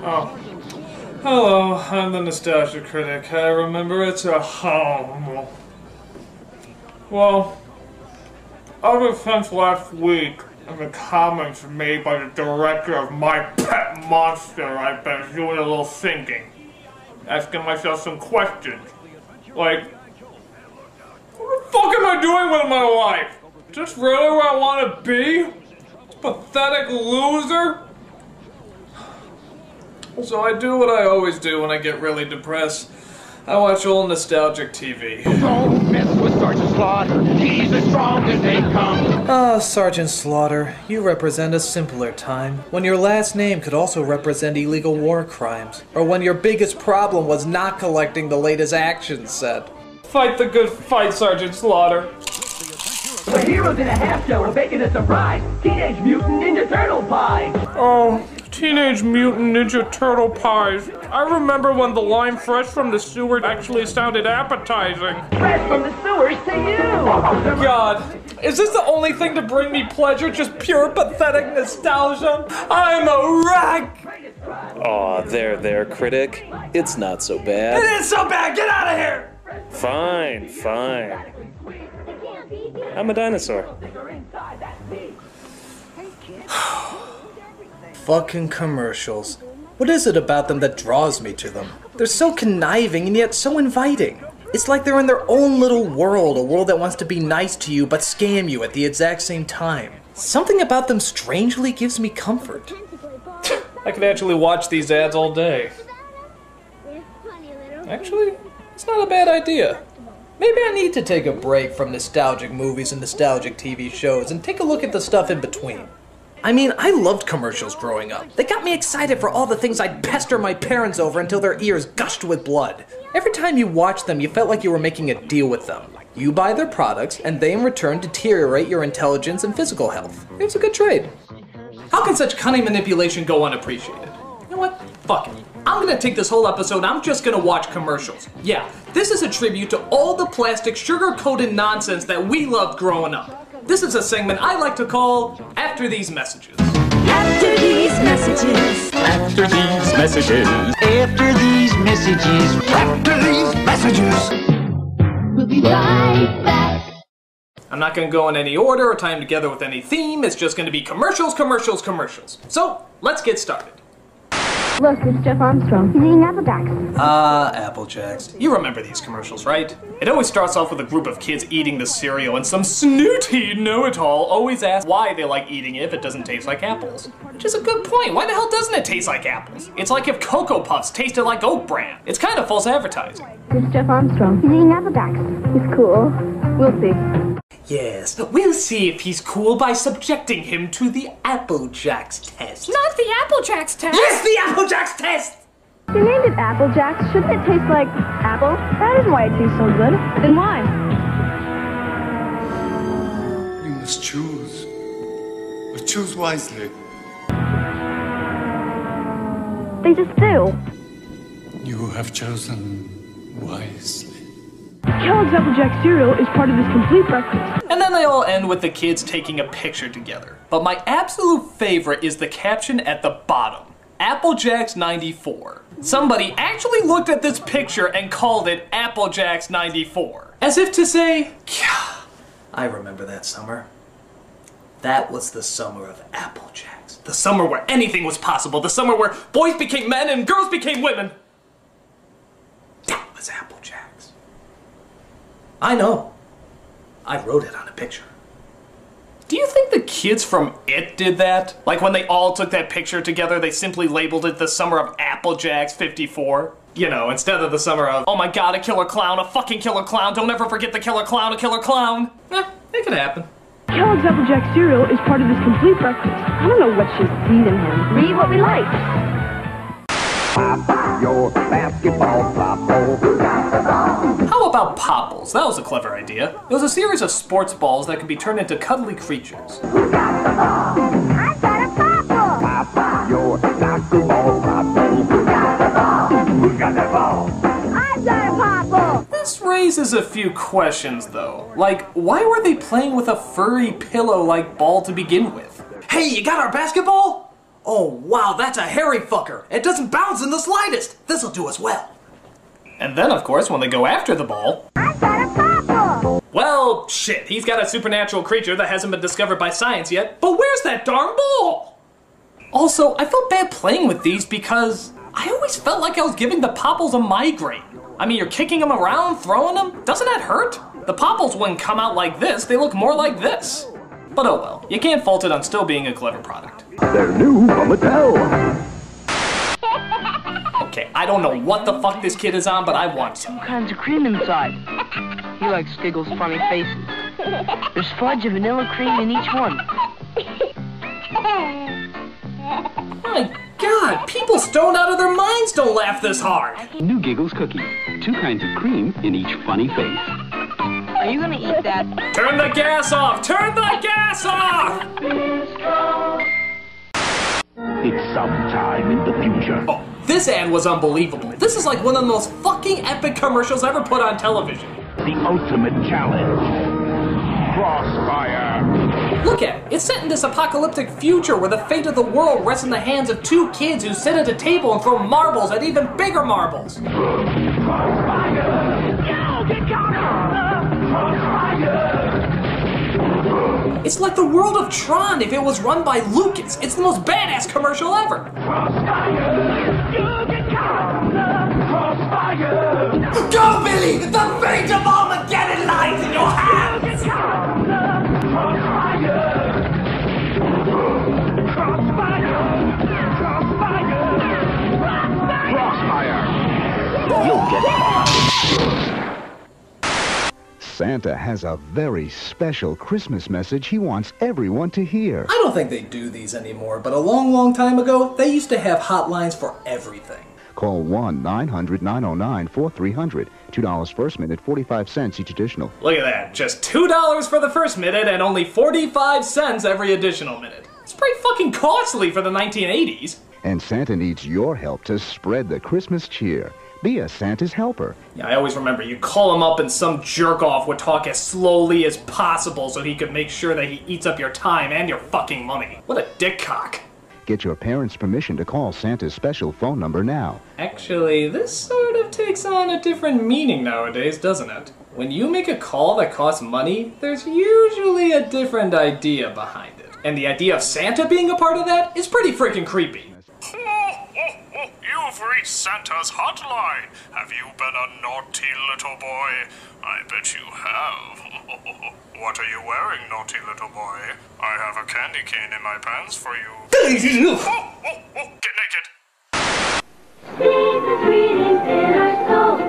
Oh. Hello, I'm the Nostalgia Critic. I remember it's a home. Well, ever since last week, in the comments made by the director of My Pet Monster, I've been doing a little thinking. Asking myself some questions. Like, what the fuck am I doing with my life? Is this really where I want to be? This pathetic loser? So I do what I always do when I get really depressed. I watch old nostalgic TV. Don't mess with Sergeant Slaughter. He's as strong as they come. Ah, Sergeant Slaughter, you represent a simpler time, when your last name could also represent illegal war crimes, or when your biggest problem was not collecting the latest action set. Fight the good fight, Sergeant Slaughter. The heroes in a half show are making a surprise! Teenage Mutant Ninja Turtle pies! Oh, Teenage Mutant Ninja Turtle pies. I remember when the line fresh from the sewer actually sounded appetizing. Fresh from the sewers to you! God, is this the only thing to bring me pleasure? Just pure pathetic nostalgia? I'm a wreck! Aw, there, critic. It's not so bad. It is so bad! Get out of here! Fine. I'm a dinosaur. Fucking commercials. What is it about them that draws me to them? They're so conniving and yet so inviting. It's like they're in their own little world, a world that wants to be nice to you but scam you at the exact same time. Something about them strangely gives me comfort. I could actually watch these ads all day. Actually, it's not a bad idea. Maybe I need to take a break from nostalgic movies and nostalgic TV shows and take a look at the stuff in between. I mean, I loved commercials growing up. They got me excited for all the things I'd pester my parents over until their ears gushed with blood. Every time you watched them, you felt like you were making a deal with them. You buy their products, and they in return deteriorate your intelligence and physical health. It's a good trade. How can such cunning manipulation go unappreciated? You know what? Fuck it. I'm gonna take this whole episode, I'm just gonna watch commercials. Yeah, this is a tribute to all the plastic, sugar-coated nonsense that we loved growing up. This is a segment I like to call After These Messages. After these messages. After these messages. After these messages. After these messages. We'll be right back. I'm not gonna go in any order or tie them together with any theme, it's just gonna be commercials. So, let's get started. Look, it's Jeff Armstrong. He's eating Apple Jacks. Apple Jacks. You remember these commercials, right? It always starts off with a group of kids eating the cereal, and some snooty know-it-all always asks why they like eating it if it doesn't taste like apples. Which is a good point. Why the hell doesn't it taste like apples? It's like if Cocoa Puffs tasted like Oat Bran. It's kind of false advertising. It's Jeff Armstrong. He's eating Apple Jacks. He's cool. We'll see. Yes, we'll see if he's cool by subjecting him to the Apple Jacks test. Not the Apple Jacks test. Yes, the Apple Jacks test! If you named it Apple Jacks, shouldn't it taste like apple? That isn't why it tastes so good. Then why? You must choose. But choose wisely. They just do. You have chosen wisely. Kellogg's Apple Jack cereal is part of this complete breakfast. And then they all end with the kids taking a picture together. But my absolute favorite is the caption at the bottom. Apple Jacks 94. Somebody actually looked at this picture and called it Apple Jacks 94. As if to say, yeah, I remember that summer. That was the summer of Apple Jacks. The summer where anything was possible. The summer where boys became men and girls became women. That was Apple Jacks. I know. I wrote it on a picture. Do you think the kids from It did that? Like when they all took that picture together, they simply labeled it the summer of Apple Jacks 54? You know, instead of the summer of, oh my god, a killer clown, a fucking killer clown, don't ever forget the killer clown, a killer clown. It could happen. Kellogg's Apple Jack cereal is part of this complete breakfast. I don't know what she sees in him. Read what we like. Pop your basketball, How about Popples? That was a clever idea. It was a series of sports balls that could be turned into cuddly creatures. Who got the ball? I've got a popple. Pop your soccer ball, Who got the ball? Who got the ball? I've got a popple. This raises a few questions though. Like, why were they playing with a furry pillow-like ball to begin with? Hey, you got our basketball? Oh wow, that's a hairy fucker. It doesn't bounce in the slightest. This'll do us well. And then, of course, when they go after the ball... I got a popple! Well, shit, he's got a supernatural creature that hasn't been discovered by science yet, but where's that darn ball? Also, I felt bad playing with these because I always felt like I was giving the popples a migraine. I mean, you're kicking them around, throwing them, doesn't that hurt? The popples wouldn't come out like this, they look more like this. But oh well, you can't fault it on still being a clever product. They're new from Mattel. Okay, I don't know what the fuck this kid is on, but I want some. All kinds of cream inside. He likes Giggle's funny faces. There's fudge and vanilla cream in each one. My God, people stoned out of their minds don't laugh this hard. New Giggles cookie. 2 kinds of cream in each funny face. Are you gonna eat that? Turn the gas off! Turn the gas off! It's sometime in the future. Oh, this ad was unbelievable. This is like one of the most fucking epic commercials ever put on television. The ultimate challenge. Crossfire. Look at it. It's set in this apocalyptic future where the fate of the world rests in the hands of 2 kids who sit at a table and throw marbles at even bigger marbles. Crossfire. Yo, get counter. Crossfire. It's like the world of Tron if it was run by Lucas. It's the most badass commercial ever. Crossfire. You get counter. Crossfire. Go, Billy! The fate of Armageddon lies in your hands! You'll get Santa has a very special Christmas message he wants everyone to hear. I don't think they do these anymore, but a long, long time ago, they used to have hotlines for everything. Call 1-900-909-4300. $2 first minute, 45 cents each additional. Look at that. Just $2 for the first minute and only 45 cents every additional minute. It's pretty fucking costly for the 1980s. And Santa needs your help to spread the Christmas cheer. Be a Santa's helper. Yeah, I always remember you call him up and some jerk-off would talk as slowly as possible so he could make sure that he eats up your time and your fucking money. What a dickcock. Get your parents' permission to call Santa's special phone number now. Actually, this sort of takes on a different meaning nowadays, doesn't it? When you make a call that costs money, there's usually a different idea behind it. And the idea of Santa being a part of that is pretty freaking creepy. You've reached Santa's hotline. Have you been a naughty little boy? I bet you have. What are you wearing, naughty little boy? I have a candy cane in my pants for you. Get naked.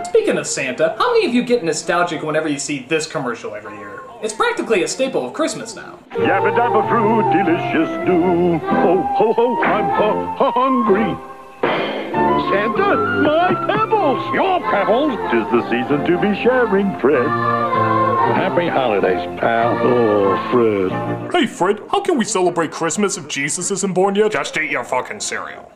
Speaking of Santa, how many of you get nostalgic whenever you see this commercial every year? It's practically a staple of Christmas now. Yabba dabba fruit, delicious do. Ho ho ho, I'm hungry. Santa, my pebbles! Your pebbles! 'Tis the season to be sharing, Fred. Happy holidays, pal. Oh, Fred. Hey, Fred, how can we celebrate Christmas if Jesus isn't born yet? Just eat your fucking cereal.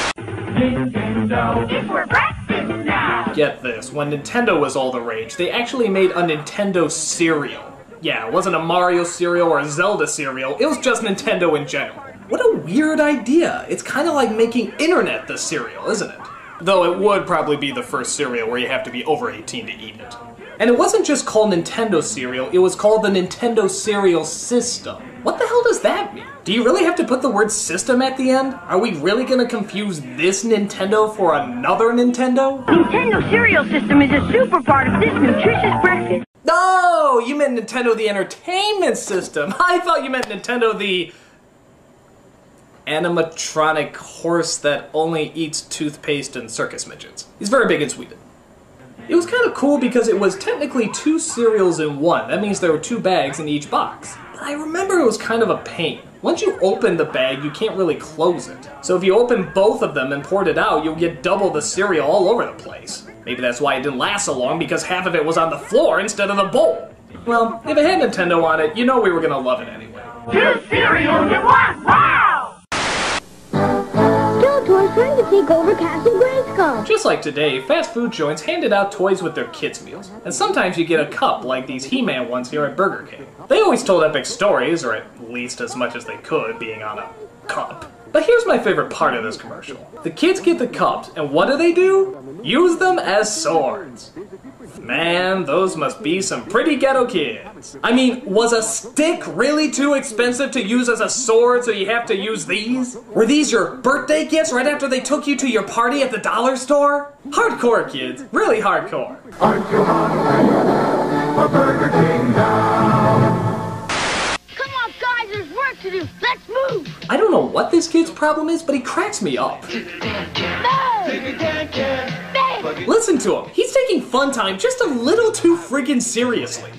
Nintendo, it's for breakfast now! Get this, when Nintendo was all the rage, they actually made a Nintendo cereal. Yeah, it wasn't a Mario cereal or a Zelda cereal, it was just Nintendo in general. What a weird idea. It's kind of like making internet the cereal, isn't it? Though it would probably be the first cereal where you have to be over 18 to eat it. And it wasn't just called Nintendo cereal, it was called the Nintendo Cereal System. What the hell does that mean? Do you really have to put the word system at the end? Are we really gonna confuse this Nintendo for another Nintendo? Nintendo Cereal System is a super part of this nutritious breakfast. No, you meant Nintendo the Entertainment System. I thought you meant Nintendo the animatronic horse that only eats toothpaste and circus midgets. He's very big in Sweden. It was kind of cool because it was technically 2 cereals in one. That means there were 2 bags in each box. But I remember it was kind of a pain. Once you open the bag, you can't really close it. So if you open both of them and poured it out, you'll get double the cereal all over the place. Maybe that's why it didn't last so long, because half of it was on the floor instead of the bowl. Well, if it had Nintendo on it, you know we were gonna love it anyway. 2 cereals in one! Wow! Skeletor's trying to take over Castle Grayskull. taco. Just like today, fast food joints handed out toys with their kids' meals. And sometimes you get a cup like these He-Man ones here at Burger King. They always told epic stories, or at least as much as they could, being on a cup. But here's my favorite part of this commercial. The kids get the cups, and what do? Use them as swords. Man, those must be some pretty ghetto kids. I mean, was a stick really too expensive to use as a sword, so you have to use these? Were these your birthday gifts right after they took you to your party at the dollar store? Hardcore, kids. Really hardcore. Aren't you hungry for Burger King now? Come on, guys, there's work to do. Let's move. I don't know what this kid's problem is, but he cracks me up. Listen to him. He's taking fun time just a little too friggin' seriously.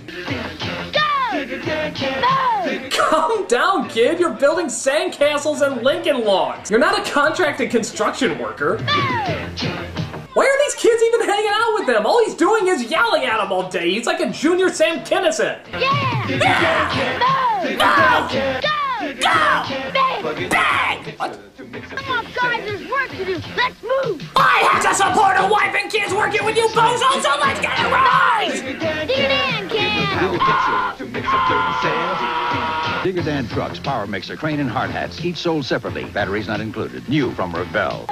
Calm down, kid. You're building sandcastles and Lincoln logs. You're not a contracted construction worker. Why are these kids even hanging out with them? All he's doing is yelling at them all day. He's like a junior Sam Kinison. Go! Bang! What? Come on, guys, there's work to do. Let's move. I have to support a wife and kids working with you bozos, so let's get it right! Dig it in, kid. Digger Dan trucks, power mixer, crane, and hard hats, each sold separately. Batteries not included. New from Revell.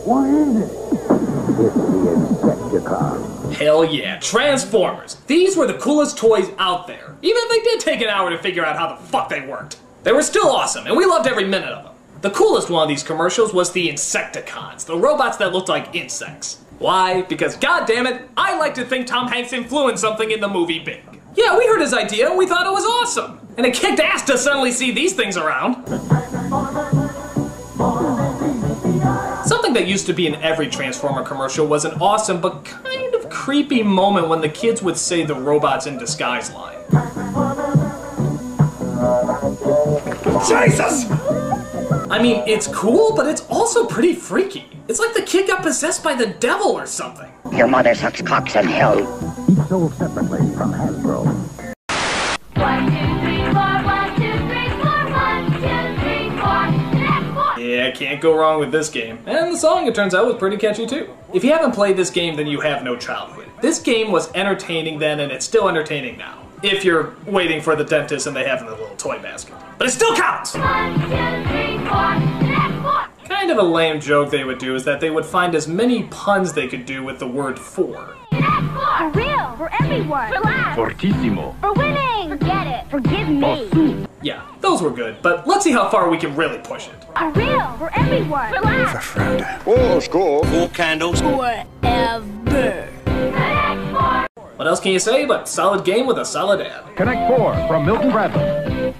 What is it? It's the Insecticon. Hell yeah, Transformers. These were the coolest toys out there. Even if they did take an hour to figure out how the fuck they worked. They were still awesome, and we loved every minute of them. The coolest one of these commercials was the Insecticons, the robots that looked like insects. Why? Because goddammit, I like to think Tom Hanks influenced something in the movie big. Yeah, we heard his idea and we thought it was awesome. And it kicked ass to suddenly see these things around. Something that used to be in every Transformer commercial was an awesome but kind of creepy moment when the kids would say the robots in disguise line. Jesus! I mean, it's cool, but it's also pretty freaky. It's like the kid got possessed by the devil or something. Your mother sucks cocks in hell. Each sold separately from Hasbro. 1, 2, 3, 4. 1, 2, 3, 4. 1, 2, 3, 4. Yeah, can't go wrong with this game. And the song, it turns out, was pretty catchy too. If you haven't played this game, then you have no childhood. This game was entertaining then, and it's still entertaining now. If you're waiting for the dentist and they have it in a little toy basket. But it still counts! 1, 2, 3, 4. Kind of a lame joke they would do is that they would find as many puns they could do with the word for. For real, for everyone. For laughs. Fortissimo. For winning. Forget it. Forgive me. Yeah, those were good, but let's see how far we can really push it. For real, for everyone. For laughs. Friend. Oh, score. 4 candles. Forever. What else can you say but solid game with a solid ad? Connect 4 from Milton Bradley.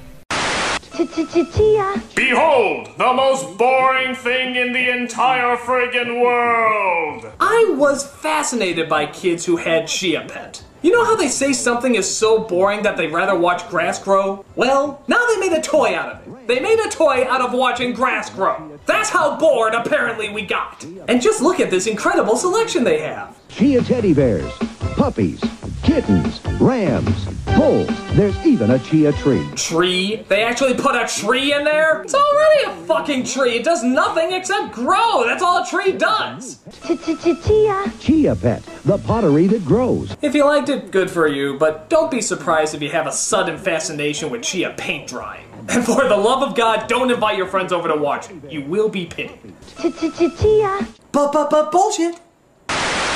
Chia. Behold, the most boring thing in the entire friggin' world! I was fascinated by kids who had Chia Pet. You know how they say something is so boring that they'd rather watch grass grow? Well, now they made a toy out of it. They made a toy out of watching grass grow. That's how bored apparently we got. And just look at this incredible selection they have. Chia teddy bears, puppies, kittens, rams, bulls. There's even a chia tree. Tree? They actually put a tree in there? It's already a fucking tree. It does nothing except grow. That's all a tree does. Chia. Chia Pet, the pottery that grows. If you liked it, good for you, but don't be surprised if you have a sudden fascination with chia paint drying. And for the love of God, don't invite your friends over to watch it. You will be pitied. Chia. Bullshit.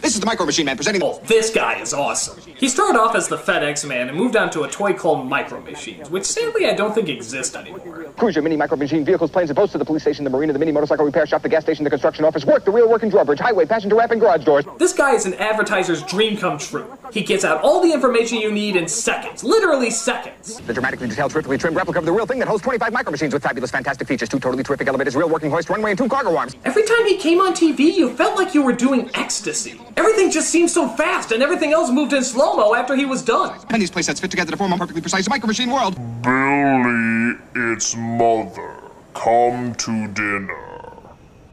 This is the Micro Machine Man presenting... Oh, this guy is awesome. He started off as the FedEx man and moved on to a toy called Micro Machines, which sadly I don't think exist anymore. Cruiser, mini, micro machine, vehicles, planes, and boats to the police station, the marina, the mini motorcycle repair shop, the gas station, the construction office, work, the real working drawbridge, highway, passenger ramp, and garage doors. This guy is an advertiser's dream come true. He gets out all the information you need in seconds, literally seconds. The dramatically detailed, terrifically trimmed replica of the real thing that holds 25 micro machines with fabulous, fantastic features, 2 totally terrific elevators, real working hoist, runway, and 2 cargo arms. Every time he came on TV, you felt like you were doing ecstasy. Everything just seemed so fast, and everything else moved in slow-mo after he was done. Penny's playsets fit together to form a perfectly precise Micro Machine world. Billy, it's mother. Come to dinner.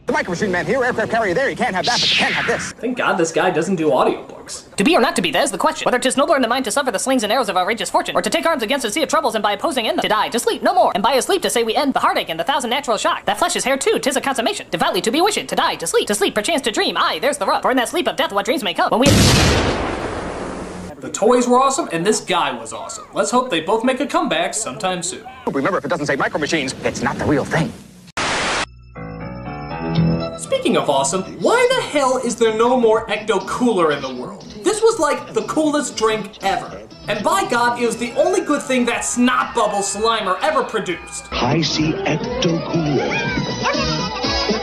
The Micro Machine Man here, aircraft carrier there, you can't have that, but you can have this. Thank God this guy doesn't do audio books. folks. To be or not to be, that is the question. Whether 'tis nobler in the mind to suffer the slings and arrows of outrageous fortune, or to take arms against a sea of troubles and by opposing end them, to die, to sleep, no more, and by a sleep to say we end the heartache and the thousand natural shock. That flesh is hair too, 'tis a consummation. Devoutly to be wished, to die, to sleep, perchance to dream, aye, there's the rub. For in that sleep of death what dreams may come, when we... The toys were awesome, and this guy was awesome. Let's hope they both make a comeback sometime soon. Remember, if it doesn't say Micro Machines, it's not the real thing. Speaking of awesome, why the hell is there no more Ecto Cooler in the world? This was like the coolest drink ever. And by God, it was the only good thing that Snot Bubble Slimer ever produced. I see Ecto Cooler.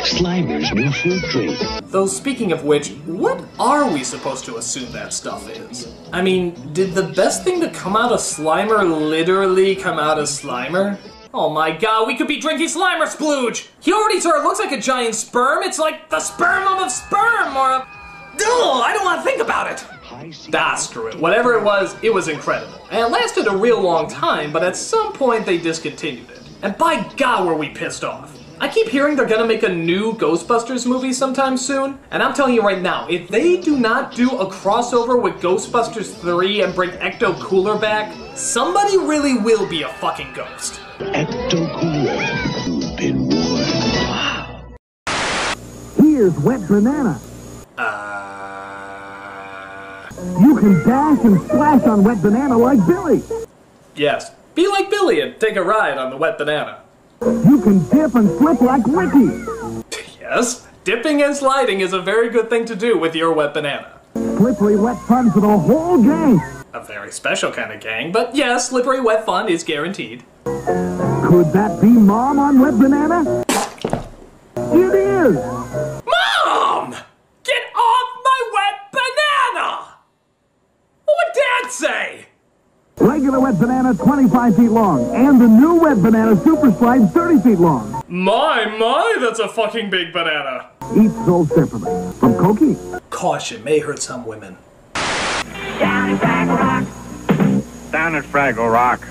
Slimer's new fruit drink. Though speaking of which, what are we supposed to assume that stuff is? I mean, did the best thing to come out of Slimer literally come out of Slimer? Oh my God, we could be drinking Slimer splooge! He already sort of looks like a giant sperm. It's like the sperm of sperm, or a... Ugh, I don't want to think about it! Screw it. Whatever it was incredible. And it lasted a real long time, but at some point they discontinued it. And by God were we pissed off. I keep hearing they're gonna make a new Ghostbusters movie sometime soon, and I'm telling you right now, if they do not do a crossover with Ghostbusters 3 and bring Ecto Cooler back, somebody really will be a fucking ghost. Ecto Cooler. You've been warned. Wow. Here's Wet Banana. You can dash and splash on Wet Banana like Billy. Yes, be like Billy and take a ride on the Wet Banana. You can dip and flip like Ricky. Yes, dipping and sliding is a very good thing to do with your Wet Banana. Slippery wet fun for the whole gang. A very special kind of gang, but yes, slippery wet fun is guaranteed. Could that be Mom on Wet Banana? It is! Mom! Get off my Wet Banana! What would Dad say? Regular Wet Banana 25 feet long, and the new Wet Banana Super Slide 30 feet long. My, that's a fucking big banana. Each sold separately. From Cokie. Caution, may hurt some women. Down at Fraggle Rock. Down at Fraggle Rock.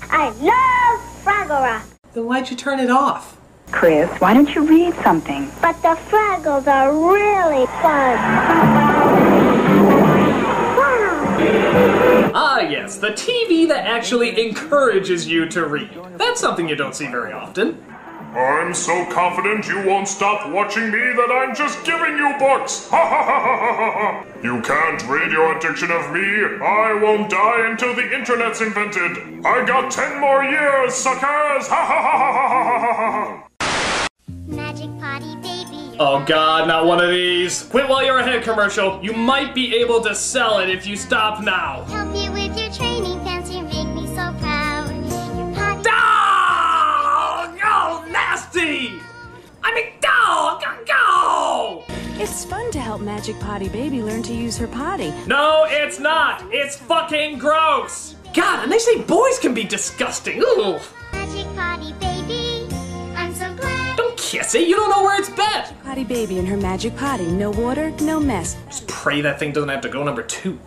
I love Fraggle Rock. Then why'd you turn it off? Chris, why don't you read something? But the Fraggles are really fun. Ah yes, the TV that actually encourages you to read. That's something you don't see very often. I'm so confident you won't stop watching me that I'm just giving you books! Ha ha ha ha ha ha! You can't read your addiction of me. I won't die until the internet's invented. I got 10 more years, suckers! Ha ha ha ha ha ha ha ha! Magic Potty Baby. Oh God, not one of these. Quit while you're ahead commercial. You might be able to sell it if you stop now. Help you with your training pants, you make me so proud. Your potty... Oh, nasty! I mean, go! It's fun to help Magic Potty Baby learn to use her potty. No, it's not. It's fucking gross. God, and they say boys can be disgusting. Ugh. Magic Potty Baby, I'm so glad. Don't kiss it. You don't know where it's been. Potty Baby and her magic potty. No water, no mess. Just pray that thing doesn't have to go number 2.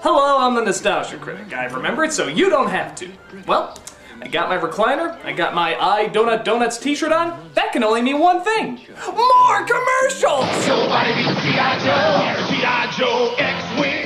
Hello, I'm the Nostalgia Critic. I remember it so you don't have to. Well, I got my recliner, I got my I Donut Donuts t-shirt on. That can only mean one thing. More commercials!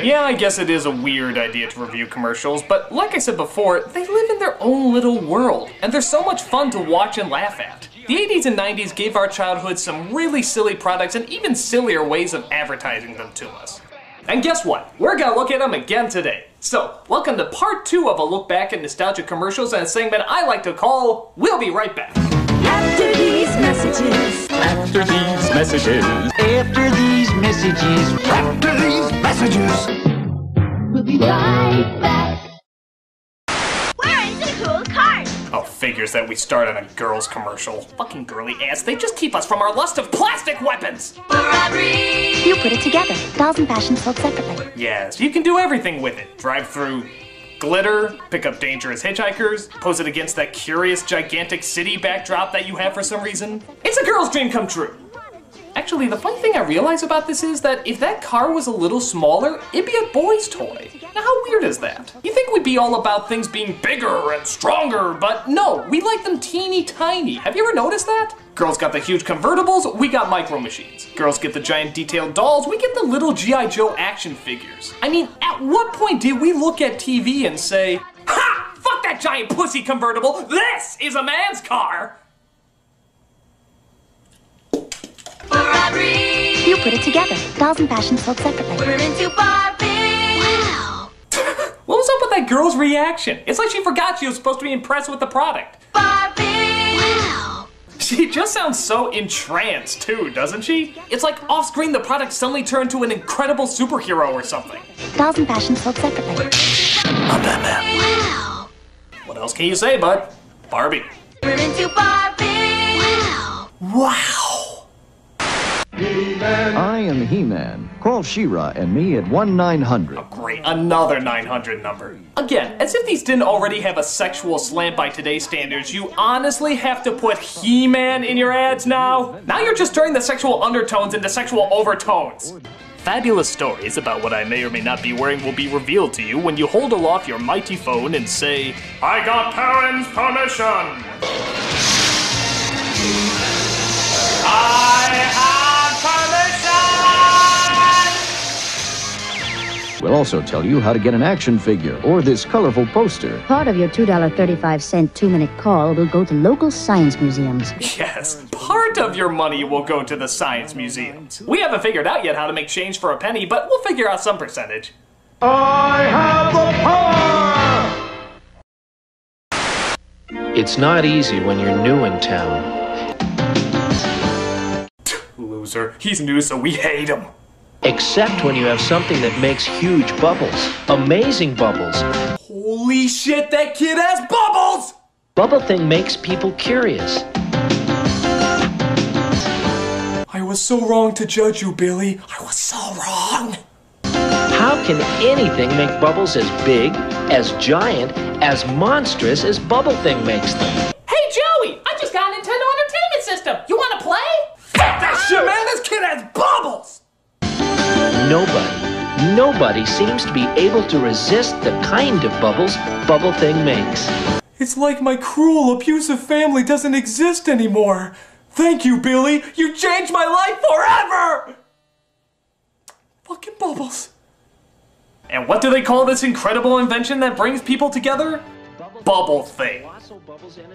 Yeah, I guess it is a weird idea to review commercials, but like I said before, they live in their own little world, and they're so much fun to watch and laugh at. The 80s and 90s gave our childhood some really silly products and even sillier ways of advertising them to us. And guess what? We're gonna look at them again today. So, welcome to part 2 of a look back at nostalgia commercials and a segment I like to call We'll Be Right Back. After these messages. After these messages. After these messages. After these messages. We'll be right back. Where is the cool card? Oh, figures that we start on a girl's commercial. Fucking girly ass, they just keep us from our lust of plastic weapons! You put it together. Dolls and fashion sold separately. Yes, you can do everything with it. Drive through glitter, pick up dangerous hitchhikers, pose it against that curious, gigantic city backdrop that you have for some reason. It's a girl's dream come true. Actually, the funny thing I realize about this is that if that car was a little smaller, it'd be a boy's toy. Now, how weird is that? You think we'd be all about things being bigger and stronger, but no, we like them teeny tiny. Have you ever noticed that? Girls got the huge convertibles, we got micro machines. Girls get the giant detailed dolls, we get the little G.I. Joe action figures. I mean, at what point did we look at TV and say, ha! Fuck that giant pussy convertible! This is a man's car! You put it together. Dolls and fashion sold separately. We're into Barbie. Wow. What was up with that girl's reaction? It's like she forgot she was supposed to be impressed with the product. Barbie. Wow. She just sounds so entranced too, doesn't she? It's like off-screen the product suddenly turned to an incredible superhero or something. Dolls and fashion sold separately. I'm Batman. Wow. What else can you say, bud? Barbie. We're into Barbie. Wow. Wow. I am He-Man. Call She-Ra and me at 1-900. Great, another 900 number. Again, as if these didn't already have a sexual slant by today's standards, you honestly have to put He-Man in your ads now? Now you're just turning the sexual undertones into sexual overtones. Fabulous stories about what I may or may not be wearing will be revealed to you when you hold aloft your mighty phone and say, I got parents' permission! I have permission! We'll also tell you how to get an action figure or this colorful poster. Part of your $2.35 2-minute call will go to local science museums. Yes, part of your money will go to the science museums. We haven't figured out yet how to make change for a penny, but we'll figure out some percentage. I have the power! It's not easy when you're new in town. Loser. He's new, so we hate him. Except when you have something that makes huge bubbles. Amazing bubbles. Holy shit, that kid has bubbles! Bubble thing makes people curious. I was so wrong to judge you, Billy. I was so wrong. How can anything make bubbles as big, as giant, as monstrous as Bubble Thing makes them? Hey, Joey! I just got a Nintendo Entertainment System. You want to play? Fuck that shit, man! This kid has bubbles! Nobody seems to be able to resist the kind of bubbles Bubble Thing makes. It's like my cruel, abusive family doesn't exist anymore. Thank you, Billy. You changed my life forever! Fucking bubbles. And what do they call this incredible invention that brings people together? Bubble Thing.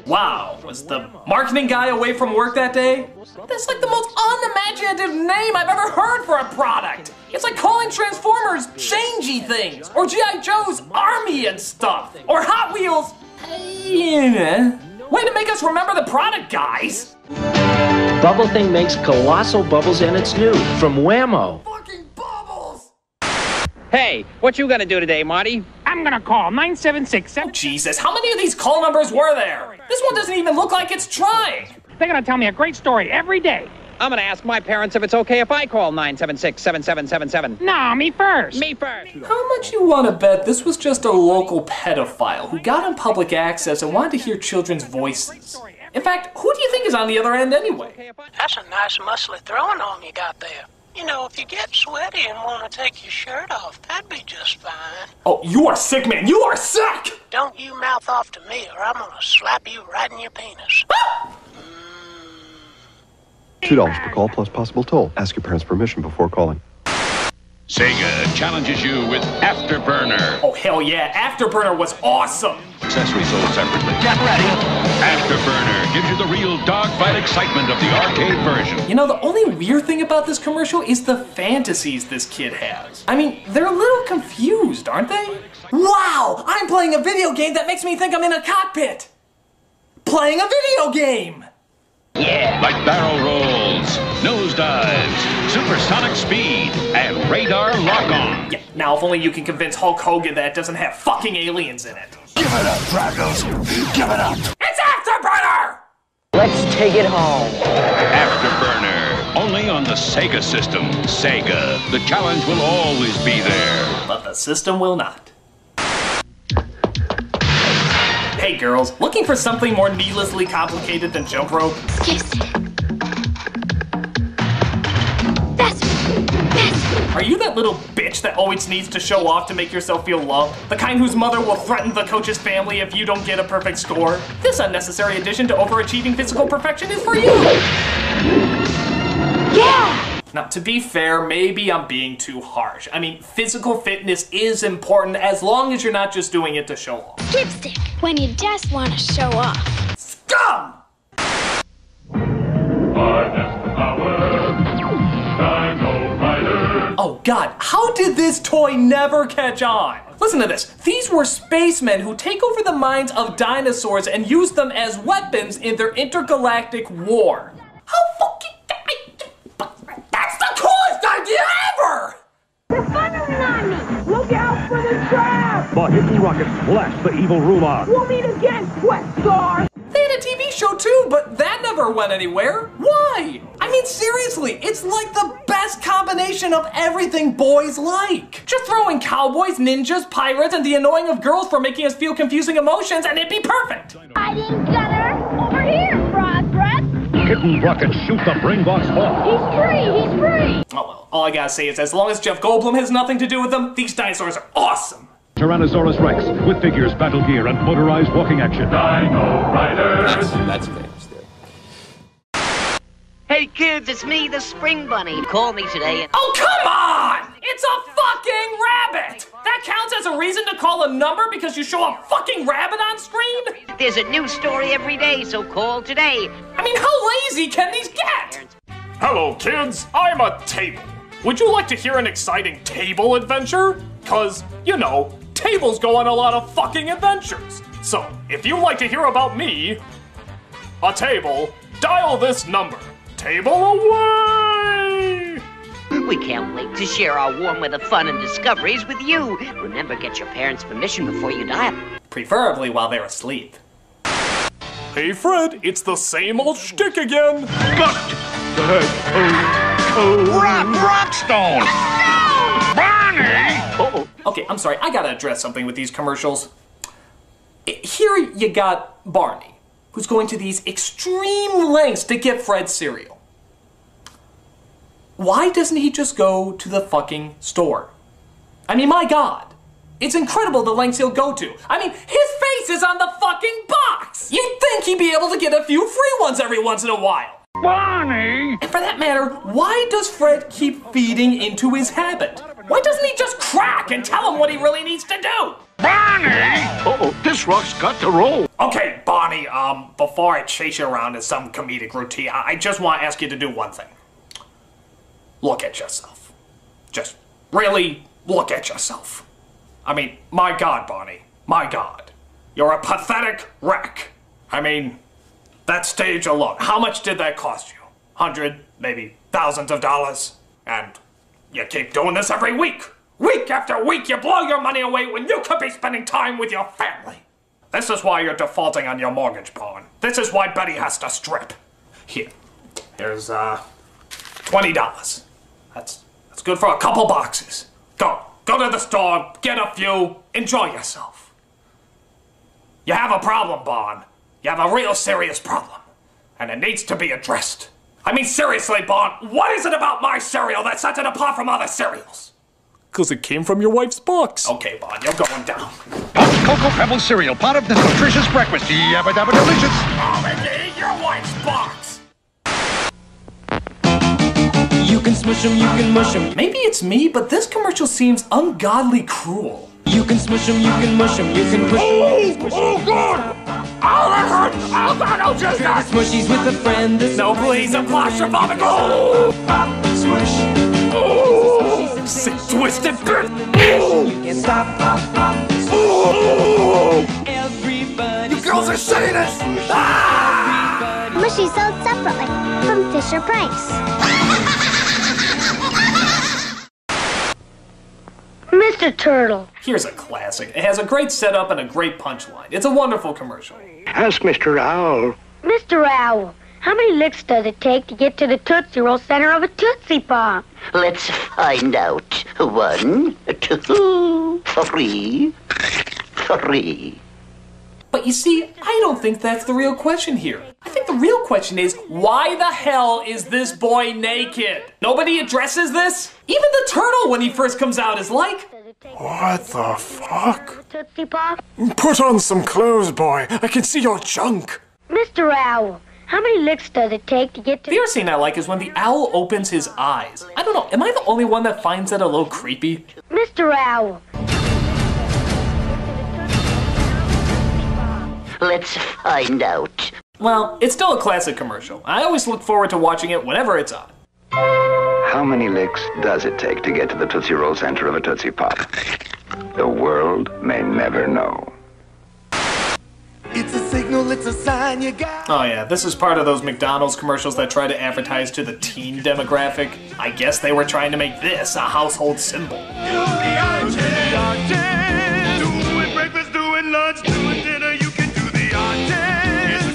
Wow, was the marketing guy away from work that day? That's like the most unimaginative name I've ever heard for a product. It's like calling Transformers changey things, or G.I. Joe's Army and stuff, or Hot Wheels. Way to make us remember the product, guys. Bubble Thing makes colossal bubbles and it's new from Whammo. Fucking bubbles! Hey, what you gonna do today, Marty? I'm gonna call 976. Oh, Jesus, how many of these call numbers were there? This one doesn't even look like it's trying. They're gonna tell me a great story every day. I'm gonna ask my parents if it's okay if I call 976-7777. No, me first. Me first. How much you want to bet this was just a local pedophile who got on public access and wanted to hear children's voices? In fact, who do you think is on the other end anyway? That's a nice muscly throwing arm you got there. You know, if you get sweaty and want to take your shirt off, that'd be just fine. Oh, you are sick, man. You are sick! Don't you mouth off to me or I'm gonna slap you right in your penis. $2 per call plus possible toll. Ask your parents' permission before calling. Sega challenges you with Afterburner. Oh, hell yeah. Afterburner was awesome. Accessories sold separately. Get ready. Afterburner gives you the real dogfight excitement of the arcade version. You know, the only weird thing about this commercial is the fantasies this kid has. I mean, they're a little confused, aren't they? Wow! I'm playing a video game that makes me think I'm in a cockpit. Playing a video game! Yeah. Like barrel rolls, nosedives, supersonic speed, and radar lock-on. Yeah, now if only you can convince Hulk Hogan that it doesn't have fucking aliens in it. Give it up, Dragos. Give it up. It's Afterburner! Let's take it home. Afterburner, only on the Sega system. Sega, the challenge will always be there. But the system will not. Hey girls, looking for something more needlessly complicated than jump rope? Excuse me. Are you that little bitch that always needs to show off to make yourself feel loved? The kind whose mother will threaten the coach's family if you don't get a perfect score? This unnecessary addition to overachieving physical perfection is for you! Yeah! Now, to be fair, maybe I'm being too harsh. I mean, physical fitness is important as long as you're not just doing it to show off. Dipstick, when you just want to show off. Scum! Oh god, how did this toy never catch on? Listen to this. These were spacemen who take over the minds of dinosaurs and use them as weapons in their intergalactic war. How fucking... That's the coolest idea ever! They're firing on me! Look out for the trap! The hidden rockets blast the evil Rulon. We'll meet again, Quest Star! They had a TV show too, but that never went anywhere. Why? I mean, seriously, it's like the best combination of everything boys like. Just throw in cowboys, ninjas, pirates, and the annoying of girls for making us feel confusing emotions, and it'd be perfect. Hiding gunner, over here, Frog Breath. Hidden rockets shoot the brain box off. He's free, he's free. Oh well, all I gotta say is as long as Jeff Goldblum has nothing to do with them, these dinosaurs are awesome. Tyrannosaurus Rex with figures, battle gear, and motorized walking action. Dino Riders! That's famous there. Hey kids, it's me, the Spring Bunny. Call me today and... Oh, come on! It's a fucking rabbit! That counts as a reason to call a number because you show a fucking rabbit on screen? There's a new story every day, so call today. I mean, how lazy can these get? Hello, kids. I'm a table. Would you like to hear an exciting table adventure? 'Cause, you know, tables go on a lot of fucking adventures. So, if you'd like to hear about me, a table, dial this number. Table away! We can't wait to share our warm weather fun and discoveries with you. Remember, get your parents' permission before you dial. Preferably while they're asleep. Hey, Fred, it's the same old shtick again. Rockstone! Barney! Okay, I'm sorry, I gotta address something with these commercials. Here you got Barney, who's going to these extreme lengths to get Fred cereal. Why doesn't he just go to the fucking store? I mean, my god. It's incredible the lengths he'll go to. I mean, his face is on the fucking box! You'd think he'd be able to get a few free ones every once in a while. Barney! And for that matter, why does Fred keep feeding into his habit? Why doesn't he just crack and tell him what he really needs to do? Barney! Uh-oh, this rock's got to roll. Okay, Barney, before I chase you around in some comedic routine, I just want to ask you to do one thing. Look at yourself. Just really look at yourself. I mean, my god, Barney, my god. You're a pathetic wreck. I mean, that stage alone, how much did that cost you? 100, maybe thousands of dollars? And you keep doing this every week. Week after week, you blow your money away when you could be spending time with your family. This is why you're defaulting on your mortgage, Pawn. This is why Betty has to strip. Here's, $20. That's good for a couple boxes. Go to the store, get a few, enjoy yourself. You have a problem, Bon. You have a real serious problem. And it needs to be addressed. I mean, seriously, Bon, what is it about my cereal that sets it apart from other cereals? 'Cause it came from your wife's box. Okay, Bon, you're going down. Cocoa Pebbles cereal, part of the nutritious breakfast. Yabba dabba delicious. Oh, indeed, your wife's box. You can smush 'em, you can mush 'em. Maybe it's me, but this commercial seems ungodly cruel. You can smush 'em, you can mush 'em, you can push 'em. Oh, God! Oh, that hurts! Oh, God, oh, just that! Smushies with a friend. No, please, I'm claustrophobic. Oh! Smush. Oh! Sick, twisted bit! You can stop. Oh! Everybody. You girls are Satanists! Ah! Mushy sold separately from Fisher Price. Mr. Turtle. Here's a classic. It has a great setup and a great punchline. It's a wonderful commercial. Ask Mr. Owl. Mr. Owl, how many licks does it take to get to the Tootsie Roll center of a Tootsie Pop? Let's find out. 1, 2, 3. But you see, I don't think that's the real question here. I think the real question is, why the hell is this boy naked? Nobody addresses this? Even the turtle, when he first comes out, is like, what the fuck? Put on some clothes, boy. I can see your junk. Mr. Owl, how many licks does it take to get to... The other scene I like is when the owl opens his eyes. I don't know, am I the only one that finds that a little creepy? Mr. Owl. Let's find out. Well, it's still a classic commercial. I always look forward to watching it whenever it's on. How many licks does it take to get to the Tootsie Roll center of a Tootsie Pop? The world may never know. It's a signal, it's a sign you got. Oh yeah, this is part of those McDonald's commercials that try to advertise to the teen demographic. I guess they were trying to make this a household symbol.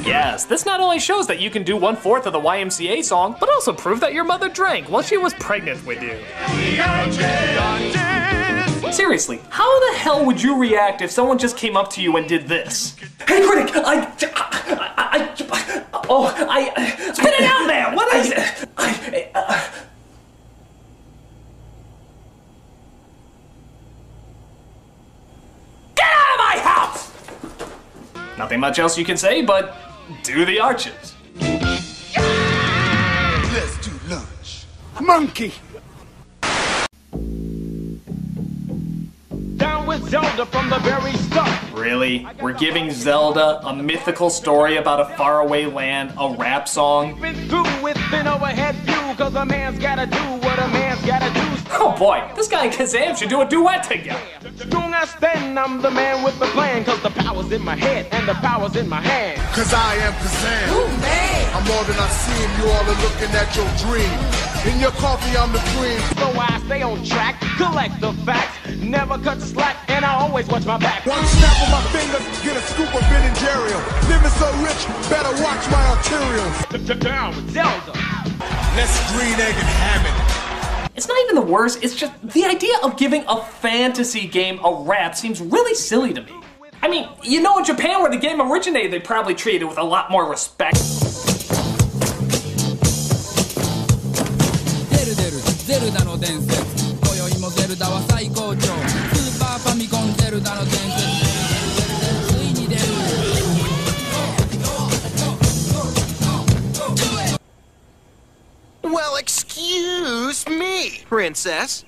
Yes, this not only shows that you can do 1/4 of the YMCA song, but also prove that your mother drank while she was pregnant with you. Seriously, how the hell would you react if someone just came up to you and did this? Hey, Critic, spit it out there! What is it? Get out of my house! Nothing much else you can say, but do the arches. Let's do lunch. Monkey! Down with Zelda from the very start. Really? We're giving Zelda, a mythical story about a faraway land, a rap song? Been through with an overhead view, cause a man's gotta do what a man's gotta do. Oh boy, this guy and Kazam should do a duet together. Strong I stand, I'm the man with the plan, cause the power's in my head and the power's in my hand. Cause I am Kazam. Ooh, man. I'm more than I seem, you all are looking at your dream. In your coffee, I'm the cream. So I stay on track, collect the facts, never cut the slack, and I always watch my back. One snap of my fingers, get a scoop of Ben and Jerry. Living so rich, better watch my arterials. Down with Zelda. Let's green egg and ham it. It's not even the worst, it's just the idea of giving a fantasy game a rap seems really silly to me. I mean, you know, in Japan where the game originated, they probably treated it with a lot more respect. Well, excuse me, princess.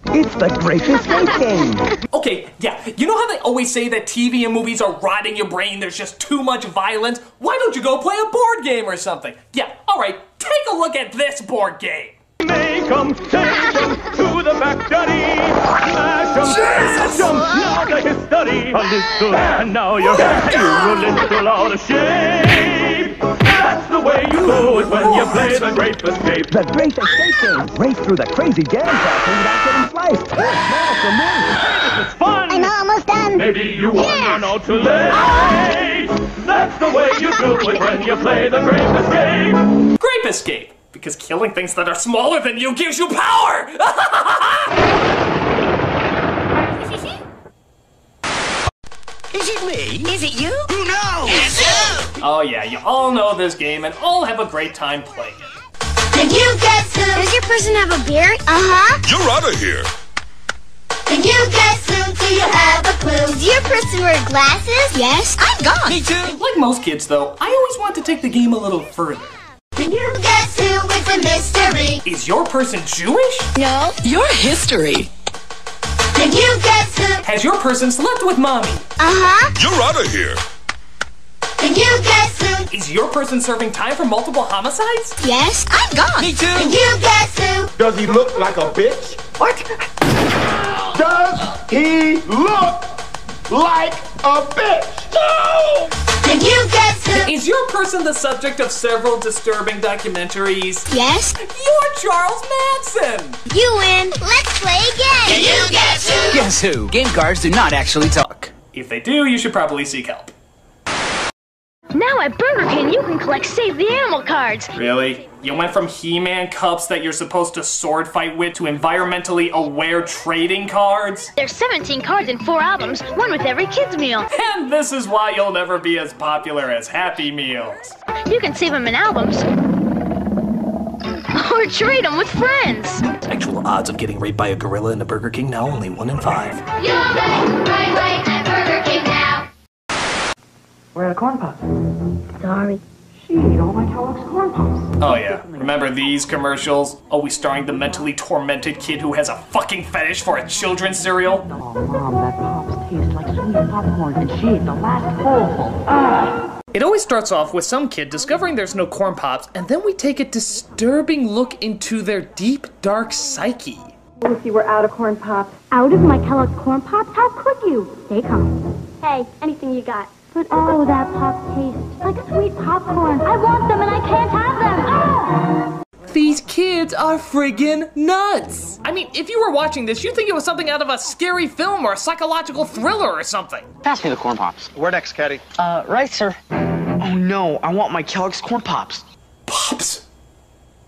It's the Great Escape game. Okay, yeah, you know how they always say that TV and movies are rotting your brain, there's just too much violence? Why don't you go play a board game or something? Yeah, alright, take a look at this board game. Make 'em, take 'em to the back daddy. Smash 'em, smash 'em, now to his study. A little, and now you're a little out of shape. That's the way you do it when you play the Great Escape. The Great Escape game. Race through the crazy jam castle without getting sliced. Or small for moves. It's fun. I'm almost done. Maybe you wanna know too late. That's the way you do it when you play the Great Escape. Grape Escape, because killing things that are smaller than you gives you power! Is it me? Is it you? Who knows? It's you! Oh yeah, you all know this game and all have a great time playing it. Can you guess who? Does your person have a beard? Uh-huh. You're out of here. Can you guess who? Do you have a clue? Does your person wear glasses? Yes. I'm gone. Me too. Like most kids though, I always want to take the game a little further. Can you guess who? It's a mystery. Is your person Jewish? No. Your history. Can you guess who? Has your person slept with mommy? Uh-huh. You're out of here. Can you guess who? Is your person serving time for multiple homicides? Yes. I'm gone. Me too. Can you guess who? Does he look like a bitch? What? Does he look like a bitch? No! Can you guess who? Is your person the subject of several disturbing documentaries? Yes. You're Charles Manson! You win. Let's play again. Can you guess who? Guess who? Game cards do not actually talk. If they do, you should probably seek help. Now at Burger King, you can collect Save the Animal cards. Really? You went from He-Man cups that you're supposed to sword fight with to environmentally aware trading cards? There's 17 cards in 4 albums, one with every kid's meal. And this is why you'll never be as popular as Happy Meals. You can save them in albums. Or trade them with friends. Actual odds of getting raped by a gorilla in a Burger King now only 1 in 5. You'll get right away at Burger King now. Where are the corn pops? Sorry. She ate all my Kellogg's corn pops. Oh yeah, remember these commercials? Always starring the mentally tormented kid who has a fucking fetish for a children's cereal? Oh, Mom, that pops taste like sweet popcorn, and she ate the last bowl. Ah! It always starts off with some kid discovering there's no corn pops, and then we take a disturbing look into their deep, dark psyche. If you were out of corn pops. Out of my Kellogg's corn pops? How could you? Stay calm. Hey, anything you got. But oh, that pop tastes like sweet popcorn. I want them and I can't have them. Ah! These kids are friggin' nuts! I mean, if you were watching this, you'd think it was something out of a scary film or a psychological thriller or something. Pass me the corn pops. Where next, Caddy? Right, sir. Oh no, I want my Kellogg's corn pops. Pops?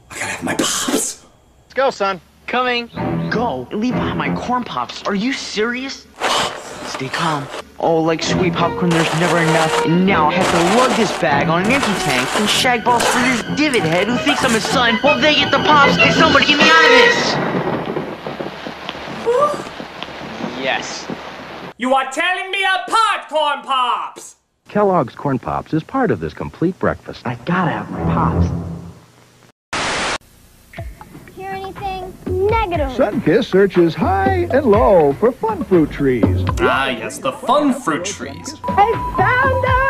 I gotta have my pops. Let's go, son. Coming. Go. Leave behind my corn pops. Are you serious? Stay calm. Oh, like sweet popcorn, there's never enough. And now I have to lug this bag on an empty tank and shag balls for this divot head who thinks I'm his son while they get the pops and somebody get me out of this! Yes. You are tearing me apart, corn pops! Kellogg's Corn Pops is part of this complete breakfast. I gotta have my pops. Hear anything? Negative. Sunkist searches high and low for fun fruit trees. Ah, yes, the fun fruit trees. I found them!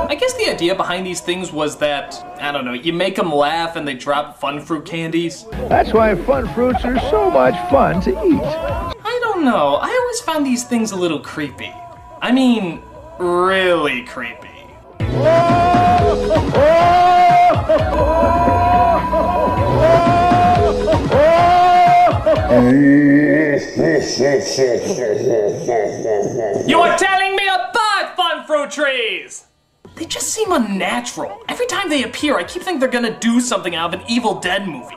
I guess the idea behind these things was that, I don't know, you make them laugh and they drop fun fruit candies. That's why fun fruits are so much fun to eat. I don't know, I always found these things a little creepy. I mean, really creepy. You are telling me about fun fruit trees! They just seem unnatural. Every time they appear, I keep thinking they're gonna do something out of an Evil Dead movie.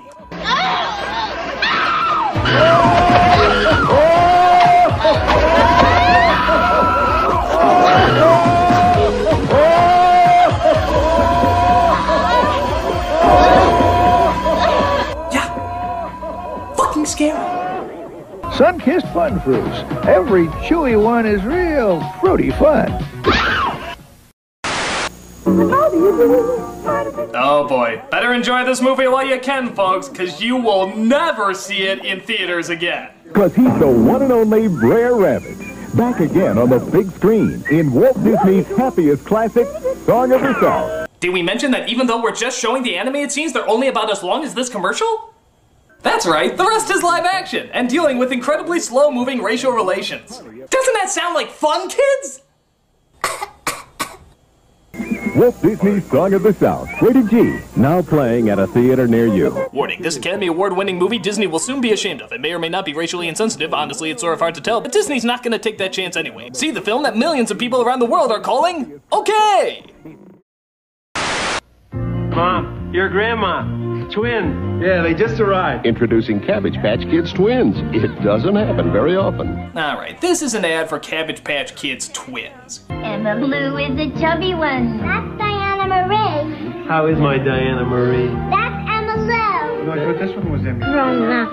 Yeah. Fucking scary. Sun-kissed fun fruits. Every chewy one is real fruity fun. Oh boy. Better enjoy this movie while you can, folks, because you will never see it in theaters again. Because he's the one and only Brer Rabbit. Back again on the big screen in Walt Disney's happiest classic, Song of the South. Did we mention that even though we're just showing the animated scenes, they're only about as long as this commercial? That's right, the rest is live action, and dealing with incredibly slow-moving racial relations. Doesn't that sound like fun, kids? Walt Disney's Song of the South, rated G, now playing at a theater near you. Warning, this Academy Award-winning movie Disney will soon be ashamed of. It may or may not be racially insensitive, honestly it's sort of hard to tell, but Disney's not gonna take that chance anyway. See the film that millions of people around the world are calling okay! Mom, your grandma. Twin. Yeah, they just arrived. Introducing Cabbage Patch Kids Twins. It doesn't happen very often. Alright, this is an ad for Cabbage Patch Kids Twins. Emma Blue is the chubby one. That's Diana Marie. How is my Diana Marie? That's Emma Lou. No, I thought this one was Emmy. Grown up.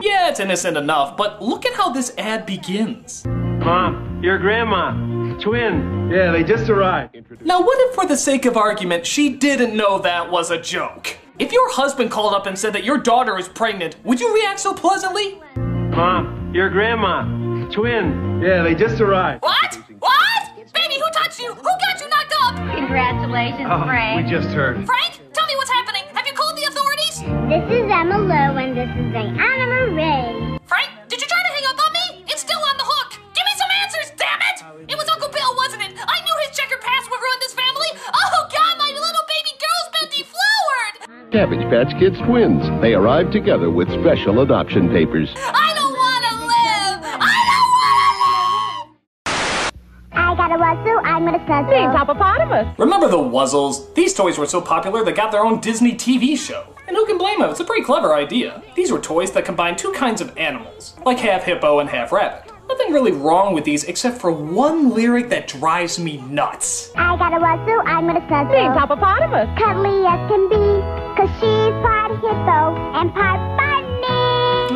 Yeah, it's innocent enough, but look at how this ad begins. Mom, your grandma. Twin. Yeah, they just arrived. Now what if, for the sake of argument, she didn't know that was a joke? If your husband called up and said that your daughter is pregnant, would you react so pleasantly? Mom, your grandma. Twin. Yeah, they just arrived. What? What? Baby, who touched you? Who got you knocked up? Congratulations, Frank. We just heard. Frank, tell me what's happening. Have you called the authorities? This is Emma Lou and this is Diana Marie. Frank, did you try to hang up on me? It's still on the hook. Give me some answers, damn it! It was Uncle Bill, wasn't it? I knew his checkered past would ruin this family. Oh, God, my little baby girl's been deflowered. Cabbage Patch Kids Twins. They arrived together with special adoption papers. I don't want to live. I don't want to live. I I got a wazoo, I'm gonna snuggle. Name's Hippopotamus. Remember the Wuzzles? These toys were so popular they got their own Disney TV show. And who can blame them? It's a pretty clever idea. These were toys that combined two kinds of animals, like half hippo and half rabbit. Nothing really wrong with these except for one lyric that drives me nuts. I got a wazoo, I'm gonna snuggle. Name's Hippopotamus. Cuddly as can be, 'cause she's part hippo and part bunny.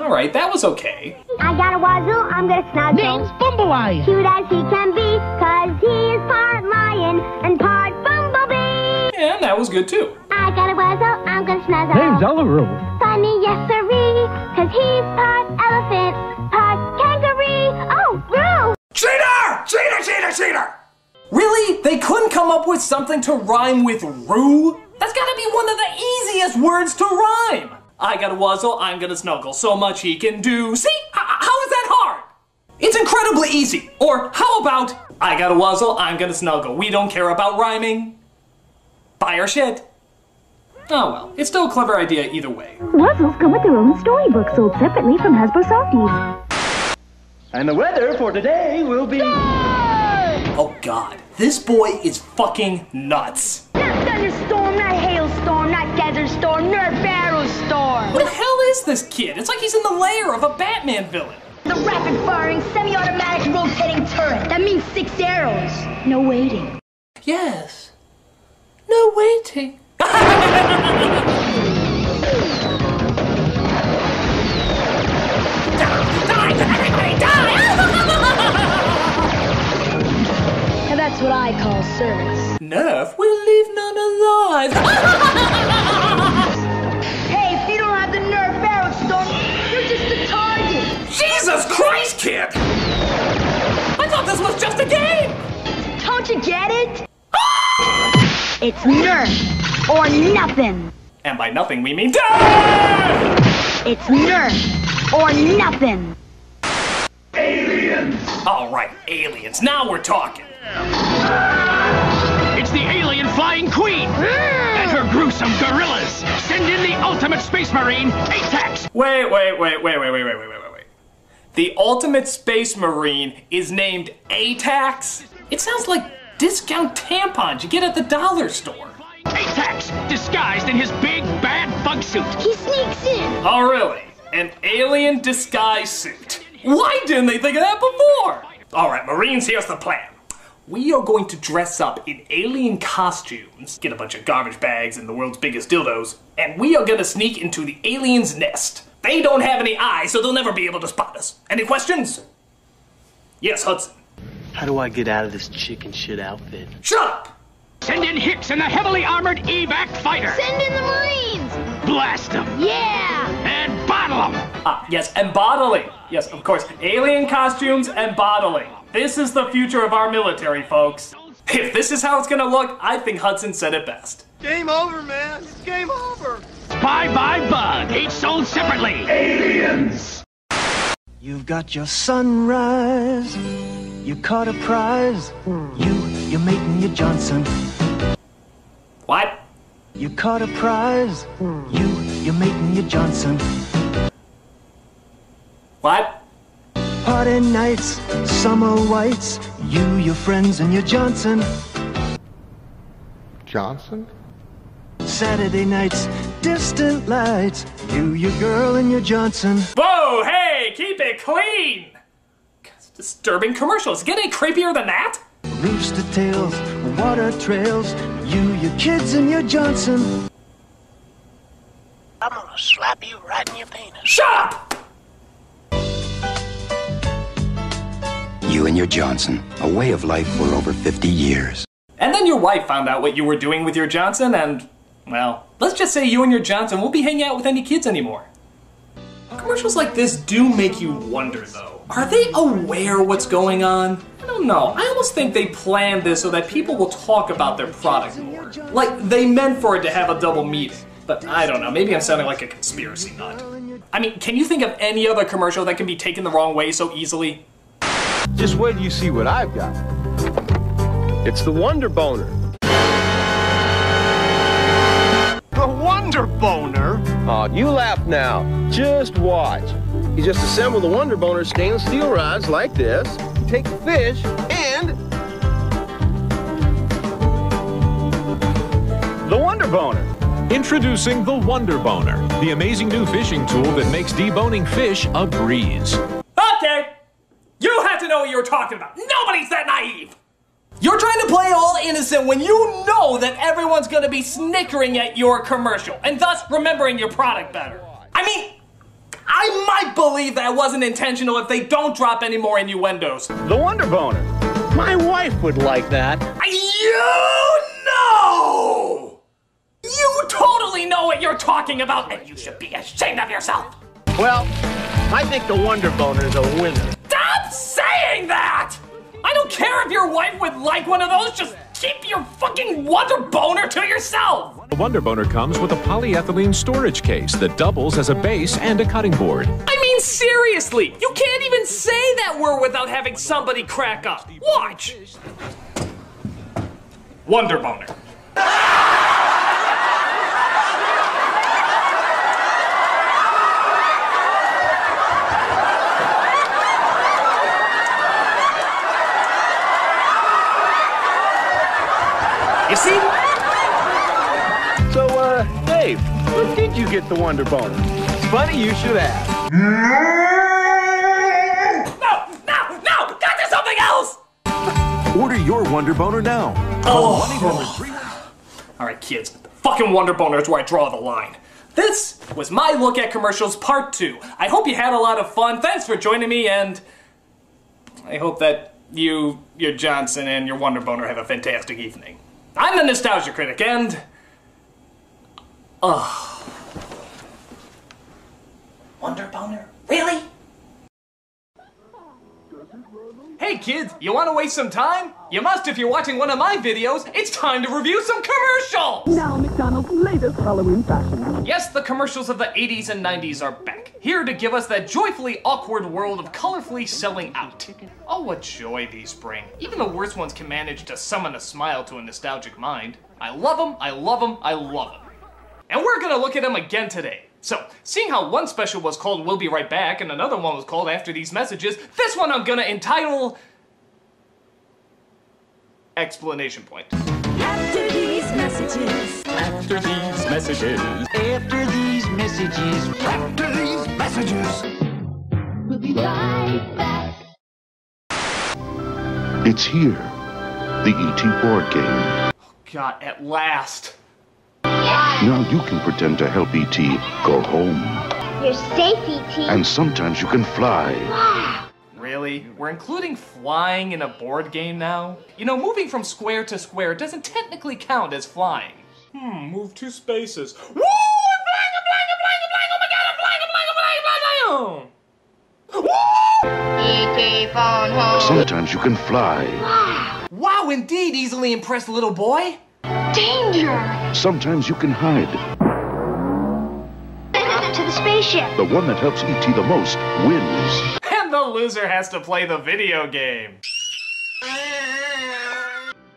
Alright, that was okay. I got a wazoo, I'm gonna snuggle. Name's Bumblebee. Cute as he can be, 'cause he's part lion and part bumblebee. Yeah, that was good too. I got a wazoo, I'm gonna snuggle. Name's Elaroo. Funny, yes sirree, 'cause he's part elephant, part kangaroo. Oh, Roo! Cheater! Cheater, cheater, cheater! Really? They couldn't come up with something to rhyme with Roo? That's gotta be one of the easiest words to rhyme. I got a wuzzle, I'm gonna snuggle, so much he can do. See? How is that hard? It's incredibly easy. Or how about, I got a wuzzle, I'm gonna snuggle. We don't care about rhyming. Buy our shit. Oh well, it's still a clever idea either way. Wuzzles come with their own storybook sold separately from Hasbro Softies. And the weather for today will be... Oh god, this boy is fucking nuts. Not thunderstorm, not hailstorm, not desert storm, nor barrel storm. What the hell is this kid? It's like he's in the lair of a Batman villain. The rapid-firing, semi-automatic rotating turret. That means 6 arrows. No waiting. Yes. No waiting. Die! Everybody die! And that's what I call service. Nerf will leave none alive. Hey, if you don't have the Nerf arrow storm, you're just a target. Jesus Christ, kid! I thought this was just a game! Don't you get it? It's Nerf or nothing. And by nothing we mean death! It's Nerf or nothing. Aliens! Alright, aliens, now we're talking. It's the alien flying queen and her gruesome gorillas. Send in the ultimate space marine, ATAX. Wait. The ultimate space marine is named ATAX? It sounds like discount tampons you get at the dollar store. ATAX, disguised in his big bad bug suit. He sneaks in. Oh really? An alien disguise suit. Why didn't they think of that before? Alright, Marines, here's the plan. We are going to dress up in alien costumes, get a bunch of garbage bags and the world's biggest dildos, and we are gonna sneak into the alien's nest. They don't have any eyes, so they'll never be able to spot us. Any questions? Yes, Hudson. How do I get out of this chicken shit outfit? Shut up! Send in Hicks and the heavily armored evac fighter. Send in the Marines. Blast them. Yeah. And bottle them. Ah, yes, and bottling. Yes, of course, alien costumes and bottling. This is the future of our military, folks. If this is how it's gonna look, I think Hudson said it best. Game over, man. It's game over. Bye-bye bug, each sold separately. Aliens! You've got your sunrise. You caught a prize. You're making your Johnson. What? You caught a prize. You're making your Johnson. What? Party nights, summer whites. Your friends, and your Johnson. Johnson? Saturday nights, distant lights. Your girl, and your Johnson. Whoa, hey, keep it clean! It's disturbing commercials. Get any creepier than that? Rooster tails, water trails. Your kids, and your Johnson. I'm gonna slap you right in your penis. Shut up! You and your Johnson, a way of life for over 50 years. And then your wife found out what you were doing with your Johnson and, well, let's just say you and your Johnson won't be hanging out with any kids anymore. Commercials like this do make you wonder though. Are they aware what's going on? I don't know. I almost think they planned this so that people will talk about their product more. Like, they meant for it to have a double meaning. But I don't know, maybe I'm sounding like a conspiracy nut. I mean, can you think of any other commercial that can be taken the wrong way so easily? Just wait till you see what I've got. It's the Wonder Boner. The Wonder Boner? Oh, you laugh now. Just watch. You just assemble the Wonder Boner stainless steel rods like this, take the fish, and Wonder Boner. Introducing the Wonder Boner, the amazing new fishing tool that makes deboning fish a breeze. Okay, you had to know what you were talking about. Nobody's that naive. You're trying to play all innocent when you know that everyone's gonna be snickering at your commercial and thus remembering your product better. I mean, I might believe that wasn't intentional if they don't drop any more innuendos. The Wonder Boner. My wife would like that. You know! You totally know what you're talking about, and you should be ashamed of yourself. Well, I think the Wonder Boner is a winner. Stop saying that! I don't care if your wife would like one of those, just keep your fucking Wonder Boner to yourself! The Wonder Boner comes with a polyethylene storage case that doubles as a base and a cutting board. I mean, seriously, you can't even say that word without having somebody crack up. Watch! Wonder Boner. You see? So, Dave, when did you get the Wonder Boner? It's funny you should ask. No! Got to something else! Order your Wonder Boner now. Alright, kids. Fucking Wonder Boner is where I draw the line. This was my look at commercials part 2. I hope you had a lot of fun. Thanks for joining me, and I hope that you, your Johnson, and your Wonder Boner have a fantastic evening. I'm the Nostalgia Critic, and... Wonder Boner? Really? Hey kids, you want to waste some time? You must if you're watching one of my videos. It's time to review some commercials! Now McDonald's latest Halloween fashion. Yes, the commercials of the 80s and 90s are back, here to give us that joyfully awkward world of colorfully selling out. Oh, what joy these bring. Even the worst ones can manage to summon a smile to a nostalgic mind. I love them, I love them, I love them. And we're gonna look at them again today. So, seeing how one special was called We'll Be Right Back and another one was called After These Messages, this one I'm gonna entitle... Explanation point. After these messages. After these messages. After these messages. After these messages. We'll be right back. It's here. The E.T. board game. God, at last. Now you can pretend to help E.T. go home. You're safe, E.T. And sometimes you can fly. Wow. Really? We're including flying in a board game now? You know, moving from square to square doesn't technically count as flying. Move 2 spaces. Woo! I'm flying! Oh my god, I'm flying! E.T. phone home. Sometimes you can fly. Wow, indeed, easily impressed little boy. Danger! Sometimes you can hide. Up to the spaceship. The one that helps E.T. the most wins. And the loser has to play the video game.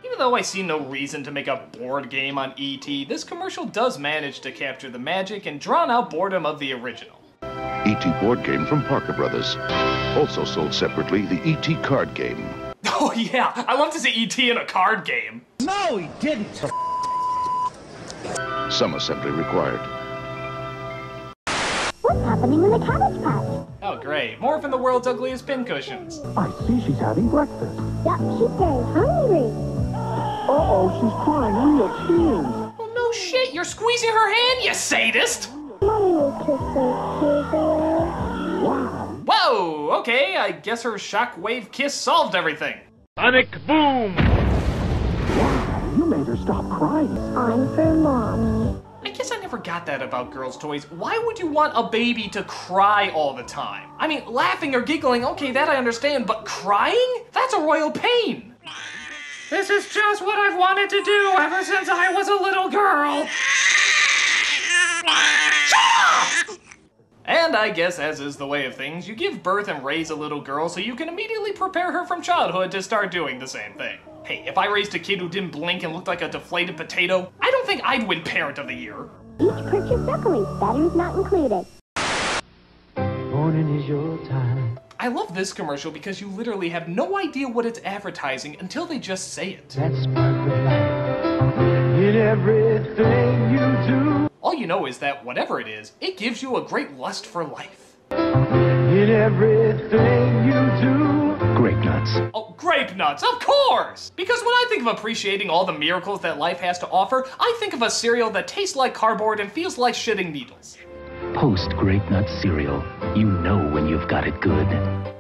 Even though I see no reason to make a board game on E.T., this commercial does manage to capture the magic and drawn-out boredom of the original. E.T. board game from Parker Brothers. Also sold separately, the E.T. card game. Oh yeah, I love to see E.T. in a card game. No, he didn't. Some assembly required. What's happening in the Cabbage Patch? Oh great, more from the world's ugliest pincushions. I see she's having breakfast. Yup, she's very hungry. Uh-oh, she's crying real tears. Well no shit, you're squeezing her hand, you sadist! Mommy will kiss those tears away. Wow. Whoa, okay, I guess her shockwave kiss solved everything. Sonic boom! Wow, you made her stop crying. I'm for Mommy. I guess I never got that about girls' toys. Why would you want a baby to cry all the time? I mean, laughing or giggling, okay, that I understand, but crying? That's a royal pain. This is just what I've wanted to do ever since I was a little girl. And I guess, as is the way of things, you give birth and raise a little girl so you can immediately prepare her from childhood to start doing the same thing. Hey, if I raised a kid who didn't blink and looked like a deflated potato, I don't think I'd win Parent of the Year. Each purchase separately, batteries not included. Morning is your time. I love this commercial because you literally have no idea what it's advertising until they just say it. That spark of light. In everything you do. All you know is that whatever it is, it gives you a great lust for life. In everything you do. Grape nuts. Oh, grape nuts, of course! Because when I think of appreciating all the miracles that life has to offer, I think of a cereal that tastes like cardboard and feels like shitting needles. Post Grape Nut cereal. You know when you've got it good.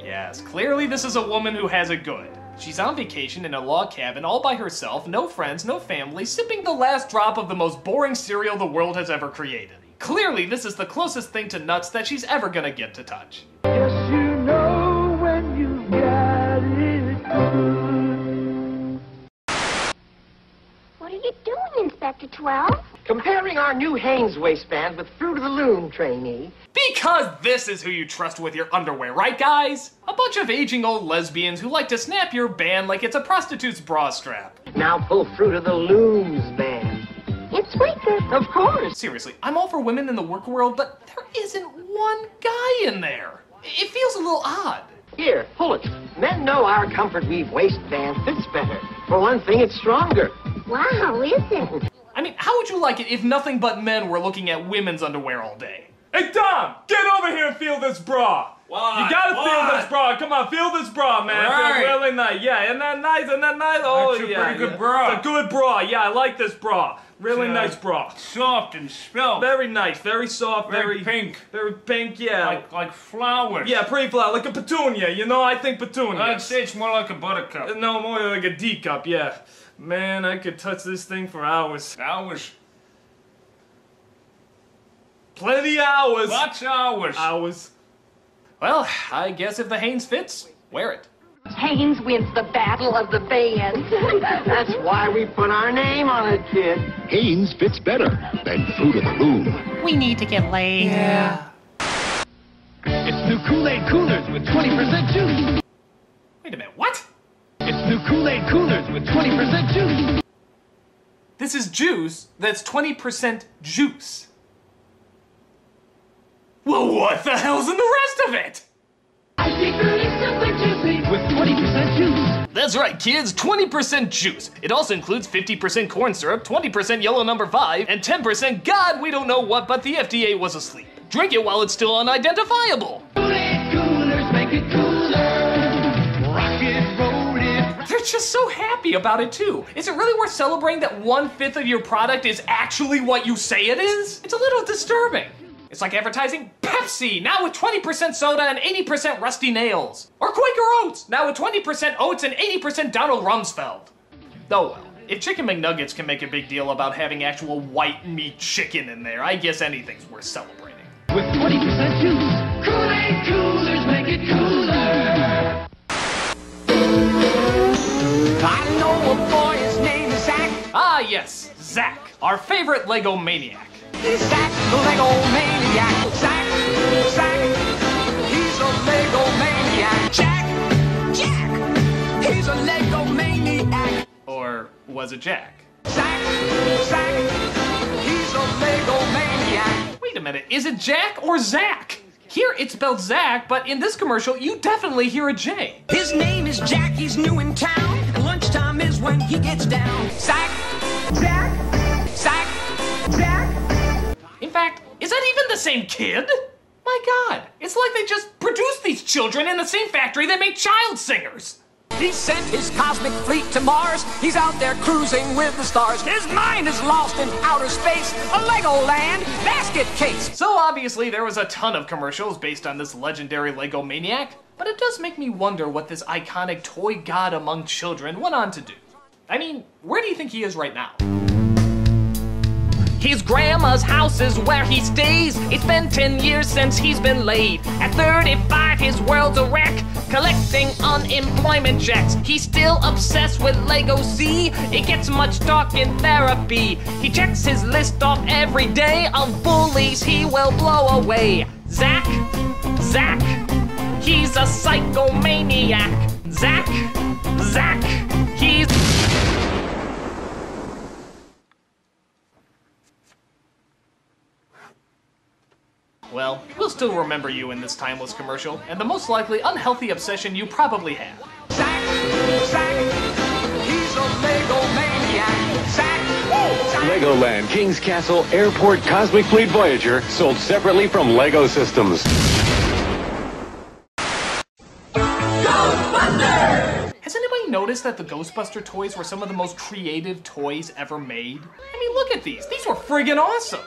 Yes, clearly this is a woman who has it good. She's on vacation in a log cabin all by herself, no friends, no family, sipping the last drop of the most boring cereal the world has ever created. Clearly this is the closest thing to nuts that she's ever gonna get to touch. Yes, you know when you've got it good. What are you doing, Inspector 12? Comparing our new Hanes waistband with Fruit of the Loom, trainee. Because this is who you trust with your underwear, right guys? A bunch of aging old lesbians who like to snap your band like it's a prostitute's bra strap. Now pull Fruit of the Loom's band. It's sweeter. Of course. Seriously, I'm all for women in the work world, but there isn't one guy in there. It feels a little odd. Here, pull it. Men know our Comfort Weave waistband fits better. For one thing, it's stronger. Wow, is it? I mean, how would you like it if nothing but men were looking at women's underwear all day? Hey, Tom, get over here and feel this bra. What? You gotta feel this bra. Come on, feel this bra, man. Right. It feels really nice. Yeah, isn't that nice? Isn't that nice? Oh, That's a yeah. pretty good bra. It's a good bra. Yeah, I like this bra. Really nice bra. Soft and spelt. Very nice. Very soft. Very pink. Very pink, yeah. Like flowers. Yeah, pretty flower. Like a petunia, you know? I think petunia. I'd say it's more like a buttercup. No, more like a D cup, yeah. Man, I could touch this thing for hours. Hours? Plenty of hours. Lots of hours. Hours. Well, I guess if the Hanes fits, wear it. Hanes wins the battle of the bands. That's why we put our name on it, kid. Hanes fits better than Fruit of the Loom. We need to get laid. Yeah. It's new Kool-Aid coolers with 20% juice. Wait a minute, what? It's new Kool-Aid coolers with 20% juice. This is juice that's 20% juice. Well, what the hell's in the rest of it? With 20% juice. That's right, kids, 20% juice. It also includes 50% corn syrup, 20% yellow number 5, and 10% God, we don't know what, but the FDA was asleep. Drink it while it's still unidentifiable. Kool-Aid coolers make it cooler. Rock it, roll it. They're just so happy about it, too. Is it really worth celebrating that 1/5 of your product is actually what you say it is? It's a little disturbing. It's like advertising Pepsi, now with 20% soda and 80% rusty nails. Or Quaker Oats, now with 20% oats and 80% Donald Rumsfeld. Oh well, if Chicken McNuggets can make a big deal about having actual white meat chicken in there, I guess anything's worth celebrating. With 20% juice. Kool-Aid coolers make it cooler. I know a boy, his name is Zach. Ah yes, Zach, our favorite Lego maniac. Zach, the Lego maniac. Zach, he's a Lego maniac. Jack, he's a Lego maniac. Or was it Jack? Zach, he's a Lego maniac. Wait a minute, is it Jack or Zach? Here it's spelled Zach, but in this commercial you definitely hear a J. His name is Jack, he's new in town, and lunchtime is when he gets down. Zach. In fact, is that even the same kid? My God, it's like they just produced these children in the same factory that made child singers. He sent his cosmic fleet to Mars. He's out there cruising with the stars. His mind is lost in outer space. A Legoland basket case. So obviously there was a ton of commercials based on this legendary Lego maniac, but it does make me wonder what this iconic toy god among children went on to do. I mean, where do you think he is right now? His grandma's house is where he stays. It's been 10 years since he's been laid. At 35, his world's a wreck, collecting unemployment checks. He's still obsessed with Lego C. It gets much talk in therapy. He checks his list off every day of bullies he will blow away. Zach, he's a psychomaniac. Zach, he's... Well, we'll still remember you in this timeless commercial, and the most likely unhealthy obsession you probably have. Zach, he's a Lego maniac. Zach, Legoland, King's Castle, Airport, Cosmic Fleet Voyager, sold separately from Lego Systems. Has anybody noticed that the Ghostbuster toys were some of the most creative toys ever made? I mean, look at these. These were friggin' awesome.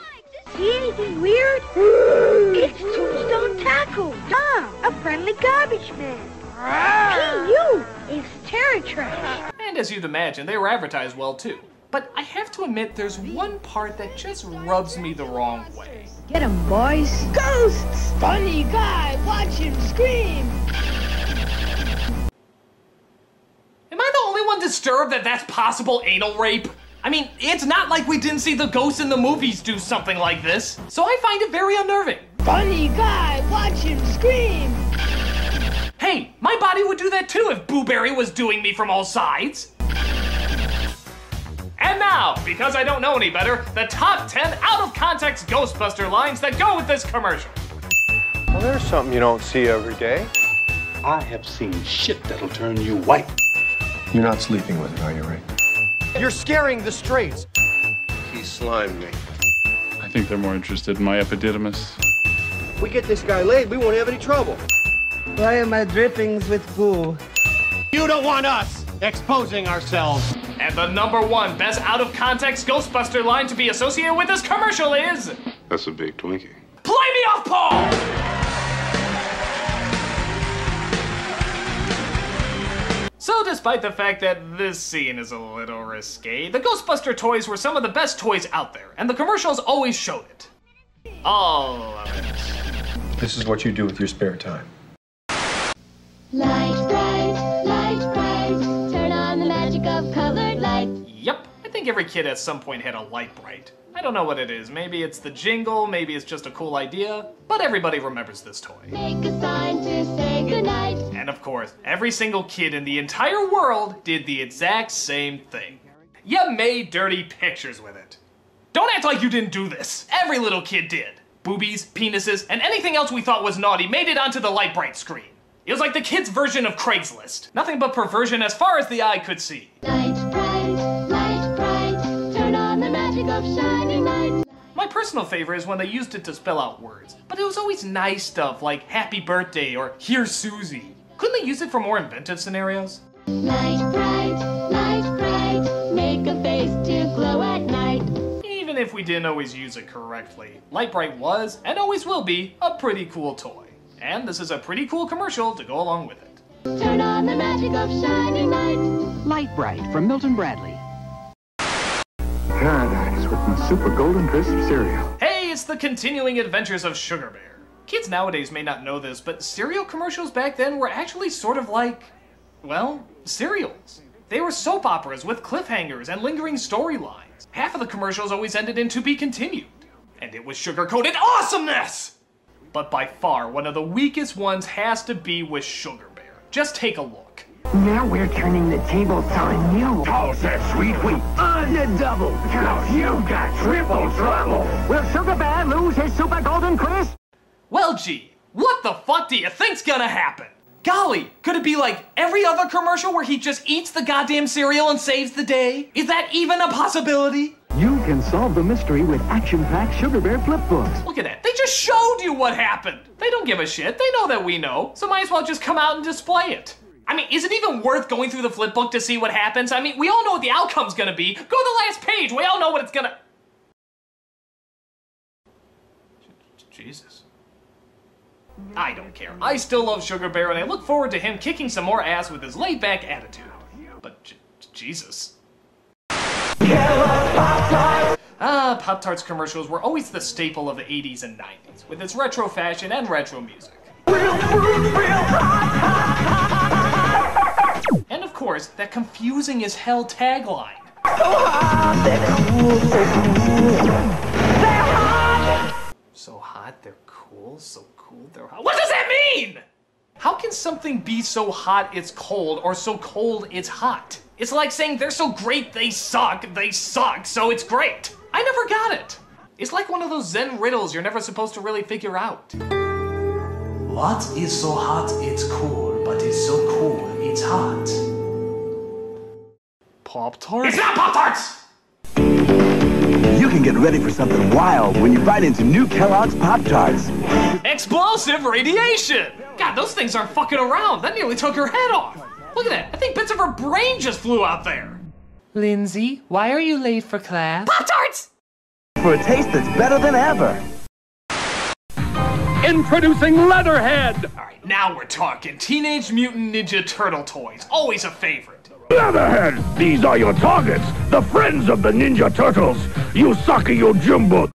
See anything weird? It's Tombstone Taco. Tom, a friendly garbage man. Hey, you! It's terror trash. And as you'd imagine, they were advertised well too. But I have to admit, there's one part that just rubs me the wrong way. Get 'em, boys. Ghosts! Funny guy, watch him scream. Am I the only one disturbed that that's possible anal rape? I mean, it's not like we didn't see the ghosts in the movies do something like this, so I find it very unnerving. Funny guy, watch him scream. Hey, my body would do that too if Boo Berry was doing me from all sides. And now, because I don't know any better, the top 10 out-of-context Ghostbuster lines that go with this commercial. Well, there's something you don't see every day. I have seen shit that'll turn you white. You're not sleeping with her, are you, Ray? You're scaring the straights. He slimed me. I think they're more interested in my epididymis. If we get this guy laid, we won't have any trouble. Why am I drippings with poo? You don't want us exposing ourselves. And the #1 best out-of-context Ghostbuster line to be associated with this commercial is... That's a big Twinkie. Play me off, Paul! So despite the fact that this scene is a little risque, the Ghostbuster toys were some of the best toys out there, and the commercials always showed it. All of it. This is what you do with your spare time. Light bright, turn on the magic of colored light. Yep, I think every kid at some point had a light bright. I don't know what it is, maybe it's the jingle, maybe it's just a cool idea, but everybody remembers this toy. Make a sign to say goodnight. And of course, every single kid in the entire world did the exact same thing. You made dirty pictures with it. Don't act like you didn't do this. Every little kid did. Boobies, penises, and anything else we thought was naughty made it onto the light bright screen. It was like the kids' version of Craigslist. Nothing but perversion as far as the eye could see. Light bright, turn on the magic of shining light. My personal favorite is when they used it to spell out words, but it was always nice stuff like happy birthday or here's Susie. Couldn't they use it for more inventive scenarios? Light bright, make a face to glow at night. Even if we didn't always use it correctly, Light Bright was, and always will be, a pretty cool toy. And this is a pretty cool commercial to go along with it. Turn on the magic of shining light. Light Bright from Milton Bradley. Paradise with my super golden crisp cereal. Hey, it's the continuing adventures of Sugar Bear. Kids nowadays may not know this, but cereal commercials back then were actually sort of like, well, cereals. They were soap operas with cliffhangers and lingering storylines. Half of the commercials always ended in to be continued. And it was sugar-coated awesomeness! But by far, one of the weakest ones has to be with Sugar Bear. Just take a look. Now we're turning the tables on you. Toss that sweet wheat On the double. cause you got triple trouble. Will Sugar Bear lose his super golden crisp? Well, gee, what the fuck do you think's gonna happen? Golly, could it be like every other commercial where he just eats the goddamn cereal and saves the day? Is that even a possibility? You can solve the mystery with action-packed Sugar Bear flip books. Look at that, they just showed you what happened. They don't give a shit, they know that we know, so might as well just come out and display it. I mean, is it even worth going through the flip book to see what happens? I mean, we all know what the outcome's gonna be. Go to the last page, we all know what it's gonna... Jesus. I don't care. I still love Sugar Bear, and I look forward to him kicking some more ass with his laid-back attitude. But, Jesus. Pop-Tarts commercials were always the staple of the 80s and 90s, with its retro fashion and retro music. And of course, that confusing as hell tagline. So hot, they're cool, so cool, they're hot. What does that mean? How can something be so hot it's cold, or so cold it's hot? It's like saying they're so great they suck, so it's great. I never got it. It's like one of those Zen riddles you're never supposed to really figure out. What is so hot it's cool, but it's so cool it's hot? Pop-Tarts? It's not Pop-Tarts! You can get ready for something wild when you bite into new Kellogg's Pop-Tarts. Explosive radiation! God, those things aren't fucking around. That nearly took her head off. Look at that. I think bits of her brain just flew out there. Lindsay, why are you late for class? Pop-Tarts! For a taste that's better than ever. Introducing Leatherhead! Alright, now we're talking. Teenage Mutant Ninja Turtle toys. Always a favorite. Leatherhead, these are your targets, the friends of the Ninja Turtles. Yusaki Yojimbo.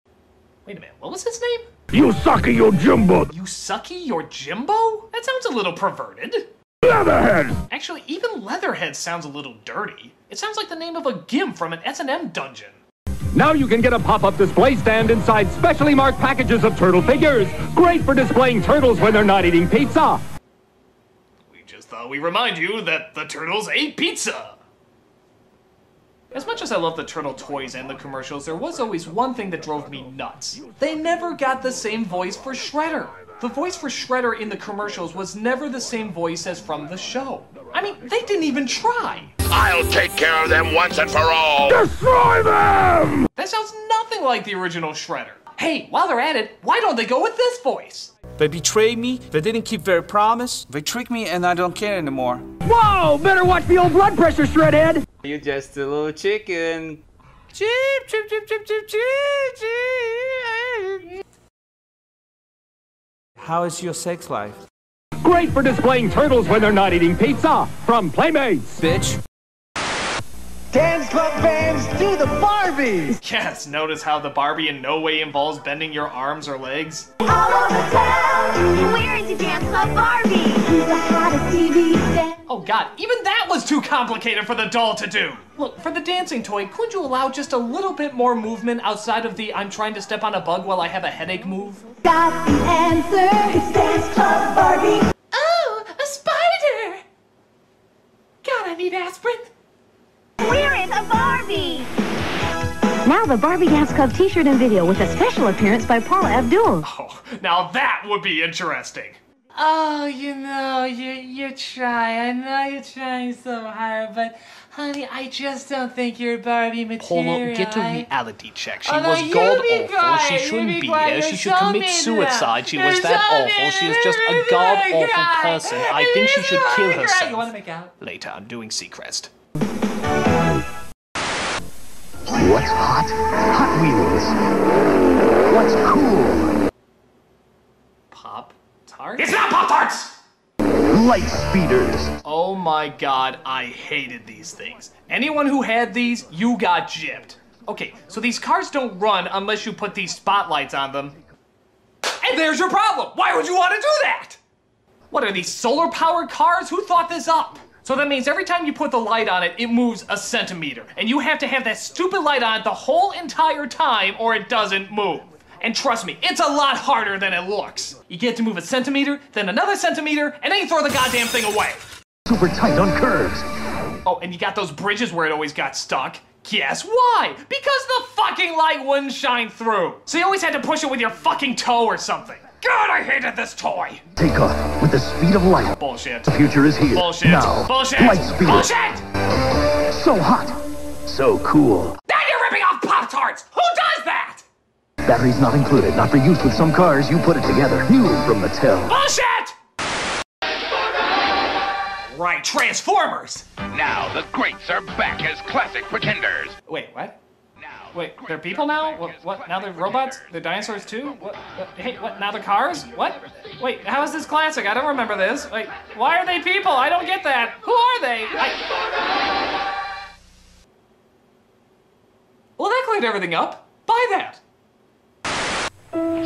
Wait a minute, what was his name? Yusaki Yojimbo. Yusaki Yojimbo? That sounds a little perverted. Leatherhead! Actually, even Leatherhead sounds a little dirty. It sounds like the name of a gimp from an S&M dungeon. Now you can get a pop-up display stand inside specially marked packages of turtle figures. Great for displaying turtles when they're not eating pizza. We just thought we'd remind you that the turtles ate pizza. As much as I love the turtle toys and the commercials, there was always one thing that drove me nuts. They never got the same voice for Shredder. The voice for Shredder in the commercials was never the same voice as from the show. I mean, they didn't even try. I'll take care of them once and for all. Destroy them! That sounds nothing like the original Shredder. Hey, while they're at it, why don't they go with this voice? They betrayed me, they didn't keep their promise, they tricked me, and I don't care anymore. Whoa! Better watch the old blood pressure, Shredhead! You're just a little chicken. Chip, chip, chip, chip, chip, chip, chip. How is your sex life? Great for displaying turtles when they're not eating pizza. From Playmates. Bitch. Dance Club fans, do the Barbie! Yes, notice how the Barbie in no way involves bending your arms or legs? All over town, we're into Dance Club Barbie. Who's the hottest TV stand? Oh god, even that was too complicated for the doll to do! Look, for the dancing toy, couldn't you allow just a little bit more movement outside of the I'm trying to step on a bug while I have a headache move? Got the answer, it's Dance Club Barbie. Oh, a spider! God, I need aspirin. We're in the Barbie! Now the Barbie Dance Club t-shirt and video with a special appearance by Paula Abdul. Oh, now that would be interesting. Oh, you know, you try. I know you're trying so hard, but honey, I just don't think you're Barbie material. Polo, get a reality check. She Oh, no, was you god be awful. quiet, She you shouldn't be be quiet. here. She You're should so commit mean to suicide. her. She You're was that so awful. mean She to is her. just a You're god so awful cry. person. I think she should kill You want herself. to make out? Later, I'm doing Seacrest. What's hot? Hot Wheels. What's cool? Pop-Tarts? It's not Pop-Tarts! Light speeders. Oh my god, I hated these things. Anyone who had these, you got gypped. Okay, so these cars don't run unless you put these spotlights on them. And there's your problem! Why would you want to do that? What are these solar-powered cars? Who thought this up? So that means every time you put the light on it, it moves a centimeter. And you have to have that stupid light on the whole entire time or it doesn't move. And trust me, it's a lot harder than it looks. You get to move a centimeter, then another centimeter, and then you throw the goddamn thing away. Super tight on curves. Oh, and you got those bridges where it always got stuck. Guess why? Because the fucking light wouldn't shine through. So you always had to push it with your fucking toe or something. God, I hated this toy. Take off with the speed of light. Bullshit. The future is here. Bullshit. Now. Bullshit. Light speed. Bullshit. So hot. So cool. Now you're ripping off Pop-Tarts. Who does that? Batteries not included. Not for use with some cars. You put it together. New from Mattel. Bullshit. Right, Transformers. Now the greats are back as classic pretenders. Wait, what? Wait, they're people now? What? Now they're robots? They're dinosaurs too? What? Hey, what? Now they're cars? What? Wait, how is this classic? I don't remember this. Wait, why are they people? I don't get that. Who are they? Well, that cleared everything up. Buy that.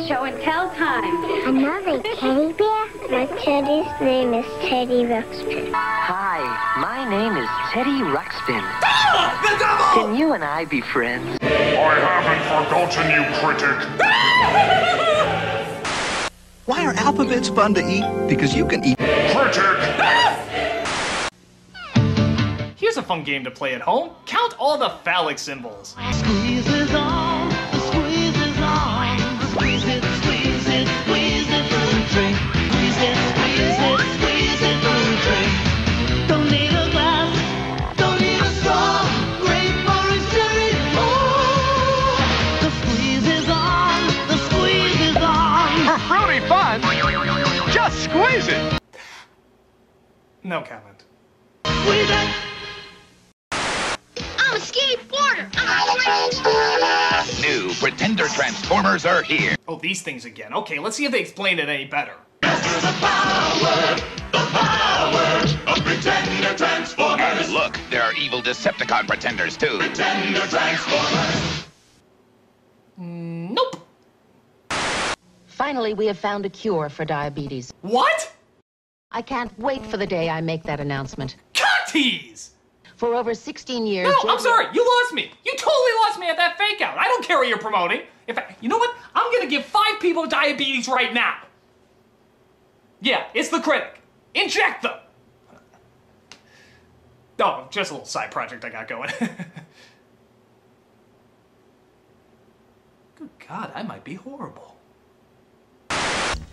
Show and tell time. Another teddy bear? My teddy's name is Teddy Ruxpin. Hi, my name is Teddy Ruxpin. Ah! The devil! Can you and I be friends? I haven't forgotten you, critic. Why are alphabets fun to eat? Because you can eat. Critic! Here's a fun game to play at home. Count all the phallic symbols. Squeezes on, squeezes on. Squeeze it, squeeze it, squeeze it through the drink. Squeeze it, squeeze it, squeeze it through the drink. Don't need a glass, don't need a straw. Great for a cherry. Oh, Squeeze it! No comment. Squeeze it! I'm a skateboarder. I'm a New Pretender Transformers are here. Oh, these things again. Okay, let's see if they explain it any better. The power of Pretender Transformers. And look, there are evil Decepticon pretenders too. Pretender Transformers. Nope. Finally, we have found a cure for diabetes. What? I can't wait for the day I make that announcement. Cunties! For over 16 years... No, I'm sorry. You lost me. You totally lost me at that fake out. I don't care what you're promoting. In fact, you know what? I'm going to give 5 people diabetes right now. Yeah, it's the Critic. Inject them. Oh, just a little side project I got going. Good God, I might be horrible.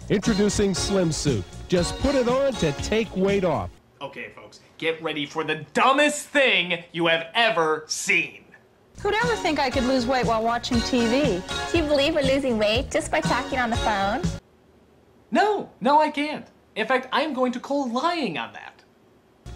Introducing Slim Suit. Just put it on to take weight off. Okay, folks, get ready for the dumbest thing you have ever seen. Who'd ever think I could lose weight while watching TV? Do you believe we're losing weight just by talking on the phone? No, I can't. In fact, I'm going to call lying on that.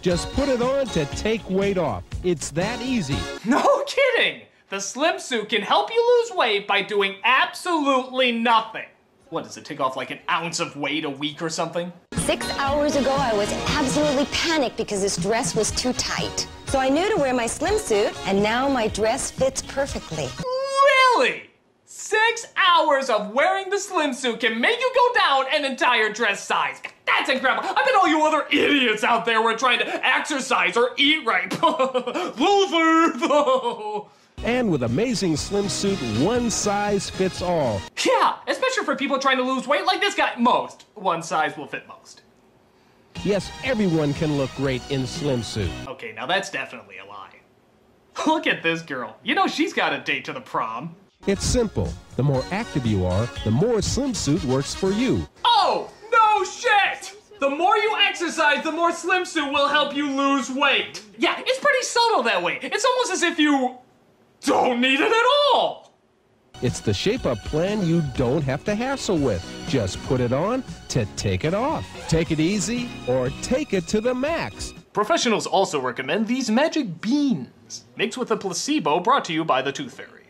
Just put it on to take weight off. It's that easy. No kidding! The Slim Suit can help you lose weight by doing absolutely nothing. What, does it take off like an ounce of weight a week or something? 6 hours ago, I was absolutely panicked because this dress was too tight. So I knew to wear my slim suit, and now my dress fits perfectly. Really? 6 hours of wearing the Slim Suit can make you go down an entire dress size. That's incredible. I bet all you other idiots out there were trying to exercise or eat right. Loser, though. And with amazing Slim Suit, one size fits all. Yeah, especially for people trying to lose weight like this guy. Most. One size will fit most. Yes, everyone can look great in Slim Suit. Okay, now that's definitely a lie. Look at this girl. You know she's got a date to the prom. It's simple. The more active you are, the more Slim Suit works for you. Oh, no shit! The more you exercise, the more Slim Suit will help you lose weight. Yeah, it's pretty subtle that way. It's almost as if you don't need it at all. It's the shape-up plan you don't have to hassle with. Just put it on to take it off. Take it easy or take it to the max. Professionals also recommend these magic beans, mixed with a placebo brought to you by the Tooth Fairy.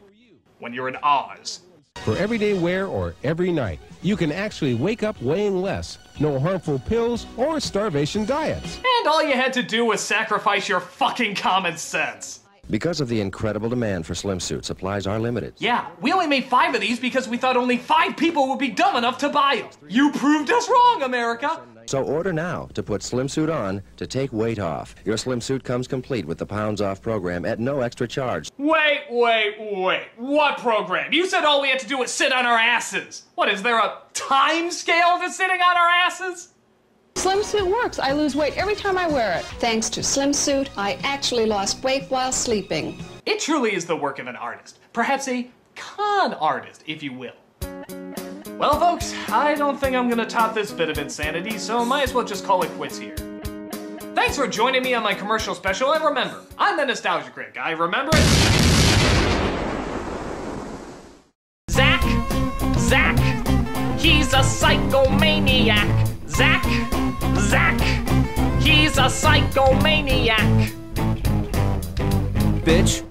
When you're in Oz. For everyday wear or every night, you can actually wake up weighing less. No harmful pills or starvation diets. And all you had to do was sacrifice your fucking common sense. Because of the incredible demand for Slim Suit, supplies are limited. Yeah, we only made 5 of these because we thought only 5 people would be dumb enough to buy them. You proved us wrong, America. So order now to put Slim Suit on to take weight off. Your Slim Suit comes complete with the Pounds Off program at no extra charge. Wait. What program? You said all we had to do was sit on our asses. What, is there a time scale to sitting on our asses? Slim Suit works. I lose weight every time I wear it. Thanks to Slim Suit, I actually lost weight while sleeping. It truly is the work of an artist. Perhaps a con artist, if you will. Well, folks, I don't think I'm gonna top this bit of insanity, so might as well just call it quits here. Thanks for joining me on my commercial special, and remember, I'm the Nostalgia Critic. I remember it. Zach, he's a psychomaniac. Zach, he's a psychomaniac. Bitch.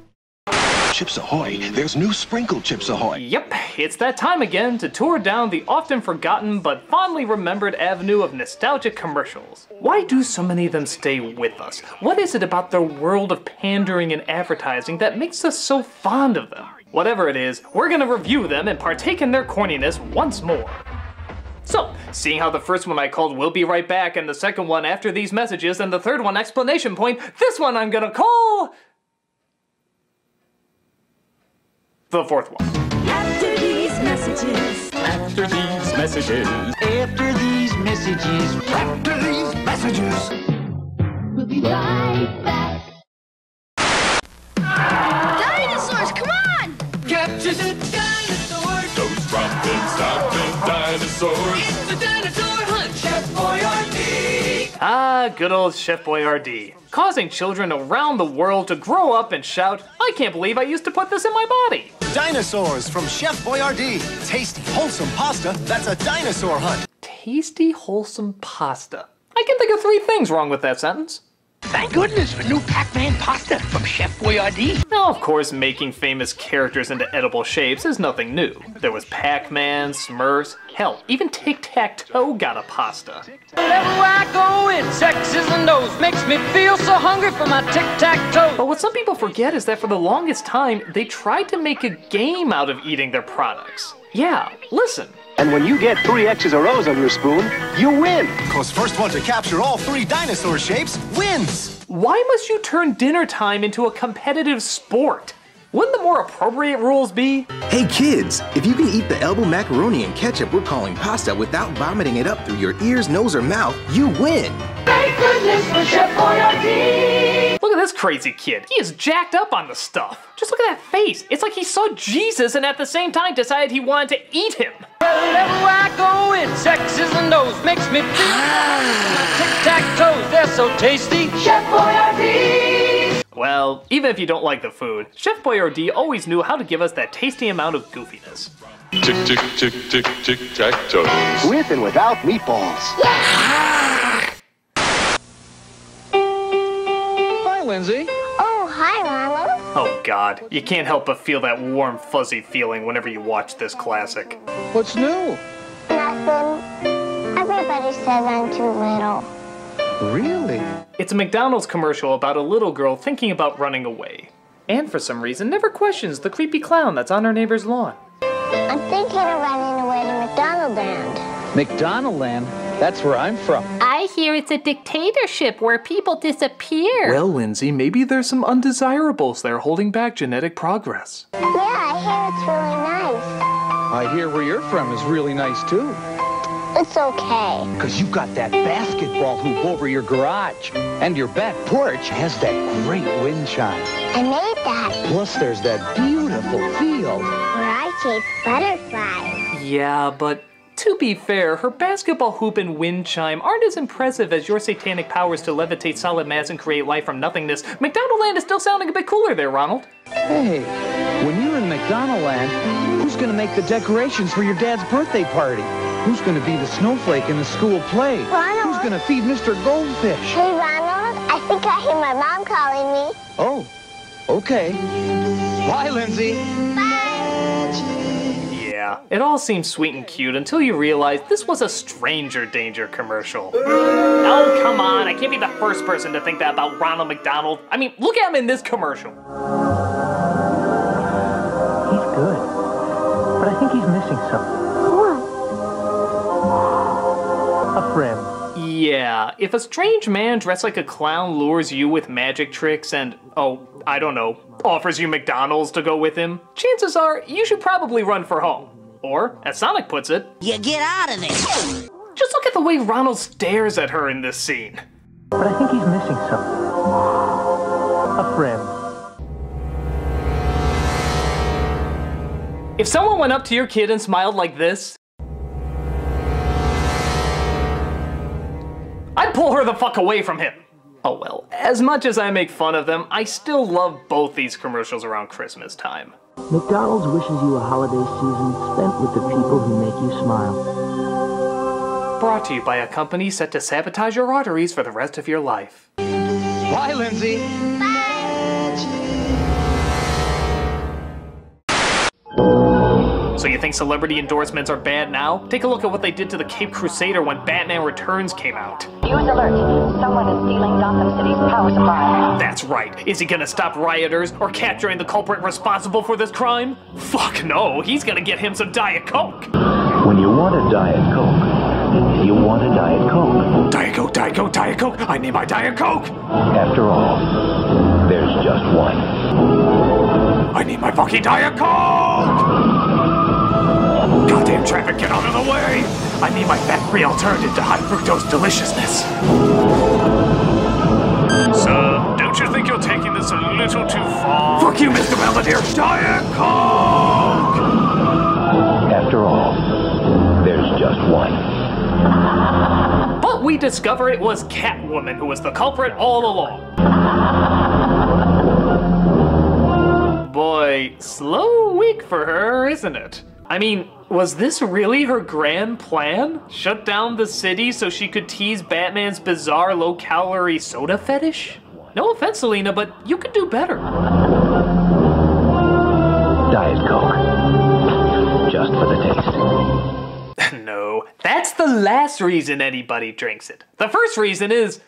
Chips Ahoy! There's new sprinkled Chips Ahoy! Yep, it's that time again to tour down the often forgotten but fondly remembered avenue of nostalgic commercials. Why do so many of them stay with us? What is it about their world of pandering and advertising that makes us so fond of them? Whatever it is, we're gonna review them and partake in their corniness once more. So, seeing how the first one I called "We'll Be Right Back" and the second one "After These Messages" and the third one "Explanation Point," this one I'm gonna call the fourth one. After these messages. After these messages. After these messages. After these messages. We'll be right back. Dinosaurs, come on! Capture the dinosaurs. Those stomping dinosaurs. It's the dinosaur hunt. Chef Boyardee. Ah, good old Chef Boyardee. Causing children around the world to grow up and shout, "I can't believe I used to put this in my body." Dinosaurs from Chef Boyardee. Tasty, wholesome pasta that's a dinosaur hunt. tasty, wholesome pasta. I can think of 3 things wrong with that sentence. Thank goodness for new Pac-Man pasta from Chef Boyardee. Now, of course, making famous characters into edible shapes is nothing new. There was Pac-Man, Smurfs, hell, even Tic-Tac-Toe got a pasta. Wherever I go, it's X's and O's. Makes me feel so hungry for my tic-tac-toe. But what some people forget is that for the longest time, they tried to make a game out of eating their products. Yeah, listen. And when you get 3 X's or O's on your spoon, you win. Cause first one to capture all 3 dinosaur shapes wins. Why must you turn dinner time into a competitive sport? Wouldn't the more appropriate rules be? Hey kids, if you can eat the elbow macaroni and ketchup we're calling pasta without vomiting it up through your ears, nose, or mouth, you win. Thank goodness for Chef Boyardee. Look at this crazy kid. He is jacked up on the stuff. Just look at that face. It's like he saw Jesus and at the same time decided he wanted to eat him. Wherever I go, it's X's and O's. Makes me feel my tic-tac-toes. They're so tasty. Chef Boyardee. Well, even if you don't like the food, Chef Boyardee always knew how to give us that tasty amount of goofiness. Tick, tick, tick, tick, tick, tack, toes. With and without meatballs. Hi, Lindsay. Oh, hi, Ronald. Oh God, you can't help but feel that warm, fuzzy feeling whenever you watch this classic. What's new? Nothing. Everybody says I'm too little. Really? It's a McDonald's commercial about a little girl thinking about running away. And for some reason never questions the creepy clown that's on her neighbor's lawn. I'm thinking of running away to McDonald Land. McDonald Land? That's where I'm from. I hear it's a dictatorship where people disappear. Well, Lindsay, maybe there's some undesirables there holding back genetic progress. Yeah, I hear it's really nice. I hear where you're from is really nice too. It's okay. Because you've got that basketball hoop over your garage. And your back porch has that great wind chime. I made that. Plus there's that beautiful field where I chase butterflies. Yeah, but to be fair, her basketball hoop and wind chime aren't as impressive as your satanic powers to levitate solid mass and create life from nothingness. McDonald Land is still sounding a bit cooler there, Ronald. Hey, when you're in McDonald Land, who's gonna make the decorations for your dad's birthday party? Who's gonna be the snowflake in the school play? Ronald. Who's gonna feed Mr. Goldfish? Hey, Ronald, I think I hear my mom calling me. Oh, okay. Bye, Lindsay. Yeah, it all seems sweet and cute until you realize this was a stranger danger commercial. Oh, come on, I can't be the first person to think that about Ronald McDonald. I mean, look at him in this commercial. He's good, but I think he's missing something. A friend. Yeah, if a strange man dressed like a clown lures you with magic tricks and, oh, I don't know, offers you McDonald's to go with him, chances are you should probably run for home. Or, as Sonic puts it, you get out of there. Just look at the way Ronald stares at her in this scene. But I think he's missing something. A friend. If someone went up to your kid and smiled like this, I'd pull her the fuck away from him. Oh well, as much as I make fun of them, I still love both these commercials around Christmas time. McDonald's wishes you a holiday season spent with the people who make you smile. Brought to you by a company set to sabotage your arteries for the rest of your life. Bye, Lindsay. So you think celebrity endorsements are bad now? Take a look at what they did to the Cape Crusader when Batman Returns came out. News alert. Someone is stealing Gotham City's power supply. That's right. Is he gonna stop rioters or capturing the culprit responsible for this crime? Fuck no, he's gonna get him some Diet Coke. When you want a Diet Coke, you want a Diet Coke. Diet Coke, Diet Coke, Diet Coke. I need my Diet Coke. After all, there's just one. I need my fucking Diet Coke! Goddamn traffic, get out of the way! I need my fat-free alternative to high fructose deliciousness. Sir, don't you think you're taking this a little too far? Fuck you, Mr. Belvedere! Diet Coke! After all, there's just one. But we discover it was Catwoman who was the culprit all along. Boy, slow week for her, isn't it? I mean, was this really her grand plan? Shut down the city so she could tease Batman's bizarre low-calorie soda fetish? No offense, Selena, but you could do better. Diet Coke. Just for the taste. No, that's the last reason anybody drinks it. The first reason is,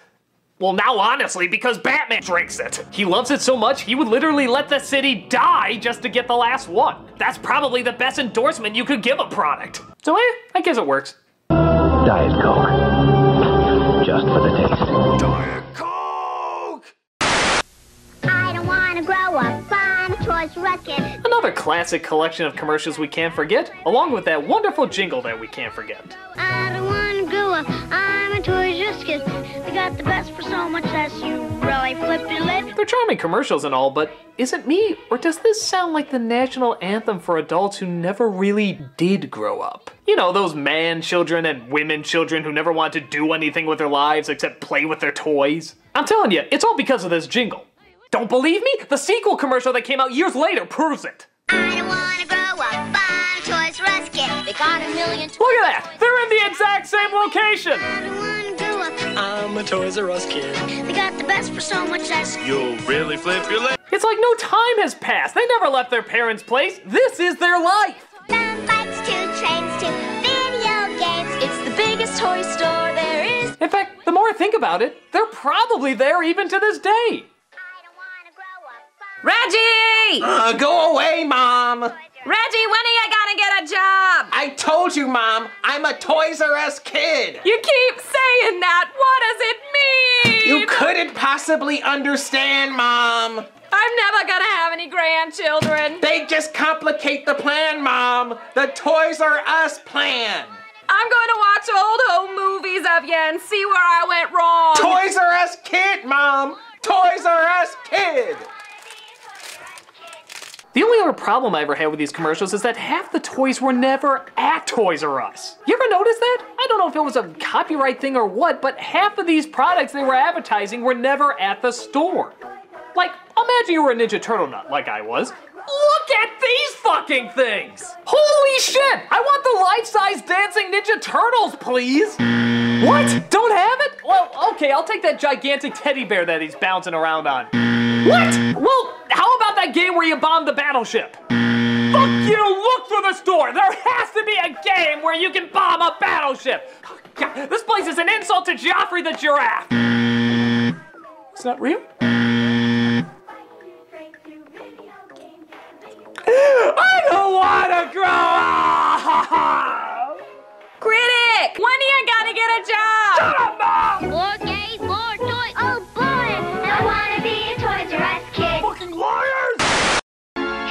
well, now honestly, because Batman drinks it. He loves it so much, he would literally let the city die just to get the last one. That's probably the best endorsement you could give a product. So I guess it works. Diet Coke. Just for the taste. Diet Coke! I don't want to grow up. I'm a Toys R Us kid. Another classic collection of commercials we can't forget, along with that wonderful jingle that we can't forget. I don't want to grow up. I'm a Toys R Us kid. They got the best for so much less. You really flip your lid. They're charming commercials and all, but is it me, or does this sound like the national anthem for adults who never really did grow up? You know, those man children and women children who never wanted to do anything with their lives except play with their toys. I'm telling you, it's all because of this jingle. Don't believe me? The sequel commercial that came out years later proves it. I don't want to grow up. I'm a Toys R Us kid. They got a million. Look at that! They're in the exact same location! I don't want to grow up. I'm a Toys R Us kid. They got the best for so much less. You'll really flip your lid. It's like no time has passed. They never left their parents' place. This is their life. From bikes to trains to video games. It's the biggest toy store there is. In fact, the more I think about it, they're probably there even to this day. Reggie! Go away, Mom! Reggie, when are you gonna get a job? I told you, Mom, I'm a Toys R Us kid! You keep saying that, what does it mean? You couldn't possibly understand, Mom! I'm never gonna have any grandchildren. They just complicate the plan, Mom! The Toys R Us plan! I'm going to watch old home movies of you and see where I went wrong. Toys R Us kid, Mom! Toys R Us kid! The only other problem I ever had with these commercials is that half the toys were never at Toys R Us. You ever notice that? I don't know if it was a copyright thing or what, but half of these products they were advertising were never at the store. Like, imagine you were a Ninja Turtle nut, like I was. Look at these fucking things! Holy shit! I want the life-size dancing Ninja Turtles, please! What? Don't have it? Well, okay, I'll take that gigantic teddy bear that he's bouncing around on. What? Well, how about that game where you bomb the battleship? Fuck you! Look through the store! There has to be a game where you can bomb a battleship! God, this place is an insult to Joffrey the giraffe! It's not real? I don't wanna grow up! Critic! When are you gonna get a job? Shut up, Mom! More gays, more toys. Oh boy, I wanna be a Toys R Us kid. Fucking liars!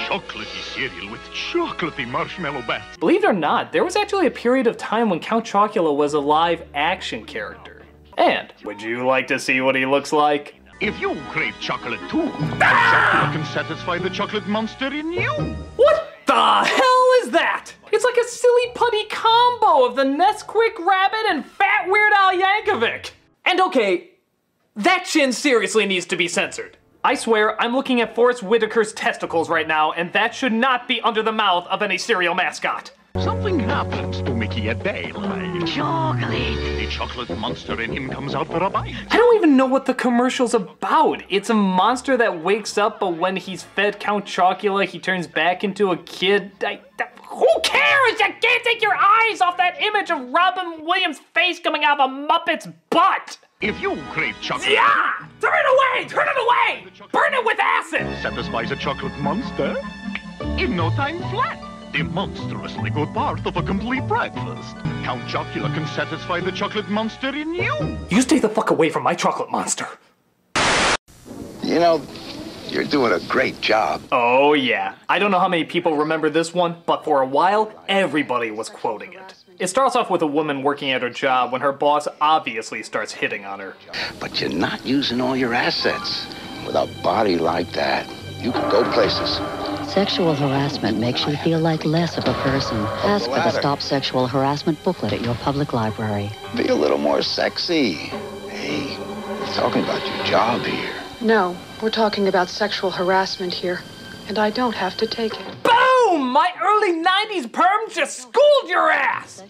Chocolatey cereal with chocolatey marshmallow bats. Believe it or not, there was actually a period of time when Count Chocula was a live action character. And would you like to see what he looks like? If you crave chocolate too, chocolate can satisfy the chocolate monster in you. What the hell is that? It's like a silly putty combo of the Nesquik Rabbit and Fat Weird Al Yankovic. And okay, that chin seriously needs to be censored. I swear, I'm looking at Forrest Whitaker's testicles right now, and that should not be under the mouth of any cereal mascot. Something happens to Mickey at daylight. Chocolate. The chocolate monster in him comes out for a bite. I don't even know what the commercial's about. It's a monster that wakes up, but when he's fed Count Chocula, he turns back into a kid. Who cares? You can't take your eyes off that image of Robin Williams' face coming out of a Muppet's butt. If you crave chocolate... Yeah! Turn it away! Turn it away! Burn it with acid! Satisfies a chocolate monster in no time flat. The monstrously good part of a complete breakfast. Count Chocula can satisfy the chocolate monster in you. You stay the fuck away from my chocolate monster. You know, you're doing a great job. Oh yeah. I don't know how many people remember this one, but for a while, everybody was quoting it. It starts off with a woman working at her job when her boss obviously starts hitting on her. But you're not using all your assets. With a body like that, you can go places. Sexual harassment makes you feel like less of a person. Ask for the Stop Sexual Harassment booklet at your public library. Be a little more sexy. Hey, we're talking about your job here. No, we're talking about sexual harassment here, and I don't have to take it. Boom! my early 90s perm just schooled your ass!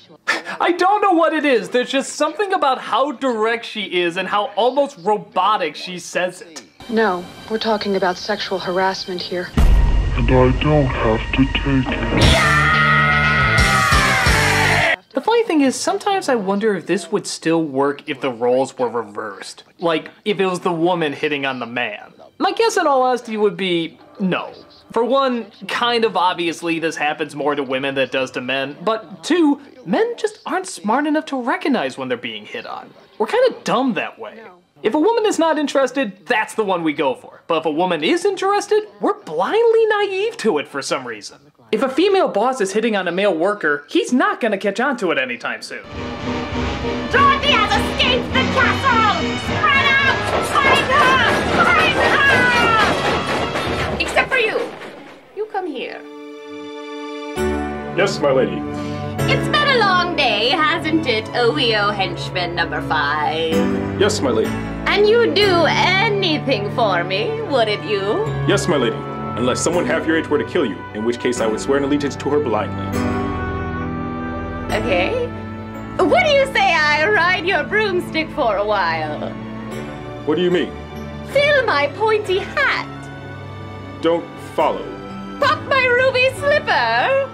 I don't know what it is, there's just something about how direct she is and how almost robotic she says it. No, we're talking about sexual harassment here. And I don't have to take it. The funny thing is, sometimes I wonder if this would still work if the roles were reversed. Like, if it was the woman hitting on the man. My guess in all honesty would be no. For one, kind of obviously this happens more to women than it does to men, but two, men just aren't smart enough to recognize when they're being hit on. We're kind of dumb that way. If a woman is not interested, that's the one we go for. But if a woman is interested, we're blindly naive to it for some reason. If a female boss is hitting on a male worker, he's not gonna catch on to it anytime soon. Dorothy has escaped the castle! Spread out! Find her! Find her! Except for you. You come here. Yes, my lady. It's been a long day, hasn't it, OEO henchman number 5? Yes, my lady. And you'd do anything for me, wouldn't you? Yes, my lady. Unless someone half your age were to kill you, in which case I would swear an allegiance to her blindly. Okay. What do you say I ride your broomstick for a while? What do you mean? Fill my pointy hat. Don't follow. Pop my ruby slipper.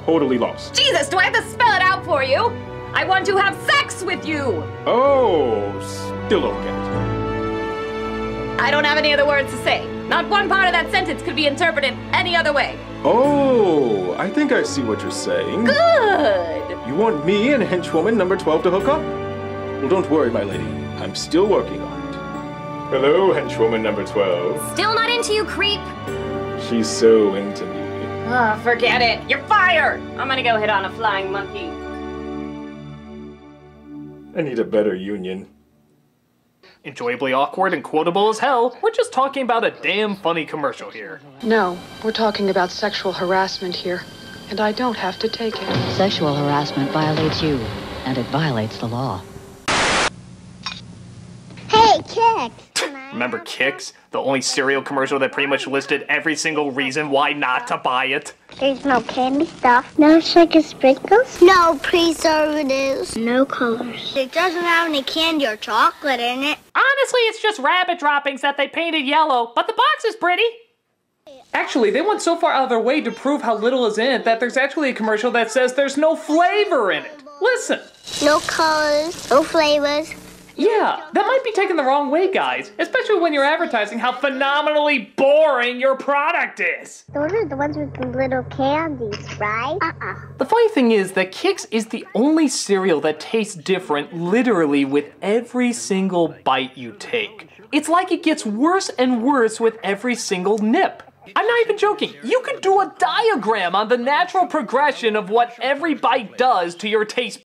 Totally lost. Jesus, do I have to spell it out for you? I want to have sex with you. Oh, still don't get it. I don't have any other words to say. Not one part of that sentence could be interpreted any other way. Oh, I think I see what you're saying. Good. You want me and henchwoman number 12 to hook up? Well, don't worry, my lady. I'm still working on it. Hello, henchwoman number 12. Still not into you, creep? She's so into me. Oh, forget it. You're fired. I'm gonna go hit on a flying monkey. I need a better union. Enjoyably awkward and quotable as hell, we're just talking about a damn funny commercial here. No, we're talking about sexual harassment here. And I don't have to take it. Sexual harassment violates you, and it violates the law. Hey, Kix! Remember Kix? The only cereal commercial that pretty much listed every single reason why not to buy it. There's no candy stuff. No sugar sprinkles. No preservatives. No colors. It doesn't have any candy or chocolate in it. Honestly, it's just rabbit droppings that they painted yellow, but the box is pretty. Actually, they went so far out of their way to prove how little is in it that there's actually a commercial that says there's no flavor in it. Listen. No colors. No flavors. Yeah, that might be taken the wrong way, guys. Especially when you're advertising how phenomenally boring your product is. Those are the ones with the little candies, right? The funny thing is that Kix is the only cereal that tastes different literally with every single bite you take. It's like it gets worse and worse with every single nip. I'm not even joking. You could do a diagram on the natural progression of what every bite does to your taste.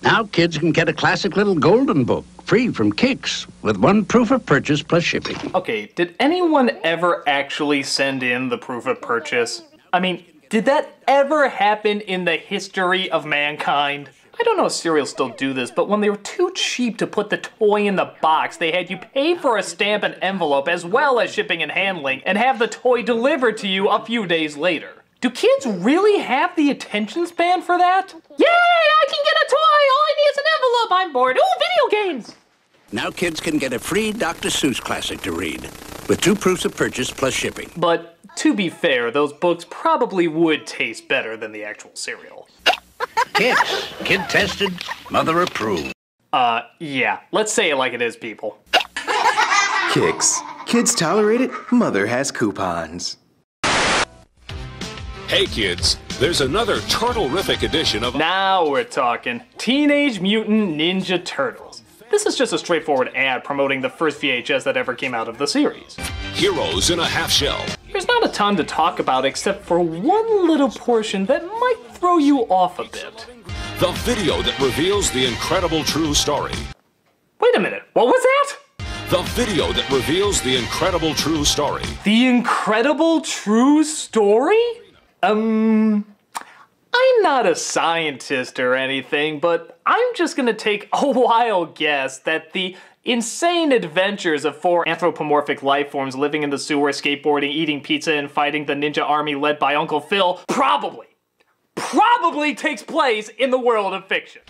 Now kids can get a classic little golden book, free from Kix, with one proof of purchase plus shipping. Okay, did anyone ever actually send in the proof of purchase? I mean, did that ever happen in the history of mankind? I don't know if cereals still do this, but when they were too cheap to put the toy in the box, they had you pay for a stamp and envelope as well as shipping and handling, and have the toy delivered to you a few days later. Do kids really have the attention span for that? Yay! I can get a toy! All I need is an envelope! I'm bored. Ooh, video games! Now kids can get a free Dr. Seuss classic to read, with 2 proofs of purchase plus shipping. But to be fair, those books probably would taste better than the actual cereal. Kix, kid tested, mother approved. Yeah. Let's say it like it is, people. Kix. Kids tolerate it, mother has coupons. Hey kids, there's another turtle-rific edition of... Now we're talking. Teenage Mutant Ninja Turtles. This is just a straightforward ad promoting the first VHS that ever came out of the series. Heroes in a half shell. There's not a ton to talk about except for one little portion that might throw you off a bit. The video that reveals the incredible true story. Wait a minute, what was that? The video that reveals the incredible true story. The incredible true story? I'm not a scientist or anything, but I'm just gonna take a wild guess that the insane adventures of 4 anthropomorphic life forms living in the sewer, skateboarding, eating pizza, and fighting the ninja army led by Uncle Phil probably takes place in the world of fiction.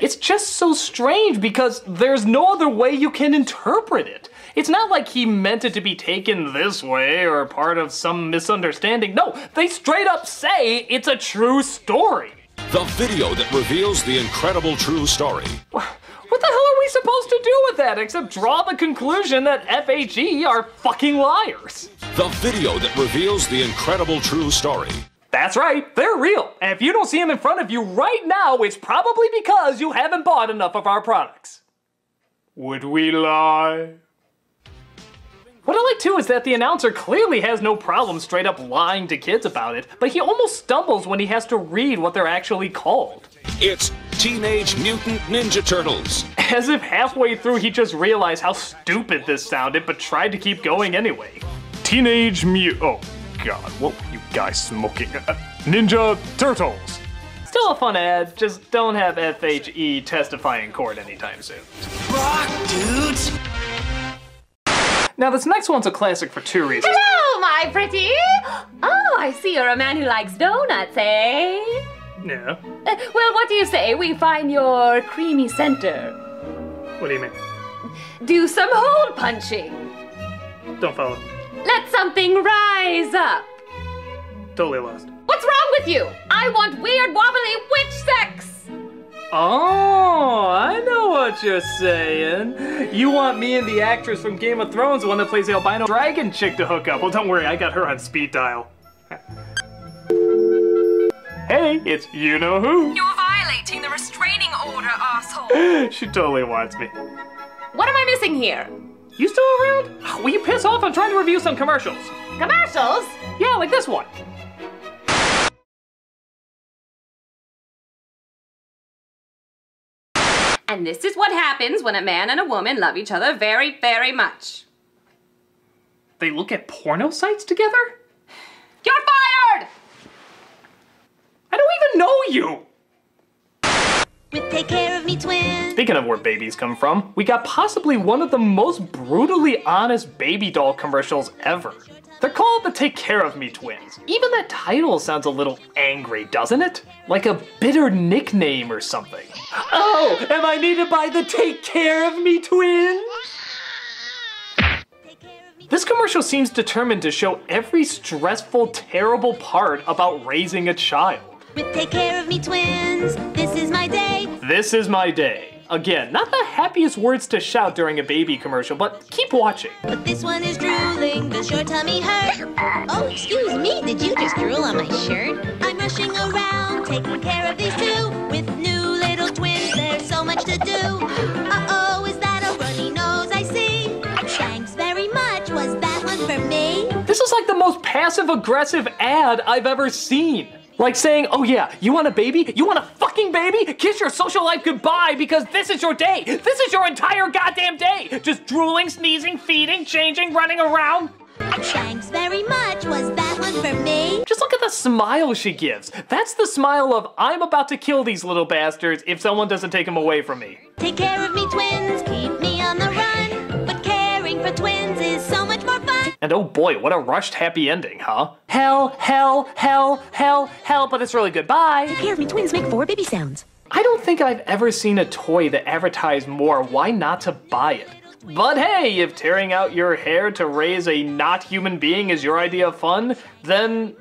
It's just so strange because there's no other way you can interpret it. It's not like he meant it to be taken this way or part of some misunderstanding. No, they straight up say it's a true story. The video that reveals the incredible true story. What the hell are we supposed to do with that except draw the conclusion that FHE are fucking liars? The video that reveals the incredible true story. That's right, they're real. And if you don't see them in front of you right now, it's probably because you haven't bought enough of our products. Would we lie? What I like too is that the announcer clearly has no problem straight up lying to kids about it, but he almost stumbles when he has to read what they're actually called. It's Teenage Mutant Ninja Turtles. As if halfway through he just realized how stupid this sounded, but tried to keep going anyway. Teenage Mutant... Oh god, what were you guys smoking? Ninja Turtles. Still a fun ad, just don't have FHE testify in court anytime soon. Rock, dudes! Now this next one's a classic for 2 reasons. Hello, my pretty! Oh, I see you're a man who likes donuts, eh? No. Well, what do you say we find your creamy center? What do you mean? Do some hole punching. Don't follow. Let something rise up. Totally lost. What's wrong with you? I want weird, wobbly witch sex. Oh, I know what you're saying. You want me and the actress from Game of Thrones, the one that plays the albino dragon chick, to hook up. Well, don't worry, I got her on speed dial. Hey, it's you-know-who. You're violating the restraining order, asshole. She totally wants me. What am I missing here? You still around? Will you piss off? I'm trying to review some commercials. Commercials? Yeah, like this one. And this is what happens when a man and a woman love each other very, very much. They look at porno sites together? You're fired! I don't even know you! With Take Care of Me Twins. Speaking of where babies come from, we got possibly one of the most brutally honest baby doll commercials ever. They're called the Take Care of Me Twins. Even that title sounds a little angry, doesn't it? Like a bitter nickname or something. Oh, am I needed by the Take Care of Me Twins? This commercial seems determined to show every stressful, terrible part about raising a child. With Take Care of Me Twins, this is my day. This is my day. Again, not the happiest words to shout during a baby commercial, but keep watching. But this one is drooling, does your tummy hurt? Oh, excuse me, did you just drool on my shirt? I'm rushing around, taking care of these two. With new little twins, there's so much to do. Uh-oh, is that a runny nose I see? Thanks very much, was that one for me? This is like the most passive-aggressive ad I've ever seen. Like saying, oh yeah, you want a baby? You want a fucking baby? Kiss your social life goodbye because this is your day. This is your entire goddamn day. Just drooling, sneezing, feeding, changing, running around. Thanks very much, was that one for me? Just look at the smile she gives. That's the smile of, I'm about to kill these little bastards if someone doesn't take them away from me. Take care of me, twins, keep me on the run. But caring for twins is so much more fun. And oh boy, what a rushed happy ending, huh? Hell, hell, hell, hell, hell, but it's really good. Bye. Take Care of Me Twins make 4 baby sounds. I don't think I've ever seen a toy that advertised more why not to buy it. But hey, if tearing out your hair to raise a not human being is your idea of fun, then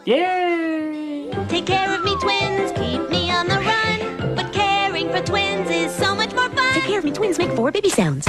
yay! Take care of me, twins, keep me on the run. But caring for twins is so much more fun. Take Care of Me Twins make 4 baby sounds.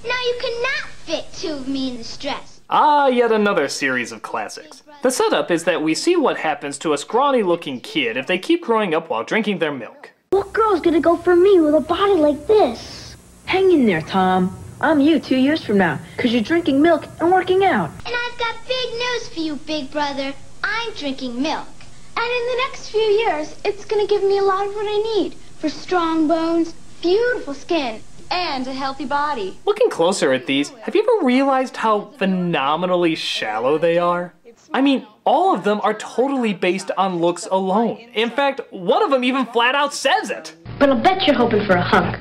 Now you cannot fit 2 of me in this dress. Ah, yet another series of classics. The setup is that we see what happens to a scrawny-looking kid if they keep growing up while drinking their milk. What girl's gonna go for me with a body like this? Hang in there, Tom. I'm you 2 years from now, because you're drinking milk and working out. And I've got big news for you, big brother. I'm drinking milk. And in the next few years, it's going to give me a lot of what I need for strong bones, beautiful skin, and a healthy body. Looking closer at these, have you ever realized how phenomenally shallow they are? I mean, all of them are totally based on looks alone. In fact, one of them even flat out says it. But I'll bet you're hoping for a hunk.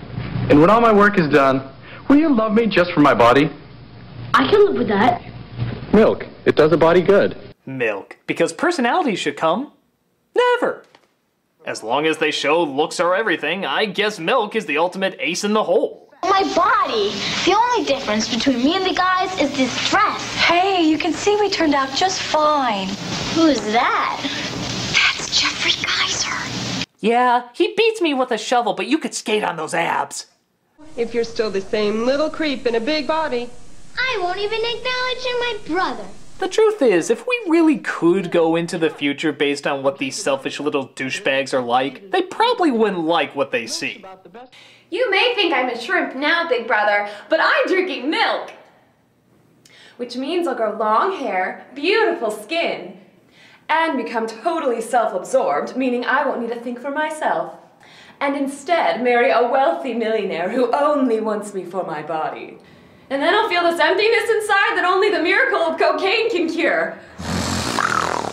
And when all my work is done, will you love me just for my body? I can live with that. Milk. It does a body good. Milk. Because personality should come. Never. As long as they show looks are everything, I guess milk is the ultimate ace in the hole. My body. The only difference between me and the guys is this dress. Hey, you can see we turned out just fine. Who's that? That's Jeffrey Geyser. Yeah, he beats me with a shovel, but you could skate on those abs. If you're still the same little creep in a big body. I won't even acknowledge you're my brother. The truth is, if we really could go into the future based on what these selfish little douchebags are like, they probably wouldn't like what they see. You may think I'm a shrimp now, big brother, but I'm drinking milk. Which means I'll grow long hair, beautiful skin, and become totally self-absorbed, meaning I won't need to think for myself. And instead marry a wealthy millionaire who only wants me for my body. And then I'll feel this emptiness inside that only the miracle of cocaine can cure.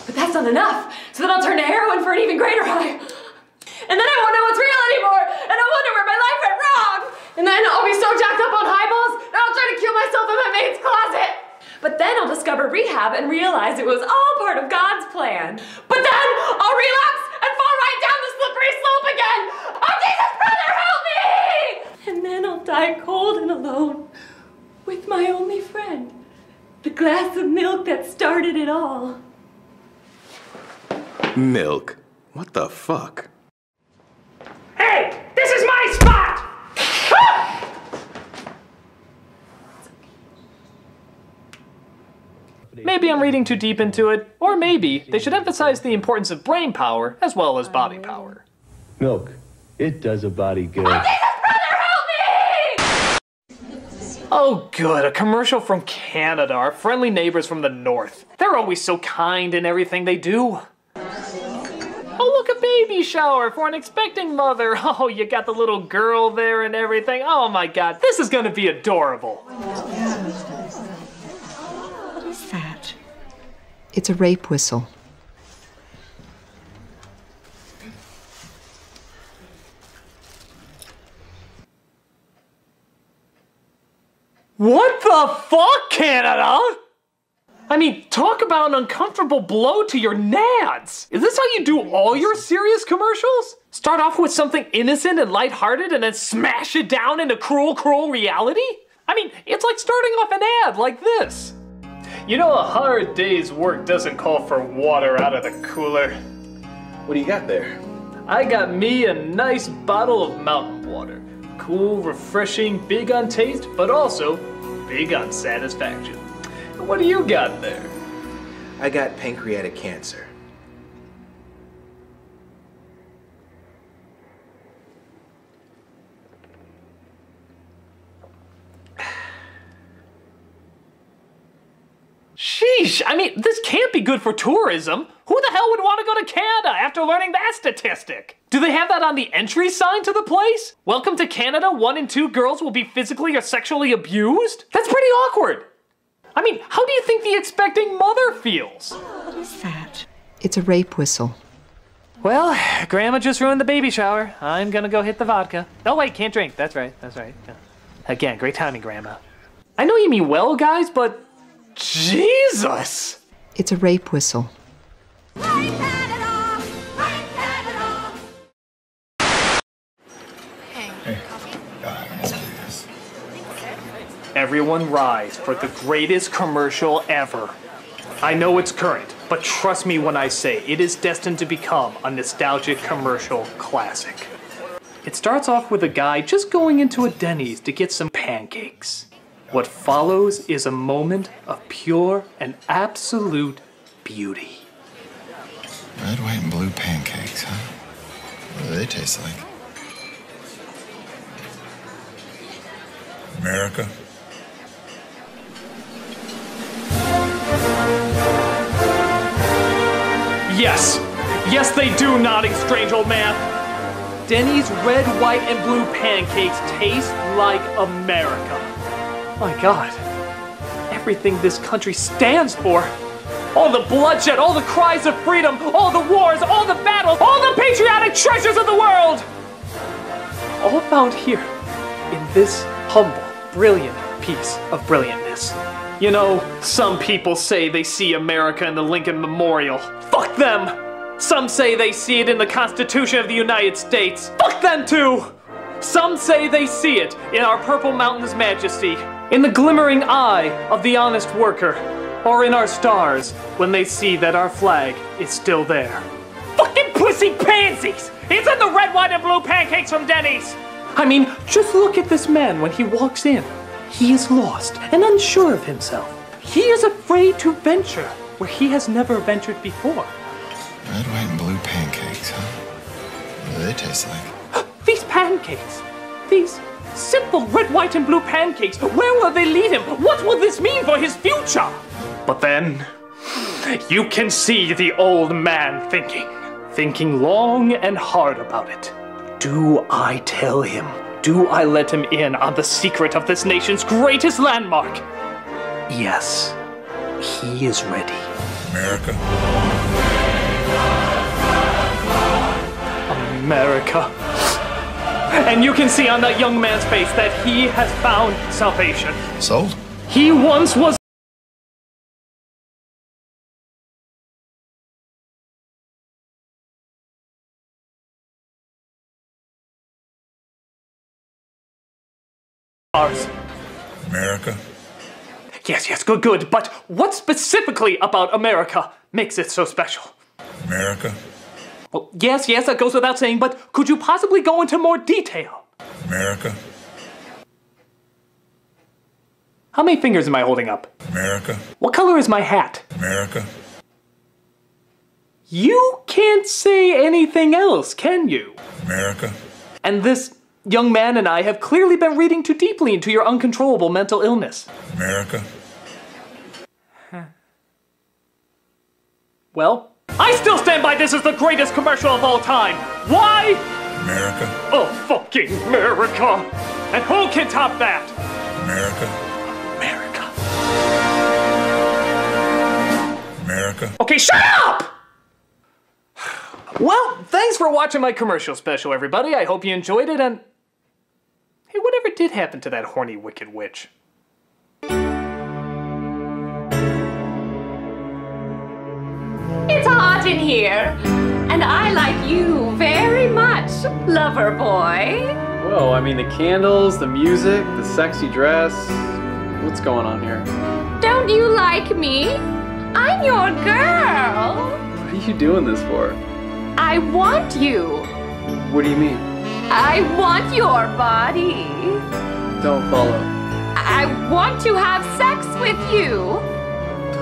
But that's not enough, so then I'll turn to heroin for an even greater high. And then I won't know what's real anymore, and I'll wonder where my life went wrong. And then I'll be so jacked up on highballs that I'll try to kill myself in my maid's closet. But then I'll discover rehab and realize it was all part of God's plan. But then I'll relapse and fall right down the slippery slope again. Oh, Jesus, brother, help me! And then I'll die cold and alone with my only friend, the glass of milk that started it all. Milk? What the fuck? Hey, this is my spot! Maybe I'm reading too deep into it, or maybe they should emphasize the importance of brain power as well as body power. Milk. It does a body good. Oh good, a commercial from Canada, our friendly neighbors from the north. They're always so kind in everything they do. Oh look, a baby shower for an expecting mother. Oh, you got the little girl there and everything. Oh my god, this is gonna be adorable. What is that? It's a rape whistle. What the fuck, Canada? I mean, talk about an uncomfortable blow to your nads. Is this how you do all your serious commercials? Start off with something innocent and lighthearted and then smash it down into cruel, cruel reality? I mean, it's like starting off an ad like this. You know, a hard day's work doesn't call for water out of the cooler. What do you got there? I got me a nice bottle of mountain water. Cool, refreshing, big on taste, but also big on satisfaction. What do you got there? I got pancreatic cancer. Sheesh, I mean, this can't be good for tourism. Who the hell would want to go to Canada after learning that statistic? Do they have that on the entry sign to the place? Welcome to Canada, 1 in 2 girls will be physically or sexually abused? That's pretty awkward. I mean, how do you think the expecting mother feels? What is that? It's a rape whistle. Well, Grandma just ruined the baby shower. I'm gonna go hit the vodka. Oh wait, can't drink. That's right, that's right. Again, great timing, Grandma. I know you mean well, guys, but Jesus! It's a rape whistle. Everyone rise for the greatest commercial ever. I know it's current, but trust me when I say it is destined to become a nostalgic commercial classic. It starts off with a guy just going into a Denny's to get some pancakes. What follows is a moment of pure and absolute beauty. Red, white, and blue pancakes, huh? What do they taste like? America, Yes. Yes, they do, nodding strange old man. Denny's red, white, and blue pancakes taste like America. My God. Everything this country stands for. All the bloodshed, all the cries of freedom, all the wars, all the battles, all the patriotic treasures of the world. All found here in this humble, brilliant piece of brilliantness. You know, some people say they see America in the Lincoln Memorial. Fuck them! Some say they see it in the Constitution of the United States. Fuck them too! Some say they see it in our Purple Mountain's majesty, in the glimmering eye of the honest worker, or in our stars when they see that our flag is still there. Fucking pussy pansies! It's in the red, white, and blue pancakes from Denny's! I mean, just look at this man when he walks in. He is lost and unsure of himself. He is afraid to venture where he has never ventured before. Red, white, and blue pancakes, huh? What do they taste like? These pancakes! These simple red, white, and blue pancakes! Where will they lead him? What will this mean for his future? But then, you can see the old man thinking long and hard about it. Do I tell him? Do I let him in on the secret of this nation's greatest landmark? Yes, he is ready. America. America. And you can see on that young man's face that he has found salvation. Sold? He once was ours. America? Yes, good. But what specifically about America makes it so special? America? Well, yes, that goes without saying, but could you possibly go into more detail? America? How many fingers am I holding up? America? What color is my hat? America? You can't say anything else, can you? America? And this young man and I have clearly been reading too deeply into your uncontrollable mental illness. America? Well, I still stand by this as the greatest commercial of all time. Why? America? Oh, fucking America! And who can top that? America? America? Okay, shut up! Well, thanks for watching my commercial special, everybody. I hope you enjoyed it, and hey, whatever did happen to that horny, wicked witch? It's hot in here, and I like you very much, lover boy. Whoa, I mean the candles, the music, the sexy dress. What's going on here? Don't you like me? I'm your girl. What are you doing this for? I want you. What do you mean? I want your body. Don't follow. I want to have sex with you.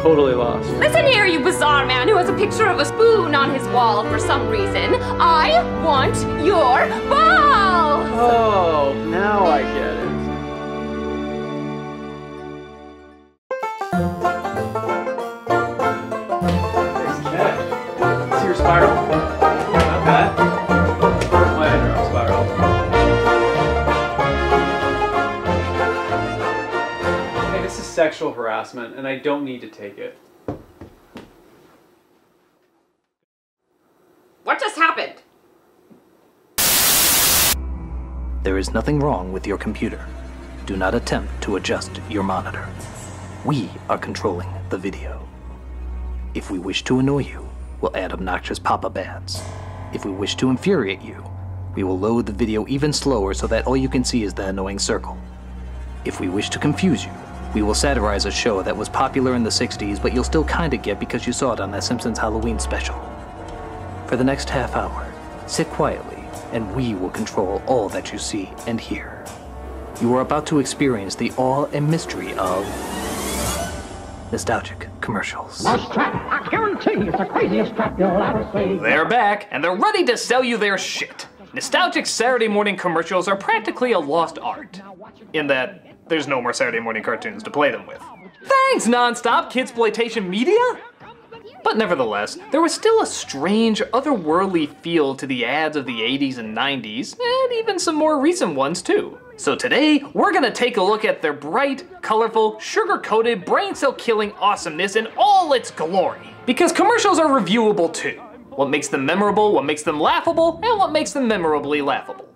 Totally lost. Listen here, you bizarre man who has a picture of a spoon on his wall for some reason. I want your balls! Oh, now I get it. Nice catch. See your spiral? Not bad. My underarm spiral. Hey, this is sexual harassment, and I don't need to take it. What just happened? There is nothing wrong with your computer. Do not attempt to adjust your monitor. We are controlling the video. If we wish to annoy you, we'll add obnoxious pop-up ads. If we wish to infuriate you, we will load the video even slower so that all you can see is the annoying circle. If we wish to confuse you, we will satirize a show that was popular in the 60s, but you'll still kinda get because you saw it on that Simpsons Halloween special. For the next half hour, sit quietly, and we will control all that you see and hear. You are about to experience the awe and mystery of nostalgic commercials. Mousetrap, I guarantee it's the craziest trap you'll ever see. They're back, and they're ready to sell you their shit. Nostalgic Saturday morning commercials are practically a lost art, in that there's no more Saturday morning cartoons to play them with. Thanks, non-stop kidsploitation media! But nevertheless, there was still a strange, otherworldly feel to the ads of the 80s and 90s, and even some more recent ones too. So today, we're gonna take a look at their bright, colorful, sugar-coated, brain cell-killing awesomeness in all its glory. Because commercials are reviewable too. What makes them memorable, what makes them laughable, and what makes them memorably laughable.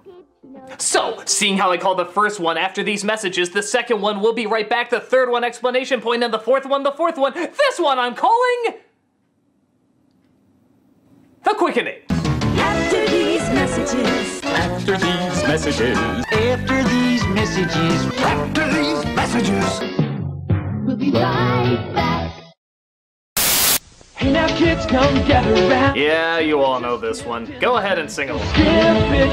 So, seeing how I called the first one after these messages, the second one will be right back, the third one explanation point, and the fourth one, this one I'm calling... The Quickening. After these messages. After these messages. After these messages. After these messages. We'll be right back. Hey now kids, come get around. Yeah, you all know this one. Go ahead and sing along. Skip it,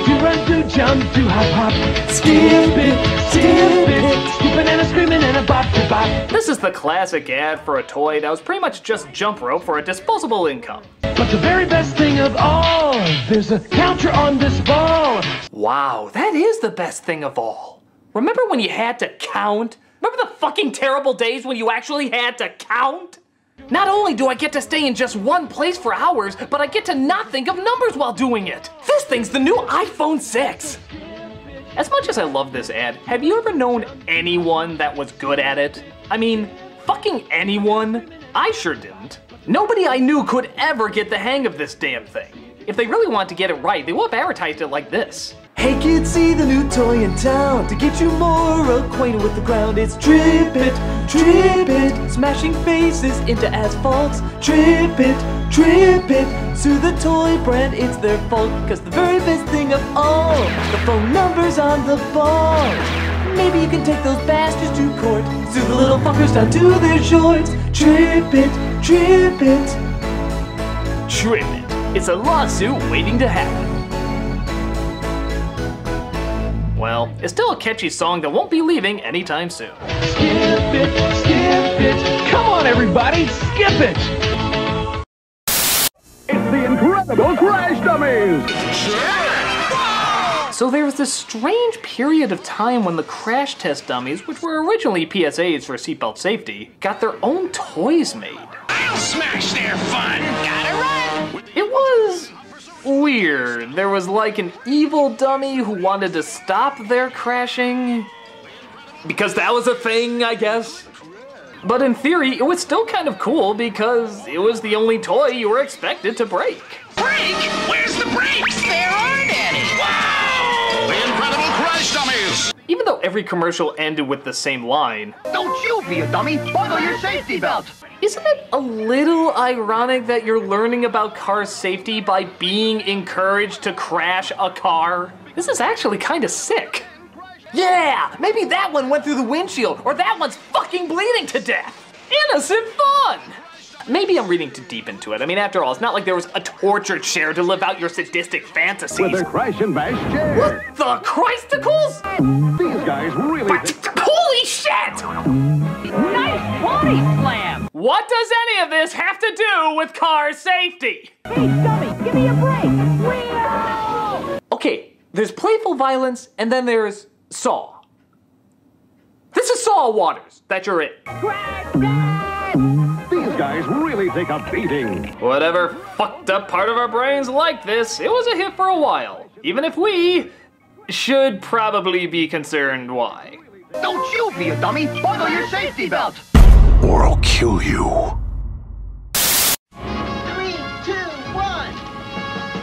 do run, do jump, do hop, hop. Skip it, skipping and a screaming and a bop, to bop. This is the classic ad for a toy that was pretty much just jump rope for a disposable income. But the very best thing of all, there's a counter on this ball. Wow, that is the best thing of all. Remember when you had to count? Remember the fucking terrible days when you actually had to count? Not only do I get to stay in just one place for hours, but I get to not think of numbers while doing it. This thing's the new iPhone 6. As much as I love this ad, have you ever known anyone that was good at it? I mean, fucking anyone? I sure didn't. Nobody I knew could ever get the hang of this damn thing. If they really want to get it right, they would have advertised it like this. Hey kids, see the new toy in town. To get you more acquainted with the ground, it's Trip It, smashing faces into asphalts. Trip it, sue the toy brand, it's their fault. Cause the very best thing of all, the phone number's on the ball. Maybe you can take those bastards to court, sue the little fuckers down to their shorts. Trip it. It's a lawsuit waiting to happen. Well, it's still a catchy song that won't be leaving anytime soon. Skip it, come on everybody, skip it! It's the incredible Crash Dummies! So there was this strange period of time when the crash test dummies, which were originally PSAs for seatbelt safety, got their own toys made. I'll smash their fun. Gotta run. It was weird. There was like an evil dummy who wanted to stop their crashing. Because that was a thing, I guess. But in theory, it was still kind of cool because it was the only toy you were expected to break. Break? Where's the brakes? There aren't any. Wow! The incredible Crash Dummies! Even though every commercial ended with the same line, Don't you be a dummy. Buckle your safety belt. isn't it a little ironic that you're learning about car safety by being encouraged to crash a car? This is actually kind of sick. Yeah, maybe that one went through the windshield, or that one's fucking bleeding to death. Innocent fun! Maybe I'm reading too deep into it. I mean, after all, it's not like there was a tortured chair to live out your sadistic fantasies. With a crash and bash chair. What the Christacles? These guys really... Holy shit! Nice body slam! What does any of this have to do with car safety? Hey, dummy, give me a break! Wheel! Okay, there's playful violence, and then there's Saw. This is Saw Waters that you're in. These guys really take a beating. Whatever fucked up part of our brains like this, it was a hit for a while. Even if we should probably be concerned why. Don't you be a dummy. Buckle your safety belt. Or I'll kill you. 3, 2, 1.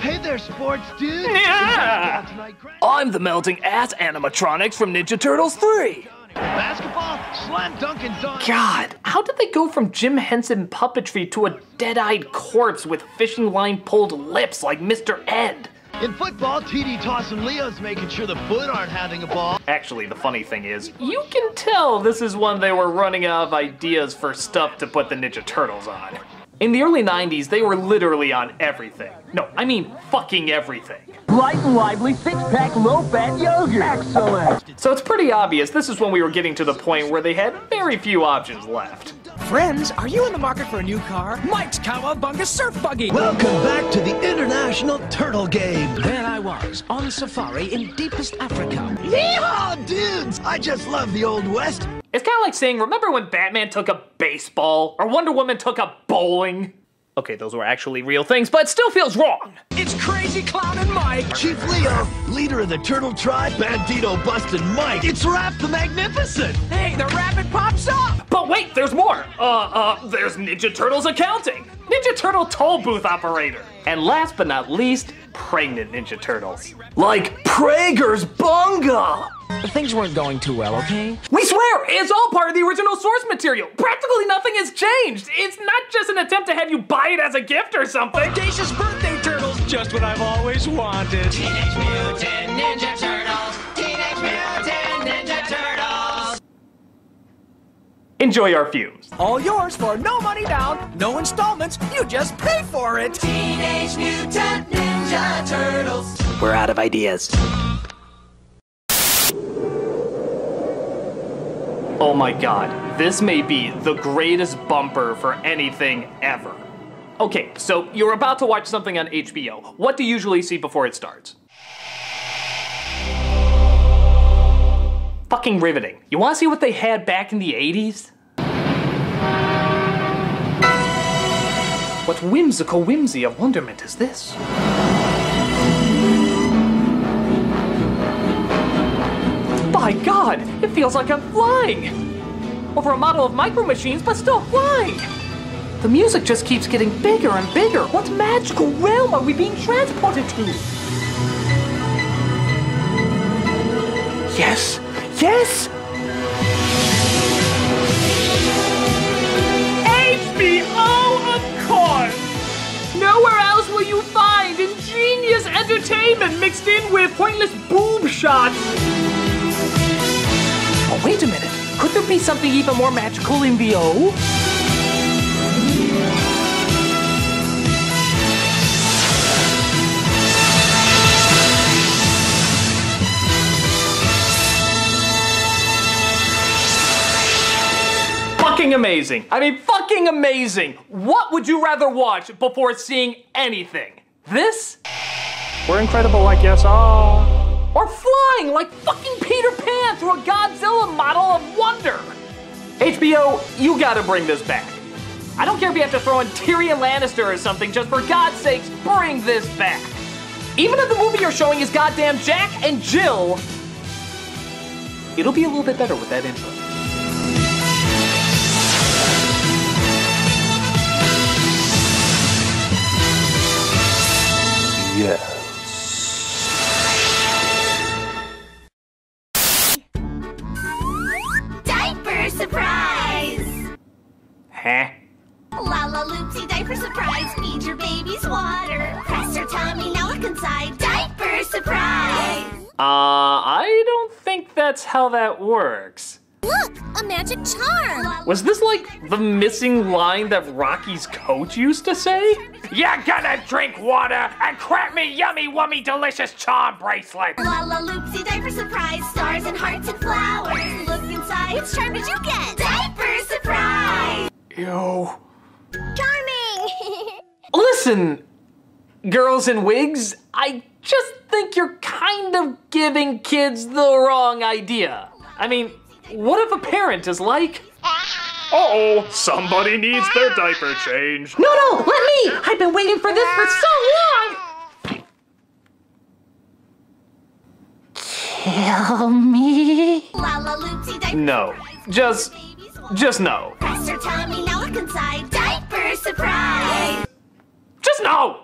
Hey there, sports dude. Yeah! I'm the melting ass animatronics from Ninja Turtles 3. Basketball, slam dunk and dunk. God, how did they go from Jim Henson puppetry to a dead-eyed corpse with fishing line pulled lips like Mr. Ed? In football, TD Toss and Leo's making sure the foot aren't having a ball. Actually, the funny thing is, you can tell this is when they were running out of ideas for stuff to put the Ninja Turtles on. In the early 90s, they were literally on everything. No, I mean fucking everything. Light and lively, six-pack, low-fat yogurt. Excellent. So it's pretty obvious this is when we were getting to the point where they had very few options left. Friends, are you in the market for a new car? Mike's Cowabunga Surf Buggy! Welcome back to the International Turtle Game. There I was, on safari in deepest Africa. Yeehaw, dudes! I just love the Old West. It's kind of like saying, remember when Batman took a baseball? Or Wonder Woman took a bowling? Okay, those were actually real things, but it still feels wrong. It's Crazy Clown and Mike. Chief Leo, leader of the Turtle Tribe, Bandito, Busted Mike. It's Rap the Magnificent. Hey, the rabbit pops up. But wait, there's more. There's Ninja Turtles accounting. Ninja Turtle toll booth operator. And last but not least, pregnant Ninja Turtles. Like Prager's Bunga. Things weren't going too well, okay? We swear, it's all part of the original source material. Practically nothing has changed. It's not just an attempt to have you buy it as a gift or something. Audacious birthday turtles, just what I've always wanted. Teenage Mutant Ninja Turtles. Teenage Mutant Ninja Turtles. Enjoy our fumes. All yours for no money down, no installments, you just pay for it. Teenage Mutant Ninja Turtles. We're out of ideas. Oh my god, this may be the greatest bumper for anything ever. Okay, so you're about to watch something on HBO. What do you usually see before it starts? Fucking riveting. You wanna see what they had back in the 80s? What whimsical whimsy of wonderment is this? My god, it feels like I'm flying! Over a model of Micro Machines, but still flying! The music just keeps getting bigger and bigger. What magical realm are we being transported to? Yes! Yes! HBO, of course! Nowhere else will you find ingenious entertainment mixed in with pointless boob shots. Oh, wait a minute. Could there be something even more magical in the O? Fucking amazing. I mean, fucking amazing. What would you rather watch before seeing anything? This? We're incredible like yes, or flying like fucking Peter Pan through a Godzilla model of wonder. HBO, you gotta bring this back. I don't care if you have to throw in Tyrion Lannister or something, just for God's sakes, bring this back. Even if the movie you're showing is goddamn Jack and Jill, it'll be a little bit better with that intro. Yes. Diaper surprise! Huh? Lala Loopsy diaper surprise. Feed your babies water. Press her tummy, now look inside. Diaper surprise! I don't think that's how that works. Look, a magic charm! Was this like the missing line that Rocky's coach used to say? You're gonna drink water and crap me yummy wummy delicious charm bracelet! Lala Loopsy diaper surprise. Stars and hearts and flowers. Look inside. Which charm did you get? Diaper surprise! Ew. Charming! Listen, girls in wigs, I just think you're kind of giving kids the wrong idea. I mean, what if a parent is like, uh-oh, somebody needs their diaper changed. No, let me! I've been waiting for this for so long! Kill me? Lala Loopsy diaper No, just no. Press her tummy, now look inside. Diaper surprise! Just no!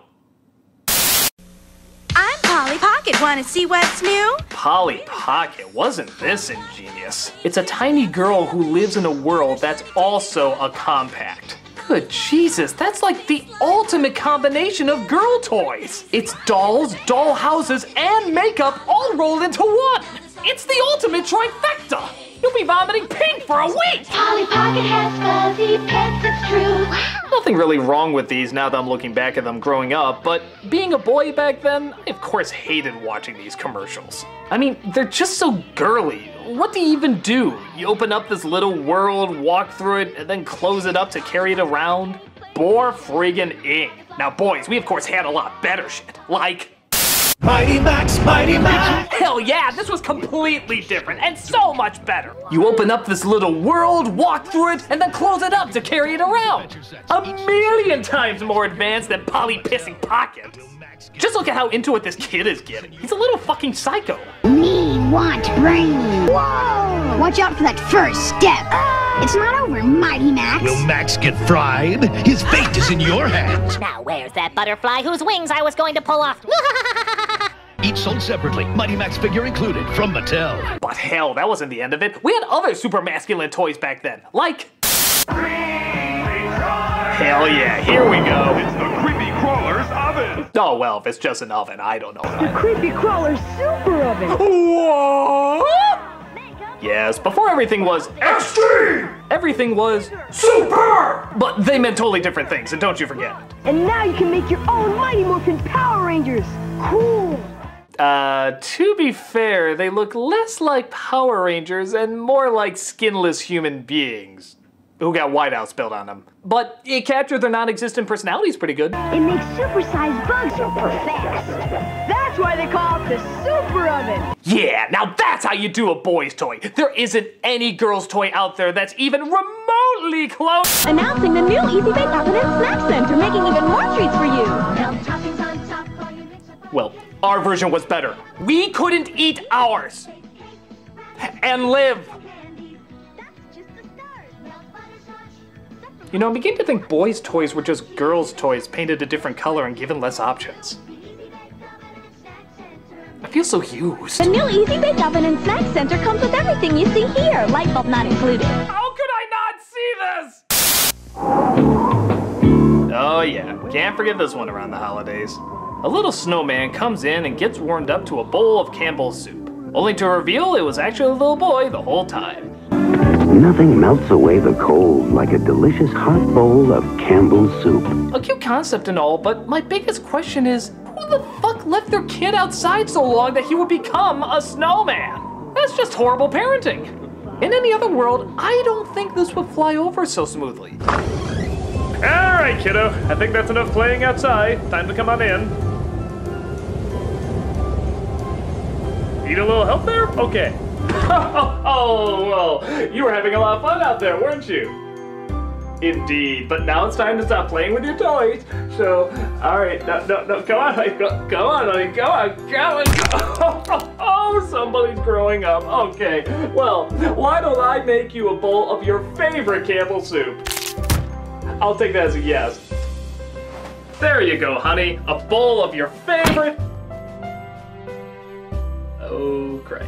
I'm Polly Pocket. Want to see what's new? Polly Pocket, wasn't this ingenious? It's a tiny girl who lives in a world that's also a compact. Good Jesus, that's like the ultimate combination of girl toys. It's dolls, doll houses, and makeup all rolled into one. It's the ultimate trifecta. You'll be vomiting pink for a week. Polly Pocket has fuzzy pets, it's true. Nothing really wrong with these now that I'm looking back at them growing up, but being a boy back then, I of course hated watching these commercials. I mean, they're just so girly. What do you even do? You open up this little world, walk through it, and then close it up to carry it around? Bore friggin' ing. Now boys, we of course had a lot better shit, like Mighty Max, Mighty Max! Hell yeah, this was completely different and so much better. You open up this little world, walk through it, and then close it up to carry it around. 1,000,000 times more advanced than Polly Pissing Pocket. Just look at how into it this kid is getting. He's a little fucking psycho. Me want brain. Whoa! Watch out for that first step. It's not over, Mighty Max. Will Max get fried? His fate is in your hands. Now where's that butterfly whose wings I was going to pull off? Each sold separately, Mighty Max figure included, from Mattel. But hell, that wasn't the end of it. We had other super masculine toys back then, like... Hell yeah, here we go. It's the Creepy Crawler's oven. Oh well, if it's just an oven, I don't know. The Creepy Crawler's super oven. Whoa! Yes, before everything was extreme, everything was super. But they meant totally different things, and don't you forget it. And now you can make your own Mighty Morphin Power Rangers. Cool. To be fair, they look less like Power Rangers and more like skinless human beings who got whiteout spilled on them. But it captured their non-existent personalities pretty good. It makes super-sized bugs super fast. That's why they call it the Super Oven. Yeah, now that's how you do a boy's toy. There isn't any girl's toy out there that's even remotely close. Announcing the new Easy Bake Oven and Snack Center, making even more treats for you. Well, our version was better. We couldn't eat ours and live. You know, I'm beginning to think boys' toys were just girls' toys painted a different color and given less options. I feel so used. The new Easy Bake Oven and Snack Center comes with everything you see here, light bulb not included. How could I not see this? Oh yeah, can't forget this one around the holidays. A little snowman comes in and gets warmed up to a bowl of Campbell's soup, only to reveal it was actually a little boy the whole time. Nothing melts away the cold like a delicious hot bowl of Campbell's soup. A cute concept and all, but my biggest question is, who the fuck left their kid outside so long that he would become a snowman? That's just horrible parenting. In any other world, I don't think this would fly over so smoothly. Alright, kiddo. I think that's enough playing outside. Time to come on in. Need a little help there? Okay. Oh, well, you were having a lot of fun out there, weren't you? Indeed, but now it's time to stop playing with your toys. So, alright, no, come on, honey, come on, honey, come on. Oh, somebody's growing up. Okay, well, why don't I make you a bowl of your favorite Campbell soup? I'll take that as a yes. There you go, honey, a bowl of your favorite... Oh, Christ.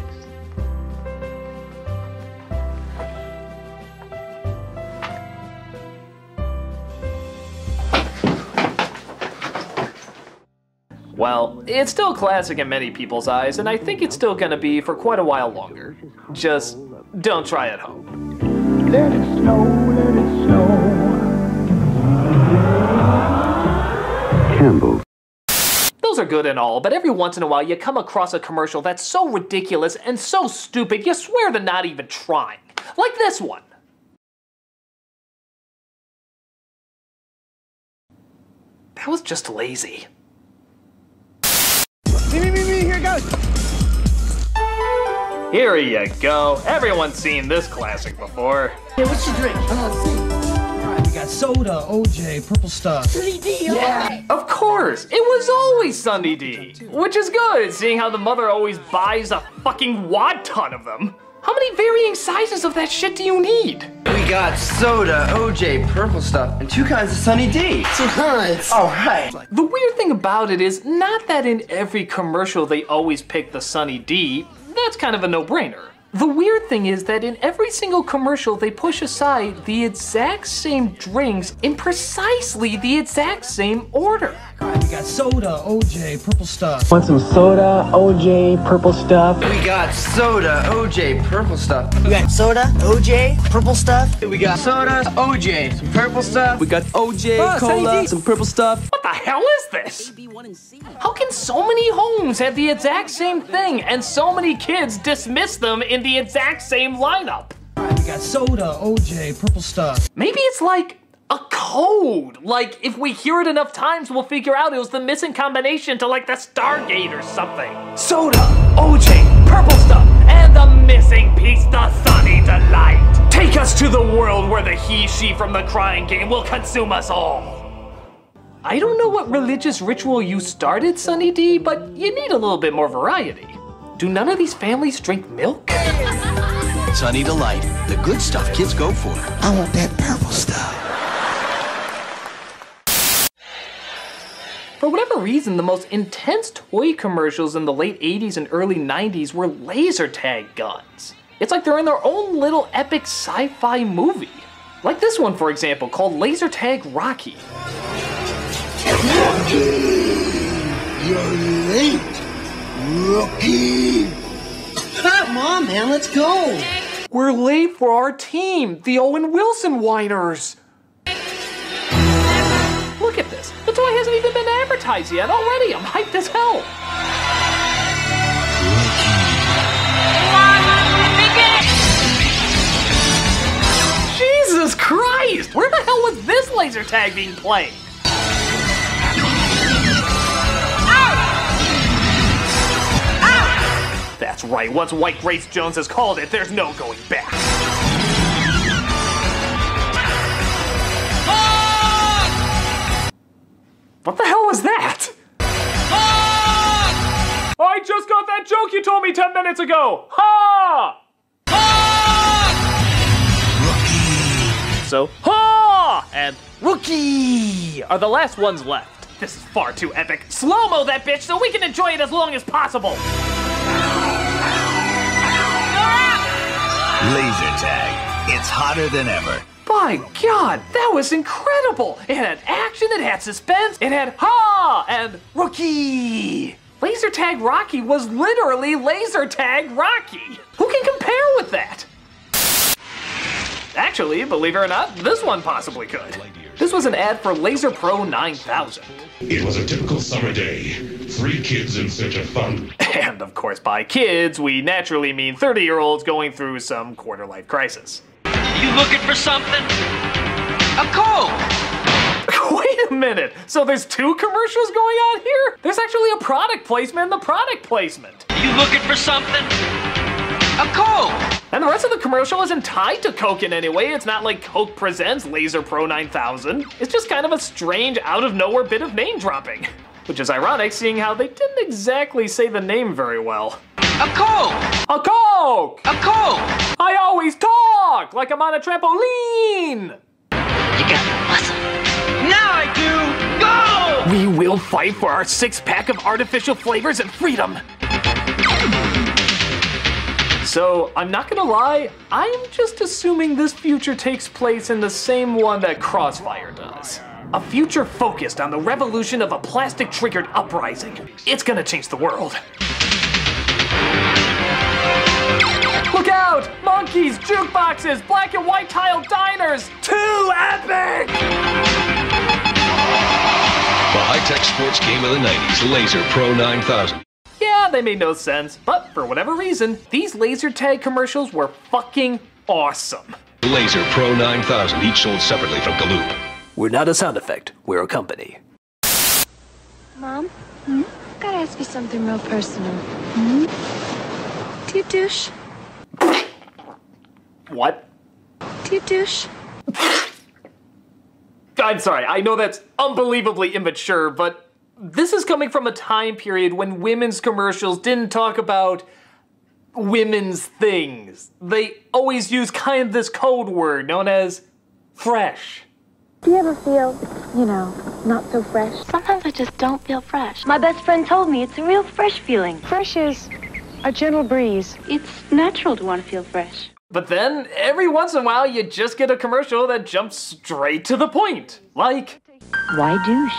Well, it's still classic in many people's eyes, and I think it's still gonna be for quite a while longer. Just don't try at home. Let it snow, let it snow. Campbell. Those are good and all, but every once in a while you come across a commercial that's so ridiculous and so stupid you swear they're not even trying. Like this one. That was just lazy. Me, here it goes. Here you go. Everyone's seen this classic before. Hey, what's your drink? Alright, we got soda, OJ, purple stuff. Sunny D, yeah. Of course, it was always Sunny D. Which is good, seeing how the mother always buys a fucking wad ton of them. How many varying sizes of that shit do you need? We got soda, OJ, purple stuff, and 2 kinds of Sunny D. 2 kinds? Alright. The weird thing about it is not that in every commercial they always pick the Sunny D. That's kind of a no-brainer. The weird thing is that in every single commercial they push aside the exact same drinks in precisely the exact same order. Alright, we got soda, OJ, purple stuff. Want some soda, OJ, purple stuff? We got soda, OJ, purple stuff. We got soda, OJ, purple stuff. We got soda, OJ, some purple stuff. We got OJ, cola, some purple stuff. What the hell is this? How can so many homes have the exact same thing and so many kids dismiss them in the exact same lineup? Alright, we got soda, OJ, purple stuff. Maybe it's like a code. Like, if we hear it enough times, we'll figure out it was the missing combination to, like, the Stargate or something. Soda, OJ, purple stuff, and the missing piece, the Sunny Delight. Take us to the world where the he-she from the crying game will consume us all. I don't know what religious ritual you started, Sunny D, but you need a little bit more variety. Do none of these families drink milk? Sunny Delight, the good stuff kids go for. I want that purple stuff. For whatever reason, the most intense toy commercials in the late 80s and early 90s were laser tag guns. It's like they're in their own little epic sci-fi movie. Like this one, for example, called Laser Tag Rocky. You're late, rookie. Come on, man, let's go. We're late for our team, the Owen Wilson whiners. Look at this. The toy hasn't even been advertised yet. Already, I'm hyped as hell. Jesus Christ! Where the hell was this laser tag being played? That's right, once White Grace Jones has called it, there's no going back. What the hell was that? I just got that joke you told me 10 minutes ago! Ha! Rookie! So, ha! And rookie are the last ones left. This is far too epic. Slow-mo that bitch so we can enjoy it as long as possible! Laser tag. It's hotter than ever. By God, that was incredible! It had action, it had suspense, it had ha! And rookie! Laser Tag Rocky was literally Laser Tag Rocky! Who can compare with that? Actually, believe it or not, this one possibly could. This was an ad for Laser Pro 9000. It was a typical summer day. 3 kids in search of fun. And of course, by kids, we naturally mean 30-year-olds going through some quarter-life crisis. You looking for something? A Coke! Wait a minute, so there's 2 commercials going on here? There's actually a product placement in the product placement. You looking for something? A Coke! And the rest of the commercial isn't tied to Coke in any way. It's not like Coke presents Laser Pro 9000. It's just kind of a strange, out-of-nowhere bit of name-dropping. Which is ironic, seeing how they didn't exactly say the name very well. A Coke! A Coke! A Coke! I always talk like I'm on a trampoline! You got the muscle. Now I do! Go! We will fight for our 6-pack of artificial flavors and freedom! So, I'm not gonna lie, I'm just assuming this future takes place in the same one that Crossfire does. A future focused on the revolution of a plastic-triggered uprising. It's gonna change the world. Look out! Monkeys, jukeboxes, black and white tile diners! Too epic! The high-tech sports game of the 90s, Laser Pro 9000. Yeah, they made no sense, but for whatever reason, these laser tag commercials were fucking awesome. Laser Pro 9000, each sold separately from Galoob. We're not a sound effect, we're a company. Mom? Gotta ask you something real personal. Do you douche? What? Do you douche? I'm sorry, I know that's unbelievably immature, but this is coming from a time period when women's commercials didn't talk about women's things. They always use kind of this code word known as fresh. Do you ever feel, you know, not so fresh? Sometimes I just don't feel fresh. My best friend told me it's a real fresh feeling. Fresh is a gentle breeze. It's natural to want to feel fresh. But then, every once in a while, you just get a commercial that jumps straight to the point. Like, why douche?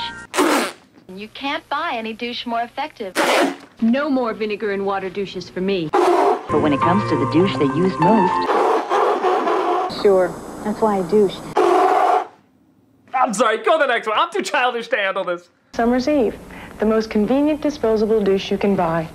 You can't buy any douche more effective. No more vinegar and water douches for me. But when it comes to the douche they use most... Sure, that's why I douche. I'm sorry, go to the next one. I'm too childish to handle this. Summer's Eve, the most convenient disposable douche you can buy.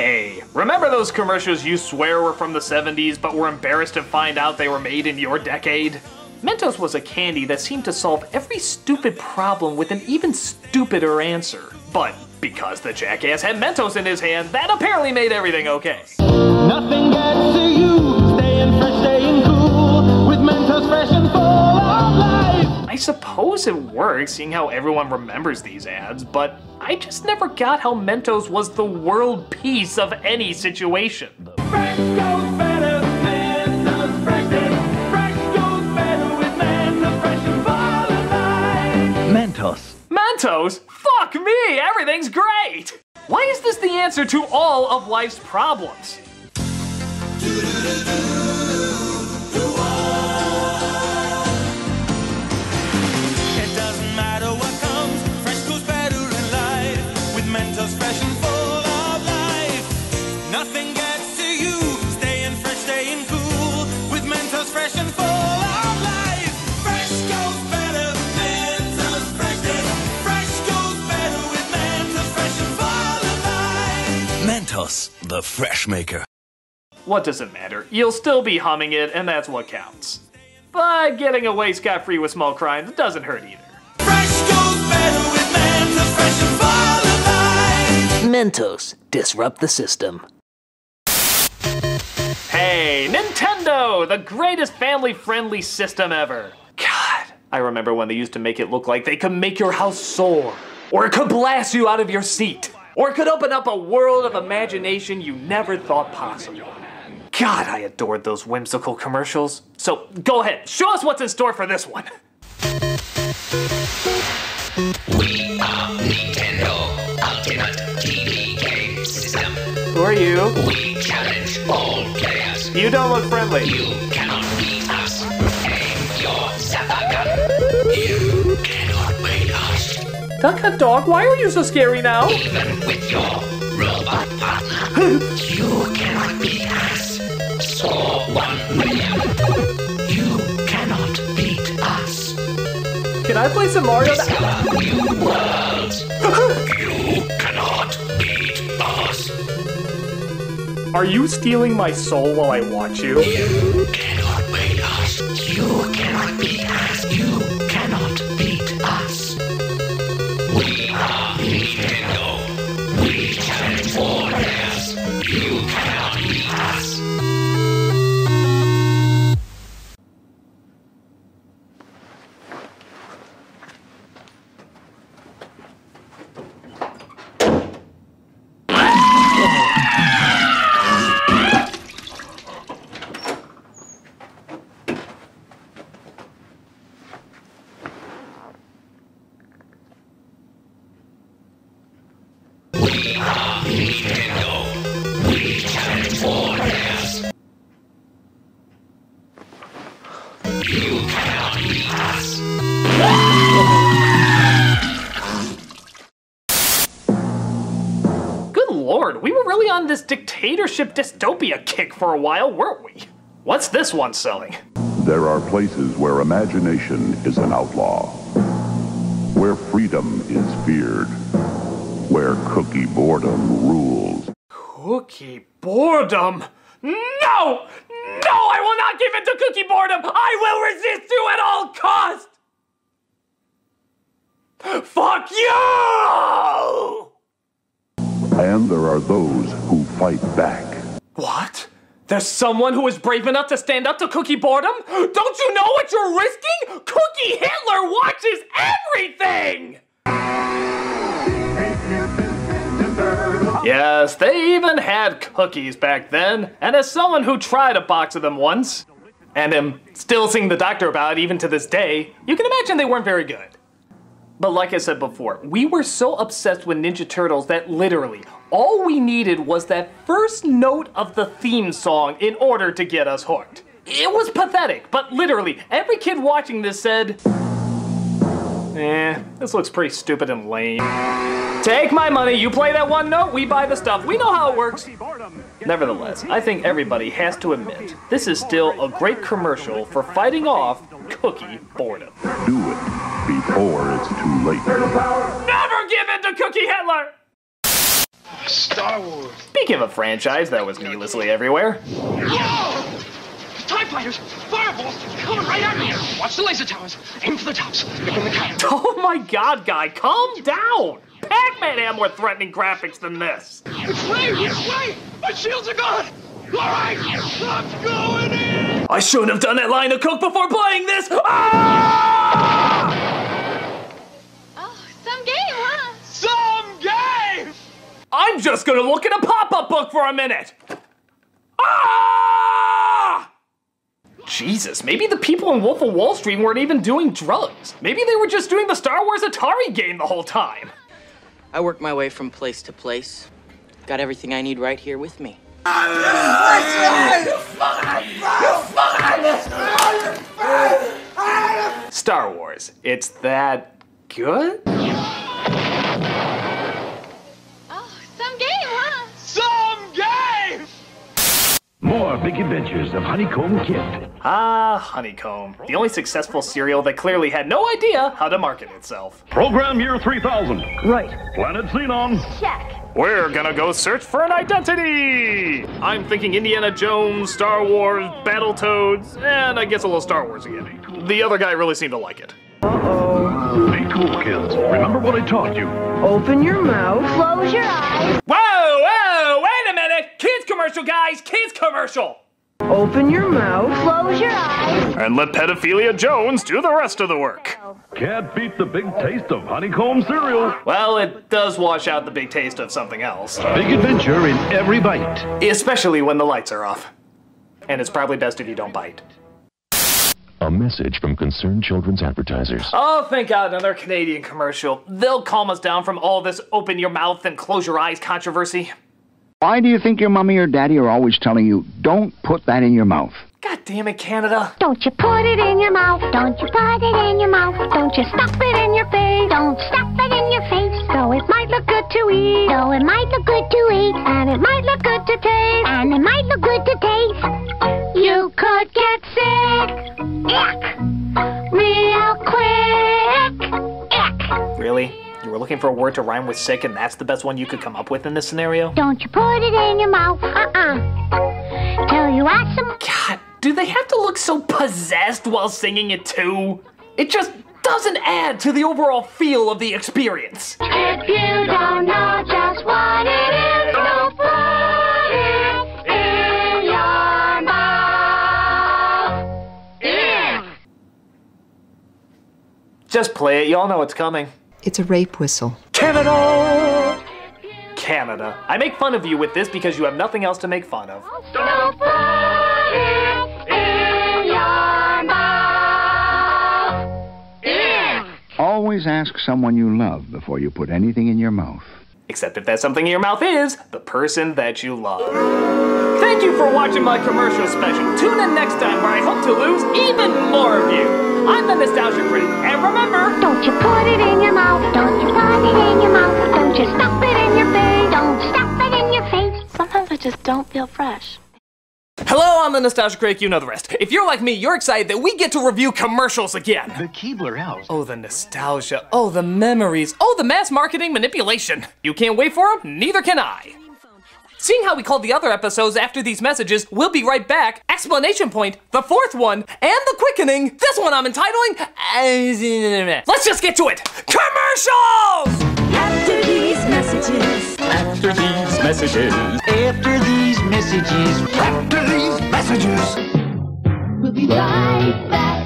Hey, remember those commercials you swear were from the 70s but were embarrassed to find out they were made in your decade? Mentos was a candy that seemed to solve every stupid problem with an even stupider answer. But because the jackass had Mentos in his hand, that apparently made everything okay. Nothing gets to you, staying fresh, staying cool, with Mentos fresh and full of life. I suppose it works, seeing how everyone remembers these ads, but I just never got how Mentos was the world peace of any situation. Fresh goes better, Mentos fresh is. Fresh goes better with Mentos fresh and full of life. Mentos. Mentos? Fuck me, everything's great! Why is this the answer to all of life's problems? It doesn't matter what comes, fresh goes better in life, with Mentos fresh and full of life. Nothing gets to you, staying fresh, staying cool, with Mentos fresh and full of life. Fresh goes better, Mentos fresh is. Fresh goes better with Mentos fresh and full of life. Mentos, the fresh maker. What does it matter? You'll still be humming it, and that's what counts. But getting away scot-free with small crimes doesn't hurt either. Fresh goes better with Mentos fresh and full of life. Mentos, disrupt the system. Hey, Nintendo! The greatest family-friendly system ever. God, I remember when they used to make it look like they could make your house soar. Or it could blast you out of your seat. Or it could open up a world of imagination you never thought possible. God, I adored those whimsical commercials. So, go ahead, show us what's in store for this one. We are Nintendo Ultimate TV Game System. Who are you? We challenge all players. You don't look friendly. You cannot beat us. Aim your zapper gun. You cannot beat us. Duck Dog, why are you so scary now? Even with your robot partner, you cannot beat us. Score 1 million. You cannot beat us. Can I play some Mario? Discover new worlds. You cannot beat us. Are you stealing my soul while I watch you? You cannot beat us. You cannot beat us. You cannot beat us. We are Nintendo. We challenge all players. You cannot beat us. We are Nintendo. We challenge all players. You cannot beat us. Good lord, we were really on this dictatorship dystopia kick for a while, weren't we? What's this one selling? There are places where imagination is an outlaw, where freedom is feared, where cookie boredom rules. Cookie boredom? No! No, I will not give in to cookie boredom! I will resist you at all costs! Fuck you! And there are those who fight back. What? There's someone who is brave enough to stand up to cookie boredom? Don't you know what you're risking? Cookie Hitler watches everything! Yes, they even had cookies back then, and as someone who tried a box of them once, and am still seeing the doctor about it even to this day, you can imagine they weren't very good. But like I said before, we were so obsessed with Ninja Turtles that literally, all we needed was that first note of the theme song in order to get us hooked. It was pathetic, but literally, every kid watching this said, this looks pretty stupid and lame. Take my money, you play that one note, we buy the stuff, we know how it works. Nevertheless, I think everybody has to admit, this is still a great commercial for fighting off cookie boredom. Do it before it's too late. Never give in to Cookie Hitler! Star Wars. Speaking of a franchise that was needlessly everywhere. Whoa! TIE fighters! Fireballs! Coming right at me! Watch the laser towers! Aim for the tops! Pick them the cannon! Oh my god, guy, calm down! Pac-Man had more threatening graphics than this. It's Ray! It's Ray! My shields are gone! Alright! I'm going in! I shouldn't have done that line of coke before playing this! Ah! Oh, some game, huh? Some game! I'm just gonna look at a pop-up book for a minute! Ah! Jesus, maybe the people in Wolf of Wall Street weren't even doing drugs. Maybe they were just doing the Star Wars Atari game the whole time. I work my way from place to place. Got everything I need right here with me. Star Wars, it's that good? Oh, some game, huh? Some game! More big adventures of Honeycomb Kid. Ah, Honeycomb. The only successful cereal that clearly had no idea how to market itself. Program year 3000. Right. Planet Xenon. Check. We're gonna go search for an identity! I'm thinking Indiana Jones, Star Wars, Battletoads, and I guess a little Star Wars again. The other guy really seemed to like it. Uh-oh. Be cool, kids. Remember what I taught you. Open your mouth. Close your eyes. Whoa, whoa, wait a minute! Kids commercial, guys! Kids commercial! Open your mouth. Close your eyes. And let Pedophilia Jones do the rest of the work. Can't beat the big taste of honeycomb cereal. Well, it does wash out the big taste of something else. Big adventure in every bite. Especially when the lights are off. And it's probably best if you don't bite. A message from Concerned Children's Advertisers. Oh, thank God, another Canadian commercial. They'll calm us down from all this open your mouth and close your eyes controversy. Why do you think your mommy or daddy are always telling you, don't put that in your mouth? God damn it, Canada. Don't you put it in your mouth. Don't you put it in your mouth. Don't you stuff it in your face. Don't stuff it in your face. Though it might look good to eat. Though it might look good to eat. And it might look good to taste. And it might look good to taste. You could get sick. Ick. Real quick. Ick. Really? You were looking for a word to rhyme with sick and that's the best one you could come up with in this scenario? Don't you put it in your mouth. Till you ask some. God, do they have to look so possessed while singing it too? It just doesn't add to the overall feel of the experience. If you don't know just what it is, don't put it in your mouth. Yeah. Just play it, y'all know it's coming. It's a rape whistle. Canada! Canada. I make fun of you with this because you have nothing else to make fun of. Don't put it in your mouth. Yeah. Always ask someone you love before you put anything in your mouth. Except if that something in your mouth is the person that you love. Thank you for watching my commercial special. Tune in next time where I hope to lose even more of you. I'm the Nostalgia Critic, and remember... Don't you put it in your mouth. Don't you put it in your mouth. Don't you stuff it in your face. Don't stuff it in your face. Sometimes I just don't feel fresh. Hello, I'm the Nostalgia Critic, you know the rest. If you're like me, you're excited that we get to review commercials again. The Keebler House. Oh, the nostalgia. Oh, the memories. Oh, the mass marketing manipulation. You can't wait for them? Neither can I. Seeing how we called the other episodes after these messages, we'll be right back. Explanation point, the fourth one, and the quickening. This one I'm entitling... Let's just get to it. Commercials! After these messages. After these messages. After these messages. After these messages. We'll be right back.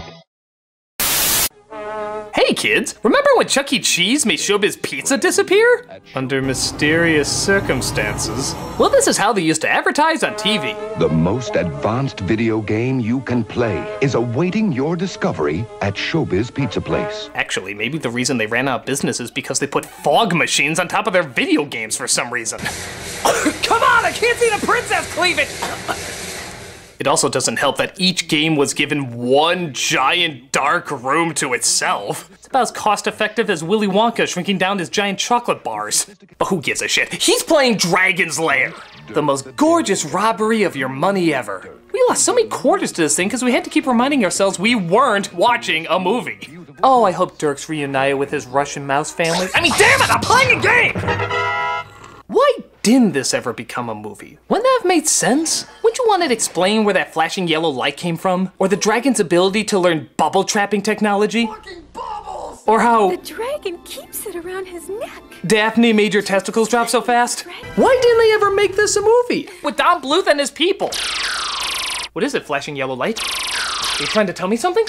Hey kids, remember when Chuck E. Cheese made Showbiz Pizza disappear? Under mysterious circumstances. Well, this is how they used to advertise on TV. The most advanced video game you can play is awaiting your discovery at Showbiz Pizza Place. Actually, maybe the reason they ran out of business is because they put fog machines on top of their video games for some reason. Come on, I can't see the princess cleavage! It also doesn't help that each game was given one giant dark room to itself. It's about as cost-effective as Willy Wonka shrinking down his giant chocolate bars. But who gives a shit? He's playing Dragon's Lair! The most gorgeous robbery of your money ever. We lost so many quarters to this thing because we had to keep reminding ourselves we weren't watching a movie. Oh, I hope Dirk's reunited with his Russian mouse family. I mean, damn it, I'm playing a game! Why didn't this ever become a movie? Wouldn't that have made sense? Wouldn't you want it explained where that flashing yellow light came from? Or the dragon's ability to learn bubble trapping technology? Fucking bubbles! Or how The dragon keeps it around his neck. Daphne made your testicles drop so fast? Why didn't they ever make this a movie? With Don Bluth and his people. What is it, flashing yellow light? Are you trying to tell me something?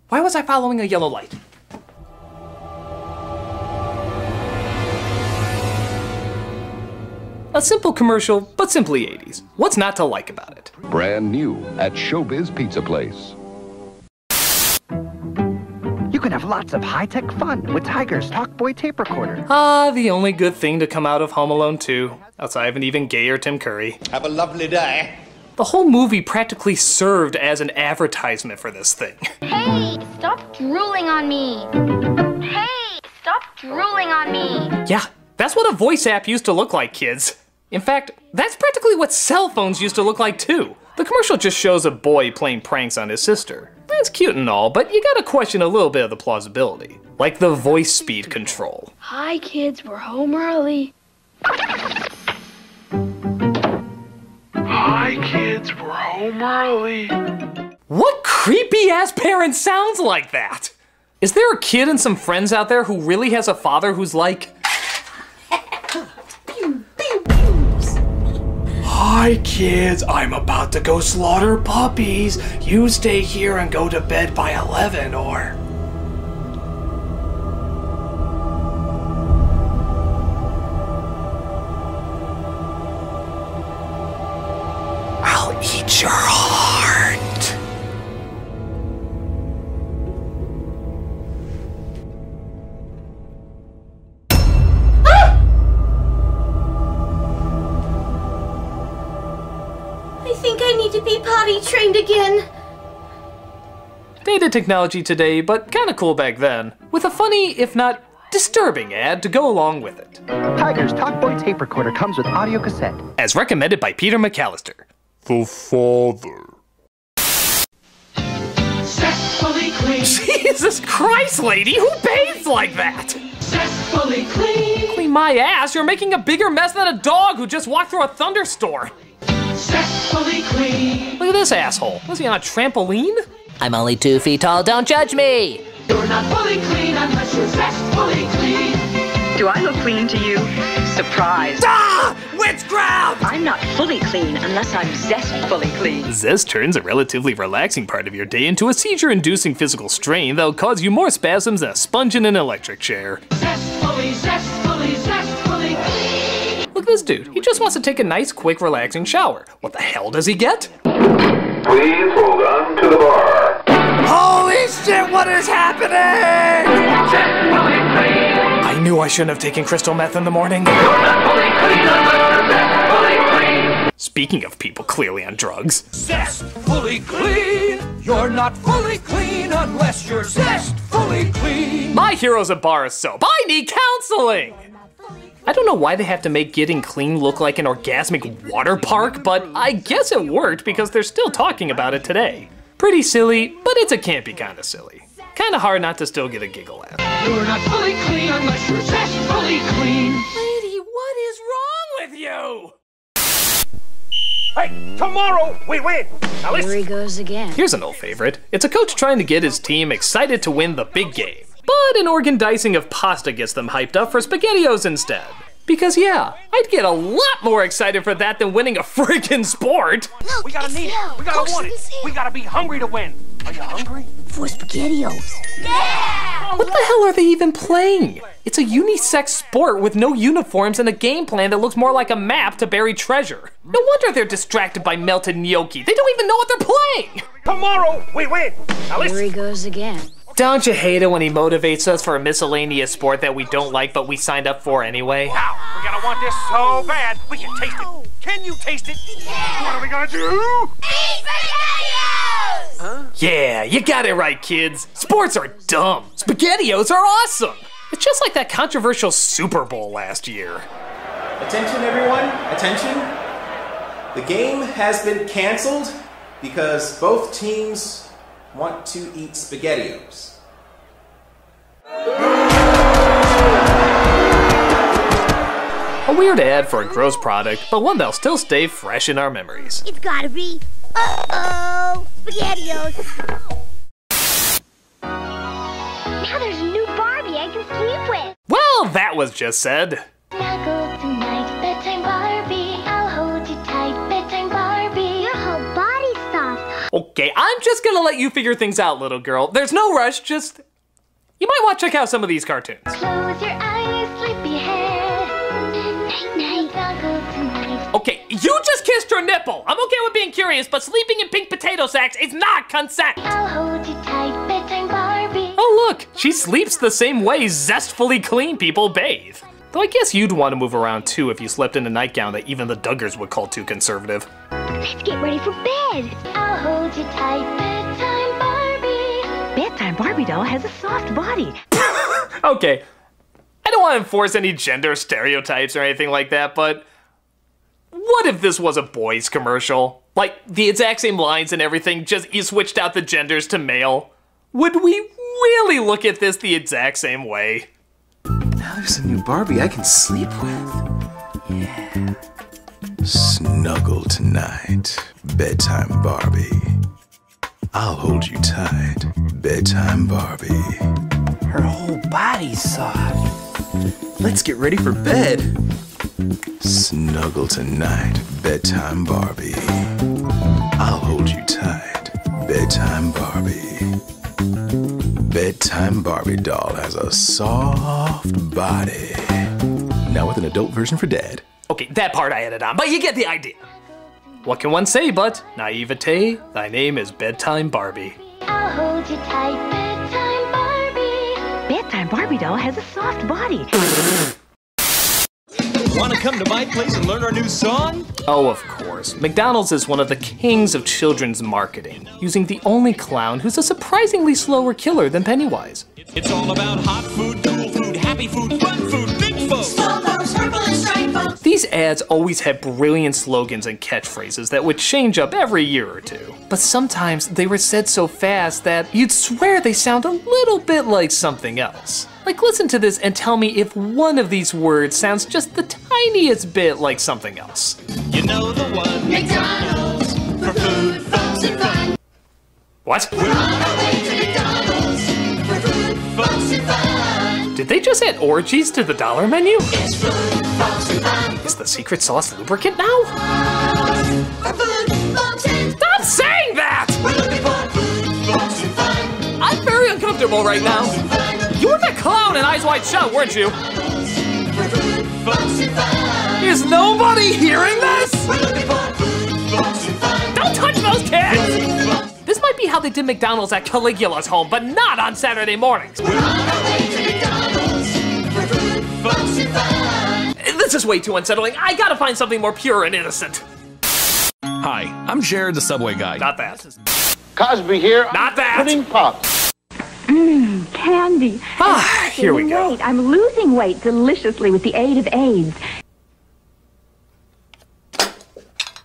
Why was I following a yellow light? A simple commercial, but simply 80s. What's not to like about it? Brand new at Showbiz Pizza Place. You can have lots of high-tech fun with Tiger's Talkboy tape recorder. Ah, the only good thing to come out of Home Alone 2, outside of an even gayer Tim Curry. Have a lovely day. The whole movie practically served as an advertisement for this thing. Hey, stop drooling on me. Hey, stop drooling on me. Yeah, that's what a voice app used to look like, kids. In fact, that's practically what cell phones used to look like too. The commercial just shows a boy playing pranks on his sister. That's cute and all, but you gotta question a little bit of the plausibility. Like the voice speed control. Hi, kids. We're home early. Hi, kids. We're home early. What creepy ass parent sounds like that? Is there a kid and some friends out there who really has a father who's like... Hi kids, I'm about to go slaughter puppies. You stay here and go to bed by 11 or... I'll eat your heart. I think I need to be potty trained again. Dated technology today, but kinda cool back then. With a funny, if not disturbing ad to go along with it. Tiger's Talkboy tape recorder comes with audio cassette. As recommended by Peter McAllister. The father. Zestfully clean. Jesus Christ, lady, who bathes like that? Zestfully clean. Clean my ass, you're making a bigger mess than a dog who just walked through a thunderstorm. Zestfully clean. Look at this asshole. Was he on a trampoline? I'm only 2 feet tall, don't judge me! You're not fully clean unless you're zestfully clean. Do I look clean to you? Surprise. Ah! Witchcraft! I'm not fully clean unless I'm zestfully clean. Zest turns a relatively relaxing part of your day into a seizure-inducing physical strain that'll cause you more spasms than a sponge in an electric chair. Zestfully, zestfully, zestfully clean. Look at this dude. He just wants to take a nice, quick, relaxing shower. What the hell does he get? Please hold on to the bar. Holy shit, what is happening? I knew I shouldn't have taken crystal meth in the morning. Speaking of people clearly on drugs. Zest fully clean. You're not fully clean unless you're zest fully clean. My hero's a bar of soap. I need counseling! I don't know why they have to make getting clean look like an orgasmic water park, but I guess it worked because they're still talking about it today. Pretty silly, but it's a campy kind of silly. Kind of hard not to still get a giggle at. You're not fully clean unless you're zest fully clean. Lady, what is wrong with you? Hey, tomorrow we win. Now Here he goes again. Here's an old favorite. It's a coach trying to get his team excited to win the big game. But an organ dicing of pasta gets them hyped up for SpaghettiOs instead. Because yeah, I'd get a lot more excited for that than winning a freaking sport. Look, we gotta need it. We gotta want it. We gotta be hungry to win. Are you hungry? For SpaghettiOs. Yeah! What the hell are they even playing? It's a unisex sport with no uniforms and a game plan that looks more like a map to bury treasure. No wonder they're distracted by melted gnocchi. They don't even know what they're playing. Tomorrow we win. Now listen. Here he goes again. Don't you hate it when he motivates us for a miscellaneous sport that we don't like but we signed up for anyway? Now, we're gonna want this so bad, we can taste it. Can you taste it? Yeah. What are we gonna do? Eat SpaghettiOs! Yeah, you got it right, kids. Sports are dumb. SpaghettiOs are awesome. It's just like that controversial Super Bowl last year. Attention, everyone. Attention. The game has been canceled because both teams want to eat SpaghettiOs. A weird ad for a gross product, but one that'll still stay fresh in our memories. It's gotta be. Uh-oh! SpaghettiOs! Now there's a new Barbie I can sleep with! Well, that was just said. Snuggle tonight, bedtime Barbie. I'll hold you tight, bedtime Barbie. Your whole body's soft. Okay, I'm just gonna let you figure things out, little girl. There's no rush, just... You might want to check out some of these cartoons. Close your eyes, sleepy head. Night-night, snuggle tonight. Okay, you just kissed her nipple. I'm okay with being curious, but sleeping in pink potato sacks is not consent. I'll hold you tight, bedtime Barbie. Oh look, she sleeps the same way zestfully clean people bathe. Though I guess you'd want to move around too if you slept in a nightgown that even the Duggars would call too conservative. Let's get ready for bed. I'll hold you tight, bedtime Barbie. Bedtime Barbie doll has a soft body. Okay, I don't want to enforce any gender stereotypes or anything like that, but what if this was a boys commercial? Like, the exact same lines and everything, just you switched out the genders to male. Would we really look at this the exact same way? Now there's a new Barbie I can sleep with. Yeah. Snuggle tonight, bedtime Barbie. I'll hold you tight, bedtime Barbie. Her whole body's soft. Let's get ready for bed. Snuggle tonight, bedtime Barbie. I'll hold you tight, bedtime Barbie. Bedtime Barbie doll has a soft body. Now with an adult version for dad. Okay, that part I added on, but you get the idea. What can one say but, naivete, thy name is Bedtime Barbie. I'll hold you tight, bedtime Barbie. Bedtime Barbie doll has a soft body. Want to come to my place and learn our new song? Oh, of course. McDonald's is one of the kings of children's marketing, using the only clown who's a surprisingly slower killer than Pennywise. It's all about hot food, cool food, happy food, fun food, big folks. These ads always had brilliant slogans and catchphrases that would change up every year or two. But sometimes they were said so fast that you'd swear they sound a little bit like something else. Like, listen to this and tell me if one of these words sounds just the tiniest bit like something else. You know the one. McDonald's, for food, folks, and fun. What? We're on our way to McDonald's, for food, folks, and fun. Did they just add orgies to the dollar menu? It's food, folks, and fun. Is the secret sauce lubricant now? For food, folks, and Stop saying that! We're looking for food, folks, and fun. I'm very uncomfortable right now. You were that clown in Eyes Wide Shut, weren't you? Is nobody hearing this? Don't touch those kids! This might be how they did McDonald's at Caligula's home, but not on Saturday mornings. This is way too unsettling. I gotta find something more pure and innocent. Hi, I'm Jared the Subway Guy. Not that. Cosby here. Not that. Pudding Pops. Candy. Ah, here we go. Weight. I'm losing weight deliciously with the aid of AIDS.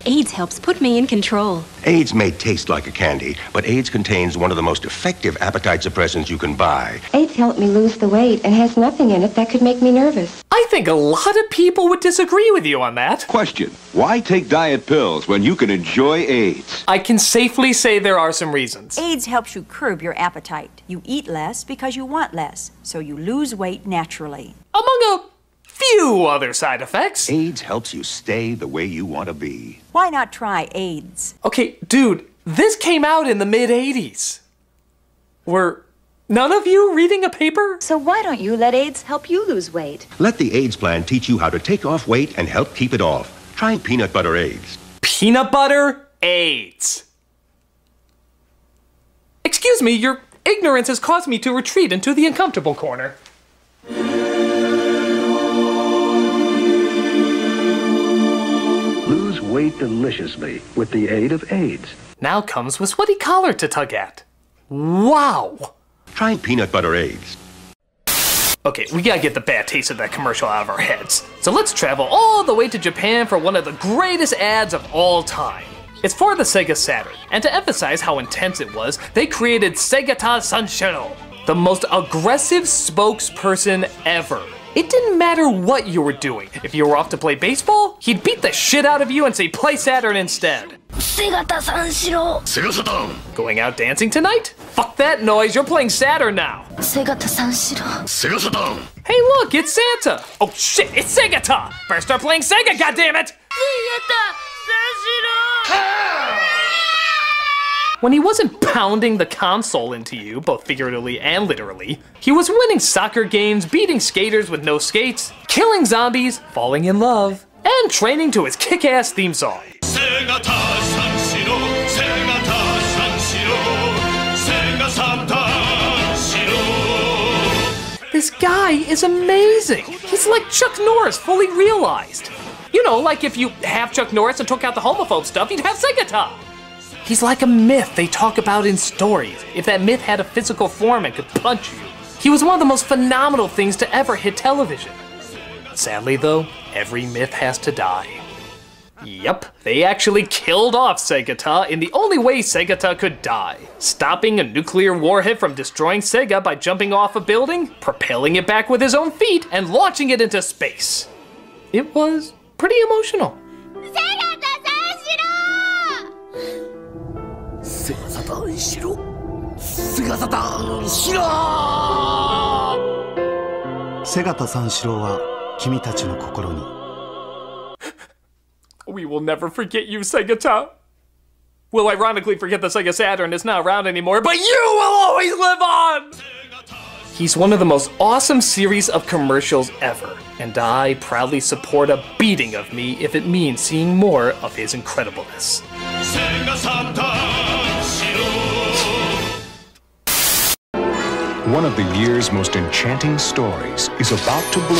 AIDS helps put me in control. AIDS may taste like a candy, but AIDS contains one of the most effective appetite suppressants you can buy. AIDS helped me lose the weight and has nothing in it that could make me nervous. I think a lot of people would disagree with you on that. Question: why take diet pills when you can enjoy AIDS? I can safely say there are some reasons. AIDS helps you curb your appetite. You eat less because you want less, so you lose weight naturally. Among a few other side effects. AIDS helps you stay the way you want to be. Why not try AIDS? Okay, dude, this came out in the mid-'80s. Were none of you reading a paper? So why don't you let AIDS help you lose weight? Let the AIDS plan teach you how to take off weight and help keep it off. Try peanut butter AIDS. Peanut butter AIDS. Excuse me, your ignorance has caused me to retreat into the uncomfortable corner. Lose weight deliciously with the aid of AIDS. now comes with sweaty collar to tug at. Wow! Try peanut butter eggs. Okay, we gotta get the bad taste of that commercial out of our heads. So let's travel all the way to Japan for one of the greatest ads of all time. It's for the Sega Saturn, and to emphasize how intense it was, they created Segata Sanshiro, the most aggressive spokesperson ever. It didn't matter what you were doing. If you were off to play baseball, he'd beat the shit out of you and say play Saturn instead. Segata Sanshiro. Sega Saturn. Going out dancing tonight? Fuck that noise, you're playing Saturn now. Segata Sanshiro. Sega Saturn. Hey look, it's Santa. Oh shit, it's Segata. Better start playing Sega, goddammit. Segata Sanshiro. When he wasn't pounding the console into you, both figuratively and literally, he was winning soccer games, beating skaters with no skates, killing zombies, falling in love, and training to his kick-ass theme song. This guy is amazing. He's like Chuck Norris, fully realized. You know, like if you have Chuck Norris and took out the homophobe stuff, you'd have Segata. He's like a myth they talk about in stories. If that myth had a physical form and could punch you. He was one of the most phenomenal things to ever hit television. Sadly though, every myth has to die. Yep, they actually killed off Segata in the only way Segata could die. Stopping a nuclear warhead from destroying Sega by jumping off a building, propelling it back with his own feet, and launching it into space. It was pretty emotional. We will never forget you, Segata. We'll ironically forget the Sega Saturn is not around anymore, but you will always live on! He's one of the most awesome series of commercials ever, and I proudly support a beating of me if it means seeing more of his incredibleness. One of the year's most enchanting stories is about to bloom.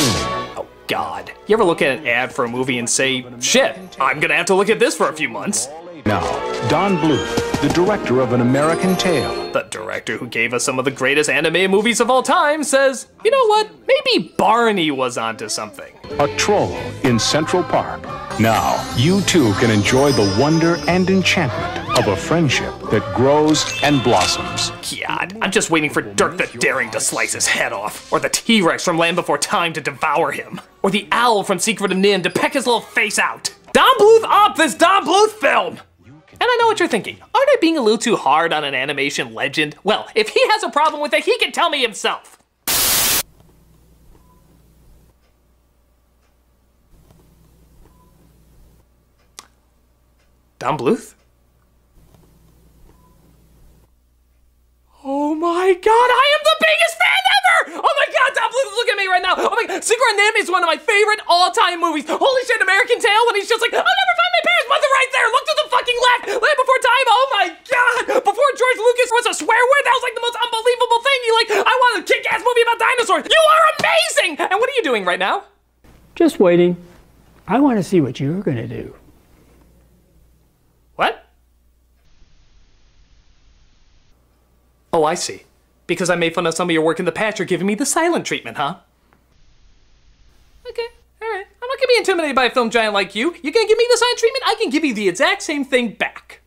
Oh God. You ever look at an ad for a movie and say, shit, I'm gonna have to look at this for a few months? Now, Don Bluth, the director of An American Tail. The director who gave us some of the greatest anime movies of all time says, you know what, maybe Barney was onto something. A troll in Central Park. Now, you too can enjoy the wonder and enchantment of a friendship that grows and blossoms. God, I'm just waiting for Dirk the Daring to slice his head off, or the T-Rex from Land Before Time to devour him, or the owl from Secret of Nim to peck his little face out. Don Bluth up this Don Bluth film! And I know what you're thinking. Aren't I being a little too hard on an animation legend? Well, if he has a problem with it, he can tell me himself. Don Bluth? Oh my God, I am the biggest fan ever! Oh my God, Don Bluth, look at me right now. Oh my God, Secret of Nim is one of my favorite all-time movies. Holy shit, American Tail, when he's just like, I'll never find my parents' mother right there. Look to the fucking left. Land Before Time, oh my God. Before George Lucas was a swear word, that was like the most unbelievable thing. He like, I want a kick-ass movie about dinosaurs. You are amazing! And what are you doing right now? Just waiting. I want to see what you're gonna do. What? Oh, I see. Because I made fun of some of your work in the past, you're giving me the silent treatment, huh? Okay, alright. I'm not gonna be intimidated by a film giant like you. You're gonna give me the silent treatment? I can give you the exact same thing back.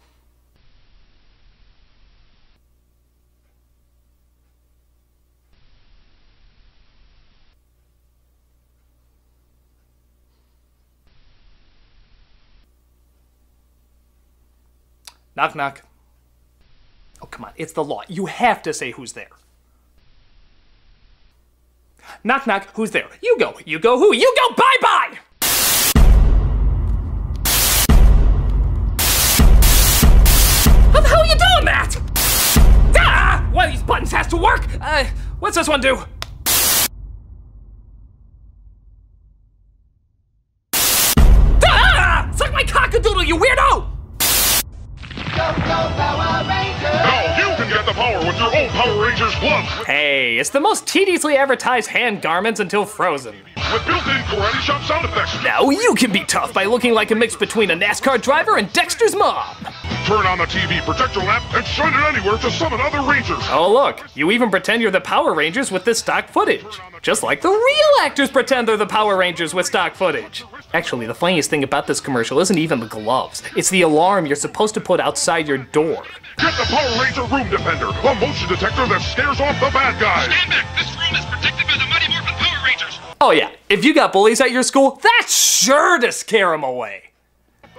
Knock, knock. Oh, come on, it's the law. You have to say who's there. Knock, knock, who's there? You go who? You go, bye-bye! How the hell are you doing that? Ah! One of these buttons has to work! What's this one do? Ah! Suck my cockadoodle, you weirdo! Now you can get the power with your own Power Rangers gloves. Hey, it's the most tediously advertised hand garments until Frozen. With built-in karate chop sound effects. Now you can be tough by looking like a mix between a NASCAR driver and Dexter's mom. Turn on the TV, protect your lamp, and shine it anywhere to summon other Rangers. Oh look, you even pretend you're the Power Rangers with this stock footage. Just like the real actors pretend they're the Power Rangers with stock footage. Actually, the funniest thing about this commercial isn't even the gloves. It's the alarm you're supposed to put outside your door. Get the Power Ranger Room Defender, a motion detector that scares off the bad guys. Stand back. This room is protected by the Mighty Morphin Power Rangers. Oh yeah, if you got bullies at your school, that's sure to scare them away.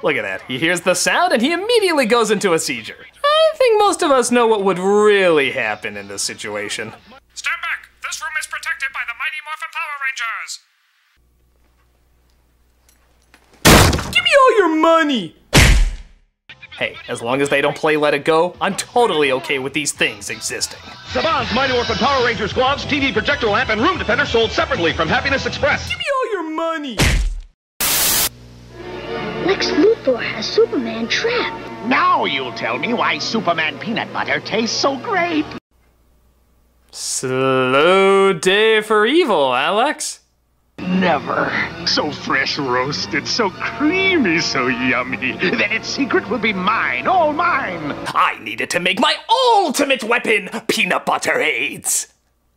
Look at that, he hears the sound and he immediately goes into a seizure. I think most of us know what would really happen in this situation. Stand back. This room is protected by the Mighty Morphin Power Rangers. Give me all your money! Hey, as long as they don't play Let It Go, I'm totally okay with these things existing. Saban's Mighty Morphin Power Rangers gloves, TV projector lamp, and room defender sold separately from Happiness Express. Give me all your money! Lex Luthor has Superman trapped. Now you'll tell me why Superman peanut butter tastes so great. Slow day for evil, Alex. Never. So fresh roasted, so creamy, so yummy. Then its secret will be mine, all mine. I needed to make my ultimate weapon, peanut butter aids.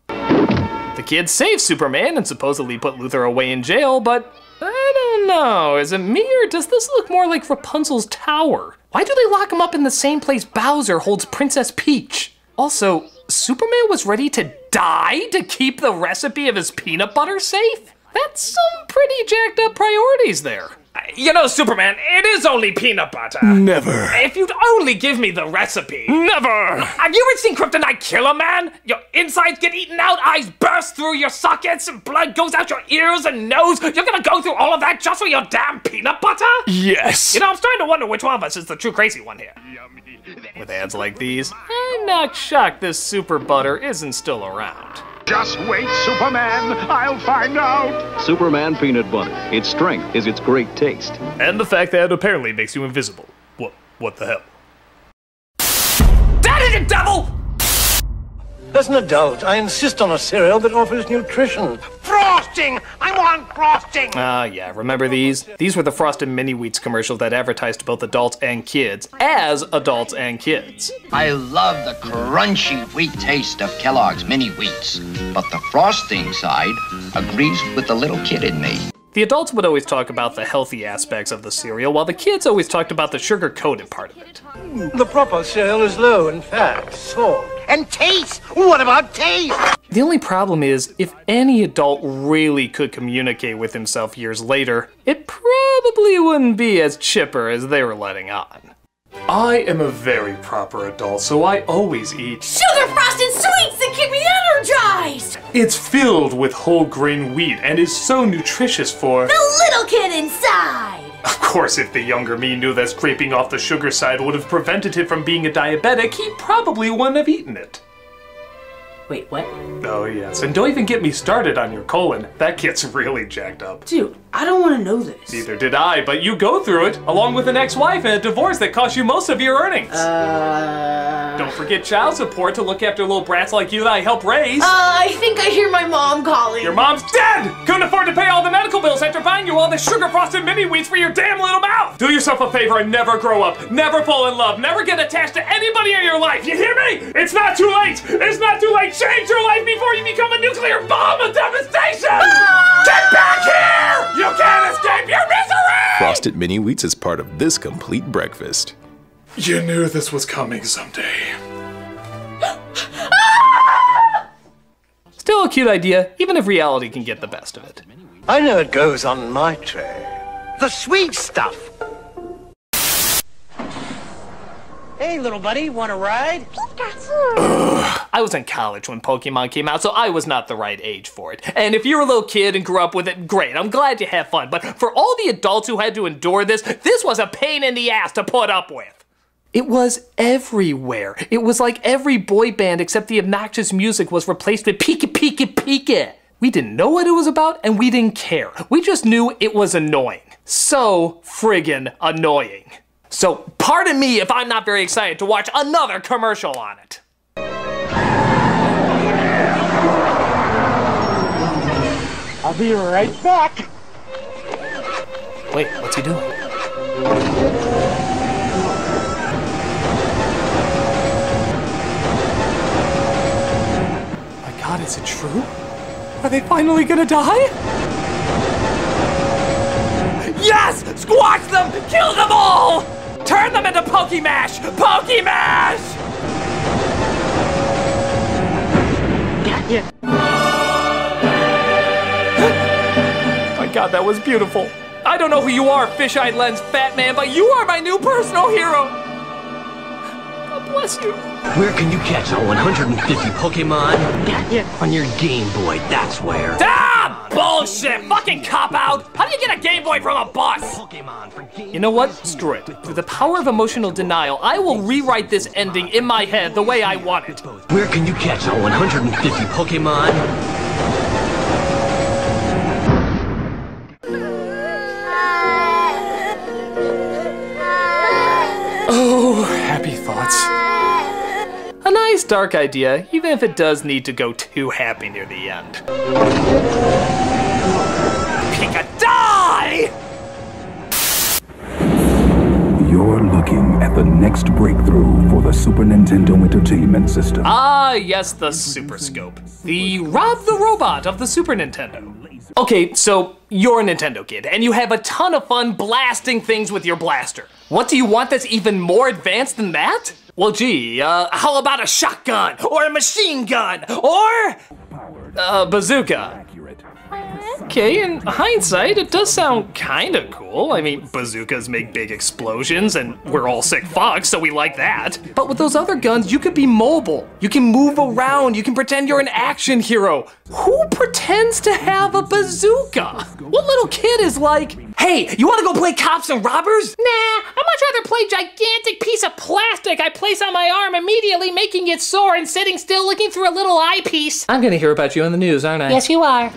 The kids save Superman and supposedly put Luthor away in jail, but I don't know. Is it me or does this look more like Rapunzel's tower? Why do they lock him up in the same place Bowser holds Princess Peach? Also, Superman was ready to die to keep the recipe of his peanut butter safe? That's some pretty jacked up priorities there. You know, Superman, it is only peanut butter. Never. If you'd only give me the recipe. Never. Have you ever seen Kryptonite kill a man? Your insides get eaten out, eyes burst through your sockets, and blood goes out your ears and nose. You're gonna go through all of that just for your damn peanut butter? Yes. You know, I'm starting to wonder which one of us is the true crazy one here. With ads like these, I'm not shocked this super butter isn't still around. Just wait, Superman. I'll find out. Superman peanut butter. Its strength is its great taste. And the fact that it apparently makes you invisible. What the hell? That is it, devil! As an adult, I insist on a cereal that offers nutrition. Frosting! I want frosting! Yeah, remember these? These were the Frosted Mini Wheats commercials that advertised to both adults and kids, as adults and kids. I love the crunchy wheat taste of Kellogg's Mini Wheats, but the frosting side agrees with the little kid in me. The adults would always talk about the healthy aspects of the cereal, while the kids always talked about the sugar-coated part of it. The proper cereal is low in fat, salt. And taste! What about taste? The only problem is, if any adult really could communicate with himself years later, it probably wouldn't be as chipper as they were letting on. I am a very proper adult, so I always eat sugar frosted sweets that keep me energized! It's filled with whole grain wheat and is so nutritious for the little kid inside! Of course, if the younger me knew that scraping off the sugar side would have prevented him from being a diabetic, he probably wouldn't have eaten it. Wait, what? Oh yes, and don't even get me started on your colon. That gets really jacked up. Dude, I don't want to know this. Neither did I, but you go through it, along with an ex-wife and a divorce that cost you most of your earnings. Don't forget child support to look after little brats like you that I help raise. I think I hear my mom calling. Your mom's dead! Couldn't afford to pay all the medical bills after buying you all the sugar-frosted mini wheats for your damn little mouth! Do yourself a favor and never grow up, never fall in love, never get attached to anybody in your life, you hear me? It's not too late! It's not too late! Change your life before you become a nuclear bomb of devastation! Get back here! You can't escape your misery! Frosted Mini Wheats is part of this complete breakfast. You knew this was coming someday. Still a cute idea, even if reality can get the best of it. I know it goes on my tray. The sweet stuff. Hey, little buddy, want a ride? I was in college when Pokemon came out, so I was not the right age for it. And if you're a little kid and grew up with it, great, I'm glad you have fun. But for all the adults who had to endure this was a pain in the ass to put up with. It was everywhere. It was like every boy band except the obnoxious music was replaced with Pika Pika Pika. We didn't know what it was about and we didn't care. We just knew it was annoying. So friggin' annoying. So pardon me if I'm not very excited to watch another commercial on it. I'll be right back. Wait, what's he doing? Is it true? Are they finally gonna die? Yes! Squash them! Kill them all! Turn them into Pokemash! Pokemash! Gotcha. My God, that was beautiful. I don't know who you are, fish-eyed lens fat man, but you are my new personal hero. God bless you. Where can you catch all 150 Pokemon? Gotcha. On your Game Boy, that's where. Ah! Bullshit! Fucking cop-out! How do you get a Game Boy from a bus? You know what? Screw it. Through the power of emotional denial, I will rewrite this ending in my head the way I want it. Where can you catch all 150 Pokemon? Oh, happy thoughts. A nice dark idea, even if it does need to go too happy near the end. Pika, die! You're looking at the next breakthrough for the Super Nintendo Entertainment System. Ah, yes, the Super Scope. The Rob the Robot of the Super Nintendo. Okay, so you're a Nintendo kid, and you have a ton of fun blasting things with your blaster. What do you want that's even more advanced than that? Well, gee, how about a shotgun, or a machine gun, or a bazooka? Okay, in hindsight, it does sound kinda cool. I mean, bazookas make big explosions, and we're all sick fucks, so we like that. But with those other guns, you could be mobile. You can move around, you can pretend you're an action hero. Who pretends to have a bazooka? What little kid is like, hey, you wanna go play cops and robbers? Nah, I'd much rather play gigantic piece of plastic I place on my arm, immediately making it sore and sitting still looking through a little eyepiece. I'm gonna hear about you on the news, aren't I? Yes, you are.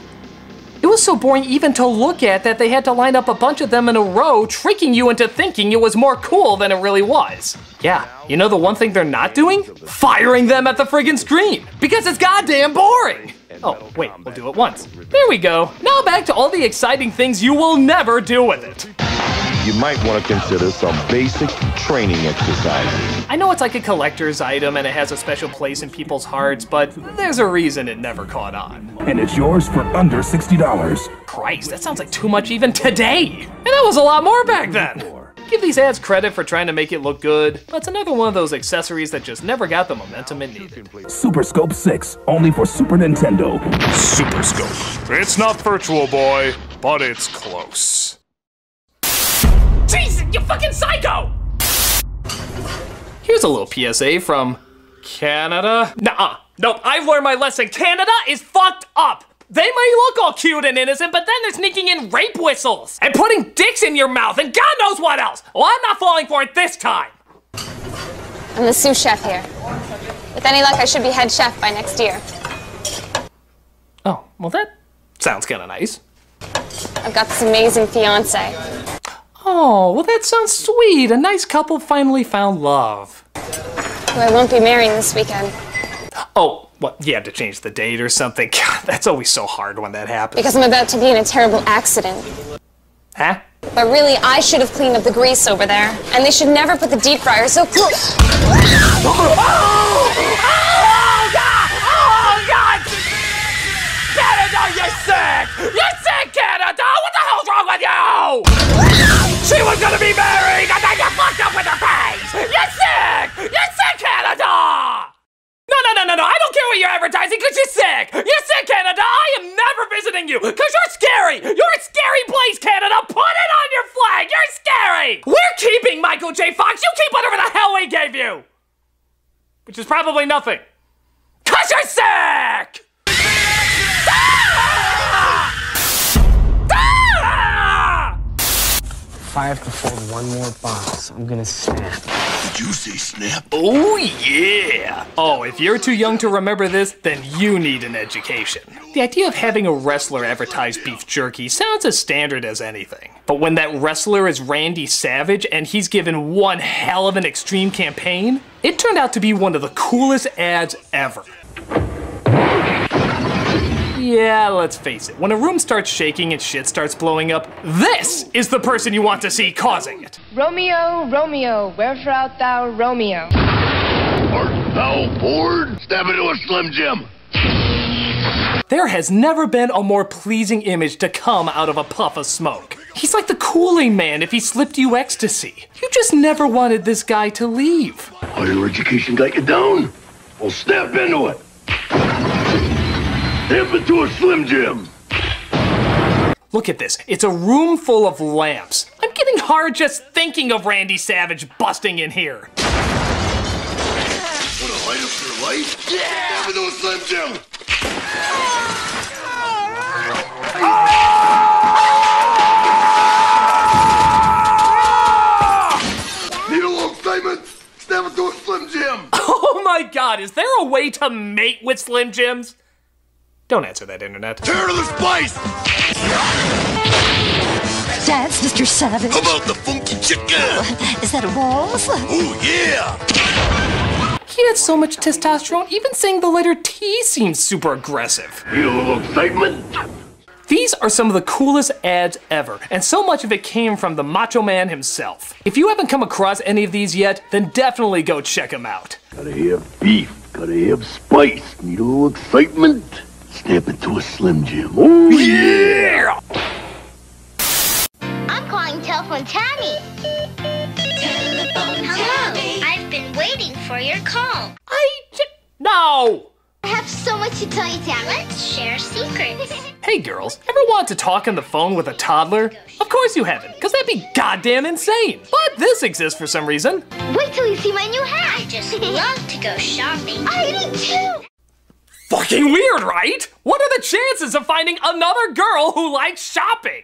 It was so boring even to look at that they had to line up a bunch of them in a row, tricking you into thinking it was more cool than it really was. Yeah, you know the one thing they're not doing? Firing them at the friggin' screen, because it's goddamn boring. Oh, wait, we'll do it once. There we go. Now back to all the exciting things you will never do with it. You might want to consider some basic training exercises. I know it's like a collector's item and it has a special place in people's hearts, but there's a reason it never caught on. And it's yours for under $60. Christ, that sounds like too much even today. And that was a lot more back then. Give these ads credit for trying to make it look good, but it's another one of those accessories that just never got the momentum it needed. Super Scope 6, only for Super Nintendo. Super Scope. It's not Virtual Boy, but it's close. Jesus, you fucking psycho! Here's a little PSA from Canada. Nuh-uh. Nope, I've learned my lesson. Canada is fucked up. They may look all cute and innocent, but then they're sneaking in rape whistles and putting dicks in your mouth and God knows what else. Well, I'm not falling for it this time. I'm the sous chef here. With any luck, I should be head chef by next year. Oh, well that sounds kind of nice. I've got this amazing fiance. Oh, well that sounds sweet. A nice couple finally found love. Who I won't be marrying this weekend. Oh, what, you had to change the date or something? God, that's always so hard when that happens. Because I'm about to be in a terrible accident. Huh? But really, I should have cleaned up the grease over there. And they should never put the deep fryer so close. Oh, God! Oh, God! Canada, you're sick! You're sick, Canada! What the hell's wrong with you? She was gonna be married, and then you fucked up with her face! You're sick! You're sick, Canada! No, I don't care what you're advertising, because you're sick! You're sick, Canada! I am never visiting you, because you're scary! You're a scary place, Canada! Put it on your flag! You're scary! We're keeping Michael J. Fox! You keep whatever the hell we gave you! Which is probably nothing. Because you're sick! If I have to fold one more box, I'm gonna snap. Did you say snap? Oh, yeah! Oh, if you're too young to remember this, then you need an education. The idea of having a wrestler advertise beef jerky sounds as standard as anything. But when that wrestler is Randy Savage and he's given one hell of an extreme campaign, it turned out to be one of the coolest ads ever. Yeah, let's face it, when a room starts shaking and shit starts blowing up, this is the person you want to see causing it. Romeo, Romeo, wherefore art thou, Romeo? Art thou bored? Step into a Slim Jim. There has never been a more pleasing image to come out of a puff of smoke. He's like the Kool-Aid Man if he slipped you ecstasy. You just never wanted this guy to leave. Higher education got you down? Well, step into it. Step into a Slim Jim. Look at this. It's a room full of lamps. I'm getting hard just thinking of Randy Savage busting in here. Want to light up your light? Yeah! Step into a Slim Jim. Need a little excitement? Step into a Slim Jim. Oh my God, is there a way to mate with Slim Jims? Don't answer that, internet. Turn to the spice! That's Mr. Savage. How about the funky chicken? Is that a waltz? Oh, yeah! He had so much testosterone, even saying the letter T seems super aggressive. Need a little excitement? These are some of the coolest ads ever, and so much of it came from the Macho Man himself. If you haven't come across any of these yet, then definitely go check them out. Gotta have beef, gotta have spice. Need a little excitement? Step into a Slim Jim. Oh, yeah! I'm calling Telephone Tammy. Hello. I've been waiting for your call. No! I have so much to tell you, Tammy. Let's share secrets. Hey girls, ever want to talk on the phone with a toddler? Of course you haven't, because that'd be goddamn insane. But this exists for some reason. Wait till you see my new hat. I just love to go shopping. I do too. Fucking weird, right? What are the chances of finding another girl who likes shopping?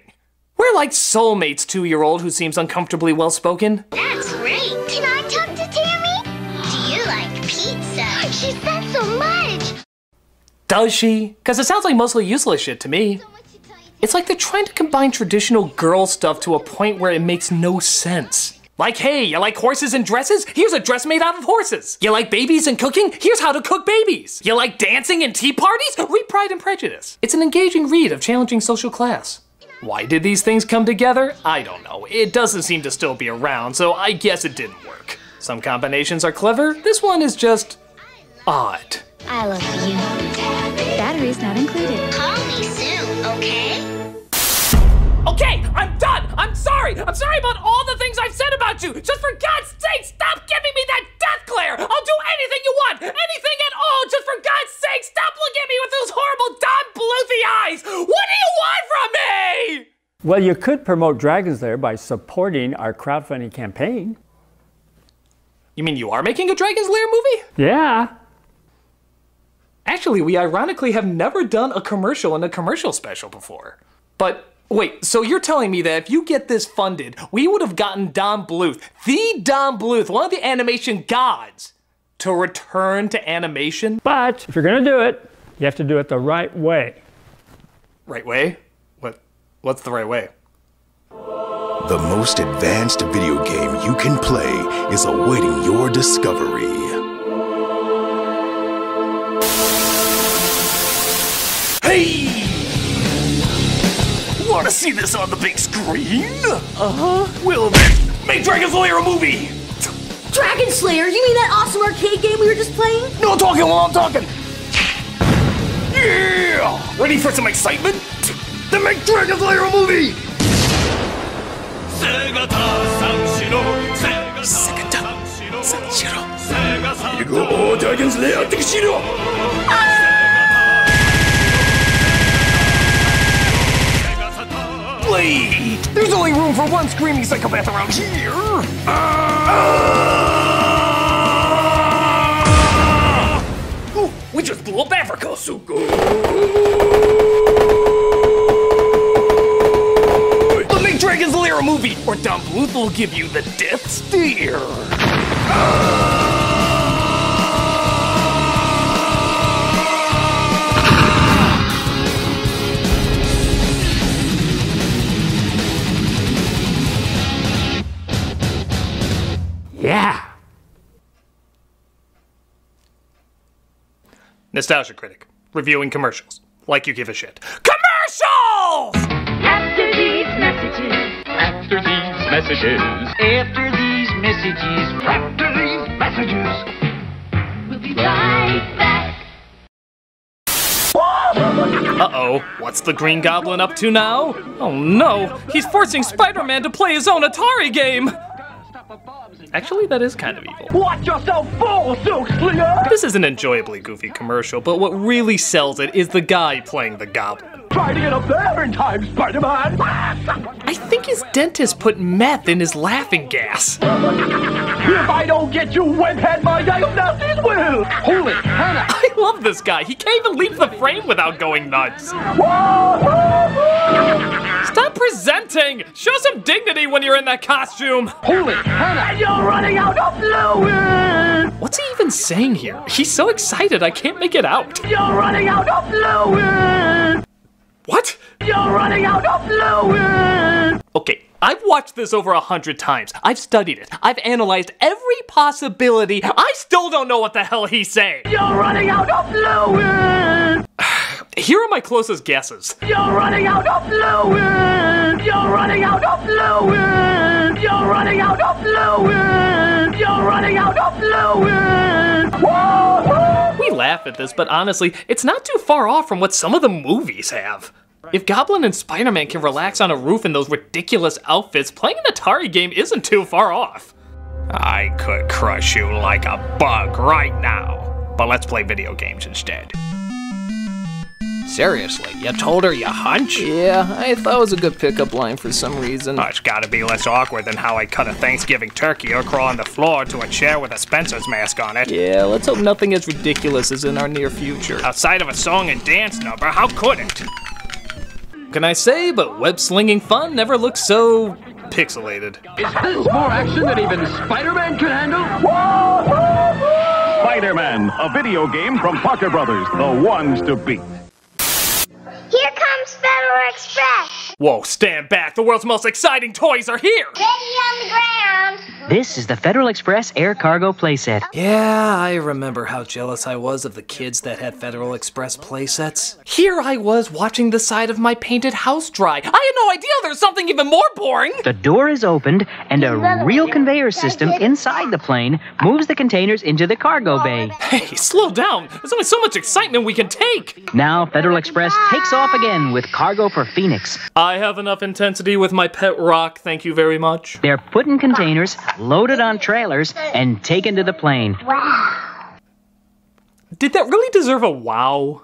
We're like soulmates, 2-year-old who seems uncomfortably well-spoken. That's great. Can I talk to Tammy? Do you like pizza? She said so much. Does she? Because it sounds like mostly useless shit to me. It's like they're trying to combine traditional girl stuff to a point where it makes no sense. Like, hey, you like horses and dresses? Here's a dress made out of horses. You like babies and cooking? Here's how to cook babies. You like dancing and tea parties? Read Pride and Prejudice. It's an engaging read of challenging social class. Why did these things come together? I don't know. It doesn't seem to still be around, so I guess it didn't work. Some combinations are clever. This one is just odd. I love you. Batteries not included. Call me soon, okay? Okay, I'm done! I'm sorry! I'm sorry about all the things I've said about you! Just for God's sake, stop giving me that death glare! I'll do anything you want! Anything at all! Just for God's sake, stop looking at me with those horrible Don Bluethy eyes! What do you want from me? Well, you could promote Dragon's Lair by supporting our crowdfunding campaign. You mean you are making a Dragon's Lair movie? Yeah. Actually, we ironically have never done a commercial in a commercial special before. But wait, so you're telling me that if you get this funded, we would have gotten Don Bluth, the Don Bluth, one of the animation gods, to return to animation? But if you're gonna do it, you have to do it the right way. Right way? What's the right way? The most advanced video game you can play is awaiting your discovery. Hey! Want to see this on the big screen? Uh-huh. We'll make Dragon's Lair a movie! Dragon Slayer? You mean that awesome arcade game we were just playing? No talking while I'm talking! Yeah! Ready for some excitement? Then make Dragon's Lair a movie! You go, Dragon's Lair, Tikishiro! Blade! There's only room for one screaming psychopath around here! Oh, we just blew up Africa, Suko! But make Dragon's Lair a movie, or Don Bluth will give you the death stare! Yeah. Nostalgia Critic, reviewing commercials, like you give a shit. Commercials! After these messages. After these messages. After these messages. After these messages. We'll be right back. Uh-oh, what's the Green Goblin up to now? Oh no, he's forcing Spider-Man to play his own Atari game! Actually, that is kind of evil. Watch yourself fall, Silk Slinger! This is an enjoyably goofy commercial, but what really sells it is the guy playing the Goblin. Try to get up there in time, Spider-Man! I think his dentist put meth in his laughing gas. If I don't get you, webhead, my diagnosis will! Holy Hannah! I love this guy. He can't even leave the frame without going nuts. Stop presenting! Show some dignity when you're in that costume! Holy Hannah! You're running out of fluid! What's he even saying here? He's so excited, I can't make it out. You're running out of fluid! What? You're running out of fluid! Okay, I've watched this over 100 times. I've studied it. I've analyzed every possibility. I still don't know what the hell he's saying. You're running out of fluid! Here are my closest guesses. You're running out of fluid! You're running out of fluid! You're running out of fluid! You're running out of fluid! We laugh at this, but honestly, it's not too far off from what some of the movies have. If Goblin and Spider-Man can relax on a roof in those ridiculous outfits, playing an Atari game isn't too far off. I could crush you like a bug right now, but let's play video games instead. Seriously, you told her you hunch? Yeah, I thought it was a good pickup line for some reason. Oh, it's gotta be less awkward than how I cut a Thanksgiving turkey or crawl on the floor to a chair with a Spencer's mask on it. Yeah, let's hope nothing as ridiculous is in our near future. Outside of a song and dance number, how could it? Can I say, but web-slinging fun never looked so pixelated. Is this more action than even Spider-Man could handle? Spider-Man, a video game from Parker Brothers, the ones to beat. Here comes Federal Express. Whoa, stand back. The world's most exciting toys are here. Ready on the ground. This is the Federal Express Air Cargo playset. Yeah, I remember how jealous I was of the kids that had Federal Express playsets. Here I was watching the side of my painted house dry. I had no idea there's something even more boring. The door is opened, and a real conveyor system inside the plane moves the containers into the cargo bay. Hey, slow down. There's only so much excitement we can take. Now Federal Express takes off again with cargo for Phoenix. I have enough intensity with my pet rock, thank you very much. They're put in containers, loaded on trailers, and taken to the plane. Wow. Did that really deserve a wow?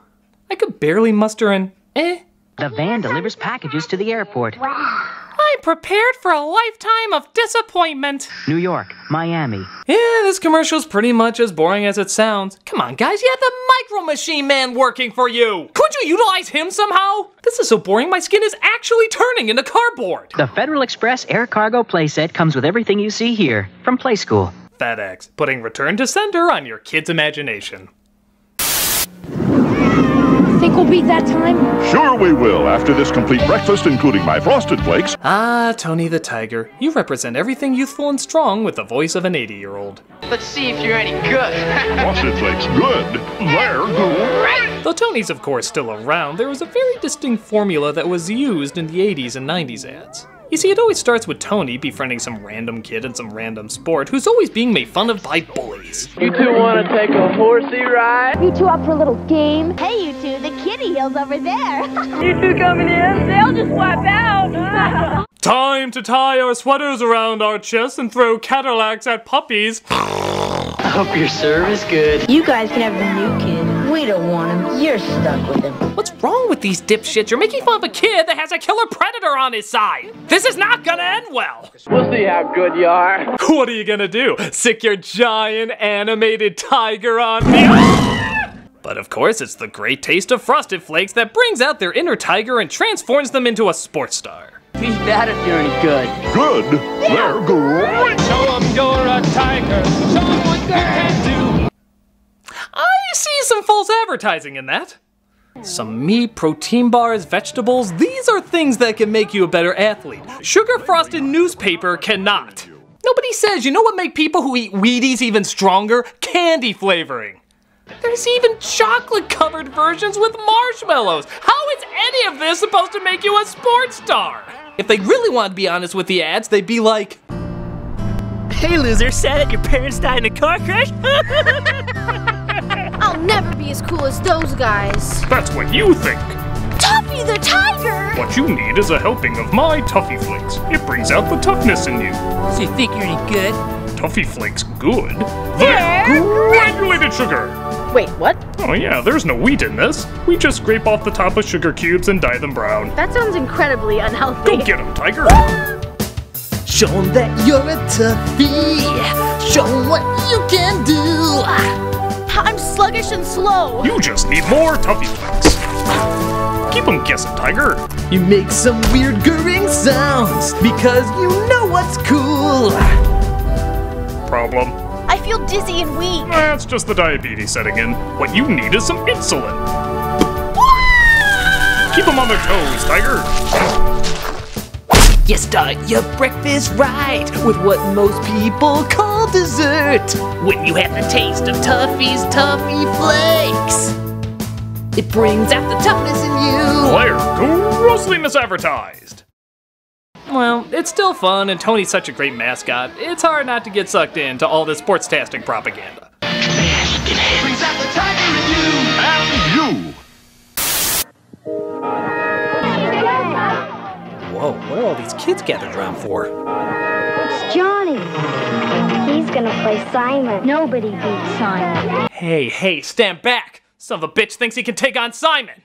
I could barely muster an eh. The van delivers packages to the airport. Wow. I'm prepared for a lifetime of disappointment. New York, Miami. Yeah, this commercial's pretty much as boring as it sounds. Come on, guys, you have the Micro Machine Man working for you. Couldn't you utilize him somehow? This is so boring, my skin is actually turning into cardboard. The Federal Express Air Cargo playset comes with everything you see here from Play School. FedEx, putting return to sender on your kid's imagination. Think we'll beat that time? Sure we will, after this complete breakfast, including my Frosted Flakes. Ah, Tony the Tiger, you represent everything youthful and strong with the voice of an 80-year-old. Let's see if you're any good. Frosted Flakes, good. They're great. Though Tony's, of course, still around, there was a very distinct formula that was used in the 80s and 90s ads. You see, it always starts with Tony befriending some random kid in some random sport who's always being made fun of by bullies. You two want to take a horsey ride? You two up for a little game? Hey, you two, the kitty heel's over there. You two coming in? They'll just wipe out. Time to tie our sweaters around our chests and throw Cadillacs at puppies. I hope your serve is good. You guys can have the new kid. We don't want him. You're stuck with him. What's wrong with these dipshits? You're making fun of a kid that has a killer predator on his side. This is not gonna end well. We'll see how good you are. What are you gonna do? Sick your giant animated tiger on me? But of course, it's the great taste of Frosted Flakes that brings out their inner tiger and transforms them into a sports star. Beat that if you're any good. Good. They're great. Show them you're a tiger. Show them what they can do. I see some false advertising in that. Some meat, protein bars, vegetables, these are things that can make you a better athlete. Sugar-frosted newspaper cannot. Nobody says, you know what make people who eat Wheaties even stronger? Candy flavoring. There's even chocolate-covered versions with marshmallows. How is any of this supposed to make you a sports star? If they really wanted to be honest with the ads, they'd be like, Hey loser, sad that your parents died in a car crash? I'll never be as cool as those guys. that's what you think. Tuffy the tiger! What you need is a helping of my Toffee Flakes. It brings out the toughness in you. So you think you're any good? Toffee Flakes good? They're granulated sugar! Wait, what? Oh yeah, there's no wheat in this. We just scrape off the top of sugar cubes and dye them brown. That sounds incredibly unhealthy. Go get him, Tiger! Show 'em that you're a toughie. Show 'em what you can do. I'm sluggish and slow. You just need more Toffee Flakes. Keep them guessing, Tiger. You make some weird gurring sounds because you know what's cool. Problem? I feel dizzy and weak. That's just the diabetes setting in. What you need is some insulin. Keep them on their toes, Tiger. You start your breakfast right with what most people call dessert. When you have the taste of Tuffy's Toffee Flakes, it brings out the toughness in you. Claire, grossly misadvertised. Well, it's still fun, and Tony's such a great mascot. It's hard not to get sucked into all this sports-tastic propaganda. Brings out the tiger in you. And you! Whoa, what are all these kids gathered around for? It's Johnny. He's gonna play Simon. Nobody beats Simon. Hey, stand back! Son of a bitch thinks he can take on Simon!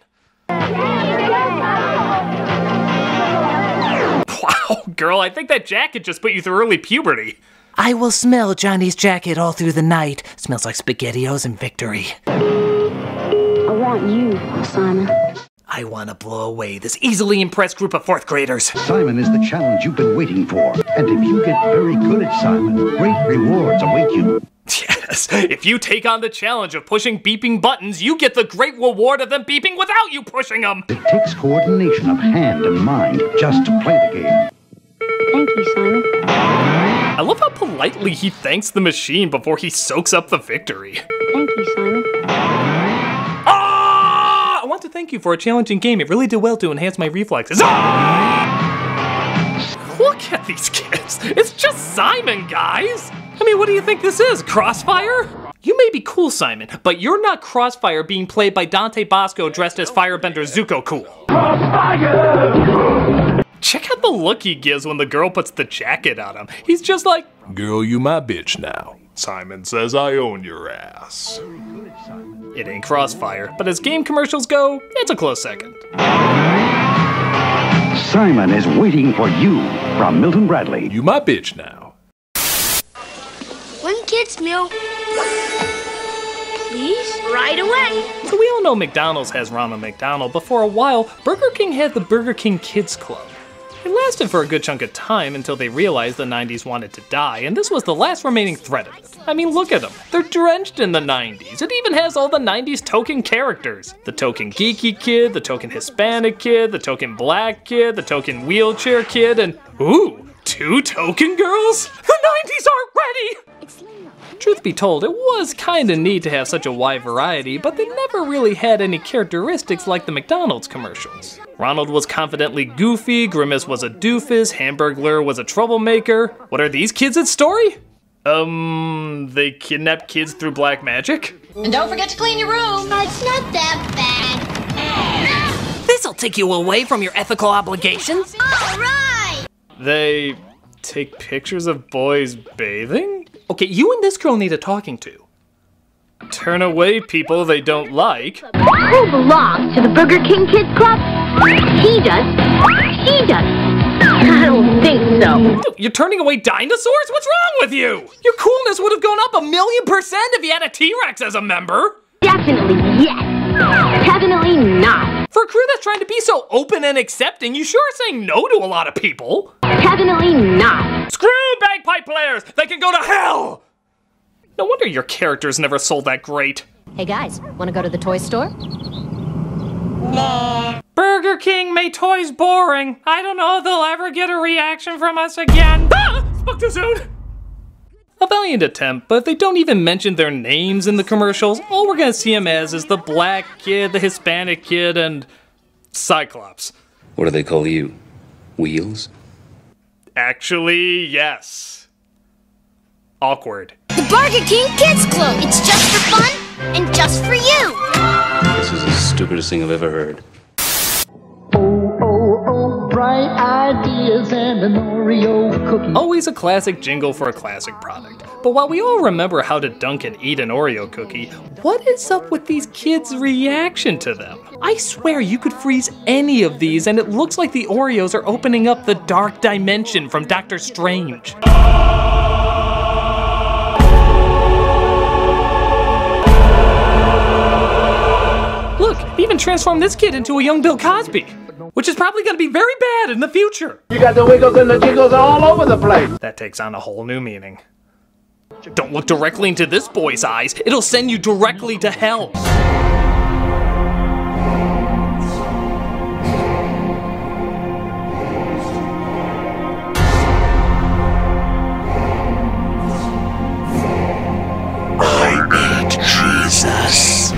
Wow, girl, I think that jacket just put you through early puberty. I will smell Johnny's jacket all through the night. Smells like SpaghettiOs and victory. I want you, Simon. I want to blow away this easily impressed group of 4th graders. Simon is the challenge you've been waiting for. And if you get very good at Simon, great rewards await you. Yes, if you take on the challenge of pushing beeping buttons, you get the great reward of them beeping without you pushing them. It takes coordination of hand and mind just to play the game. Thank you, Simon. I love how politely he thanks the machine before he soaks up the victory. Thank you, Simon. Ah! I want to thank you for a challenging game. It really did well to enhance my reflexes. Ah! Look at these kids. It's just Simon, guys. I mean, what do you think this is, Crossfire? You may be cool, Simon, but you're not Crossfire being played by Dante Bosco dressed as Firebender Zuko Cool. Crossfire! Check out the look he gives when the girl puts the jacket on him. He's just like, girl, you my bitch now. Simon says I own your ass. It ain't Crossfire, but as game commercials go, it's a close second. Simon is waiting for you from Milton Bradley. You my bitch now. One kid's meal. Please? Right away. So we all know McDonald's has Ronald McDonald, but for a while, Burger King had the Burger King Kids Club. It lasted for a good chunk of time until they realized the 90s wanted to die, and this was the last remaining thread of it. I mean, look at them. They're drenched in the 90s. It even has all the 90s token characters. The token geeky kid, the token Hispanic kid, the token black kid, the token wheelchair kid, and ooh, 2 token girls? The 90s aren't ready! Truth be told, it was kinda neat to have such a wide variety, but they never really had any characteristics like the McDonald's commercials. Ronald was confidently goofy, Grimace was a doofus, Hamburglar was a troublemaker. What are these kids' story? They kidnap kids through black magic? And don't forget to clean your room. It's not that bad. This'll take you away from your ethical obligations. All right. They take pictures of boys bathing? Okay, you and this girl need a talking to. Turn away people they don't like. Who belongs to the Burger King Kids Club? He does. He does. I don't think so. You're turning away dinosaurs? What's wrong with you? Your coolness would have gone up 1,000,000% if you had a T-Rex as a member. Definitely yes. Definitely not. For a crew that's trying to be so open and accepting, you sure are saying no to a lot of people. Definitely not. Screw bagpipe players! They can go to hell! No wonder your characters never sold that great. Hey guys, wanna go to the toy store? Nah. Burger King made toys boring. I don't know if they'll ever get a reaction from us again. Ah! Spoke too soon! A valiant attempt, but if they don't even mention their names in the commercials, all we're gonna see them as is the black kid, the Hispanic kid, and Cyclops. What do they call you? Wheels? Actually, yes. Awkward. The Burger King Kids Club. It's just for fun and just for you. This is the stupidest thing I've ever heard. bright ideas and an Oreo cookie. Always a classic jingle for a classic product. But while we all remember how to dunk and eat an Oreo cookie, what is up with these kids' reaction to them? I swear you could freeze any of these and it looks like the Oreos are opening up the dark dimension from Doctor Strange. Look, they even transformed this kid into a young Bill Cosby, which is probably going to be very bad in the future. You got the wiggles and the jiggles all over the place. That takes on a whole new meaning. Don't look directly into this boy's eyes. It'll send you directly to hell. I need Jesus.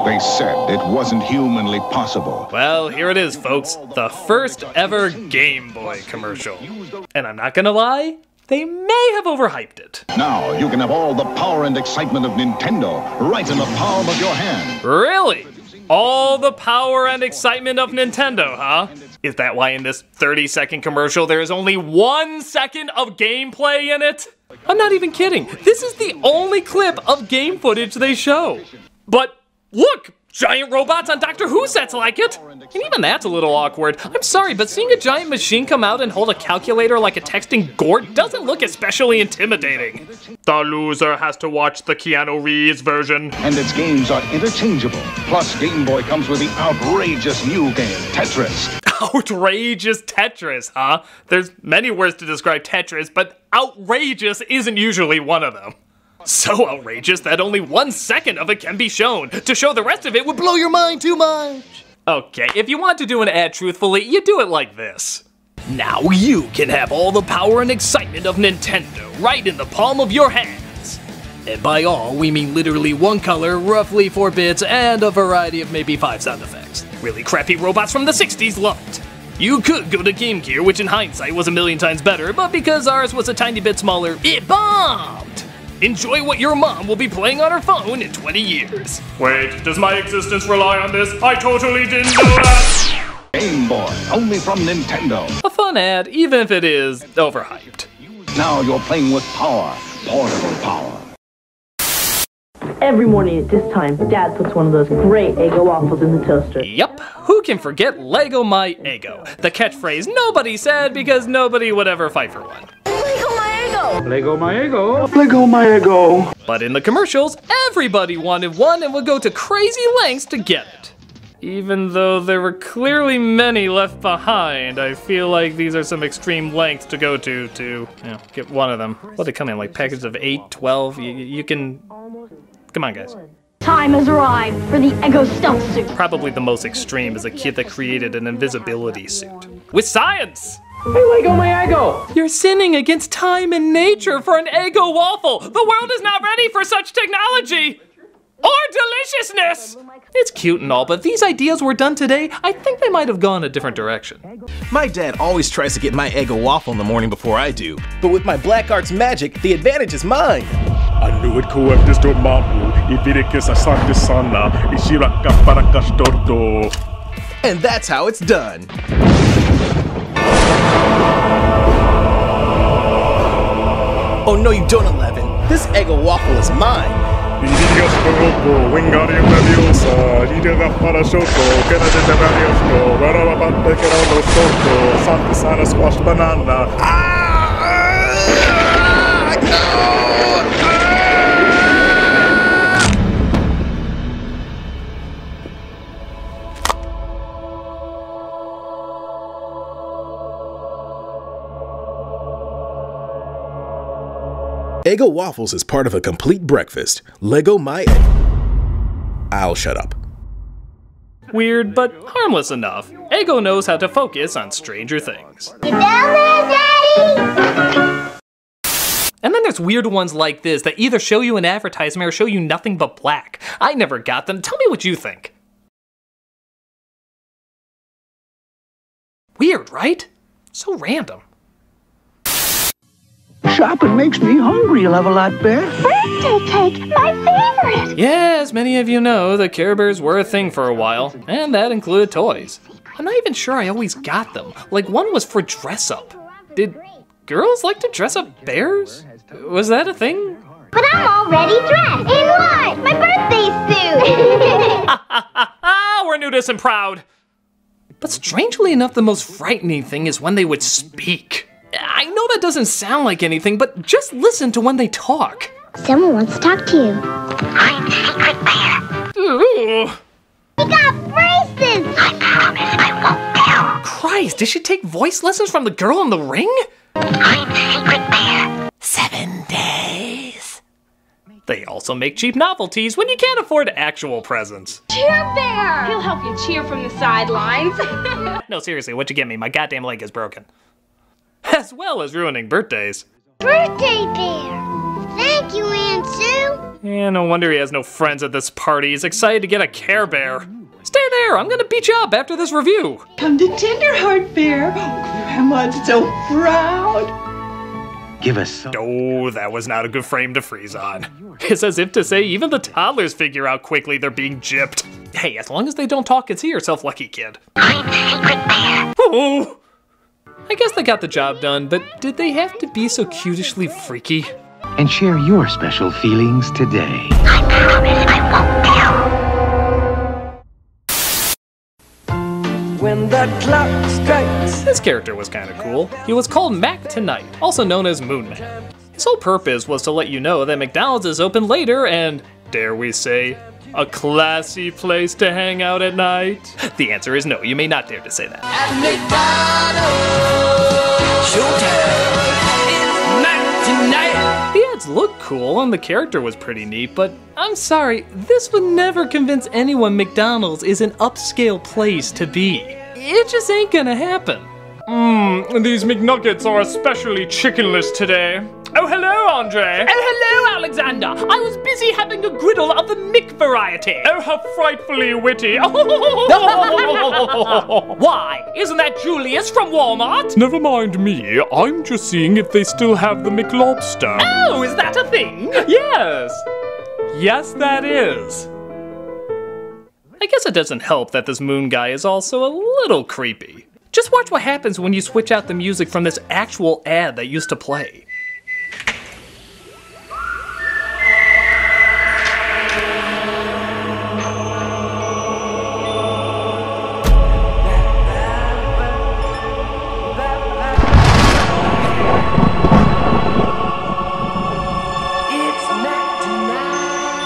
They said it wasn't humanly possible. Well, here it is, folks. The first ever Game Boy commercial. And I'm not gonna lie, they may have overhyped it. Now you can have all the power and excitement of Nintendo right in the palm of your hand. Really? All the power and excitement of Nintendo, huh? Is that why in this 30-second commercial there is only 1 second of gameplay in it? I'm not even kidding. This is the only clip of game footage they show. But look! Giant robots on Doctor Who sets like it! And even that's a little awkward. I'm sorry, but seeing a giant machine come out and hold a calculator like a texting Gort doesn't look especially intimidating. The loser has to watch the Keanu Reeves version. And its games are interchangeable. Plus, Game Boy comes with the outrageous new game, Tetris. Outrageous Tetris, huh? There's many words to describe Tetris, but outrageous isn't usually one of them. So outrageous that only 1 second of it can be shown. To show the rest of it would blow your mind too much. Okay, if you want to do an ad truthfully, you do it like this. Now you can have all the power and excitement of Nintendo right in the palm of your hands. And by all, we mean literally one color, roughly 4 bits, and a variety of maybe 5 sound effects. Really crappy robots from the 60s loved. You could go to Game Gear, which in hindsight was 1,000,000 times better, but because ours was a tiny bit smaller, it bombed! Enjoy what your mom will be playing on her phone in 20 years. Wait, does my existence rely on this? I totally didn't know that! Game Boy, only from Nintendo. A fun ad, even if it is overhyped. Now you're playing with power, portable power. Every morning at this time, Dad puts one of those great Eggo waffles in the toaster. Yep, who can forget Lego My Eggo? The catchphrase nobody said because nobody would ever fight for one. Lego my ego. Lego my ego. But in the commercials, everybody wanted one and would go to crazy lengths to get it. Even though there were clearly many left behind, I feel like these are some extreme lengths to go to get one of them. What, they come in like packages of 8, 12? You can... Come on, guys. Time has arrived for the Eggo stealth suit. Probably the most extreme is a kid that created an invisibility suit. With science! Hey, Lego my ego! You're sinning against time and nature for an Eggo waffle! The world is not ready for such technology! Or deliciousness! It's cute and all, but if these ideas were done today, I think they might have gone a different direction. My dad always tries to get my Eggo waffle in the morning before I do. But with my black arts magic, the advantage is mine. And that's how it's done. Oh no you don't, 11. This Eggo waffle is mine. Eggo waffles is part of a complete breakfast. Lego My Egg. I'll shut up. Weird, but harmless enough. Eggo knows how to focus on stranger things. Get down there, Daddy! And then there's weird ones like this that either show you an advertisement or show you nothing but black. I never got them. Tell me what you think. Weird, right? So random. Shopping makes me hungry a lot, Bear. Birthday cake, my favorite. Yeah, as many of you know, the Care Bears were a thing for a while, and that included toys. I'm not even sure I always got them. Like, one was for dress-up. Did girls like to dress up bears? Was that a thing? But I'm already dressed. In what? My birthday suit. We're nudists and proud. But strangely enough, the most frightening thing is when they would speak. I know that doesn't sound like anything, but just listen to when they talk. Someone wants to talk to you. I'm Secret Bear. Ooh. We got braces. I promise I won't tell. Christ, did she take voice lessons from the girl in the ring? I'm Secret Bear. 7 days. They also make cheap novelties when you can't afford actual presents. Cheer Bear! He'll help you cheer from the sidelines. No, seriously, what'd you get me? My goddamn leg is broken. As well as ruining birthdays. Birthday Bear. Thank you, Aunt Sue. Yeah, no wonder he has no friends at this party. He's excited to get a Care Bear. Stay there, I'm gonna beat you up after this review. Come to Tenderheart Bear. Grandma's so proud. Give us some. Oh, that was not a good frame to freeze on. It's as if to say even the toddlers figure out quickly they're being gypped. Hey, as long as they don't talk, consider yourself lucky, kid. I'm Secret Bear. Oh! I guess they got the job done, but did they have to be so cutishly freaky? And share your special feelings today. I promise I won't tell. When the clock strikes. This character was kind of cool. He was called Mac Tonight, also known as Moon Man. His whole purpose was to let you know that McDonald's is open later and, dare we say, a classy place to hang out at night? The answer is no, you may not dare to say that. At McDonald's, showtime. It's Mac Tonight. The ads looked cool and the character was pretty neat, but I'm sorry, this would never convince anyone McDonald's is an upscale place to be. It just ain't gonna happen. These McNuggets are especially chickenless today. Oh, hello, Andre. Oh, hello, Alexander. I was busy having a griddle of the Mick variety. Oh, how frightfully witty. Why? Isn't that Julius from Walmart? Never mind me. I'm just seeing if they still have the McLobster. Oh, is that a thing? Yes. Yes, that is. I guess it doesn't help that this Moon guy is also a little creepy. Just watch what happens when you switch out the music from this actual ad that used to play.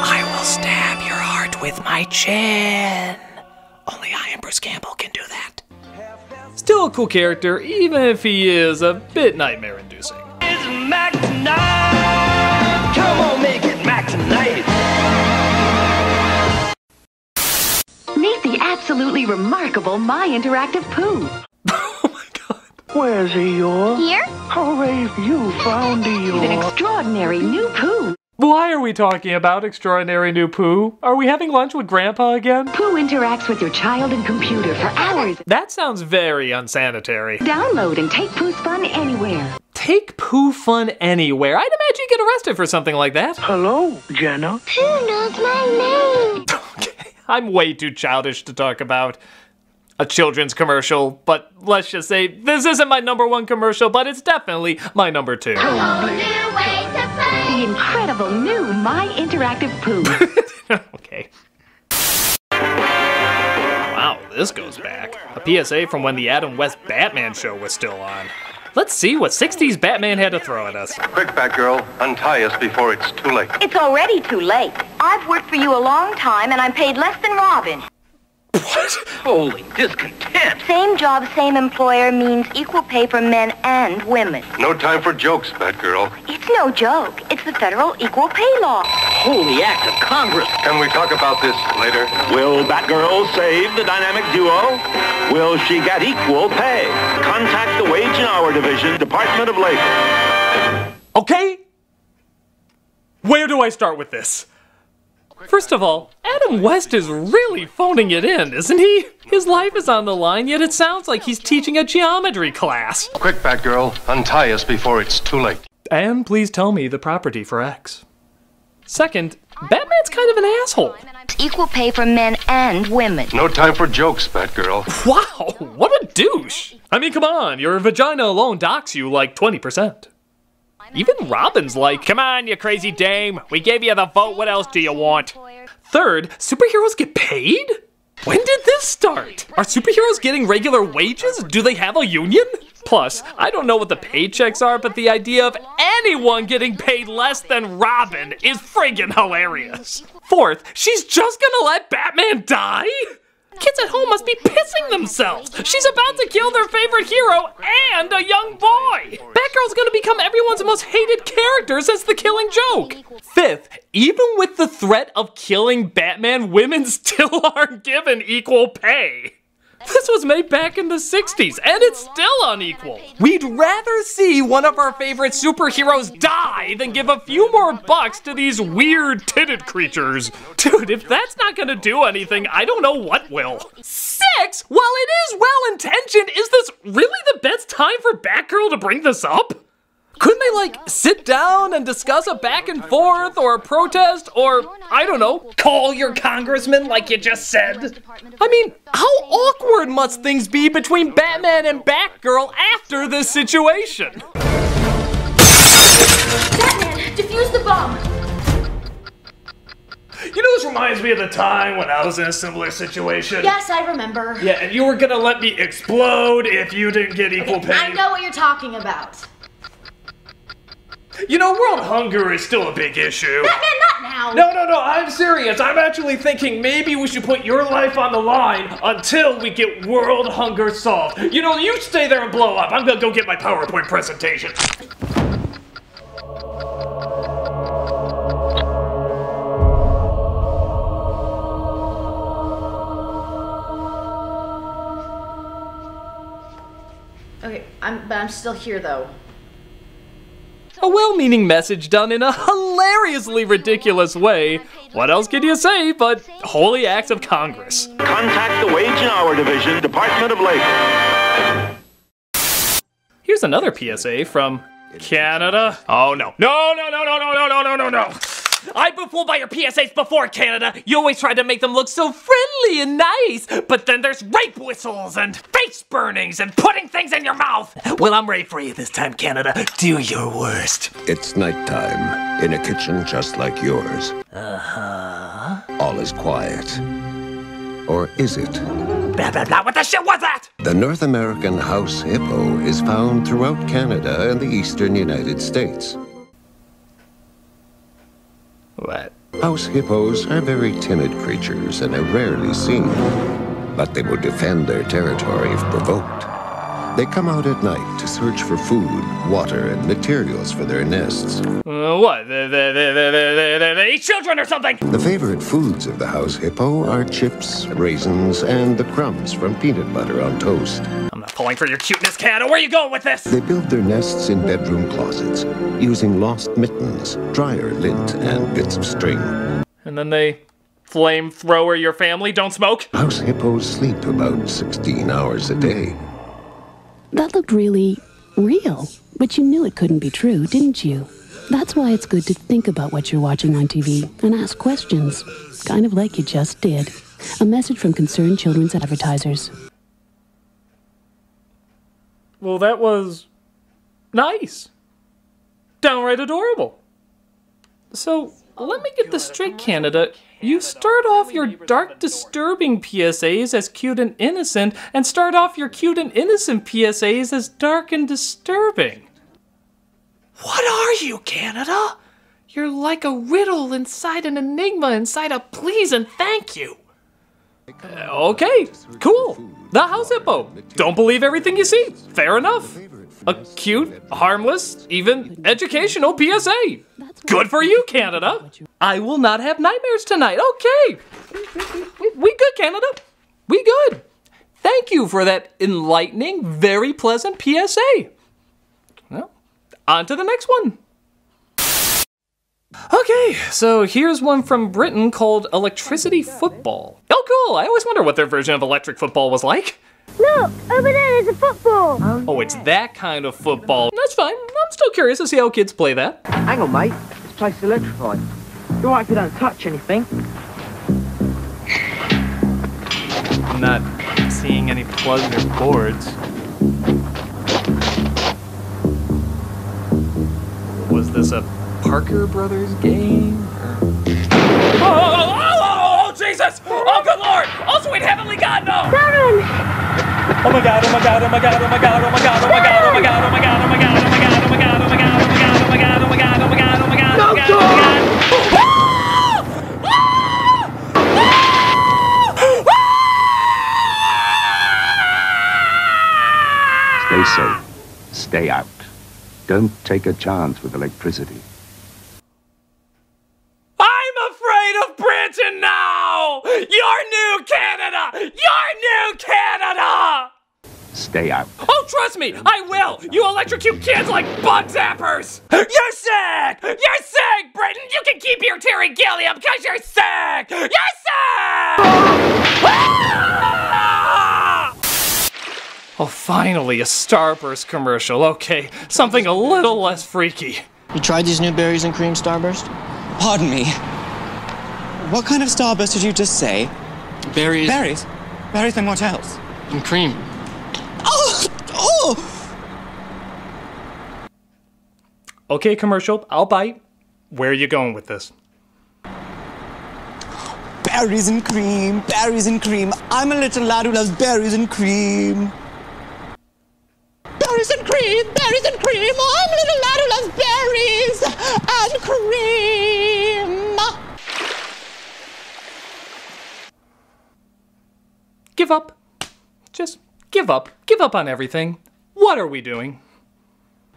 I will stab your heart with my chin. Only I and Bruce Campbell can do that. Still a cool character, even if he is a bit nightmare-inducing. It's Mac Tonight. Come on, make it Mac Tonight. Meet the absolutely remarkable My Interactive Pooh. Where's Eeyore? Here? Hooray, you found He's an Eeyore. extraordinary new Pooh. Why are we talking about Extraordinary New Pooh? Are we having lunch with Grandpa again? Pooh interacts with your child and computer for hours. That sounds very unsanitary. Download and take Pooh's fun anywhere. Take Pooh fun anywhere. I'd imagine you get arrested for something like that. Hello, Jenna. Pooh knows my name. Okay, I'm way too childish to talk about a children's commercial, but let's just say this isn't my #1 commercial, but it's definitely my #2. The incredible new My Interactive Pooh. Okay. Wow, this goes back. A PSA from when the Adam West Batman show was still on. Let's see what 60s Batman had to throw at us. Quick, Batgirl, untie us before it's too late. It's already too late. I've worked for you a long time and I'm paid less than Robin. What? Holy discontent! Same job, same employer means equal pay for men and women. No time for jokes, Batgirl. It's no joke. It's the federal equal pay law. Holy act of Congress! Can we talk about this later? Will Batgirl save the dynamic duo? Will she get equal pay? Contact the Wage and Hour Division, Department of Labor. Okay? Where do I start with this? First of all, Adam West is really phoning it in, isn't he? His life is on the line, yet it sounds like he's teaching a geometry class. Quick, Batgirl, untie us before it's too late. And please tell me the property for X. Second, Batman's kind of an asshole. Equal pay for men and women. No time for jokes, Batgirl. Wow, what a douche. I mean, come on, your vagina alone docks you like 20%. Even Robin's like, come on, you crazy dame. We gave you the vote. What else do you want? Third, superheroes get paid? When did this start? Are superheroes getting regular wages? Do they have a union? Plus, I don't know what the paychecks are, but the idea of anyone getting paid less than Robin is friggin' hilarious. Fourth, she's just gonna let Batman die? Kids at home must be pissing themselves. She's about to kill their favorite hero and a young boy. Batgirl's gonna become everyone's most hated character since The Killing Joke. Fifth, even with the threat of killing Batman, women still aren't given equal pay. This was made back in the 60s, and it's still unequal. We'd rather see one of our favorite superheroes die than give a few more bucks to these weird titted creatures. Dude, if that's not gonna do anything, I don't know what will. 6, while it is well-intentioned, is this really the best time for Batgirl to bring this up? Couldn't they, like, sit down and discuss a back and forth or a protest or, I don't know, call your congressman like you just said? I mean, how awkward must things be between Batman and Batgirl after this situation? Batman, defuse the bomb! You know, this reminds me of the time when I was in a similar situation. Yes, I remember. Yeah, and you were gonna let me explode if you didn't get equal pay. I know what you're talking about. You know, world hunger is still a big issue. Batman, not now! No, I'm serious. I'm actually thinking maybe we should put your life on the line until we get world hunger solved. You know, you stay there and blow up. I'm gonna go get my PowerPoint presentation. Okay, I'm still here though. A well-meaning message done in a hilariously ridiculous way. What else can you say but holy acts of Congress? Contact the Wage and Hour Division, Department of Labor. Here's another PSA from Canada. Oh no. No. I've been fooled by your PSAs before, Canada. You always try to make them look so friendly and nice, but then there's rape whistles and face burnings and putting things in your mouth. Well, I'm ready for you this time, Canada. Do your worst. It's nighttime in a kitchen just like yours. Uh-huh. All is quiet. Or is it? Blah, blah, blah. What the shit was that? The North American house hippo is found throughout Canada and the eastern United States. What? House hippos are very timid creatures and are rarely seen, but they will defend their territory if provoked. They come out at night to search for food, water, and materials for their nests. What? They eat children or something? The favorite foods of the house hippo are chips, raisins, and the crumbs from peanut butter on toast. I'm not falling for your cuteness, Canada. Where are you going with this? They build their nests in bedroom closets, using lost mittens, dryer lint, and bits of string. And then they flamethrower your family, don't smoke? House hippos sleep about 16 hours a day. That looked really real, but you knew it couldn't be true, didn't you? That's why it's good to think about what you're watching on TV and ask questions, kind of like you just did. A message from Concerned Children's Advertisers. Well, that was nice. Downright adorable. So, let me get this straight, Canada. You start off your dark, disturbing PSAs as cute and innocent, and start off your cute and innocent PSAs as dark and disturbing. What are you, Canada? You're like a riddle inside an enigma inside a please and thank you. Okay, cool. The house hippo. Don't believe everything you see. Fair enough. A cute, harmless, even educational PSA. Good for you, Canada. I will not have nightmares tonight. Okay. We good, Canada. We good. Thank you for that enlightening, very pleasant PSA. Well, on to the next one. Okay, so here's one from Britain called Electricity Football. Oh cool, I always wonder what their version of electric football was like. Look, over there's a football. Oh, it's that kind of football. That's fine, I'm still curious to see how kids play that. Hang on, mate. This place is electrified. You're right if you don't touch anything. I'm not seeing any plugs or boards. Was this a Parker Brothers game? Oh, Jesus! Oh, good Lord! Oh, sweet heavenly God, no! Darren! Oh my God, oh my God, oh my God, oh my God, oh my God, oh my God, oh my God, oh my God, oh my God, oh my God, oh my God, oh my God, oh my God, oh my God, oh my God, oh my God, oh my God, oh my God, oh my God. Stay safe. Stay out. Don't take a chance with electricity. I'm afraid of Britain now! Your new Canada! Your new Canada! Stay out. Oh, trust me, I will! You electrocute kids like bug zappers! You're sick! You're sick, Britain! You can keep your Terry Gilliam because you're sick! You're sick! Oh, finally, a Starburst commercial. Okay, something a little less freaky. You tried these new berries and cream Starburst? Pardon me. What kind of Starburst did you just say? Berries. Berries? Berries and what else? And cream. Oh! Oh! Okay, commercial, I'll bite. Where are you going with this? Berries and cream, berries and cream. I'm a little lad who loves berries and cream. Berries and cream, berries and cream. I'm a little lad who loves berries and cream. Give up. Just give up. Give up on everything. What are we doing?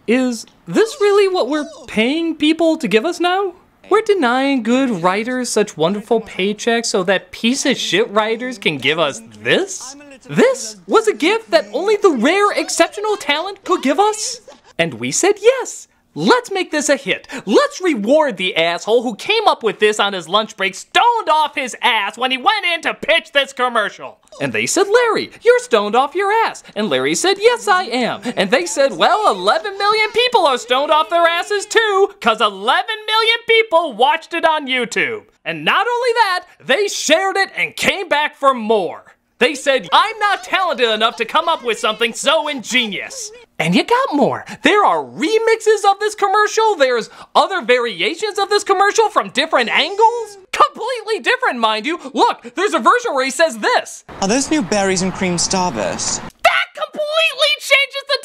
Is this really what we're paying people to give us now? We're denying good writers such wonderful paychecks so that piece of shit writers can give us this? This was a gift that only the rare exceptional talent could give us? And we said yes. Let's make this a hit. Let's reward the asshole who came up with this on his lunch break, stoned off his ass when he went in to pitch this commercial. And they said, Larry, you're stoned off your ass. And Larry said, yes, I am. And they said, well, 11 million people are stoned off their asses too, because 11 million people watched it on YouTube. And not only that, they shared it and came back for more. They said, I'm not talented enough to come up with something so ingenious. And you got more. There are remixes of this commercial. There's other variations of this commercial from different angles. Completely different, mind you. Look, there's a version where he says this. Are those new berries and cream Starburst? That completely changes the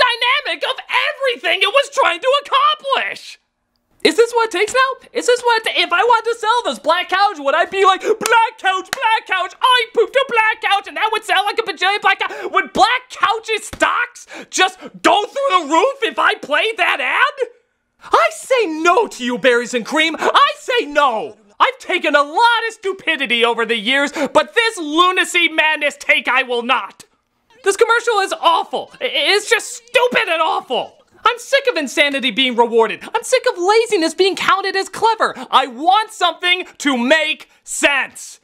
dynamic of everything it was trying to accomplish. Is this what it takes now? Is this what, if I wanted to sell this black couch, would I be like, black couch, I pooped a black couch, and that would sound like a bajillion black couch? Would black couches stocks just go through the roof if I played that ad? I say no to you, berries and cream. I say no. I've taken a lot of stupidity over the years, but this lunacy madness take I will not. This commercial is awful. It's just stupid and awful. I'm sick of insanity being rewarded. I'm sick of laziness being counted as clever. I want something to make sense.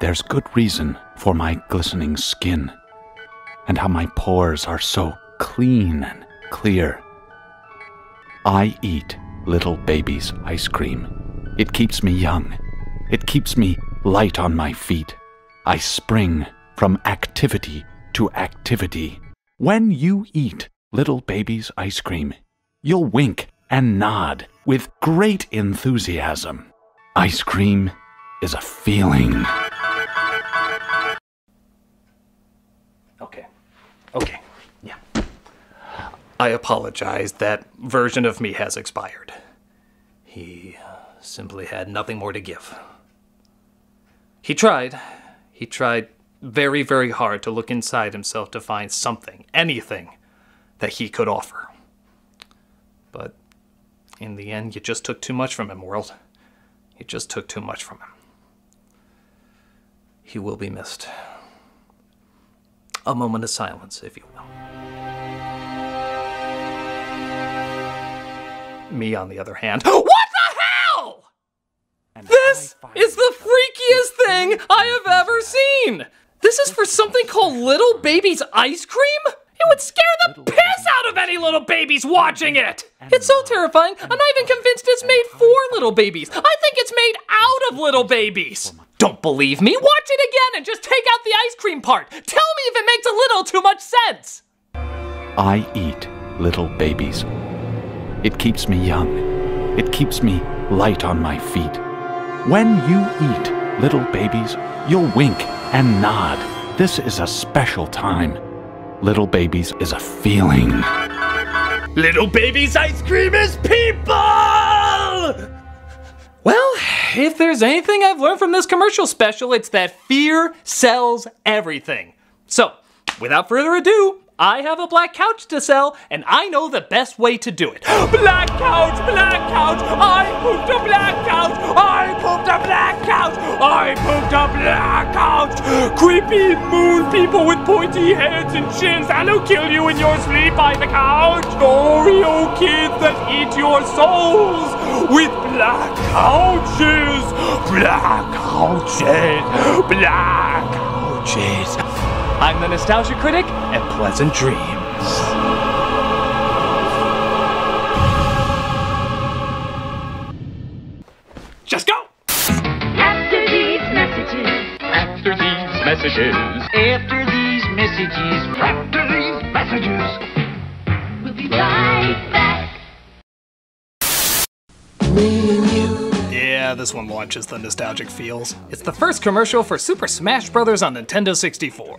There's good reason for my glistening skin, and how my pores are so clean and clear. I eat little baby's ice cream. It keeps me young. It keeps me light on my feet. I spring from activity to activity. When you eat little baby's ice cream, you'll wink and nod with great enthusiasm. Ice cream is a feeling. Okay, yeah. I apologize, that version of me has expired. He simply had nothing more to give. He tried very, very hard to look inside himself to find something, anything, that he could offer. But in the end, you just took too much from him, world. You just took too much from him. He will be missed. A moment of silence, if you will. Me, on the other hand. What the hell?! This is the freakiest thing I have ever seen! This is for something called Little Baby's Ice Cream? It would scare the piss out of any little babies watching it! It's so terrifying, I'm not even convinced it's made for little babies. I think it's made out of little babies. Don't believe me? Watch it again and just take out the ice cream part. Tell me if it makes a little too much sense. I eat little babies. It keeps me young. It keeps me light on my feet. When you eat little babies, you'll wink and nod. This is a special time. Little babies is a feeling. Little Baby's Ice Cream is people! Well, if there's anything I've learned from this commercial special, it's that fear sells everything. So, without further ado, I have a black couch to sell, and I know the best way to do it. Black couch, I pooped a black couch, I pooped a black couch, I pooped a black couch. Creepy moon people with pointy heads and chins that'll kill you in your sleep by the couch. Oreo kids that eat your souls with black couches, black couches, black couches. I'm the Nostalgia Critic, and pleasant dreams. Just go! After these messages. After these messages. After these messages. After these messages. We'll be right back. Me and you. Yeah, this one launches the nostalgic feels. It's the first commercial for Super Smash Bros. On Nintendo 64.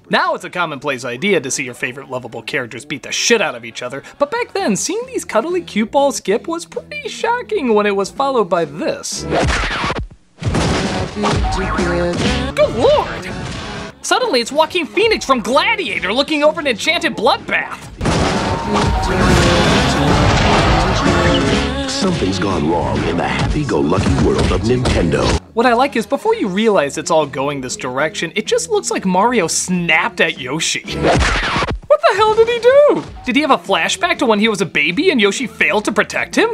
Now it's a commonplace idea to see your favorite lovable characters beat the shit out of each other, but back then, seeing these cuddly cute balls skip was pretty shocking when it was followed by this. Good lord! Suddenly it's Joaquin Phoenix from Gladiator looking over an enchanted bloodbath. Something's gone wrong in the happy-go-lucky world of Nintendo. What I like is before you realize it's all going this direction, it just looks like Mario snapped at Yoshi. What the hell did he do? Did he have a flashback to when he was a baby and Yoshi failed to protect him?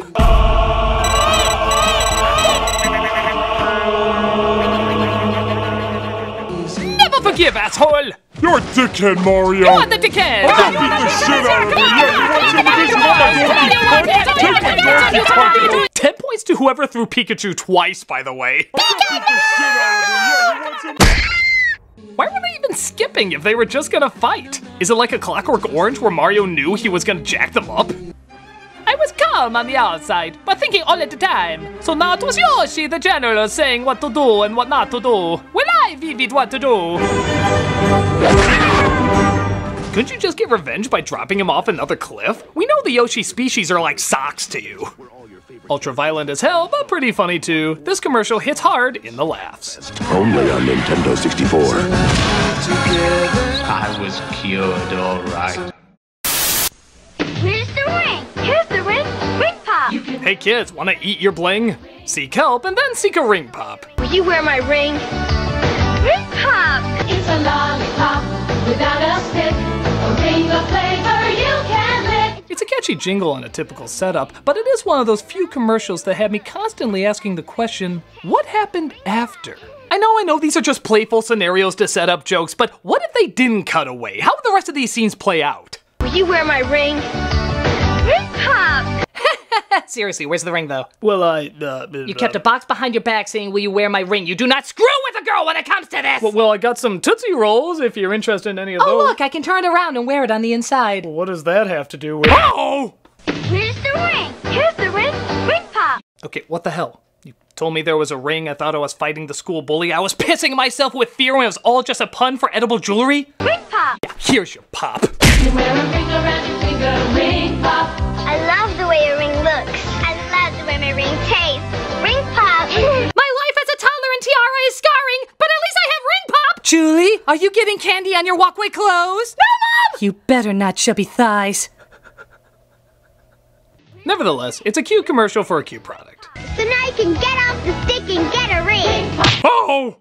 Never forgive, asshole! You're a dickhead, Mario! You are the dickhead! I'll beat the shit out of you! Yeah, you want some of this? 10 points to whoever threw Pikachu twice, by the way. Why were they even skipping if they were just gonna fight? Is it like a Clockwork Orange where Mario knew he was gonna jack them up? I was calm on the outside, but thinking all at the time. So now it was Yoshi, the general, saying what to do and what not to do. Well, I vivid what to do. Couldn't you just get revenge by dropping him off another cliff? We know the Yoshi species are like socks to you. Ultra violent as hell, but pretty funny too. This commercial hits hard in the laughs. Only on Nintendo 64. I was cured, all right. Where's the ring? Here's the ring. Ring pop. Hey kids, wanna eat your bling? Seek help and then seek a ring pop. Will you wear my ring? Ring pop. It's a lollipop without a stick. A ring of flavor you can lick. It's a catchy jingle on a typical setup, but it is one of those few commercials that had me constantly asking the question, what happened after? I know these are just playful scenarios to set up jokes, but what if they didn't cut away? How would the rest of these scenes play out? Will you wear my ring? Ring pop! Seriously, where's the ring though? Well, You kept a box behind your back saying, will you wear my ring? You do not screw with a girl when it comes to this! Well, I got some Tootsie Rolls if you're interested in any of those. Oh look, I can turn it around and wear it on the inside. Well, what does that have to do with... Oh! Where's the ring? Here's the ring. Ring pop! Okay, what the hell? You told me there was a ring, I thought I was fighting the school bully. I was pissing myself with fear when it was all just a pun for edible jewelry. Ring pop! Yeah, here's your pop. You wear a ring around your finger, ring pop. I love the way a ring looks. I love the way my ring tastes. Ring pop! My life as a toddler and tiara is scarring, but at least I have ring pop! Julie, are you getting candy on your walkway clothes? No, Mom! You better not, chubby thighs. Nevertheless, it's a cute commercial for a cute product. So now you can get off the stick and get a ring. Oh!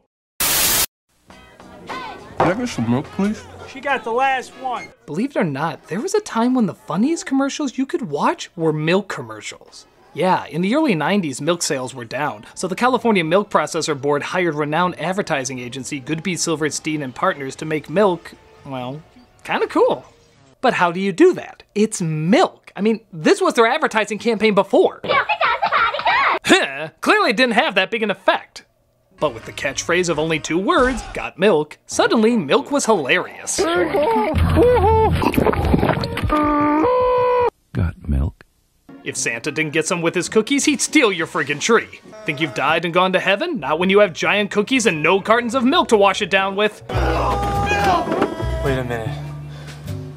Can I get some milk, please? She got the last one. Believe it or not, there was a time when the funniest commercials you could watch were milk commercials. Yeah, in the early 90s, milk sales were down, so the California Milk Processor Board hired renowned advertising agency Goodby Silverstein and Partners to make milk, well, kinda cool. But how do you do that? It's milk. I mean, this was their advertising campaign before. Milk does the body good. Clearly didn't have that big an effect. But with the catchphrase of only 2 words, got milk, suddenly milk was hilarious. Got milk? If Santa didn't get some with his cookies, he'd steal your friggin' tree. Think you've died and gone to heaven? Not when you have giant cookies and no cartons of milk to wash it down with. Wait a minute.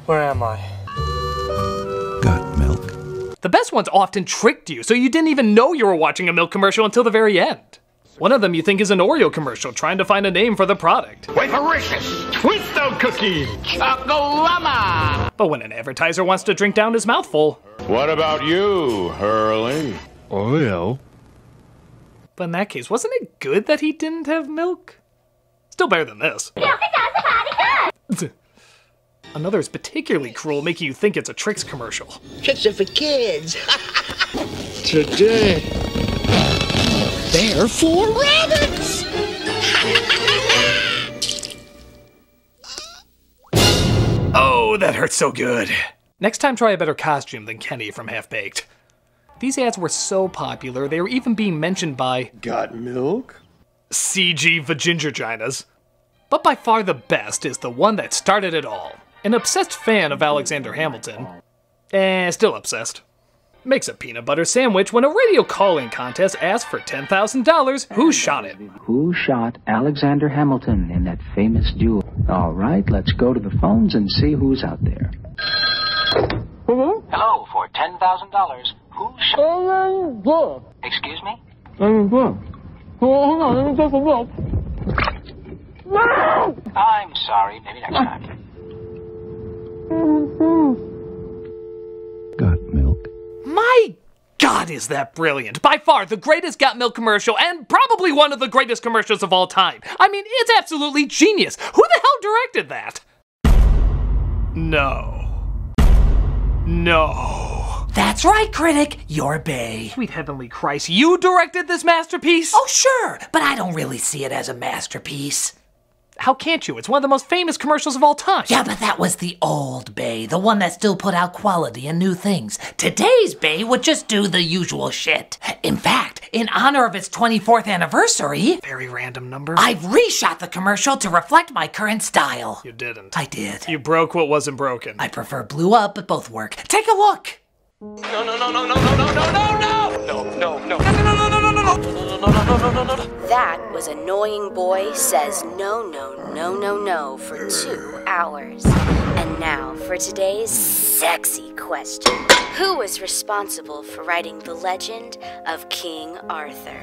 Where am I? Got milk? The best ones often tricked you, so you didn't even know you were watching a milk commercial until the very end. One of them you think is an Oreo commercial, trying to find a name for the product. Wafericious, Twisto cookie, Chocolama. But when an advertiser wants to drink down his mouthful. What about you, Hurley? Oreo? But in that case, wasn't it good that he didn't have milk? Still better than this. Milk does the body good. Another is particularly cruel, making you think it's a Trix commercial. Tricks are for kids. Today. They're for rabbits. Oh, that hurts so good. Next time, try a better costume than Kenny from Half-Baked. These ads were so popular, they were even being mentioned by... Got milk? CG Vagingerginas. But by far the best is the one that started it all. An obsessed fan of Alexander Hamilton. Still obsessed. Makes a peanut butter sandwich when a radio call-in contest asks for $10,000. Who shot it? Who shot Alexander Hamilton in that famous duel? All right, let's go to the phones and see who's out there. Hello, for $10,000. Who shot... Excuse me? I'm sorry, maybe next time. Got milk? My God, is that brilliant. By far the greatest Got Milk commercial and probably one of the greatest commercials of all time. I mean, it's absolutely genius. Who the hell directed that? No. That's right, Critic. You're bae. Sweet heavenly Christ, you directed this masterpiece? Oh, sure, but I don't really see it as a masterpiece. How can't you? It's one of the most famous commercials of all time. Yeah, but that was the old bae, the one that still put out quality and new things. Today's bae would just do the usual shit. In fact, in honor of its 24th anniversary... Very random number. I've reshot the commercial to reflect my current style. You didn't. I did. You broke what wasn't broken. I prefer blew up, but both work. Take a look. That was Annoying Boy Says No for 2 hours. And now for today's sexy question. Who was responsible for writing the legend of King Arthur?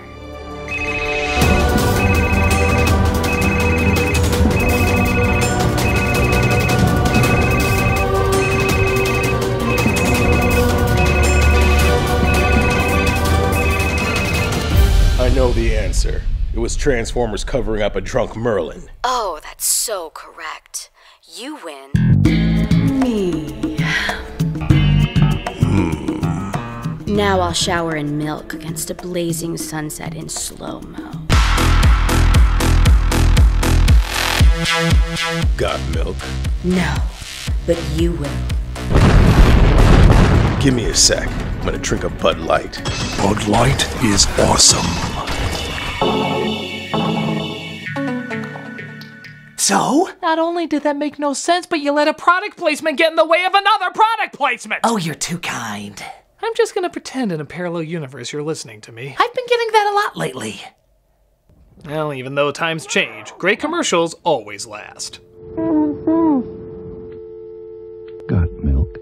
I know the answer. It was Transformers covering up a drunk Merlin. Oh, that's so correct. You win. Me. Now I'll shower in milk against a blazing sunset in slow-mo. Got milk? No, but you will. Give me a sec. I'm gonna drink a Bud Light. Bud Light is awesome. So? Not only did that make no sense, but you let a product placement get in the way of another product placement! Oh, you're too kind. I'm just gonna pretend in a parallel universe you're listening to me. I've been getting that a lot lately. Well, even though times change, great commercials always last. Got milk?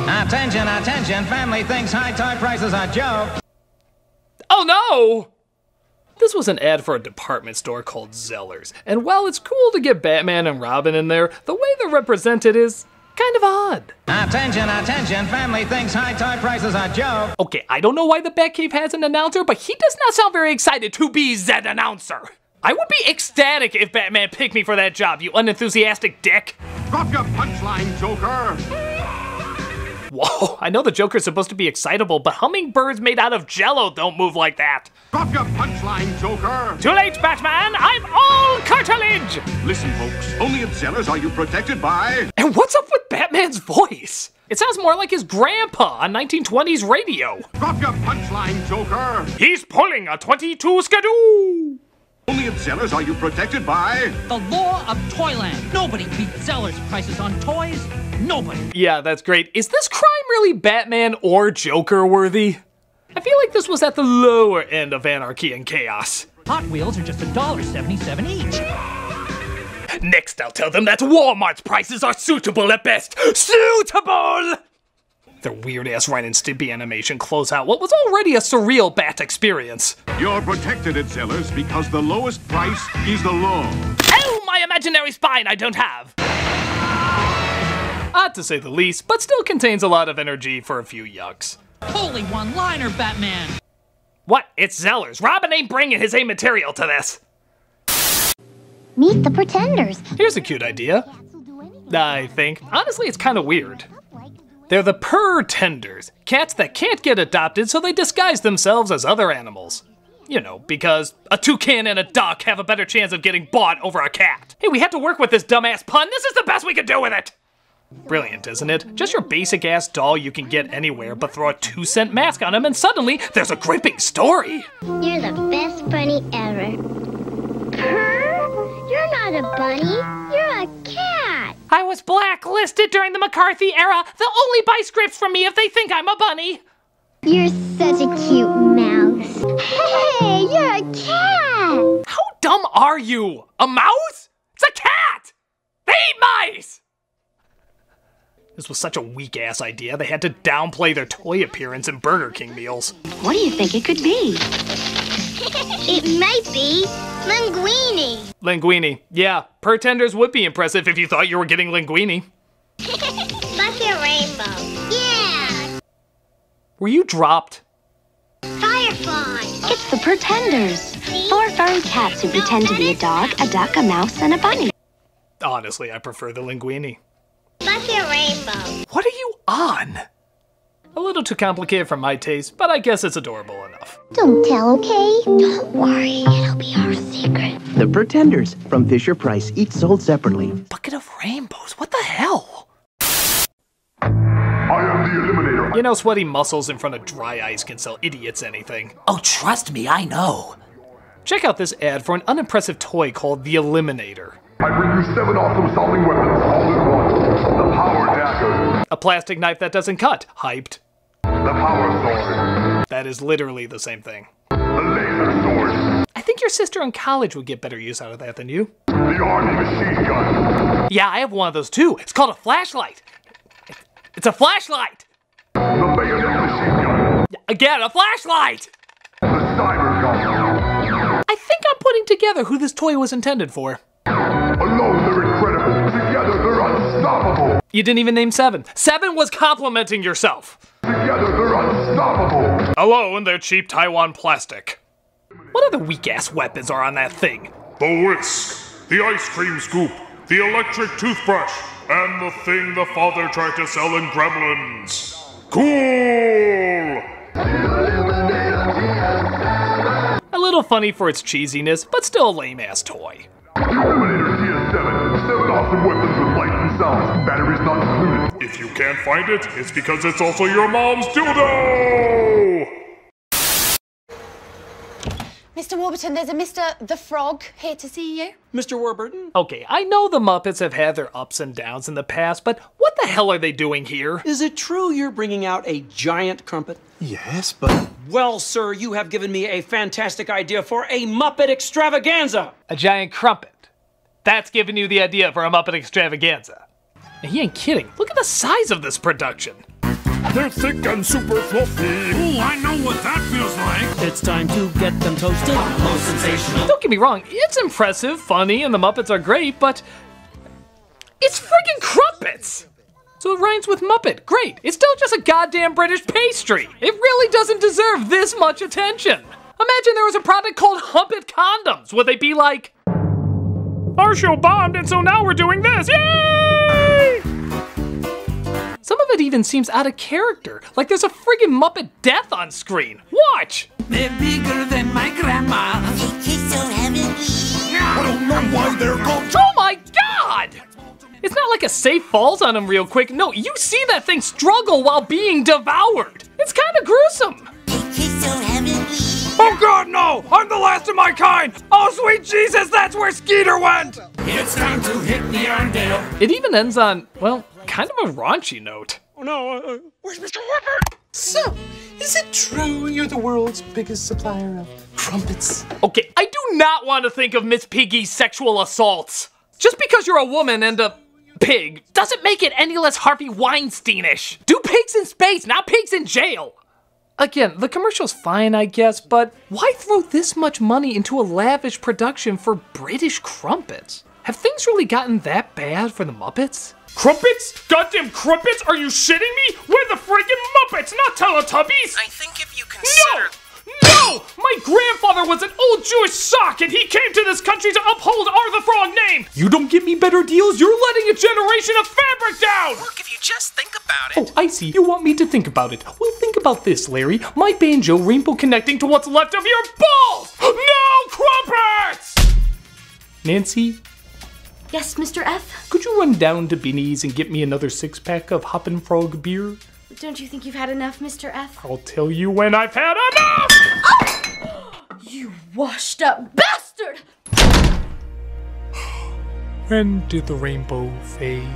Attention, attention, family thinks high toy prices are joke. Oh no! This was an ad for a department store called Zellers, and while it's cool to get Batman and Robin in there, the way they're represented is kind of odd. Attention, attention, family thinks high toy prices are joke. Okay, I don't know why the Batcave has an announcer, but he does not sound very excited to be Zed announcer. I would be ecstatic if Batman picked me for that job, you unenthusiastic dick. Drop your punchline, Joker! Whoa, I know the Joker's supposed to be excitable, but hummingbirds made out of jello don't move like that. Drop your punchline, Joker! Too late, Batman! I'm all cartilage! Listen, folks, only at Zellers are you protected by... And what's up with Batman's voice? It sounds more like his grandpa on 1920s radio. Drop your punchline, Joker! He's pulling a 22 skidoo! Only at Zellers are you protected by... The law of Toyland. Nobody beats Zellers prices on toys. Nobody. Yeah, that's great. Is this crime really Batman or Joker worthy? I feel like this was at the lower end of anarchy and chaos. Hot Wheels are just $1.77 each. Next, I'll tell them that Walmart's prices are suitable at best. Suitable! Their weird-ass Ren and Stimpy animation close out what was already a surreal Bat experience. You're protected at Zellers because the lowest price is the law. Oh, my imaginary spine I don't have! Odd to say the least, but still contains a lot of energy for a few yucks. Holy one-liner, Batman! What? It's Zellers. Robin ain't bringing his A material to this. Meet the Pretenders. Here's a cute idea. I think. Honestly, it's kind of weird. They're the Pretenders, cats that can't get adopted, so they disguise themselves as other animals. You know, because a toucan and a duck have a better chance of getting bought over a cat. Hey, we had to work with this dumbass pun. This is the best we could do with it. Brilliant, isn't it? Just your basic-ass doll you can get anywhere, but throw a 2-cent mask on him, and suddenly there's a gripping story. You're the best bunny ever. Purr? You're not a bunny. You're a cat. I was blacklisted during the McCarthy era. They'll only buy scripts from me if they think I'm a bunny. You're such a cute mouse. Hey, you're a cat. How dumb are you? A mouse? It's a cat! They eat mice! This was such a weak-ass idea, they had to downplay their toy appearance in Burger King meals. What do you think it could be? It might be linguine. Linguine. Yeah, Pretenders would be impressive if you thought you were getting linguine. Buffy Rainbow. Yeah. Were you dropped? Firefly. It's the Pretenders. 4 furry cats who pretend to be a dog, a duck, a mouse, and a bunny. Honestly, I prefer the linguine. Buffy Rainbow. What are you on? A little too complicated for my taste, but I guess it's adorable enough. Don't tell, okay? Don't worry, it'll be our secret. The Pretenders from Fisher-Price, each sold separately. Bucket of rainbows, what the hell? I am the Eliminator. You know, sweaty muscles in front of dry ice can sell idiots anything. Oh, trust me, I know. Check out this ad for an unimpressive toy called the Eliminator. I bring you 7 awesome solving weapons all in one. The Power Dagger. A plastic knife that doesn't cut. Hyped. The Power Sword. That is literally the same thing. The Laser Sword. I think your sister in college would get better use out of that than you. The Army Machine Gun. Yeah, I have one of those too. It's called a flashlight. It's a flashlight. The Bayonet Machine Gun. Again, a flashlight. The Cyber Gun. I think I'm putting together who this toy was intended for. Alone, they're incredible. Together, they're unstoppable. You didn't even name 7. 7 was complimenting yourself. Together, they're unstoppable. Alone, they're cheap Taiwan plastic. What other weak-ass weapons are on that thing? The whisk, the ice cream scoop, the electric toothbrush, and the thing the father tried to sell in Gremlins. Cool! A little funny for its cheesiness, but still a lame-ass toy. The Eliminator TS7. 7 awesome weapons with light and sound. Batteries not included. If you can't find it, it's because it's also your mom's dildo! Mr. Warburton, there's a Mr. the Frog here to see you. Mr. Warburton? Okay, I know the Muppets have had their ups and downs in the past, but what the hell are they doing here? Is it true you're bringing out a giant crumpet? Yes, but... Well, sir, you have given me a fantastic idea for a Muppet extravaganza. A giant crumpet. That's giving you the idea for a Muppet extravaganza. And he ain't kidding. Look at the size of this production. They're thick and super fluffy. Ooh, I know what that feels like. It's time to get them toasted. Most sensational. Don't get me wrong, it's impressive, funny, and the Muppets are great, but it's friggin' crumpets! So it rhymes with Muppet. Great. It's still just a goddamn British pastry. It really doesn't deserve this much attention. Imagine there was a product called Hump It Condoms. Would they be like, our show bombed and so now we're doing this, yay! Some of it even seems out of character, like there's a friggin' Muppet death on screen. Watch! They're bigger than my grandma. They taste so heavenly. I don't know why they're called. Oh my god! It's not like a safe falls on him real quick. No, you see that thing struggle while being devoured. It's kind of gruesome. They taste so heavenly. Oh god, no! I'm the last of my kind! Oh sweet Jesus, that's where Skeeter went! It's time to hit the Arndale. It even ends on, well, kind of a raunchy note. Oh no, where's Mr. Whipper? So, is it true you're the world's biggest supplier of crumpets? Okay, I do not want to think of Miss Piggy's sexual assaults. Just because you're a woman and a pig doesn't make it any less Harvey Weinstein-ish. Do pigs in space, not pigs in jail. Again, the commercial's fine, I guess, but why throw this much money into a lavish production for British crumpets? Have things really gotten that bad for the Muppets? Crumpets? Goddamn crumpets? Are you shitting me? We're the friggin' Muppets, not Teletubbies! I think if you consider... No! My grandfather was an old Jewish sock and he came to this country to uphold our the Frog name! You don't give me better deals, you're letting a generation of fabric down! Look, if you just think about it... Oh, I see. You want me to think about it. Well, think about this, Larry. My banjo rainbow connecting to what's left of your balls! No crumpets! Nancy? Yes, Mr. F? Could you run down to Binny's and get me another 6-pack of Hoppin' Frog beer? Don't you think you've had enough, Mr. F? I'll tell you when I've had enough! Oh! You washed up bastard! When did the rainbow fade?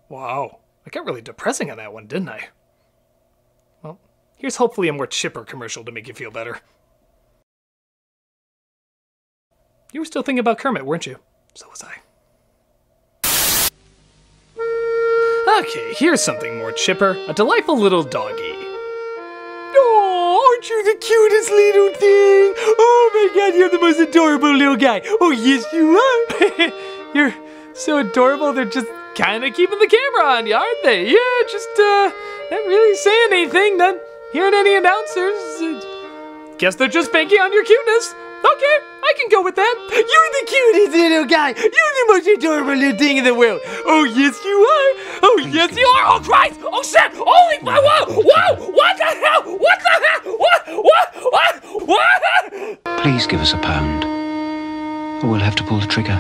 Wow, I got really depressing on that one, didn't I? Well, here's hopefully a more chipper commercial to make you feel better. You were still thinking about Kermit, weren't you? So was I. Okay, here's something more chipper. A delightful little doggy. Oh, aren't you the cutest little thing? Oh my god, you're the most adorable little guy. Oh, yes you are. You're so adorable, they're just kind of keeping the camera on you, aren't they? Yeah, just not really saying anything, not hearing any announcers. Guess they're just banking on your cuteness. Okay, I can go with that. You're the cutest little guy. You're the most adorable little thing in the world. Oh, yes, you are. Oh, yes, you are. Oh, Christ. Oh, shit. Holy, whoa, whoa. What the hell? What the hell? What? Please give us £1, or we'll have to pull the trigger.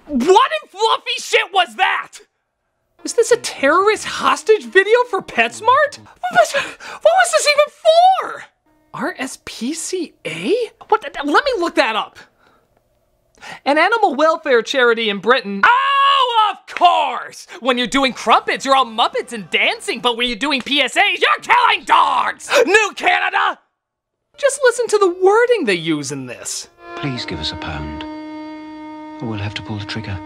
What in fluffy shit was that? Is this a terrorist hostage video for PetSmart? What was this even for? RSPCA? What? Let me look that up. An animal welfare charity in Britain. Oh, of course! When you're doing crumpets, you're all Muppets and dancing, but when you're doing PSAs, you're killing dogs! New Canada! Just listen to the wording they use in this. Please give us £1, or we'll have to pull the trigger.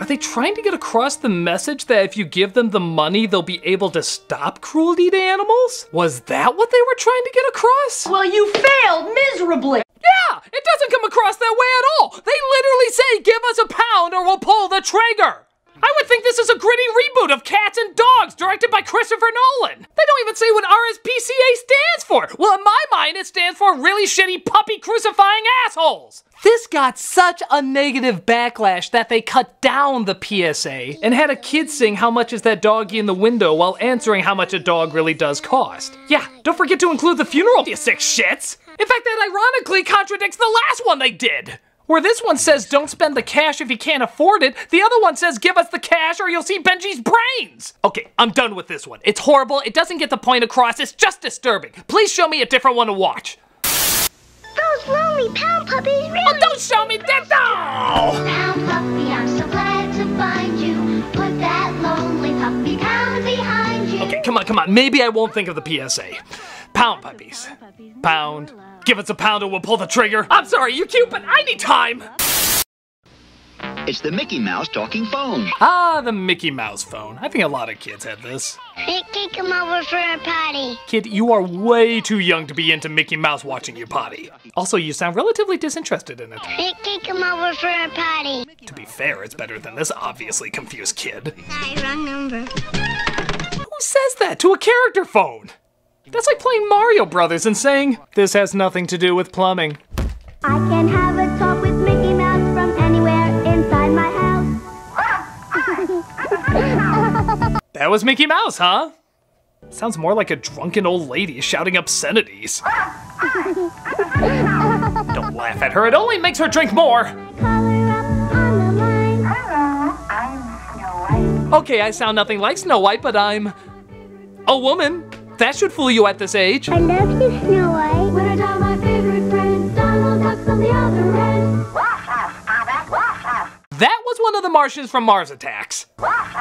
Are they trying to get across the message that if you give them the money, they'll be able to stop cruelty to animals? Was that what they were trying to get across? Well, you failed miserably. Yeah, it doesn't come across that way at all. They literally say, give us £1 or we'll pull the trigger. I would think this is a gritty reboot of Cats and Dogs directed by Christopher Nolan. They don't even say what RSPCA stands for. Well, in my mind, it stands for really shitty puppy crucifying assholes. This got such a negative backlash that they cut down the PSA and had a kid sing how much is that doggy in the window while answering how much a dog really does cost. Yeah, don't forget to include the funeral, you sick shits. In fact, that ironically contradicts the last one they did. Where this one says don't spend the cash if you can't afford it, the other one says give us the cash or you'll see Benji's brains. Okay, I'm done with this one. It's horrible, it doesn't get the point across, it's just disturbing. Please show me a different one to watch. Those lonely pound puppies really... Oh, don't show me that! No! Pound puppy, I'm so glad to find you. Put that lonely puppy pound behind you. Okay, come on. Maybe I won't think of the PSA. Pound puppies. Pound. Give us £1 or we'll pull the trigger. I'm sorry, you're cute, but I need time. It's the Mickey Mouse talking phone. Ah, the Mickey Mouse phone. I think a lot of kids have this. Mickey, come over for a potty. Kid, you are way too young to be into Mickey Mouse watching you potty. Also, you sound relatively disinterested in it. Mickey, come over for a potty. To be fair, it's better than this obviously confused kid. Hi, wrong number. Who says that to a character phone? That's like playing Mario Brothers and saying, this has nothing to do with plumbing. I can have a talk with Mickey Mouse from anywhere inside my house. That was Mickey Mouse, huh? Sounds more like a drunken old lady shouting obscenities. Don't laugh at her, it only makes her drink more. Okay, I sound nothing like Snow White, but I'm a woman. That should fool you at this age. I love you, Snow White. When I tell my favorite friend, Donald Duck's on the other end. That was one of the Martians from Mars Attacks. 3 out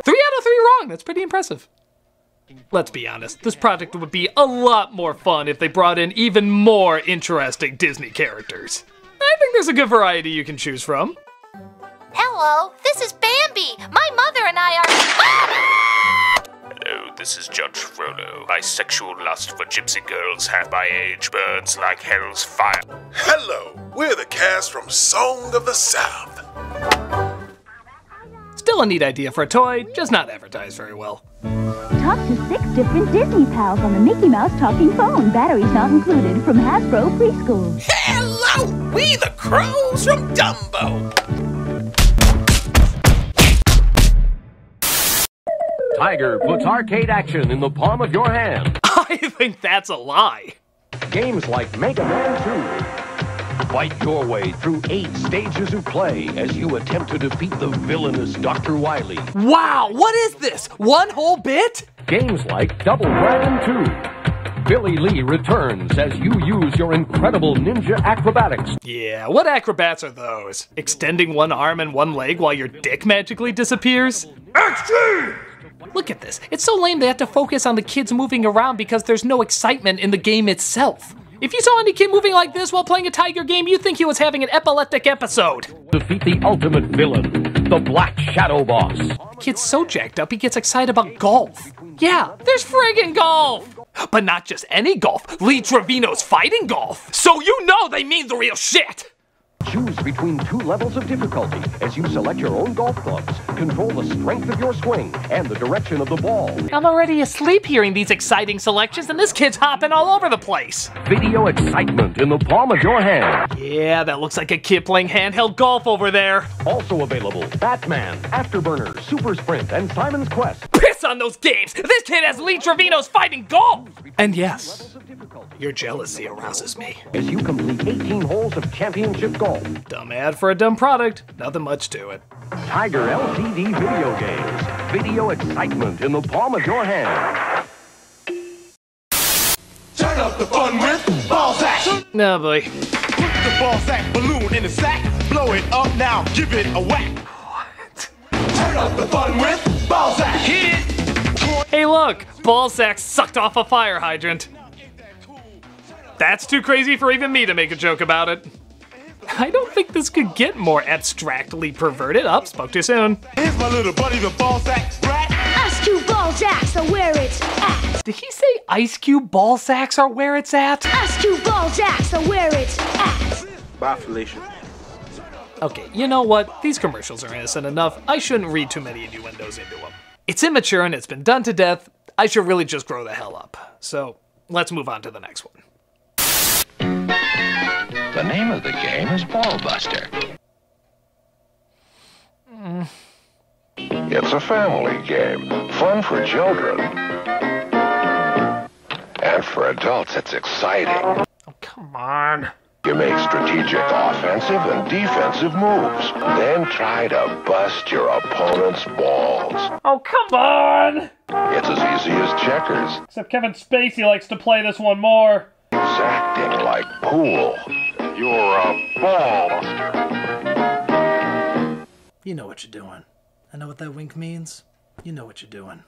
of 3 wrong, that's pretty impressive. Let's be honest, this project would be a lot more fun if they brought in even more interesting Disney characters. I think there's a good variety you can choose from. Hello, this is Bambi. My mother and I are... Hello, this is Judge Frollo. My sexual lust for gypsy girls half my age burns like hell's fire. Hello, we're the cast from Song of the South. Still a neat idea for a toy, just not advertised very well. Talk to 6 different Disney pals on the Mickey Mouse talking phone. Batteries not included from Hasbro Preschool. Hello, we the crows from Dumbo. Tiger puts arcade action in the palm of your hand. I think that's a lie. Games like Mega Man 2. Fight your way through 8 stages of play as you attempt to defeat the villainous Dr. Wily. Wow, what is this? One whole bit? Games like Double Dragon 2. Billy Lee returns as you use your incredible ninja acrobatics. Yeah, what acrobats are those? Extending one arm and one leg while your dick magically disappears? Action! Look at this. It's so lame they have to focus on the kids moving around because there's no excitement in the game itself. If you saw any kid moving like this while playing a Tiger game, you'd think he was having an epileptic episode. Defeat the ultimate villain, the Black Shadow Boss. The kid's so jacked up he gets excited about golf. Yeah, there's friggin' golf! But not just any golf, Lee Trevino's fighting golf. So you know they mean the real shit! Choose between 2 levels of difficulty as you select your own golf clubs, control the strength of your swing, and the direction of the ball. I'm already asleep hearing these exciting selections, and this kid's hopping all over the place. Video excitement in the palm of your hand. Yeah, that looks like a kid playing handheld golf over there. Also available, Batman, Afterburner, Super Sprint, and Simon's Quest. Piss on those games! This kid has Lee Trevino's fighting golf! And yes, your jealousy arouses me. As you complete 18 holes of championship golf. Dumb ad for a dumb product. Nothing much to it. Tiger LCD video games. Video excitement in the palm of your hand. Turn up the fun with ball sack. No, boy. Put the ball sack balloon in the sack. Blow it up now. Give it a whack. What? Turn up the fun with ball sack. Hit it. Hey, look. Ball sack sucked off a fire hydrant. That's too crazy for even me to make a joke about it. I don't think this could get more abstractly perverted. Up, spoke too soon. Here's my little buddy, the ball sack rat. Ice Cube ball sacks are where it's at. Did he say Ice Cube ball sacks are where it's at? Ice Cube ball sacks are where it's at. Bye, Felicia. Okay, you know what? These commercials are innocent enough. I shouldn't read too many innuendos into them. It's immature and it's been done to death. I should really just grow the hell up. So, let's move on to the next one. The name of the game is Ball Buster. It's a family game, fun for children. And for adults, it's exciting. Oh, come on. You make strategic offensive and defensive moves, then try to bust your opponent's balls. Oh, come on! It's as easy as checkers. Except Kevin Spacey likes to play this one more. It's acting like pool. You're a ball buster. You know what you're doing. I know what that wink means. You know what you're doing.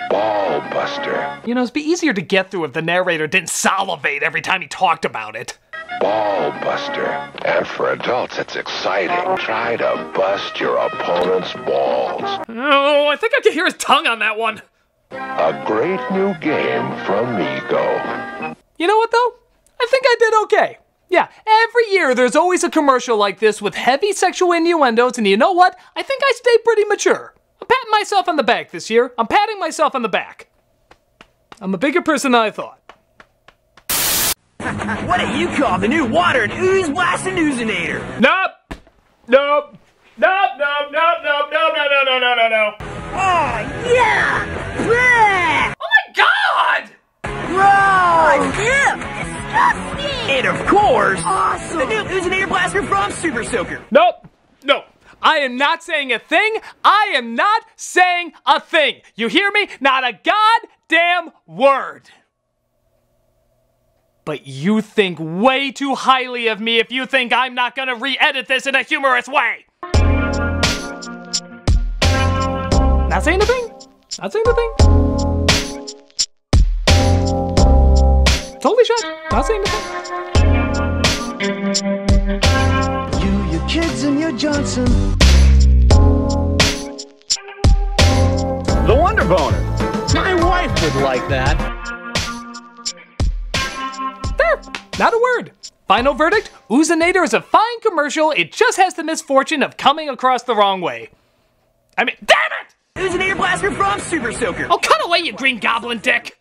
Ball buster. You know, it'd be easier to get through if the narrator didn't salivate every time he talked about it. Ball Buster. And for adults, it's exciting. Try to bust your opponent's balls. Oh, I think I can hear his tongue on that one. A great new game from Mego. You know what, though? I think I did okay. Yeah, every year there's always a commercial like this with heavy sexual innuendos, and you know what? I think I stayed pretty mature. I'm patting myself on the back this year. I'm patting myself on the back. I'm a bigger person than I thought. What do you call the new water and ooze blasting oozinator? Nope. Nope. Nope, nope, nope, nope, nope, no, no, no, no, no, no. Oh, yeah! Blech! Oh my God! Gross! Ew! Disgusting! And of course, awesome! The new oozinator blaster from Super Soaker. Nope. No. I am not saying a thing. I am not saying a thing. You hear me? Not a goddamn word. But you think way too highly of me if you think I'm not gonna re-edit this in a humorous way. Not saying a thing. Not saying a thing. Totally shut. Not saying a thing. You, your kids, and your Johnson. The Wonder Boner. My wife would like that. There. Not a word. Final verdict, Oozinator is a fine commercial. It just has the misfortune of coming across the wrong way. I mean, damn it! Oozinator blaster from Super Soaker. Oh, cut away, you green goblin dick!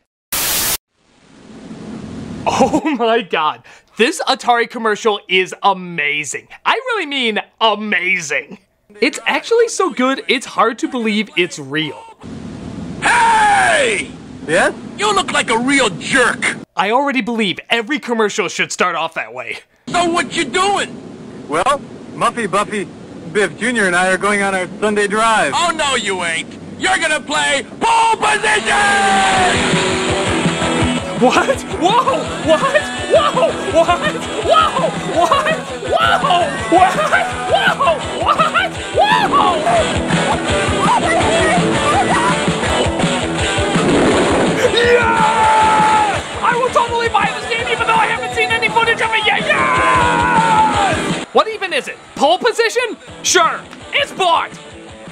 Oh my God, this Atari commercial is amazing. I really mean amazing. It's actually so good, it's hard to believe it's real. Hey! Yeah? You look like a real jerk. I already believe every commercial should start off that way. So what you doing? Well, Muffy, Buffy, Biff Jr. and I are going on our Sunday drive. Oh, no, you ain't. You're gonna play pole position! What? Whoa! What? Whoa! What? Whoa! What? Whoa! What? Whoa! What? Whoa! Yes! I will totally buy this game even though I haven't seen any footage of it yet. Yes! What even is it? Pole position? Sure. It's bought.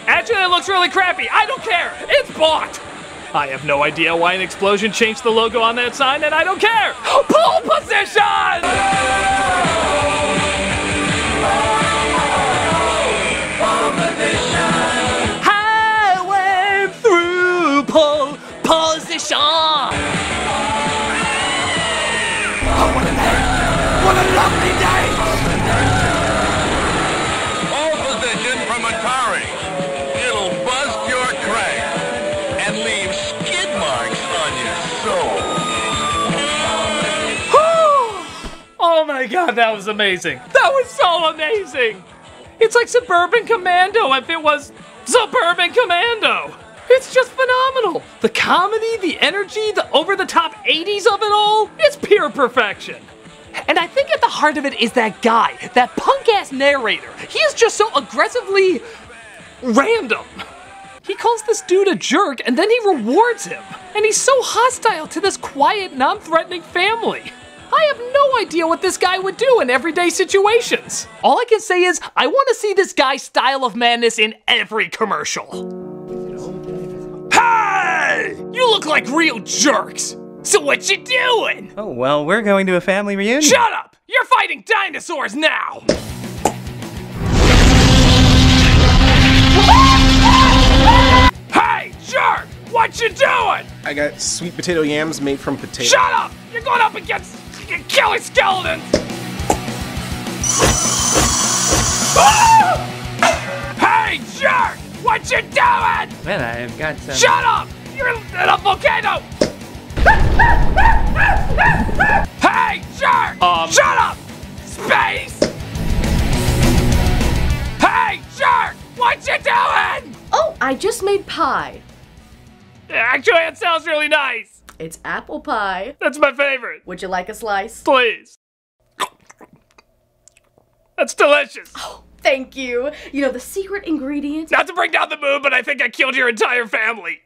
Actually, it looks really crappy. I don't care. It's bought. I have no idea why an explosion changed the logo on that sign, and I don't care. Pole position! I went through pole position. Oh, what a day! What a lovely day! Pole position from Atari. It'll bust your crank and leave skid marks on your soul. Oh my God, that was amazing. That was so amazing. It's like Suburban Commando if it was Suburban Commando. It's just phenomenal. The comedy, the energy, the over-the-top 80s of it all, it's pure perfection. And I think at the heart of it is that guy, that punk-ass narrator. He is just so aggressively random. He calls this dude a jerk and then he rewards him. And he's so hostile to this quiet, non-threatening family. I have no idea what this guy would do in everyday situations. All I can say is, I want to see this guy's style of madness in every commercial. Hey! You look like real jerks! So what you doing? Oh, well, we're going to a family reunion. Shut up! You're fighting dinosaurs now! Hey, jerk! What you doing? I got sweet potato yams made from potatoes. Shut up! You're going up against killer skeletons! Hey, jerk! What you doing? Well, I've got some... Shut up! You're in a volcano! Hey, jerk! Shut up! Space! Hey, jerk! What you doing? Oh, I just made pie. Actually, it sounds really nice. It's apple pie. That's my favorite. Would you like a slice? Please. That's delicious. Oh, thank you. You know, the secret ingredient... Not to bring down the mood, but I think I killed your entire family.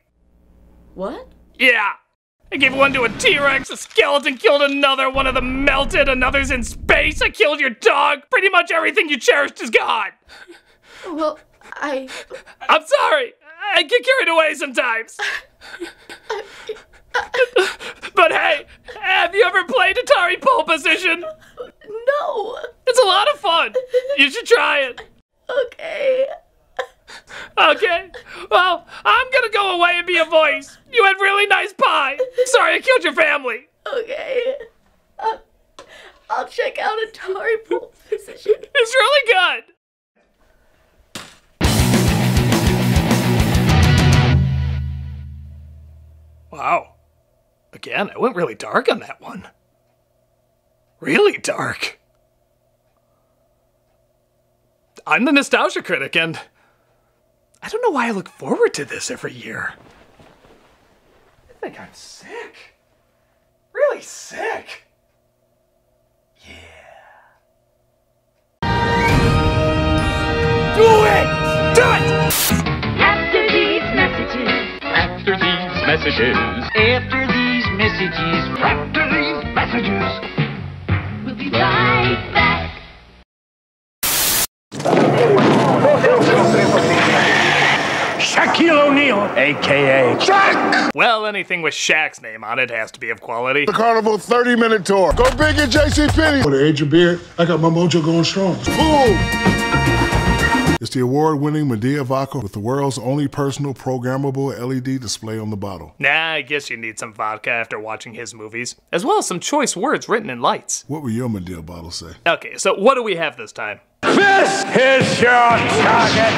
What? Yeah. I gave one to a T-Rex, a skeleton killed another, one of them melted, another's in space, I killed your dog. Pretty much everything you cherished is gone. Well, I'm sorry. I get carried away sometimes. But hey, have you ever played Atari Pole Position? No. It's a lot of fun. You should try it. Okay. Okay. Well, I'm gonna go away and be a voice. You had really nice pie. Sorry I killed your family. Okay. I'll check out Atari Pole Position. It's really good. Wow. Again, I went really dark on that one. Really dark. I'm the Nostalgia Critic, and I don't know why I look forward to this every year. I think I'm sick. Really sick. Yeah. Do it! Do it! After these messages. After these messages. After these messages. After these messages. We'll be right back. Shaquille O'Neal, a.k.a. Shaq! Well, anything with Shaq's name on it has to be of quality. The Carnival 30-minute tour. Go big at JCPenney. For the age of beard, I got my mojo going strong. Boom! It's the award-winning Medea vodka with the world's only personal programmable LED display on the bottle. Nah, I guess you need some vodka after watching his movies, as well as some choice words written in lights. What will your Medea bottle say? Okay, so what do we have this time? This is your target!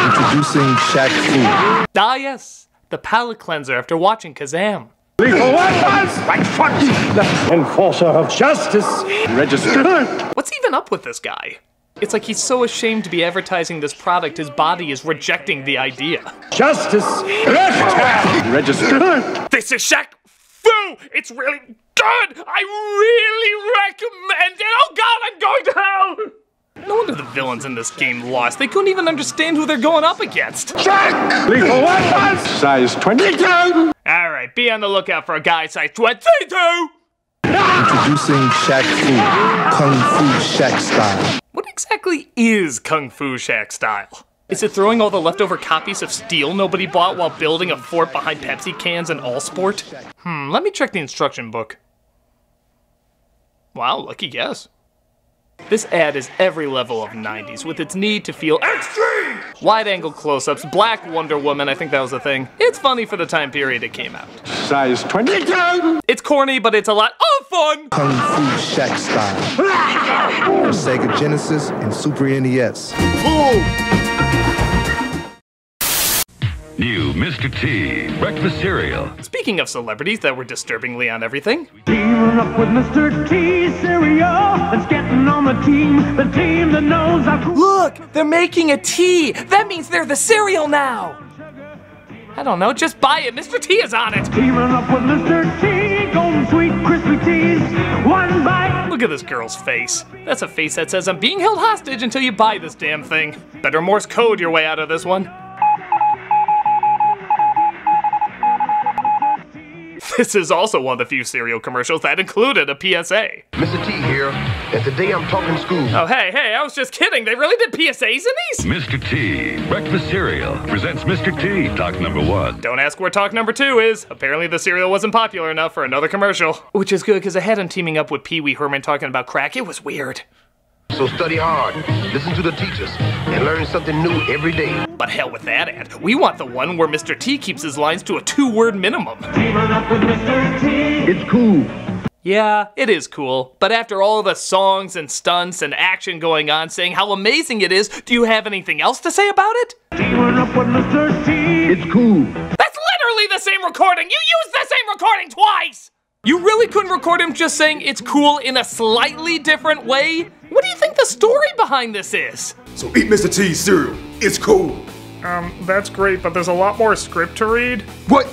Introducing Shaq Fu. Ah yes, the palate cleanser after watching Kazam. Lethal weapons! Right front! The enforcer of justice! Register! What's even up with this guy? It's like he's so ashamed to be advertising this product, his body is rejecting the idea. Justice! Left hand! Register! This is Shaq Fu! It's really good! I really recommend it! Oh god, I'm going to hell! No wonder the villains in this game lost. They couldn't even understand who they're going up against. Shaq! Lethal weapons! Size 22! Alright, be on the lookout for a guy size 22! Introducing Shaq Fu, Kung Fu Shaq style. What exactly is Kung Fu Shaq style? Is it throwing all the leftover copies of steel nobody bought while building a fort behind Pepsi cans in Allsport? Let me check the instruction book. Wow, lucky guess. This ad is every level of 90s, with its need to feel extreme! Wide-angle close-ups, black Wonder Woman, I think that was a thing. It's funny for the time period it came out. Size 22! It's corny, but it's a lot of fun! Kung Fu Shaq style. For Sega Genesis and Super NES. New Mr. T breakfast cereal. Speaking of celebrities that were disturbingly on everything. Teaming up with Mr. T cereal. It's getting on the team that knows how cool. Look, they're making a tea. That means they're the cereal now. I don't know, just buy it. Mr. T is on it. Teaming up with Mr. T, golden sweet crispy teas. One bite. Look at this girl's face. That's a face that says I'm being held hostage until you buy this damn thing. Better Morse code your way out of this one. This is also one of the few cereal commercials that included a PSA. Mr. T here, and today I'm talking school. Oh, hey, I was just kidding. They really did PSAs in these? Mr. T breakfast cereal presents Mr. T talk number 1. Don't ask where talk number 2 is. Apparently the cereal wasn't popular enough for another commercial. Which is good, because I had him teaming up with Pee Wee Herman talking about crack. It was weird. So study hard, listen to the teachers, and learn something new every day. But hell with that ad. We want the one where Mr. T keeps his lines to a 2-word minimum. Teaming up with Mr. T. It's cool. Yeah, it is cool. But after all the songs and stunts and action going on saying how amazing it is, do you have anything else to say about it? Teaming up with Mr. T. It's cool. That's literally the same recording! You used the same recording twice! You really couldn't record him just saying it's cool in a slightly different way? What do you think the story behind this is? So eat Mr. T's cereal. It's cool. That's great, but there's a lot more script to read. What?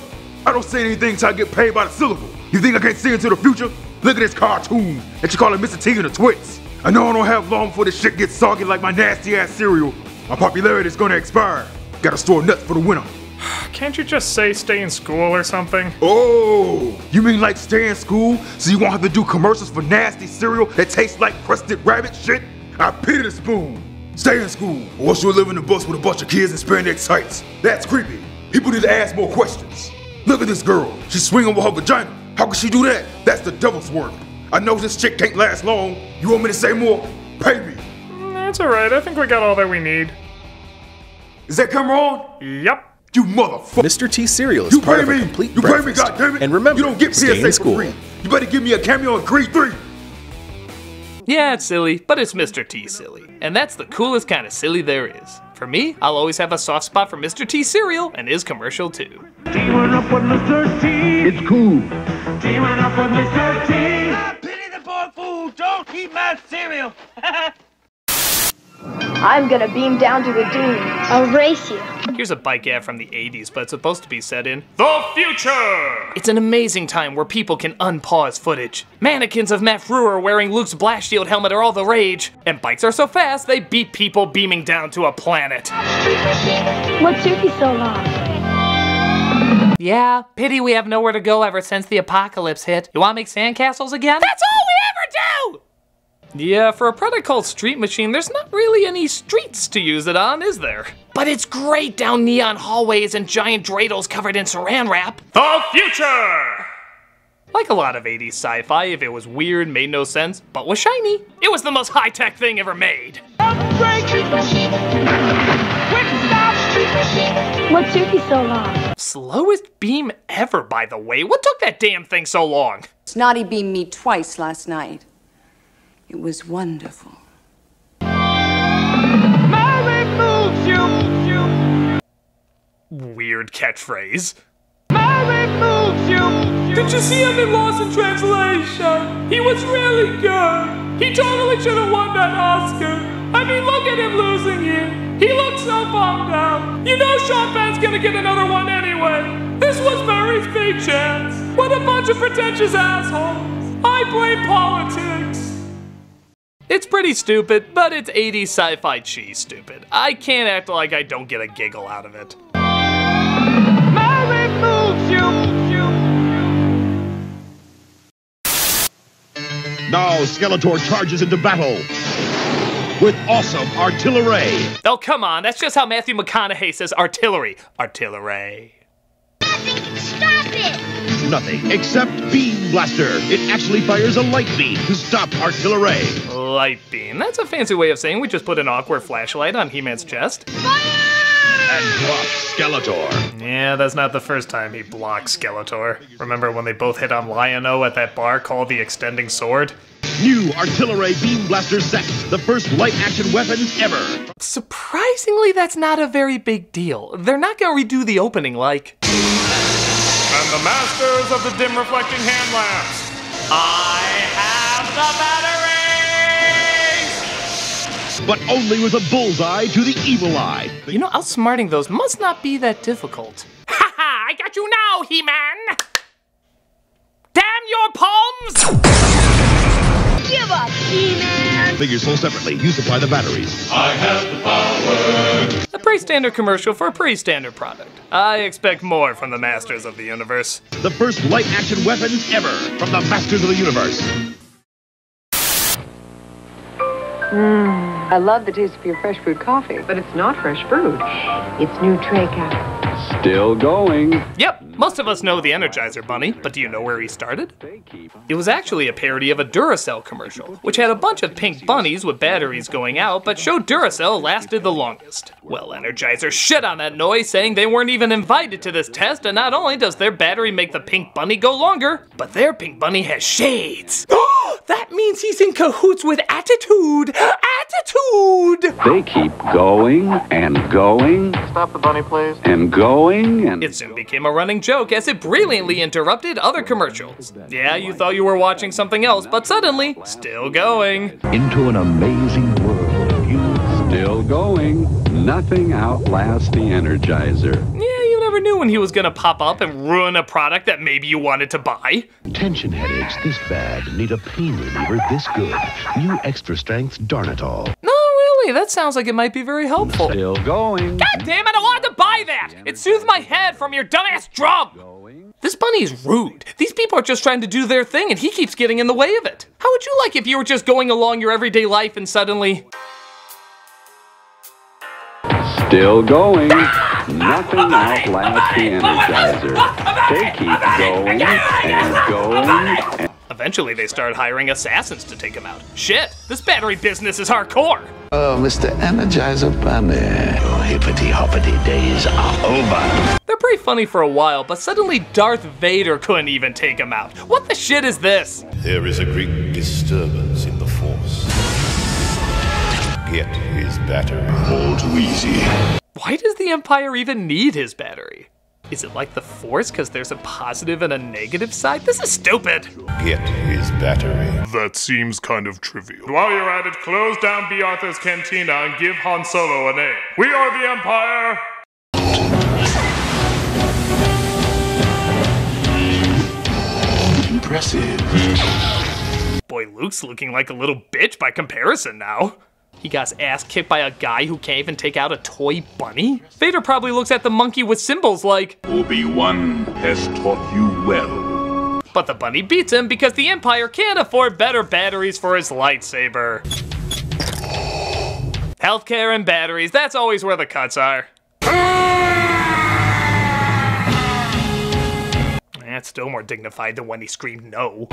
I don't say anything till I get paid by the syllable. You think I can't see into the future? Look at this cartoon that you calling Mr. T and the Twits. I know I don't have long before this shit gets soggy like my nasty ass cereal. My popularity is gonna expire. Gotta store nuts for the winter. Can't you just say stay in school or something? Oh, you mean like stay in school so you won't have to do commercials for nasty cereal that tastes like crusted rabbit shit? I pity the spoon. Stay in school, or else you'll live in the bus with a bunch of kids in spandex tights. That's creepy. People need to ask more questions. Look at this girl. She's swinging with her vagina. How can she do that? That's the devil's work. I know this chick can't last long. You want me to say more? Pay me. That's alright, I think we got all that we need. Is that camera on? Yep. You motherfucker. Mr. T cereal is part of a complete breakfast. You pay me, goddammit. And remember, you don't get stay in PSA school. for free. You better give me a cameo in Creed 3. Yeah, it's silly, but it's Mr. T silly. And that's the coolest kind of silly there is. For me, I'll always have a soft spot for Mr. T cereal and his commercial too. Teaming up with Mr. T. It's cool. Teaming up with Mr. T. I pity the poor fool. Don't eat my cereal. I'm gonna beam down to the dunes. I'll race you. Here's a bike ad from the 80s, but it's supposed to be set in the future! It's an amazing time where people can unpause footage. Mannequins of Matt Frewer wearing Luke's blast shield helmet are all the rage, and bikes are so fast they beat people beaming down to a planet. What took you so long? Yeah, pity we have nowhere to go ever since the apocalypse hit. You wanna make sandcastles again? That's all we ever do! Yeah, for a product called Street Machine, there's not really any streets to use it on, is there? But it's great down neon hallways and giant dreidels covered in saran wrap. The future! Like a lot of 80s sci-fi, if it was weird, made no sense, but was shiny, it was the most high-tech thing ever made. What took you so long? Slowest beam ever, by the way. What took that damn thing so long? Snotty beamed me twice last night. It was wonderful. Mary moves you. Weird catchphrase. Mary moves you. Did you see him in Lost in Translation? He was really good. He totally should have won that Oscar. I mean, look at him losing it. He looks so bummed out. You know Sean Penn's gonna get another one anyway. This was Murray's big chance. What a bunch of pretentious assholes. I blame politics. It's pretty stupid, but it's 80s sci-fi cheese stupid. I can't act like I don't get a giggle out of it. Mary moves you. Now Skeletor charges into battle with awesome artillery. Oh, come on, that's just how Matthew McConaughey says artillery. Artillery. Stop it! Nothing except Beam Blaster. It actually fires a light beam to stop artillery. Light beam. That's a fancy way of saying we just put an awkward flashlight on He-Man's chest. And blocks Skeletor. Yeah, that's not the first time he blocked Skeletor. Remember when they both hit on Lion-O at that bar called the Extending Sword? New Artillery Beam Blaster set. The first light-action weapon ever. Surprisingly, that's not a very big deal. They're not gonna redo the opening like... And the masters of the dim reflecting hand lamps. I have the batteries! But only with a bullseye to the evil eye. You know, outsmarting those must not be that difficult. Ha ha! I got you now, He-Man! Damn your palms! Give up, He-Man! Figures sold separately. You supply the batteries. I have the power. A pretty standard commercial for a pretty standard product. I expect more from the Masters of the Universe. The first light-action weapons ever from the Masters of the Universe. I love the taste of your fresh brewed coffee. But it's not fresh brewed. It's new Trey Cow. Still going. Yep, most of us know the Energizer Bunny, but do you know where he started? It was actually a parody of a Duracell commercial, which had a bunch of pink bunnies with batteries going out, but showed Duracell lasted the longest. Well, Energizer shit on that noise, saying they weren't even invited to this test, and not only does their battery make the pink bunny go longer, but their pink bunny has shades. That means he's in cahoots with Attitude! Attitude! They keep going and going. Stop the bunny, please. And going and... It soon became a running joke as it brilliantly interrupted other commercials. Yeah, you thought you were watching something else, but suddenly, still going. Into an amazing world. Still going. Nothing outlasts the Energizer. Yeah, you never knew when he was gonna pop up and ruin a product that maybe you wanted to buy. Tension headaches this bad need a pain reliever this good. New extra strength Darnitol. No, really, Hey, that sounds like it might be very helpful. Still going. God damn it, I wanted to buy that! It soothed my head from your dumbass drum! This bunny is rude. These people are just trying to do their thing and he keeps getting in the way of it. How would you like if you were just going along your everyday life and suddenly... Still going. Nothing outlasts the Energizer. They keep going and going and... Eventually they start hiring assassins to take him out. Shit, this battery business is hardcore. Oh, Mr. Energizer Bunny, your hippity-hoppity days are over. They're pretty funny for a while, but suddenly Darth Vader couldn't even take him out. What the shit is this? There is a great disturbance in the Force. Get his battery. All too easy. Why does the Empire even need his battery? Is it like the Force because there's a positive and a negative side? This is stupid. Get his battery. That seems kind of trivial. While you're at it, close down B. Arthur's Cantina and give Han Solo a name. We are the Empire! Impressive. Boy, Luke's looking like a little bitch by comparison now. He got his ass kicked by a guy who can't even take out a toy bunny? Vader probably looks at the monkey with symbols like, Obi-Wan has taught you well. But the bunny beats him because the Empire can't afford better batteries for his lightsaber. Healthcare and batteries, that's always where the cuts are. That's still more dignified than when he screamed no.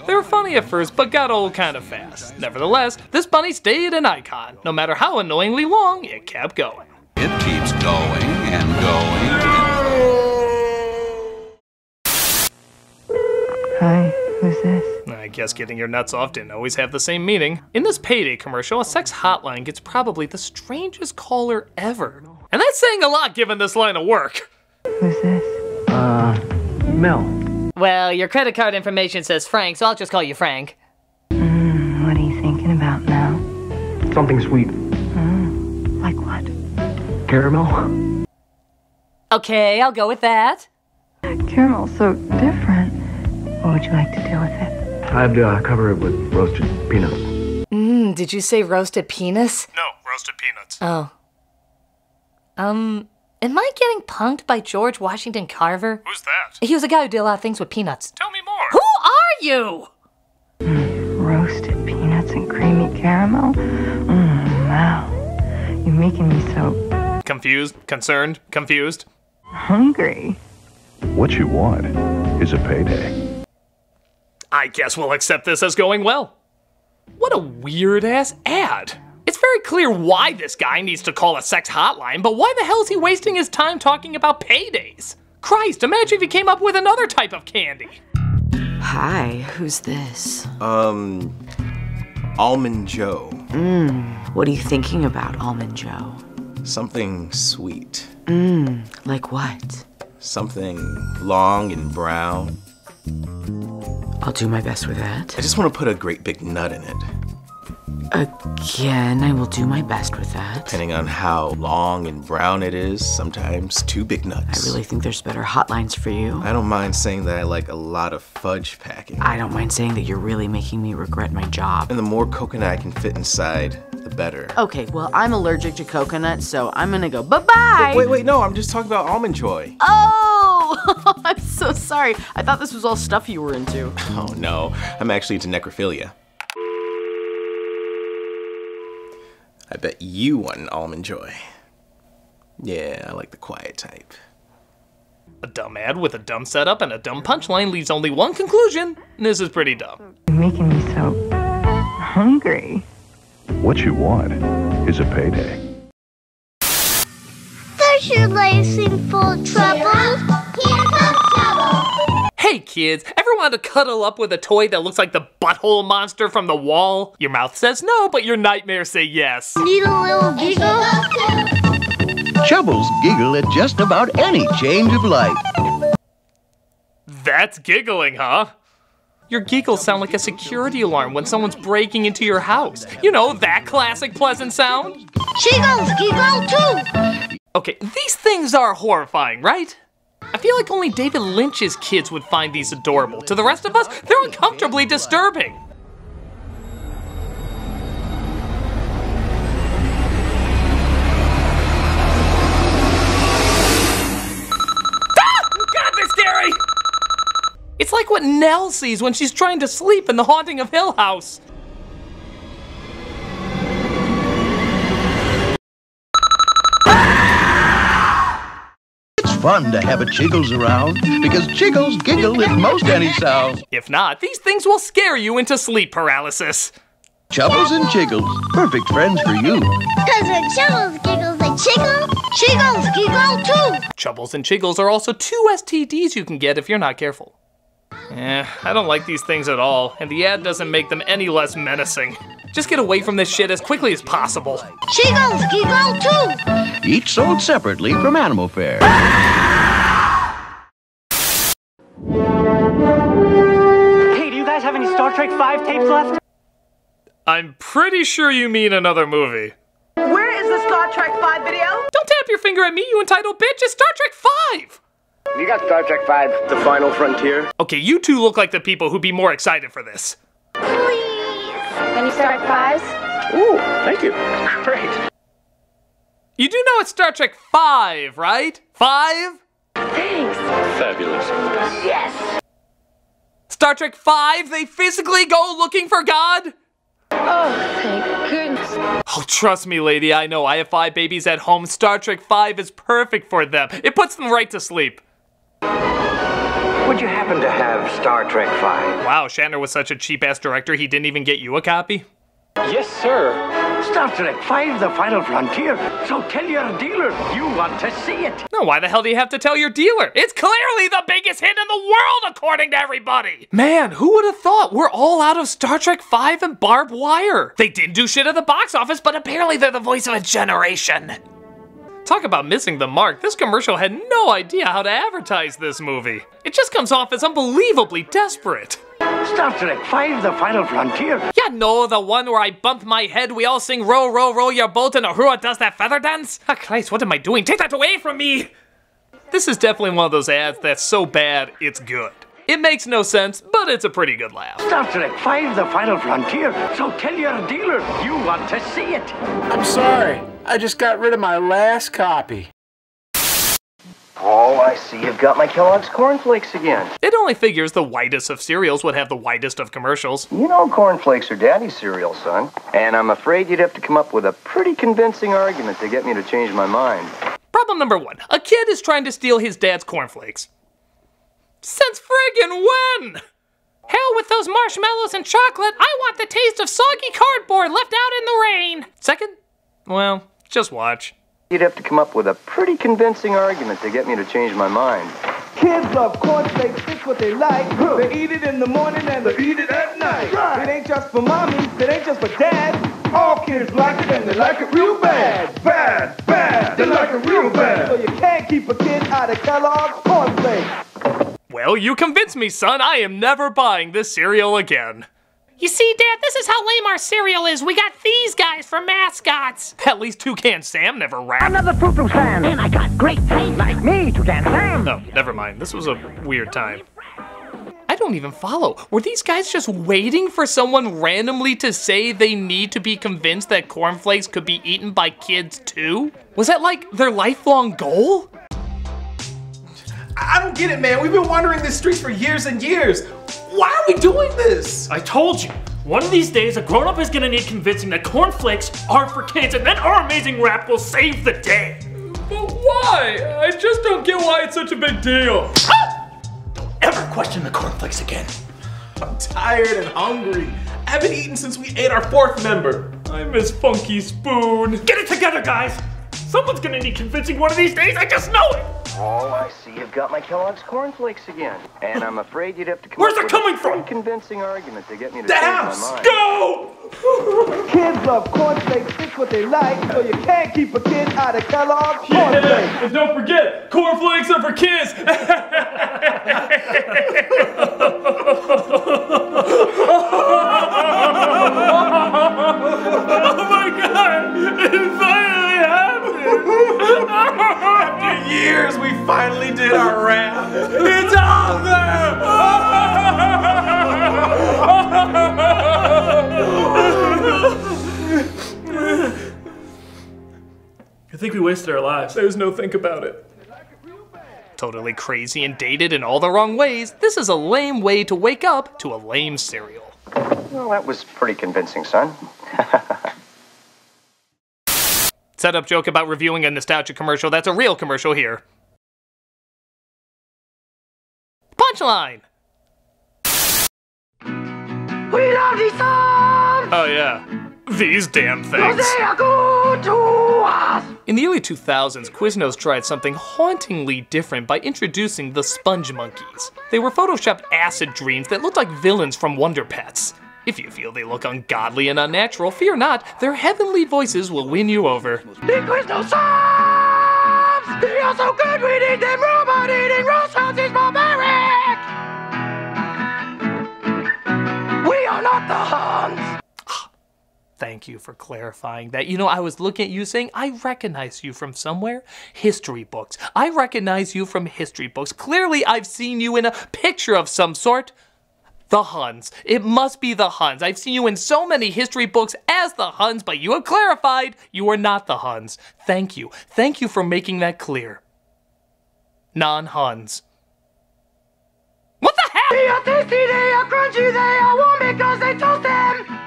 They were funny at first, but got old kind of fast. Nevertheless, this bunny stayed an icon. No matter how annoyingly long, it kept going. It keeps going and going. Hi, who's this? I guess getting your nuts off didn't always have the same meaning. In this Payday commercial, a sex hotline gets probably the strangest caller ever. And that's saying a lot given this line of work. Who's this? Mel. Well, your credit card information says Frank, so I'll just call you Frank. What are you thinking about now? Something sweet. Like what? Caramel? Okay, I'll go with that. Caramel's so different. What would you like to do with it? I'd cover it with roasted peanuts. Did you say roasted penis? No, roasted peanuts. Oh. Am I getting punked by George Washington Carver? Who's that? He was a guy who did a lot of things with peanuts. Tell me more. Who are you? Roasted peanuts and creamy caramel? Wow. You're making me so... Confused, concerned, confused. hungry. What you want is a payday. I guess we'll accept this as going well. What a weird-ass ad. It's very clear why this guy needs to call a sex hotline, but why the hell is he wasting his time talking about paydays? Christ, imagine if he came up with another type of candy. Hi, who's this? Almond Joe. What are you thinking about, Almond Joe? Something sweet. Like what? Something long and brown. I'll do my best with that. I just want to put a great big nut in it. Again, I will do my best with that. Depending on how long and brown it is, sometimes 2 big nuts. I really think there's better hotlines for you. I don't mind saying that I like a lot of fudge packing. I don't mind saying that you're really making me regret my job. And the more coconut I can fit inside, the better. Okay, well, I'm allergic to coconut, so I'm gonna go bye-bye. Wait, no, I'm just talking about Almond Joy. Oh! I'm so sorry. I thought this was all stuff you were into. Oh no, I'm actually into necrophilia. I bet you want an Almond Joy. Yeah, I like the quiet type. A dumb ad with a dumb setup and a dumb punchline leaves only one conclusion. This is pretty dumb. You're making me so hungry. What you want is a payday. Does your life seem full of trouble? Here comes trouble. Hey kids, ever wanted to cuddle up with a toy that looks like the butthole monster from The Wall? Your mouth says no, but your nightmares say yes. Need a little giggle? Chubbles giggle at just about any change of life. That's giggling, huh? Your giggles sound like a security alarm when someone's breaking into your house. You know, that classic pleasant sound? Chiggles giggle too. Okay, these things are horrifying, right? I feel like only David Lynch's kids would find these adorable. To the rest of us, they're uncomfortably disturbing. what Nell sees when she's trying to sleep in The Haunting of Hill House. It's fun to have a Chiggles around, because Chiggles giggle at most any sound. If not, these things will scare you into sleep paralysis. Chubbles and Chiggles, perfect friends for you. Cause when Chubbles giggles and Chiggle, Chiggles giggle too. Chubbles and Chiggles are also 2 STDs you can get if you're not careful. I don't like these things at all, and the ad doesn't make them any less menacing. Just get away from this shit as quickly as possible. Chiggles giggle too. Each sold separately from Animal Fair. Hey, do you guys have any Star Trek 5 tapes left? I'm pretty sure you mean another movie. Where is the Star Trek 5 video? Don't tap your finger at me, you entitled bitch! It's Star Trek 5! You got Star Trek 5, The Final Frontier? Okay, you two look like the people who'd be more excited for this. Please. Any Star Trek 5s? Ooh, thank you. Great. You do know it's Star Trek 5, right? 5? Thanks. Fabulous. Yes. Star Trek 5, they physically go looking for God? Oh, thank goodness. Oh, trust me, lady, I know. I have 5 babies at home. Star Trek 5 is perfect for them. It puts them right to sleep. Would you happen to have Star Trek 5? Wow, Shatner was such a cheap-ass director, he didn't even get you a copy? Yes, sir. Star Trek 5, The Final Frontier. So tell your dealer you want to see it. No, why the hell do you have to tell your dealer? It's clearly the biggest hit in the world, according to everybody! Man, who would have thought we're all out of Star Trek 5 and Barbed Wire? They didn't do shit at the box office, but apparently they're the voice of a generation. Talk about missing the mark. This commercial had no idea how to advertise this movie. It just comes off as unbelievably desperate. Star Trek 5, The Final Frontier. Yeah, no, the one where I bump my head, we all sing row, row, row your boat, and Uhura does that feather dance? Ah, Christ, what am I doing? Take that away from me! This is definitely one of those ads that's so bad, it's good. It makes no sense, but it's a pretty good laugh. Star Trek 5, The Final Frontier. So tell your dealer you want to see it. I'm sorry. I just got rid of my last copy. Oh, I see you've got my Kellogg's cornflakes again. It only figures the whitest of cereals would have the whitest of commercials. You know cornflakes are daddy's cereal, son. And I'm afraid you'd have to come up with a pretty convincing argument to get me to change my mind. Problem number 1. A kid is trying to steal his dad's cornflakes. Since friggin' when? Hell with those marshmallows and chocolate, I want the taste of soggy cardboard left out in the rain. Second? Well, just watch. You'd have to come up with a pretty convincing argument to get me to change my mind. Kids love cornflakes, it's what they like. They eat it in the morning and they eat it at night. It ain't just for mommies, it ain't just for dads. All kids like it and they like it real bad. Bad, bad, they like it real bad. So you can't keep a kid out of Kellogg's cornflakes. Well, you convinced me, son. I am never buying this cereal again. You see, Dad, this is how lame our cereal is. We got these guys for mascots. At least Toucan Sam never rapped. Another Frou-Frou fan, and I got great taste like me, Toucan Sam. No, never mind. This was a weird time. I don't even follow. Were these guys just waiting for someone randomly to say they need to be convinced that cornflakes could be eaten by kids too? Was that like their lifelong goal? I don't get it, man. We've been wandering the streets for years and years. Why are we doing this? I told you. One of these days, a grown-up is gonna need convincing that cornflakes are for kids, and then our amazing rap will save the day. But why? I just don't get why it's such a big deal. Don't ever question the cornflakes again. I'm tired and hungry. I haven't eaten since we ate our 4th member. I miss Funky Spoon. Get it together, guys. Someone's gonna need convincing one of these days, I just know it. Oh, I see you've got my Kellogg's cornflakes again. And I'm afraid you'd have to come Where's up it with coming a from? pretty convincing argument to get me to The change house! my mind. Go! Kids love cornflakes, it's what they like. So you can't keep a kid out of Kellogg's cornflakes. Yeah, and don't forget, cornflakes are for kids. Oh my God! It finally happened! After years, we finally did our rap. It's out there! I think we wasted our lives. There's no think about it. totally crazy and dated in all the wrong ways, this is a lame way to wake up to a lame cereal. Well, that was pretty convincing, son. Setup joke about reviewing a nostalgia commercial, that's a real commercial here. Punchline! We love these songs! Oh yeah, these damn things. They are good to us! In the early 2000s, Quiznos tried something hauntingly different by introducing the Sponge Monkeys. They were photoshopped acid dreams that looked like villains from Wonder Pets. If you feel they look ungodly and unnatural, fear not, their heavenly voices will win you over. The Quiznos songs! They are so good we need them robot-eating roast is barbaric! We are not the Huns! Thank you for clarifying that. You know, I was looking at you saying, I recognize you from somewhere. History books. I recognize you from history books. Clearly, I've seen you in a picture of some sort. The Huns. It must be the Huns. I've seen you in so many history books as the Huns, but you have clarified you are not the Huns. Thank you. Thank you for making that clear. Non-Huns. What the hell? They are tasty, they are crunchy, they are warm because they toast them!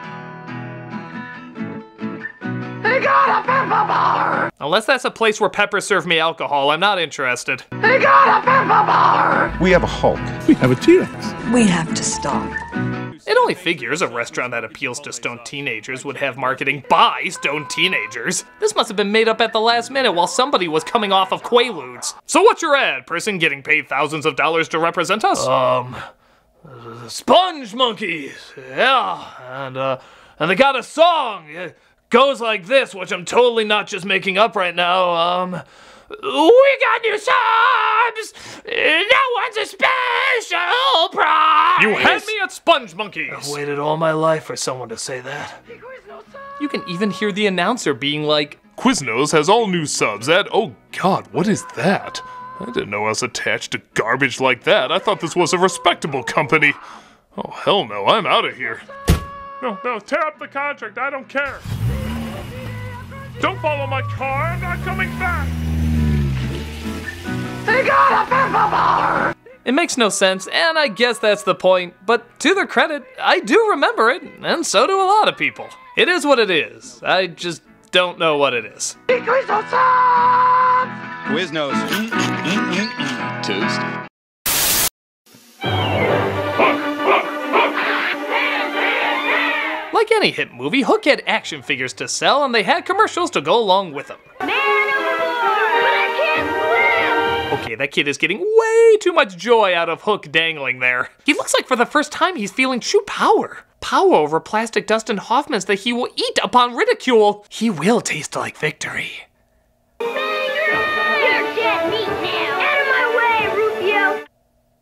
They got a pepper bar! Unless that's a place where peppers serve me alcohol, I'm not interested. They got a pepper bar! We have a Hulk. We have a T-Rex. We have to stop. It only figures a restaurant that appeals to stoned teenagers would have marketing by stoned teenagers. This must have been made up at the last minute while somebody was coming off of Quaaludes. So what's your ad? Person getting paid thousands of dollars to represent us? Sponge Monkeys. Yeah, and they got a song. It goes like this, which I'm totally not just making up right now. We got new subs! That one's a special prize! You had me at Sponge Monkeys! I've waited all my life for someone to say that. You can even hear the announcer being like, Quiznos has all new subs at, oh god, what is that? I didn't know I was attached to garbage like that. I thought this was a respectable company. Oh, hell no, I'm out of here. No, tear up the contract, I don't care. Don't follow my car, I'm not coming back! They got a pepper bar! It makes no sense, and I guess that's the point, but to their credit, I do remember it, and so do a lot of people. It is what it is. I just don't know what it is. Quiznos! Quiznos. Toast. Like any hit movie, Hook had action figures to sell, and they had commercials to go along with them. Okay, that kid is getting way too much joy out of Hook dangling there. He looks like for the first time he's feeling true power. Power over plastic Dustin Hoffmans that he will eat upon ridicule. He will taste like victory. You're dead meat now. Out of my way, Rufio.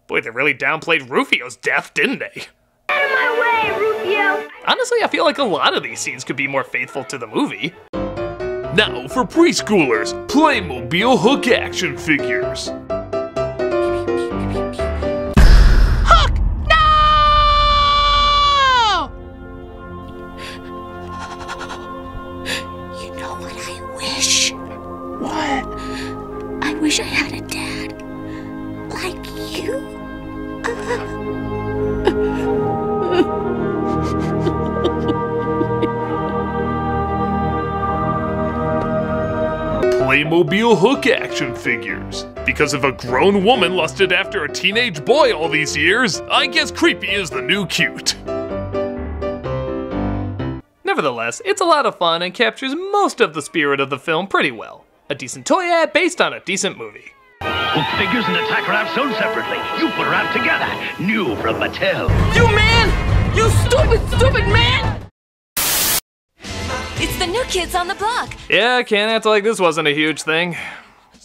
Boy, they really downplayed Rufio's death, didn't they? Out of my way, Rufio. Honestly, I feel like a lot of these scenes could be more faithful to the movie. Now for preschoolers, Playmobil Hook action figures. Hook! No! You know what I wish? What? I wish I had a dad like you. Playmobil Hook action figures. Because if a grown woman lusted after a teenage boy all these years, I guess creepy is the new cute. Nevertheless, it's a lot of fun and captures most of the spirit of the film pretty well. A decent toy ad based on a decent movie. Hook figures and attack wrap sold separately. You put wrap together. New from Mattel. You man! You stupid man! It's the New Kids on the Block. Yeah, can't act like this wasn't a huge thing.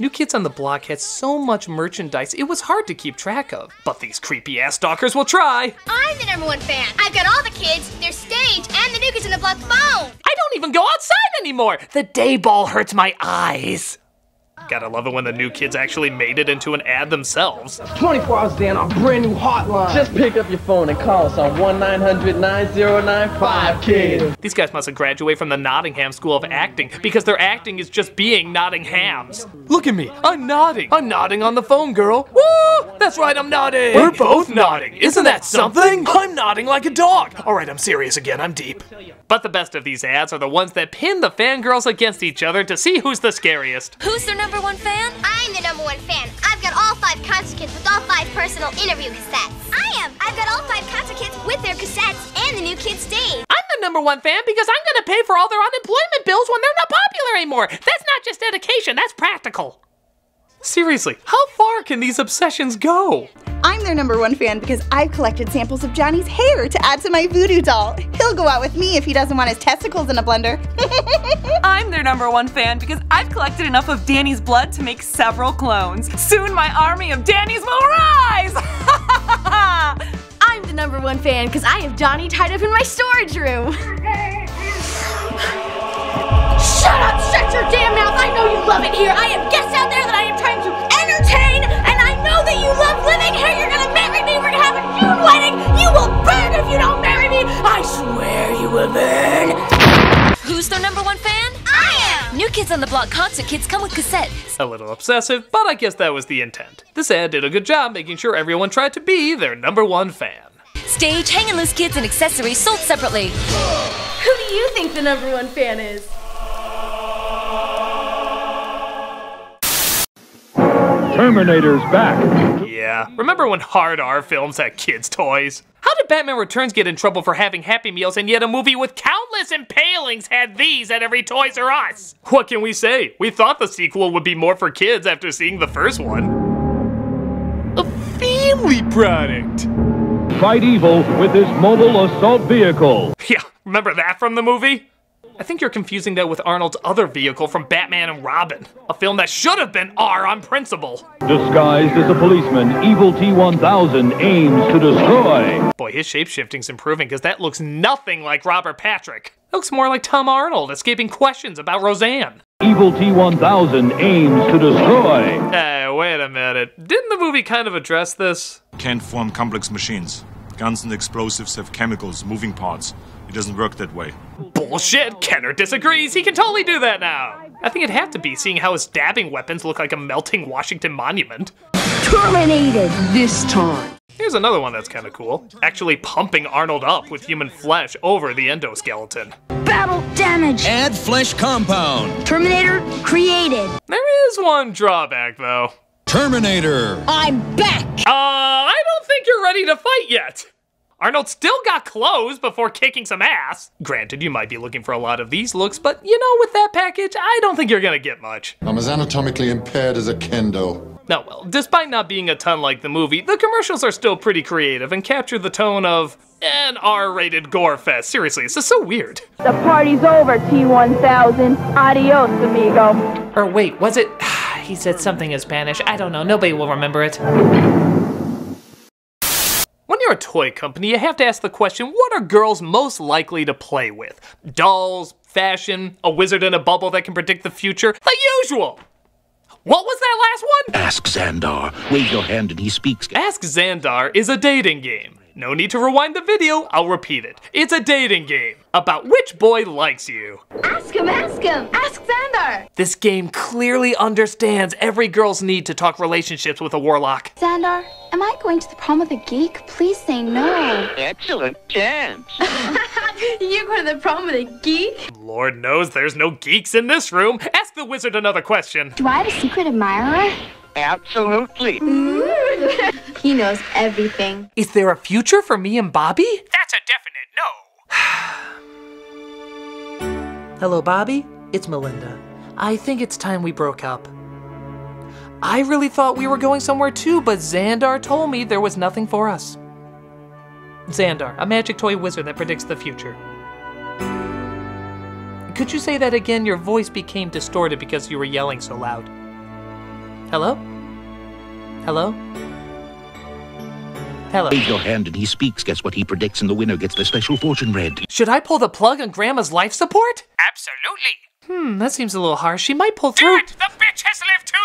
New Kids on the Block had so much merchandise, it was hard to keep track of. But these creepy-ass stalkers will try. I'm the #1 fan. I've got all the kids, their stage, and the New Kids on the Block phone. I don't even go outside anymore. The day ball hurts my eyes. Gotta love it when the new kids actually made it into an ad themselves. 24 hours a day on our brand new hotline. Just pick up your phone and call us on 1-900-9095, kid. These guys must have graduated from the Nottingham School of Acting because their acting is just being Nottinghams. Look at me, I'm nodding. I'm nodding on the phone, girl. Woo! That's right, I'm nodding. We're both nodding. Isn't that something? I'm nodding like a dog. All right, I'm serious again, I'm deep. But the best of these ads are the ones that pin the fangirls against each other to see who's the scariest. Who's their #1 fan? I'm the #1 fan. I've got all 5 concert kits with all 5 personal interview cassettes. I am. I've got all 5 concert kits with their cassettes and the new kids stage. I'm the #1 fan because I'm gonna pay for all their unemployment bills when they're not popular anymore. That's not just dedication, that's practical. Seriously, how far can these obsessions go? I'm their #1 fan because I've collected samples of Johnny's hair to add to my voodoo doll. He'll go out with me if he doesn't want his testicles in a blender. I'm their #1 fan because I've collected enough of Danny's blood to make several clones. Soon my army of Danny's will rise! I'm the #1 fan because I have Johnny tied up in my storage room. Shut up! Shut your damn mouth! I know you love it here! I have guests out there that I am trying to entertain, and I know that you love living here! You're gonna marry me! We're gonna have a June wedding! You will burn if you don't marry me! I swear you will burn! Who's their #1 fan? I am! New Kids on the Block concert kits come with cassettes. A little obsessive, but I guess that was the intent. This ad did a good job making sure everyone tried to be their #1 fan. Stage, hang and loose kits, and accessories sold separately. Who do you think the #1 fan is? Terminator's back. Yeah, remember when hard R films had kids' toys? How did Batman Returns get in trouble for having Happy Meals and yet a movie with countless impalings had these at every Toys R Us? What can we say? We thought the sequel would be more for kids after seeing the first one. A family product! Fight evil with this mobile assault vehicle. Yeah, remember that from the movie? I think you're confusing that with Arnold's other vehicle from Batman and Robin, a film that should have been R on principle. Disguised as a policeman, Evil T-1000 aims to destroy. Boy, his shapeshifting's improving because that looks nothing like Robert Patrick. It looks more like Tom Arnold escaping questions about Roseanne. Evil T-1000 aims to destroy. Hey, wait a minute. Didn't the movie kind of address this? Can't form complex machines. Guns and explosives have chemicals, moving parts. It doesn't work that way. Bullshit! Kenner disagrees! He can totally do that now! I think it'd have to be, seeing how his stabbing weapons look like a melting Washington Monument. Terminated this time. Here's another one that's kinda cool. Actually pumping Arnold up with human flesh over the endoskeleton. Battle damage. Add flesh compound. Terminator created. There is one drawback, though. Terminator. I'm back. I don't think you're ready to fight yet. Arnold still got clothes before kicking some ass. Granted, you might be looking for a lot of these looks, but you know, with that package, I don't think you're gonna get much. I'm as anatomically impaired as a kendo. No, well, despite not being a ton like the movie, the commercials are still pretty creative and capture the tone of an R-rated gore fest. Seriously, this is so weird. The party's over, T-1000. Adios, amigo. Or wait, was it? He said something in Spanish. I don't know. Nobody will remember it. When you're a toy company, you have to ask the question, what are girls most likely to play with? Dolls, fashion, a wizard in a bubble that can predict the future? The usual! What was that last one? Ask Xandar. Wave your hand and he speaks. Ask Xandar is a dating game. No need to rewind the video, I'll repeat it. It's a dating game about which boy likes you. Ask him, ask him. Ask Xandar. This game clearly understands every girl's need to talk relationships with a warlock. Xandar, am I going to the prom with a geek? Please say no. Excellent chance. You're going to the prom with a geek? Lord knows there's no geeks in this room. Ask the wizard another question. Do I have a secret admirer? Absolutely. He knows everything. Is there a future for me and Bobby? That's a definite no. Hello, Bobby? It's Melinda. I think it's time we broke up. I really thought we were going somewhere too, but Xandar told me there was nothing for us. Xandar, a magic toy wizard that predicts the future. Could you say that again? Your voice became distorted because you were yelling so loud. Hello? Hello? Hello? Wave your hand and he speaks. Guess what he predicts and the winner gets the special fortune read. Should I pull the plug on Grandma's life support? Absolutely. That seems a little harsh. She might pull through. Do it! The bitch has lived too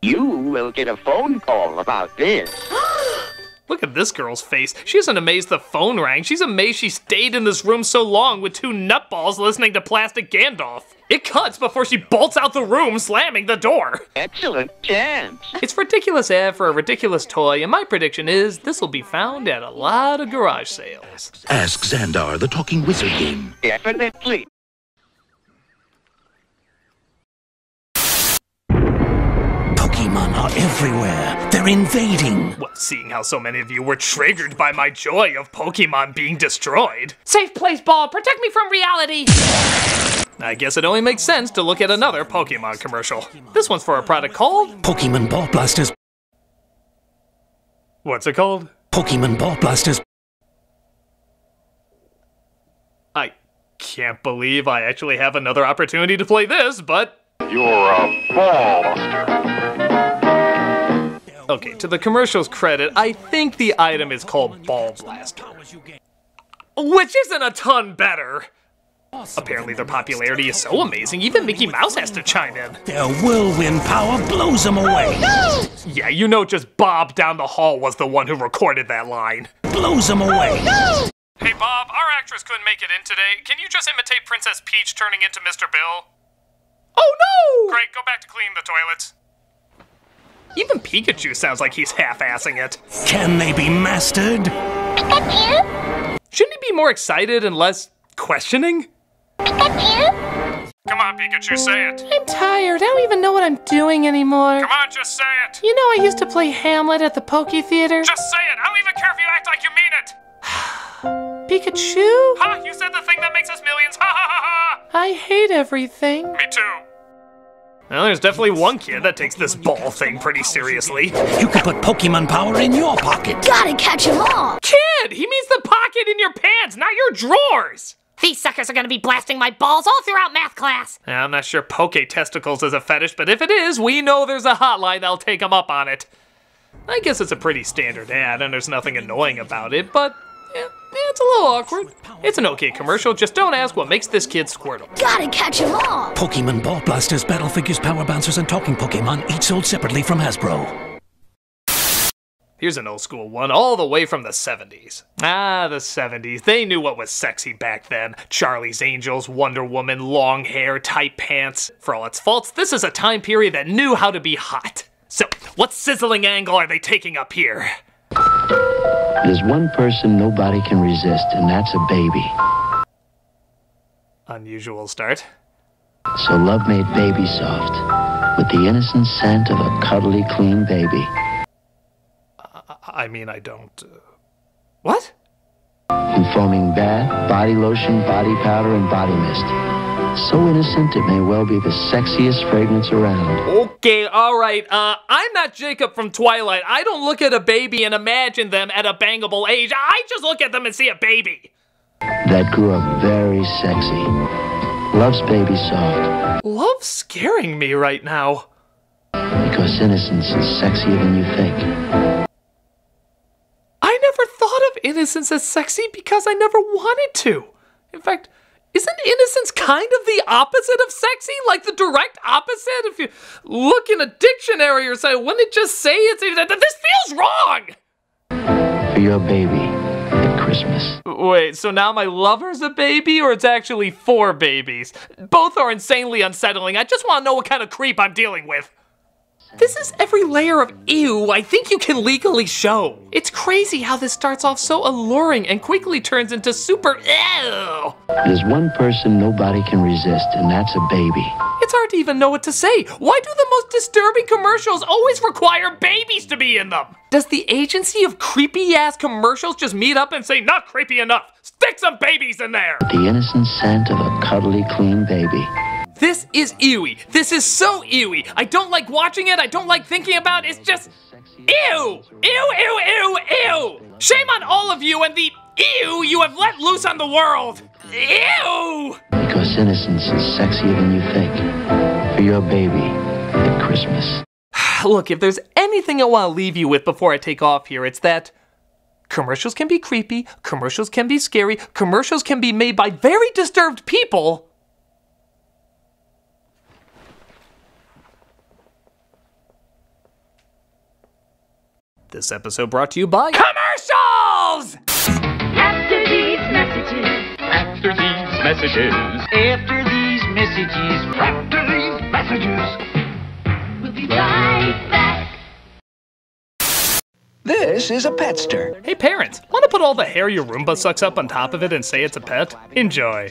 You will get a phone call about this. Look at this girl's face. She isn't amazed the phone rang. She's amazed she stayed in this room so long with two nutballs listening to Plastic Gandalf. It cuts before she bolts out the room, slamming the door. Excellent chance. It's ridiculous ad for a ridiculous toy, and my prediction is this will be found at a lot of garage sales. Ask Xandar, the talking wizard game. Definitely. Pokemon are everywhere. They're invading. Well, seeing how so many of you were triggered by my joy of Pokemon being destroyed. Safe place, ball. Protect me from reality. I guess it only makes sense to look at another Pokemon commercial. This one's for a product called Pokemon Ball Blasters. What's it called? Pokemon Ball Blasters. I can't believe I actually have another opportunity to play this, but... You're a ball buster. Okay, to the commercial's credit, I think the item is called Ball Blaster. Which isn't a ton better. Apparently their popularity is so amazing, even Mickey Mouse has to chime in. Their whirlwind power blows them away. Oh, no! Yeah, you know just Bob down the hall was the one who recorded that line. Blows them away. Oh, no! Hey Bob, our actress couldn't make it in today. Can you just imitate Princess Peach turning into Mr. Bill? Oh no! Great, go back to cleaning the toilets. Even Pikachu sounds like he's half-assing it. Can they be mastered? Pikachu? Shouldn't he be more excited and less questioning? Pikachu? Come on, Pikachu, say it. I'm tired. I don't even know what I'm doing anymore. Come on, just say it. You know I used to play Hamlet at the Poke Theater? Just say it. I don't even care if you act like you mean it. Pikachu? Ha! You said the thing that makes us millions. Ha ha ha ha! I hate everything. Me too. Well, there's definitely one kid that takes this ball thing pretty seriously. You could put Pokemon power in your pocket. Gotta catch 'em all. Kid! He means the pocket in your pants, not your drawers! These suckers are gonna be blasting my balls all throughout math class. I'm not sure Poke Testicles is a fetish, but if it is, we know there's a hotline that'll take them up on it. I guess it's a pretty standard ad, and there's nothing annoying about it, but yeah, it's a little awkward. It's an okay commercial, just don't ask what makes this kid Squirtle. Gotta catch 'em all. Pokemon Ball Blasters, Battle Figures, Power Bouncers, and Talking Pokemon, each sold separately from Hasbro. Here's an old school one, all the way from the 70s. Ah, the 70s. They knew what was sexy back then. Charlie's Angels, Wonder Woman, long hair, tight pants. For all its faults, this is a time period that knew how to be hot. So, what sizzling angle are they taking up here? There's one person nobody can resist, and that's a baby. Unusual start. So love made Baby Soft, with the innocent scent of a cuddly, clean baby. I mean, I don't... What? In foaming bath, body lotion, body powder, and body mist. So innocent it may well be the sexiest fragrance around. Okay, alright, I'm not Jacob from Twilight. I don't look at a baby and imagine them at a bangable age. I just look at them and see a baby. That grew up very sexy. Loves Baby Soft. Love's scaring me right now. Because innocence is sexier than you think. I never thought of innocence as sexy because I never wanted to. In fact, isn't innocence kind of the opposite of sexy? Like the direct opposite? If you look in a dictionary or something, wouldn't it just say it's... This feels wrong! For your baby at Christmas. Wait, so now my lover's a baby, or it's actually 4 babies? Both are insanely unsettling. I just want to know what kind of creep I'm dealing with. This is every layer of ew I think you can legally show. It's crazy how this starts off so alluring and quickly turns into super ew. There's one person nobody can resist, and that's a baby. It's hard to even know what to say. Why do the most disturbing commercials always require babies to be in them? Does the agency of creepy-ass commercials just meet up and say, not creepy enough, stick some babies in there? The innocent scent of a cuddly, clean baby. This is ewy. This is so ewy. I don't like watching it. I don't like thinking about it. It's just ew. Ew, ew, ew, ew. Shame on all of you and the ew you have let loose on the world. Ew. Because innocence is sexier than you think. For your baby at Christmas. Look, if there's anything I want to leave you with before I take off here, it's that commercials can be creepy, commercials can be scary, commercials can be made by very disturbed people. This episode brought to you by commercials! After these messages. After these messages. After these messages. After these messages. We'll be right back. This is a petster. Hey parents, want to put all the hair your Roomba sucks up on top of it and say it's a pet? Enjoy.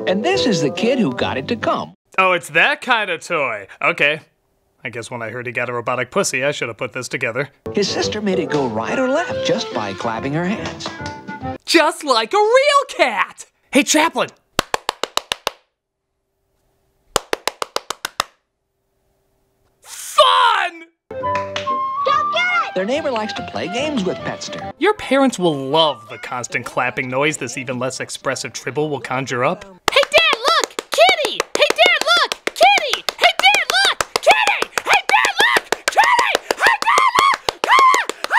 And this is the kid who got it to come. Oh, it's that kind of toy. Okay. I guess when I heard he got a robotic pussy, I should have put this together. His sister made it go right or left just by clapping her hands. Just like a real cat! Hey, Chaplain! Fun! Their neighbor likes to play games with Petster. Your parents will love the constant clapping noise this even less expressive Tribble will conjure up. Hey, Dad, look! Kitty! Hey, Dad, look! Kitty! Hey, Dad, look! Kitty! Hey, Dad, look! Kitty! Hey, Dad,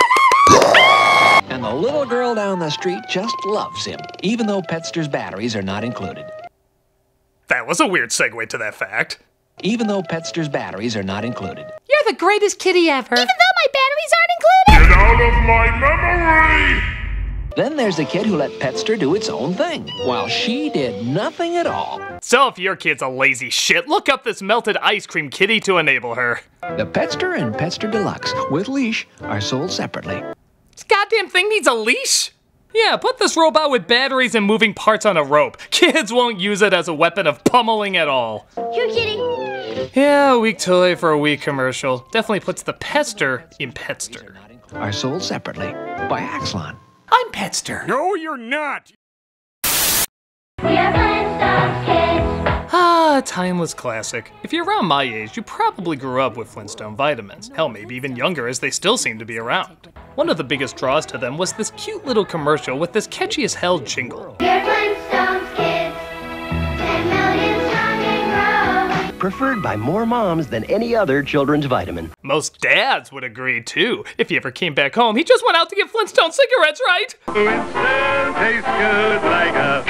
look! And the little girl down the street just loves him, even though Petster's batteries are not included. That was a weird segue to that fact. Even though Petster's batteries are not included. You're the greatest kitty ever. Even though my batteries aren't included! Get out of my memory! Then there's the kid who let Petster do its own thing, while she did nothing at all. So if your kid's a lazy shit, look up this melted ice cream kitty to enable her. The Petster and Petster Deluxe, with leash, are sold separately. This goddamn thing needs a leash? Yeah, put this robot with batteries and moving parts on a rope. Kids won't use it as a weapon of pummeling at all. You're kidding. Yeah, a weak toy for a weak commercial. Definitely puts the Petster in Petster. Are sold separately by Axlon. I'm Petster. No, you're not. We are Flintstones kids. Ah, timeless classic. If you're around my age, you probably grew up with Flintstone vitamins. Hell, maybe even younger, as they still seem to be around. One of the biggest draws to them was this cute little commercial with this catchy as hell jingle. We are Flintstones kids. 10 million strong and grow. Preferred by more moms than any other children's vitamin. Most dads would agree, too. If he ever came back home, he just went out to get Flintstone cigarettes, right? Flintstone tastes good like a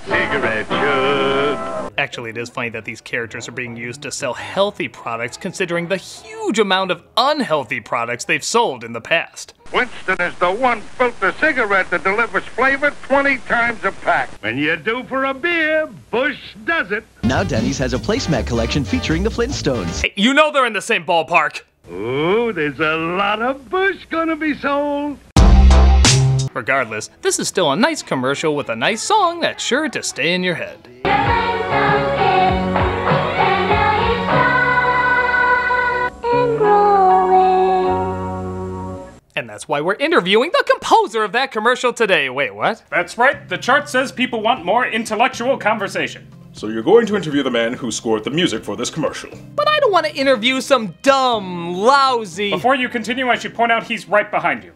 cigarette should. Actually, it is funny that these characters are being used to sell healthy products considering the huge amount of unhealthy products they've sold in the past. Winston is the one filter cigarette that delivers flavor 20 times a pack. When you do for a beer, Bush does it. Now Denny's has a placemat collection featuring the Flintstones. Hey, you know they're in the same ballpark. Ooh, there's a lot of Bush gonna be sold. Regardless, this is still a nice commercial with a nice song that's sure to stay in your head. And that's why we're interviewing the composer of that commercial today. Wait, what? That's right. The chart says people want more intellectual conversation. So you're going to interview the man who scored the music for this commercial. But I don't want to interview some dumb, lousy... Before you continue, I should point out he's right behind you.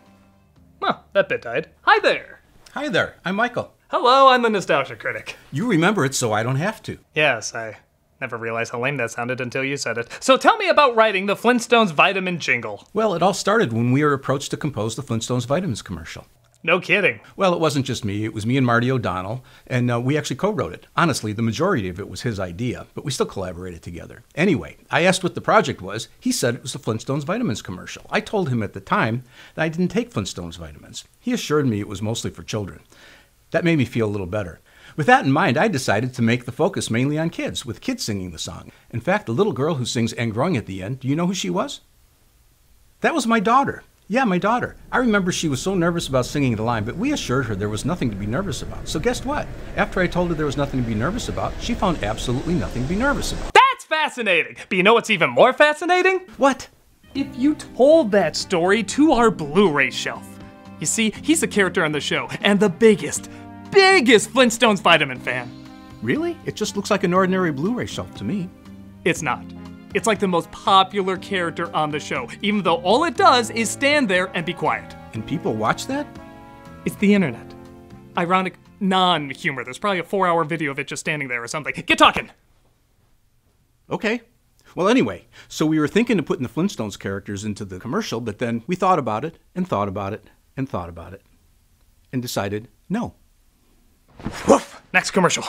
Huh, that bit died. Hi there. Hi there, I'm Michael. Hello, I'm the Nostalgia Critic. You remember it so I don't have to. Yes, I never realized how lame that sounded until you said it. So tell me about writing the Flintstones vitamin jingle. Well, it all started when we were approached to compose the Flintstones vitamins commercial. No kidding. Well, it wasn't just me. It was me and Marty O'Donnell, and we actually co-wrote it. Honestly, the majority of it was his idea, but we still collaborated together. Anyway, I asked what the project was. He said it was the Flintstones vitamins commercial. I told him at the time that I didn't take Flintstones vitamins. He assured me it was mostly for children. That made me feel a little better. With that in mind, I decided to make the focus mainly on kids, with kids singing the song. In fact, the little girl who sings "And Growing" at the end, do you know who she was? That was my daughter. Yeah, my daughter. I remember she was so nervous about singing the line, but we assured her there was nothing to be nervous about. So guess what? After I told her there was nothing to be nervous about, she found absolutely nothing to be nervous about. That's fascinating! But you know what's even more fascinating? What? If you told that story to our Blu-ray shelf. You see, he's a character on the show, and the biggest Flintstones vitamin fan. Really? It just looks like an ordinary Blu-ray shelf to me. It's not. It's like the most popular character on the show, even though all it does is stand there and be quiet. And people watch that? It's the internet. Ironic non-humor. There's probably a 4-hour video of it just standing there or something. Get talking! Okay. Well, anyway, so we were thinking of putting the Flintstones characters into the commercial, but then we thought about it, and thought about it, and thought about it, and decided no. Woof! Next commercial.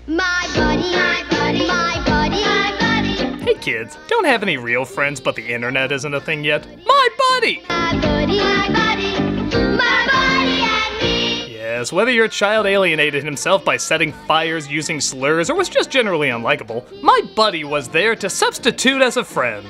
My buddy, my buddy, my buddy, my buddy. Hey kids don't have any real friends, but the internet isn't a thing yet? My buddy! My buddy, my buddy, my buddy and me. Yes, whether your child alienated himself by setting fires, using slurs, or was just generally unlikable, my buddy was there to substitute as a friend.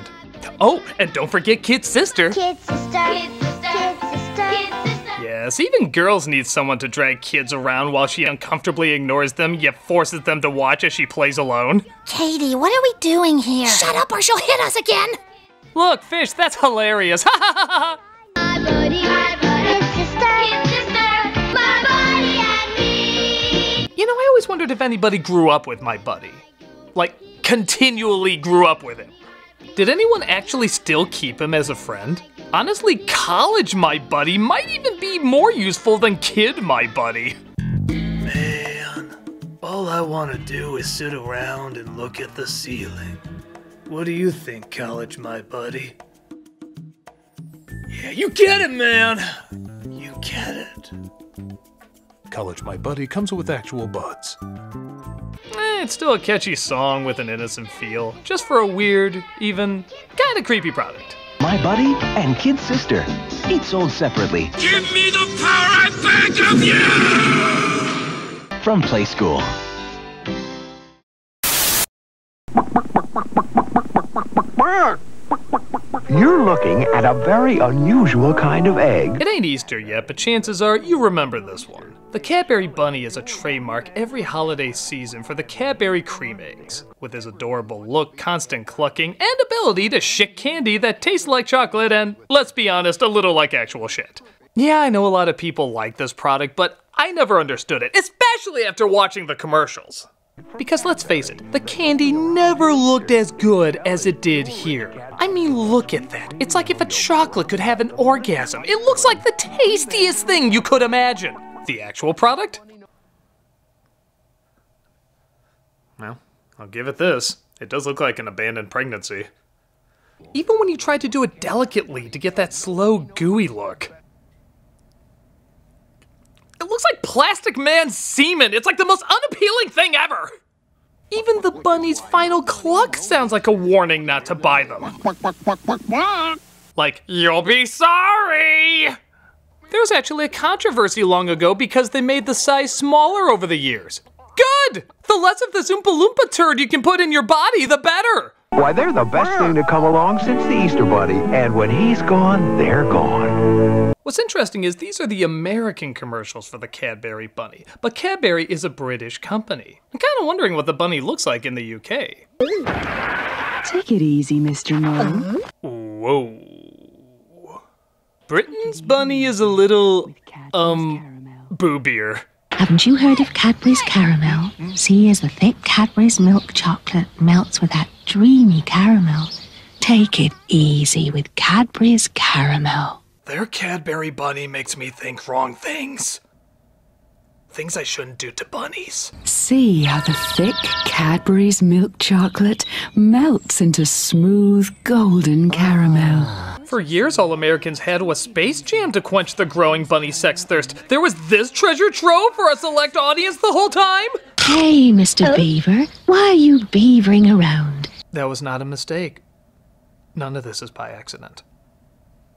Oh, and don't forget Kid's sister. Kid sister, kid sister, kid sister, kid sister. Yes, even girls need someone to drag kids around while she uncomfortably ignores them, yet forces them to watch as she plays alone. Katie, what are we doing here? Shut up or she'll hit us again. Look, Fish, that's hilarious. Ha ha ha ha! My buddy, kid sister, my buddy and me. You know, I always wondered if anybody grew up with my buddy. Like, continually grew up with him. Did anyone actually still keep him as a friend? Honestly, college my buddy might even be more useful than kid my buddy. Man, all I want to do is sit around and look at the ceiling. What do you think, college my buddy? Yeah, you get it, man! You get it. College My Buddy comes with actual buds. It's still a catchy song with an innocent feel, just for a weird, even, kinda creepy product. My Buddy and Kid's Sister, each sold separately. Give me the power I beg of you! From Play School. You're looking at a very unusual kind of egg. It ain't Easter yet, but chances are you remember this one. The Cadbury Bunny is a trademark every holiday season for the Cadbury cream eggs. With his adorable look, constant clucking, and ability to shit candy that tastes like chocolate and, let's be honest, a little like actual shit. Yeah, I know a lot of people like this product, but I never understood it, especially after watching the commercials. Because let's face it, the candy never looked as good as it did here. I mean, look at that. It's like if a chocolate could have an orgasm. It looks like the tastiest thing you could imagine. The actual product? Well, I'll give it this. It does look like an abandoned pregnancy. Even when you try to do it delicately to get that slow, gooey look. It looks like Plastic Man's semen. It's like the most unappealing thing ever. Even the bunny's final cluck sounds like a warning not to buy them. Like, you'll be sorry! There was actually a controversy long ago because they made the size smaller over the years. Good! The less of this Oompa Loompa turd you can put in your body, the better! Why, they're the best thing to come along since the Easter Bunny. And when he's gone, they're gone. What's interesting is these are the American commercials for the Cadbury Bunny, but Cadbury is a British company. I'm kind of wondering what the bunny looks like in the UK. Take it easy, Mr. Mom. Whoa. Britain's bunny is a little, boobier. Haven't you heard of Cadbury's Caramel? See, as the thick Cadbury's milk chocolate melts with that dreamy caramel. Take it easy with Cadbury's Caramel. Their Cadbury Bunny makes me think wrong things. Things I shouldn't do to bunnies. See how the thick Cadbury's milk chocolate melts into smooth golden caramel. For years, all Americans had was Space Jam to quench the growing bunny sex thirst. There was this treasure trove for a select audience the whole time? Hey, Mr. Beaver, why are you beavering around? That was not a mistake. None of this is by accident.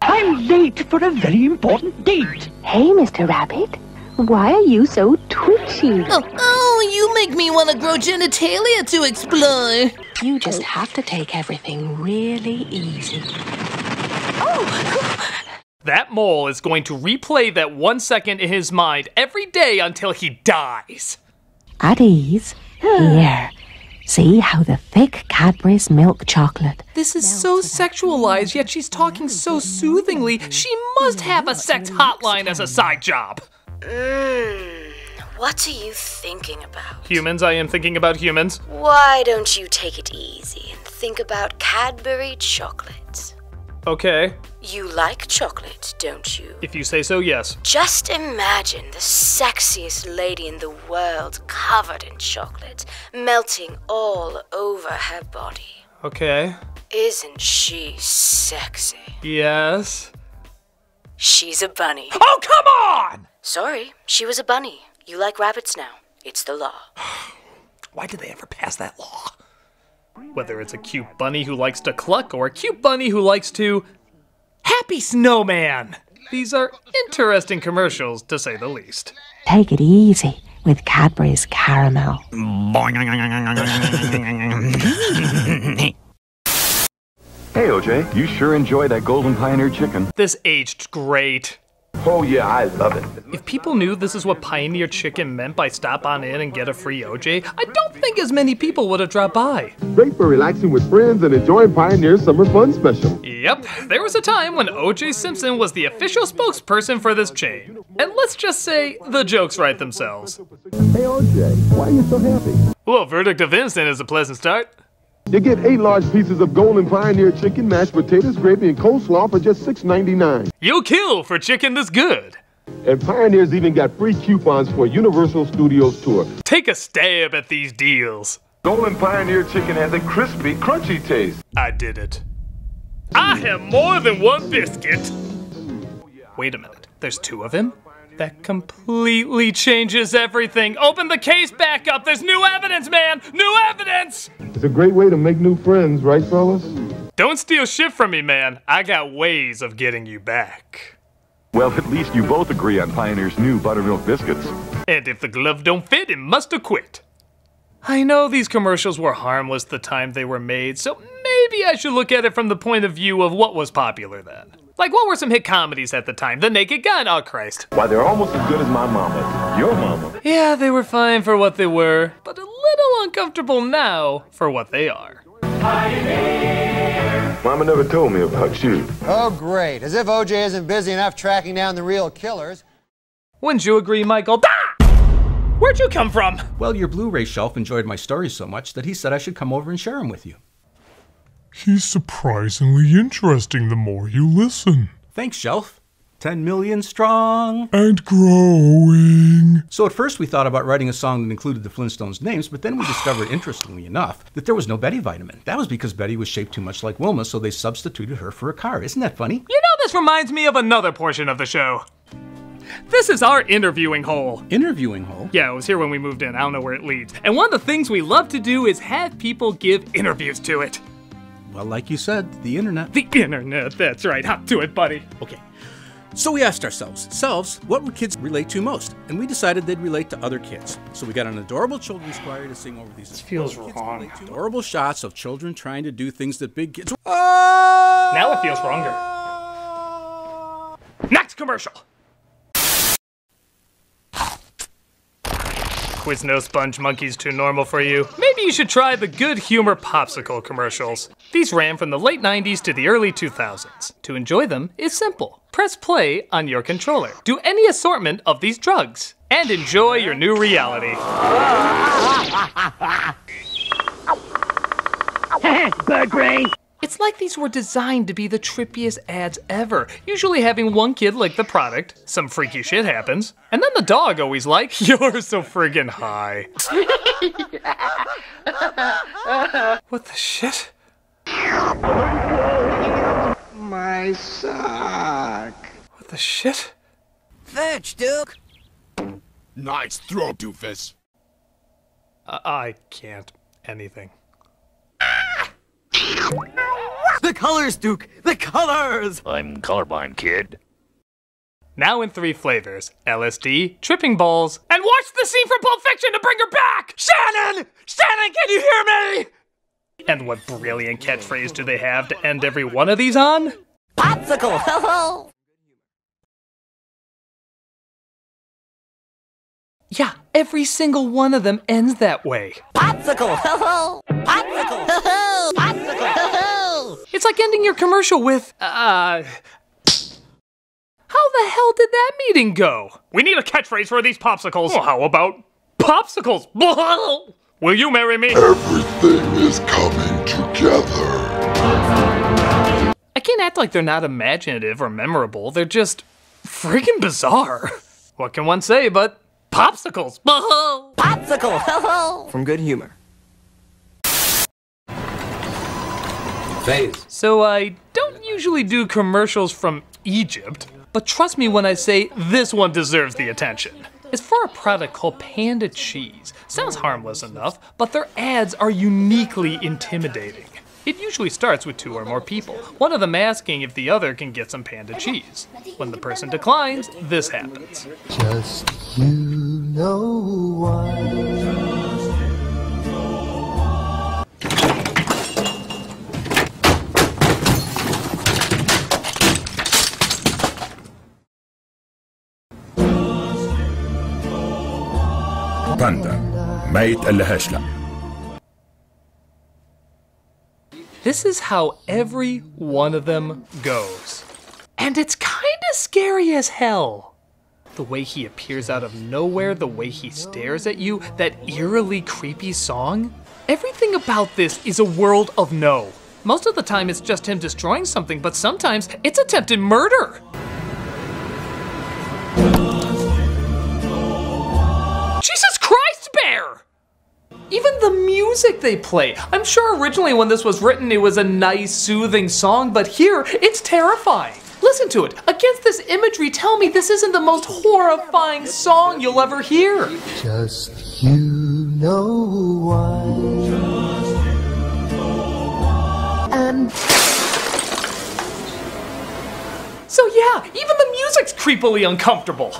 I'm late for a very important date. Hey, Mr. Rabbit, why are you so twitchy? Oh, you make me want to grow genitalia to explore. You just have to take everything really easy. That mole is going to replay that 1 second in his mind every day until he dies. At ease. Here. See how the thick Cadbury's milk chocolate. This is so sexualized, yet she's talking so soothingly. She must have a sex hotline as a side job. What are you thinking about? Humans, I am thinking about humans. Why don't you take it easy and think about Cadbury chocolate? Okay. You like chocolate, don't you? If you say so, yes. Just imagine the sexiest lady in the world covered in chocolate, melting all over her body. Okay. Isn't she sexy? Yes. She's a bunny. Oh, come on! Sorry, she was a bunny. You like rabbits now. It's the law. Why did they ever pass that law? Whether it's a cute bunny who likes to cluck or a cute bunny who likes to... Happy Snowman! These are interesting commercials, to say the least. Take it easy with Cadbury's Caramel. Hey, OJ, you sure enjoy that Golden Pioneer chicken. This aged great. Oh, yeah, I love it. If people knew this is what Pioneer Chicken meant by stop on in and get a free OJ, I don't think as many people would have dropped by. Great for relaxing with friends and enjoying Pioneer's Summer Fun Special. Yep, there was a time when O.J. Simpson was the official spokesperson for this chain. And let's just say, the jokes write themselves. Hey, OJ, why are you so happy? Well, verdict of innocent is a pleasant start. You get 8 large pieces of Golden Pioneer chicken, mashed potatoes, gravy, and coleslaw for just $6.99. You'll kill for chicken this good. And Pioneer's even got free coupons for a Universal Studios tour. Take a stab at these deals. Golden Pioneer chicken has a crispy, crunchy taste. I did it. I have more than one biscuit. Wait a minute, there's 2 of him? That completely changes everything. Open the case back up. There's new evidence, man. New evidence. It's a great way to make new friends, right, fellas? Don't steal shit from me, man. I got ways of getting you back. Well, at least you both agree on Pioneer's new buttermilk biscuits. And if the glove don't fit, it must have quit. I know these commercials were harmless the time they were made, so maybe I should look at it from the point of view of what was popular then. Like, what were some hit comedies at the time? The Naked Gun, oh Christ. Why, they're almost as good as my mama. Your mama. Yeah, they were fine for what they were, but a little uncomfortable now for what they are. Mama never told me about you. Oh, great. As if OJ isn't busy enough tracking down the real killers. Wouldn't you agree, Michael? Ah! Where'd you come from? Well, your Blu-ray shelf enjoyed my stories so much that he said I should come over and share them with you. He's surprisingly interesting the more you listen. Thanks, Shelf. 10 million strong. And growing. So at first we thought about writing a song that included the Flintstones' names, but then we discovered, interestingly enough, that there was no Betty vitamin. That was because Betty was shaped too much like Wilma, so they substituted her for a car. Isn't that funny? You know, this reminds me of another portion of the show. This is our interviewing hole. Interviewing hole? Yeah, it was here when we moved in. I don't know where it leads. And one of the things we love to do is have people give interviews to it. Well, like you said, the internet. The internet, that's right. Hop to it, buddy. Okay. So we asked ourselves, what would kids relate to most? And we decided they'd relate to other kids. So we got an adorable children's choir to sing over these. This feels wrong. Adorable shots of children trying to do things that big kids. Now it feels wronger. Next commercial. Quizno Sponge Monkey's too normal for you? Maybe you should try the Good Humor Popsicle commercials. These ran from the late 90s to the early 2000s. To enjoy them is simple. Press play on your controller. Do any assortment of these drugs. And enjoy your new reality. Bird brain! It's like these were designed to be the trippiest ads ever. Usually having one kid lick the product, some freaky shit happens, and then the dog always like, you're so friggin' high. What the shit? My sock. What the shit? Fetch, Duke. Nice throw, doofus. I can't. Anything. The colors, Duke! The colors! I'm colorblind, kid. Now in 3 flavors. LSD, tripping balls, and watch the scene from Pulp Fiction to bring her back! Shannon! Shannon, can you hear me? And what brilliant catchphrase do they have to end every one of these on? Popsicle! Ho ho! Yeah, every single one of them ends that way. Popsicle! Ho ho! Popsicle! Ho ho! Popsicle! Ho ho! It's like ending your commercial with, How the hell did that meeting go? We need a catchphrase for these popsicles. Well, how about popsicles? Will you marry me? Everything is coming together. I can't act like they're not imaginative or memorable. They're just freaking bizarre. What can one say but popsicles? Popsicle! Ho ho! From Good Humor. Phase. So I don't usually do commercials from Egypt, but trust me when I say this one deserves the attention. is for a product called Panda Cheese. Sounds harmless enough, but their ads are uniquely intimidating. It usually starts with 2 or more people, one of them asking if the other can get some Panda Cheese. When the person declines, this happens. Just you know why. باندا ما يتقلهاش لا. This is how every one of them goes. And it's kinda scary as hell. The way he appears out of nowhere, the way he stares at you, that eerily creepy song. Everything about this is a world of no. Most of the time it's just him destroying something, but sometimes it's attempted murder. Jesus Christ, Bear! Even the music they play. I'm sure originally when this was written it was a nice, soothing song, but here it's terrifying. Listen to it. Against this imagery, tell me this isn't the most horrifying song you'll ever hear. Just you know why. And so yeah, even the music's creepily uncomfortable.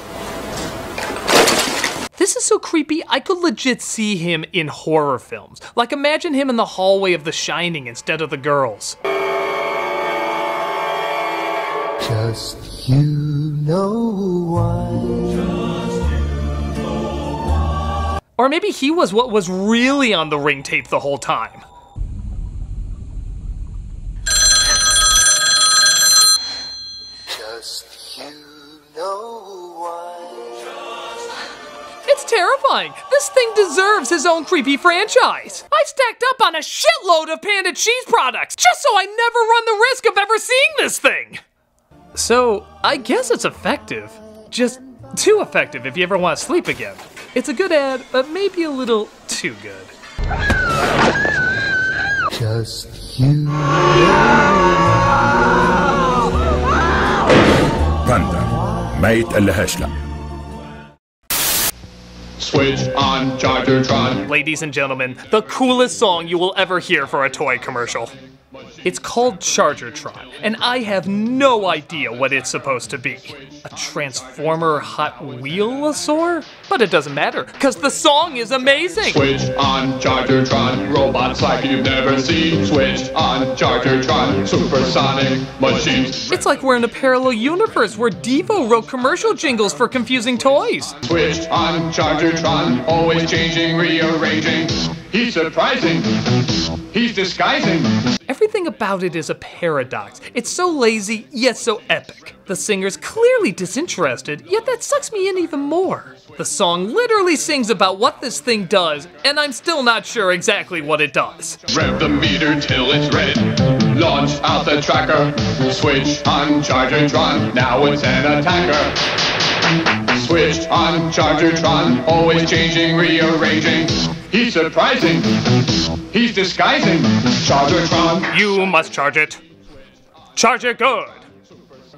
This is so creepy, I could legit see him in horror films. Like imagine him in the hallway of The Shining instead of the girls. Just you know why. Or maybe he was what was really on the ring tape the whole time. Just you know why. It's terrifying. This thing deserves his own creepy franchise. I stacked up on a shitload of Panda Cheese products just so I never run the risk of ever seeing this thing. So, I guess it's effective. Just too effective if you ever want to sleep again. It's a good ad, but maybe a little too good. Just you. باندا ما يتقلهاش لا. Switch on Chargertron. Ladies and gentlemen, the coolest song you will ever hear for a toy commercial. It's called Chargertron, and I have no idea what it's supposed to be. A Transformer Hot Wheelosaur? But it doesn't matter, because the song is amazing! Switch on Chargertron, robots like you've never seen. Switch on Chargertron, supersonic machines. It's like we're in a parallel universe where Devo wrote commercial jingles for confusing toys. Switch on Chargertron, always changing, rearranging. He's surprising. He's disguising. Everything about it is a paradox. It's so lazy, yet so epic. The singer's clearly disinterested, yet that sucks me in even more. The song literally sings about what this thing does, and I'm still not sure exactly what it does. Rev the meter till it's red. Launch out the tracker. Switch on Chargertron, now it's an attacker. Switch on Chargertron, always changing, rearranging. He's surprising. He's disguising. Chargertron. You must charge it. Charge it good.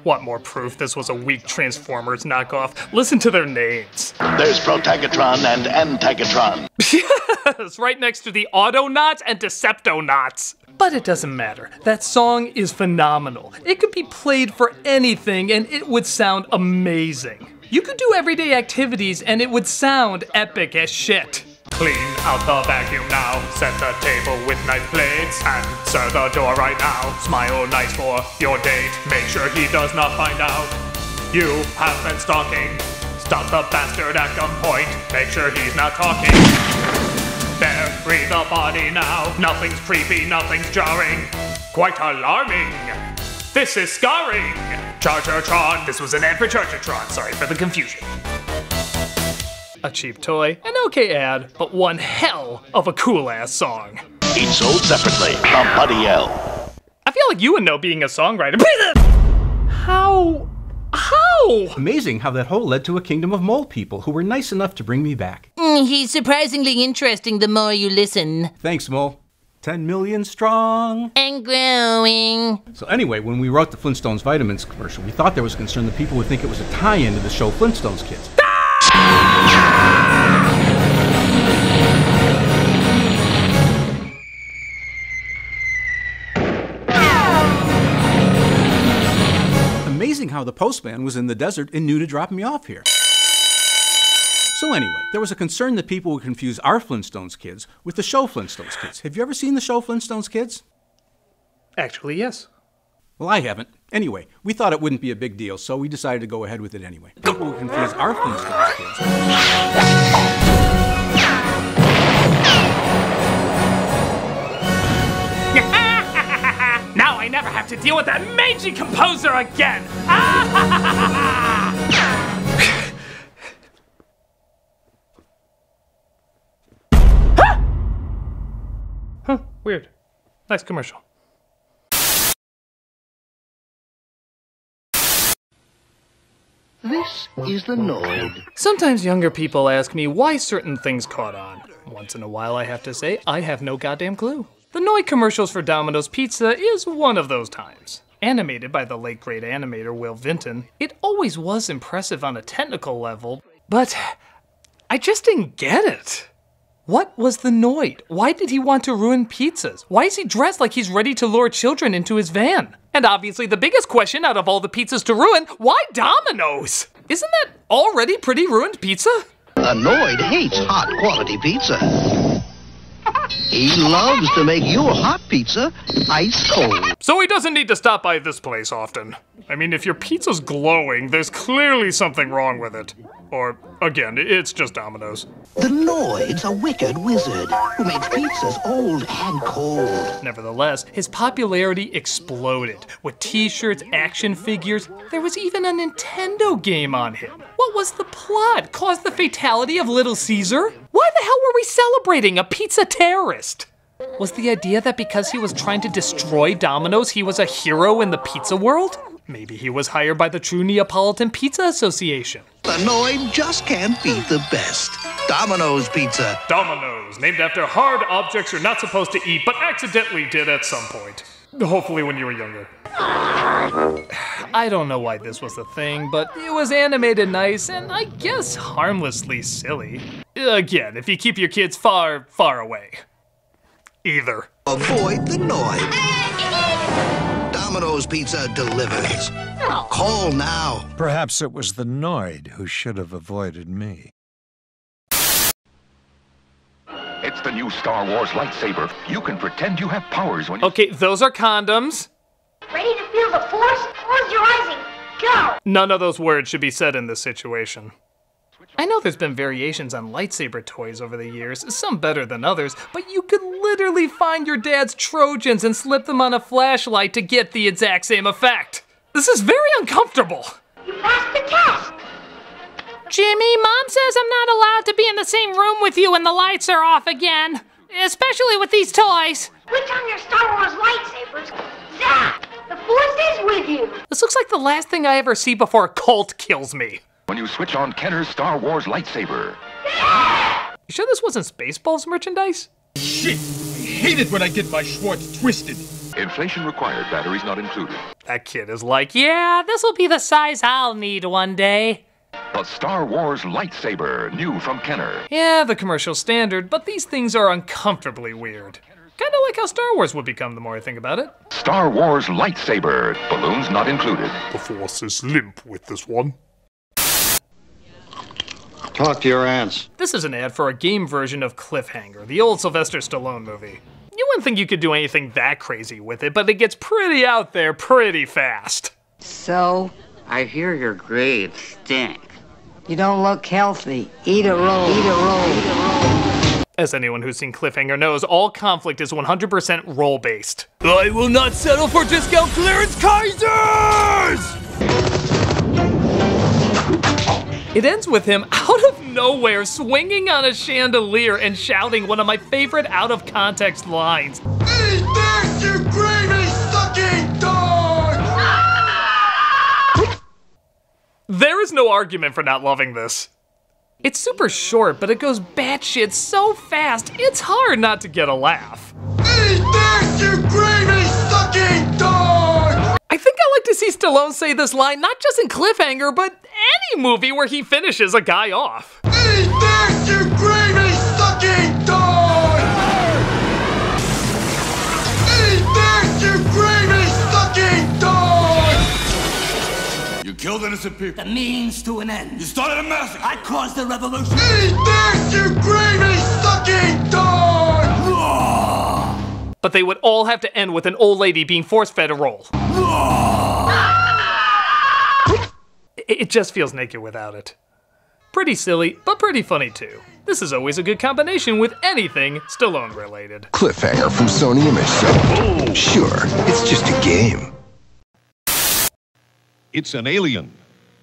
What more proof this was a weak Transformers knockoff? Listen to their names. There's Protagatron and Antagatron. Yes, right next to the Autonots and Deceptonauts. But it doesn't matter. That song is phenomenal. It could be played for anything and it would sound amazing. You could do everyday activities and it would sound epic as shit. Clean out the vacuum now. Set the table with nice plates. Answer the door right now. Smile nice for your date. Make sure he does not find out you have been stalking. Stop the bastard at gunpoint. Make sure he's not talking. Bury the body now. Nothing's creepy, nothing's jarring. Quite alarming. This is scarring. Chargertron. This was an ad for Chargertron. Sorry for the confusion. A cheap toy, an okay ad, but one hell of a cool-ass song. Each sold separately from Buddy L. I feel like you would know being a songwriter. How? Amazing how that hole led to a kingdom of mole people who were nice enough to bring me back. He's surprisingly interesting the more you listen. Thanks, Mole. 10 million strong. And growing. So anyway, when we wrote the Flintstones Vitamins commercial, we thought there was concern that people would think it was a tie-in to the show Flintstones Kids. Amazing how the postman was in the desert and knew to drop me off here. So anyway, there was a concern that people would confuse our Flintstones kids with the show Flintstones Kids. Have you ever seen the show Flintstones Kids? Actually, yes. Well, I haven't. Anyway, we thought it wouldn't be a big deal, so we decided to go ahead with it anyway. People would confuse our Flintstones Kids. Now I never have to deal with that mangy composer again! Huh, weird. Nice commercial. This is the Noid. Sometimes younger people ask me why certain things caught on. Once in a while I have to say, I have no goddamn clue. The Noid commercials for Domino's Pizza is one of those times. Animated by the late great animator Will Vinton, it always was impressive on a technical level, but I just didn't get it. What was the Noid? Why did he want to ruin pizzas? Why is he dressed like he's ready to lure children into his van? And obviously the biggest question out of all the pizzas to ruin, why Domino's? Isn't that already pretty ruined pizza? A Noid hates hot quality pizza. He loves to make your hot pizza ice cold. So he doesn't need to stop by this place often. I mean, if your pizza's glowing, there's clearly something wrong with it. Or, again, it's just Domino's. The Noid's a wicked wizard who makes pizzas old and cold. Nevertheless, his popularity exploded. With t-shirts, action figures, there was even a Nintendo game on him. What was the plot? Caused the fatality of Little Caesar? Why the hell were we celebrating a pizza terrorist? Was the idea that because he was trying to destroy Domino's, he was a hero in the pizza world? Maybe he was hired by the True Neapolitan Pizza Association. The Noid just can't beat the best. Domino's Pizza. Domino's, named after hard objects you're not supposed to eat, but accidentally did at some point. Hopefully when you were younger. I don't know why this was a thing, but it was animated nice and I guess harmlessly silly. Again, if you keep your kids far, far away. Either. Avoid the Noid. Domino's Pizza delivers. Call now. Perhaps it was the Noid who should have avoided me. It's the new Star Wars lightsaber. You can pretend you have powers when you... Okay, those are condoms. Ready to feel the force? Close your eyes and go! None of those words should be said in this situation. I know there's been variations on lightsaber toys over the years, some better than others, but you could literally find your dad's Trojans and slip them on a flashlight to get the exact same effect. This is very uncomfortable. You passed the test! Jimmy, Mom says I'm not allowed to be in the same room with you when the lights are off again. Especially with these toys. Switch on your Star Wars lightsabers. Zap! The force is with you! This looks like the last thing I ever see before a cult kills me. When you switch on Kenner's Star Wars lightsaber. You sure this wasn't Spaceballs merchandise? Shit! I hate it when I get my Schwartz twisted. Inflation required, batteries not included. That kid is like, yeah, this'll be the size I'll need one day. The Star Wars lightsaber, new from Kenner. Yeah, the commercial standard, but these things are uncomfortably weird. Kinda like how Star Wars would become the more I think about it. Star Wars lightsaber, balloons not included. The Force is limp with this one. Talk to your aunts. This is an ad for a game version of Cliffhanger, the old Sylvester Stallone movie. You wouldn't think you could do anything that crazy with it, but it gets pretty out there pretty fast. So, I hear your grades stink. You don't look healthy. Eat a roll. Eat a roll. Eat a roll. As anyone who's seen Cliffhanger knows, all conflict is 100% role-based. I will not settle for discount clearance Kaisers! It ends with him out of nowhere swinging on a chandelier and shouting one of my favorite out-of-context lines. Eat this, you gravy-sucking dog! There is no argument for not loving this. It's super short, but it goes batshit so fast, it's hard not to get a laugh. Eat this, you gravy-sucking dog! I think I like to see Stallone Stallone say this line not just in Cliffhanger, but any movie where he finishes a guy off. Eat this, you gravy-sucking dog! Eat this, you gravy-sucking dog! You killed innocent people. The means to an end. You started a massacre. I caused the revolution. Eat this, you gravy-sucking dog! But they would all have to end with an old lady being force-fed a roll. It just feels naked without it. Pretty silly, but pretty funny too. This is always a good combination with anything Stallone-related. Cliffhanger from Sony Image Show. Sure, it's just a game. It's an alien.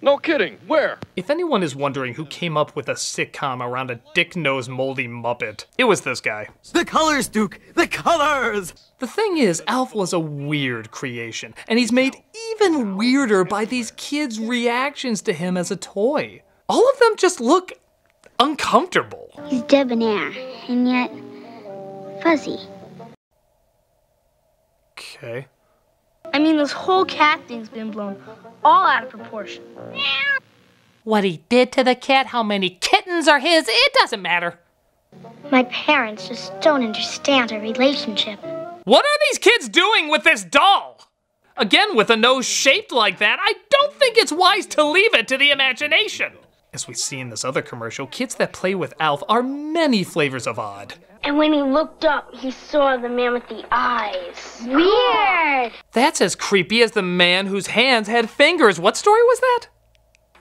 No kidding. Where? If anyone is wondering who came up with a sitcom around a dick-nosed moldy Muppet, it was this guy. The colors, Duke! The colors! The thing is, Alf was a weird creation, and he's made even weirder by these kids' reactions to him as a toy. All of them just look uncomfortable. He's debonair, and yet fuzzy. Okay. I mean, this whole cat thing's been blown all out of proportion. What he did to the cat, how many kittens are his, it doesn't matter. My parents just don't understand our relationship. What are these kids doing with this doll? Again, with a nose shaped like that, I don't think it's wise to leave it to the imagination. As we see in this other commercial, kids that play with Alf are many flavors of odd. And when he looked up, he saw the man with the eyes. Weird! That's as creepy as the man whose hands had fingers. What story was that?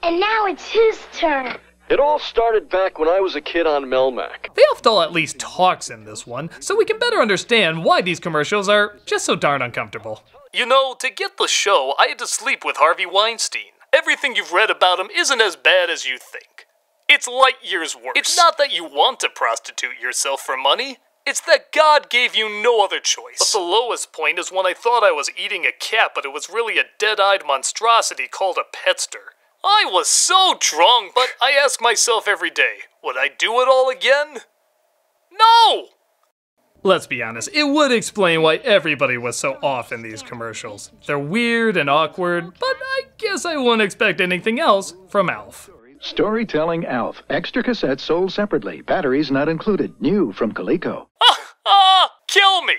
And now it's his turn. It all started back when I was a kid on Melmac. The Elf doll at least talks in this one, so we can better understand why these commercials are just so darn uncomfortable. You know, to get the show, I had to sleep with Harvey Weinstein. Everything you've read about him isn't as bad as you think. It's light years worse. It's not that you want to prostitute yourself for money. It's that God gave you no other choice. But the lowest point is when I thought I was eating a cat, but it was really a dead-eyed monstrosity called a petster. I was so drunk, but I ask myself every day, would I do it all again? No! Let's be honest, it would explain why everybody was so off in these commercials. They're weird and awkward, but I guess I wouldn't expect anything else from Alf. Storytelling Alf. Extra cassettes sold separately. Batteries not included. New from Coleco. Kill me!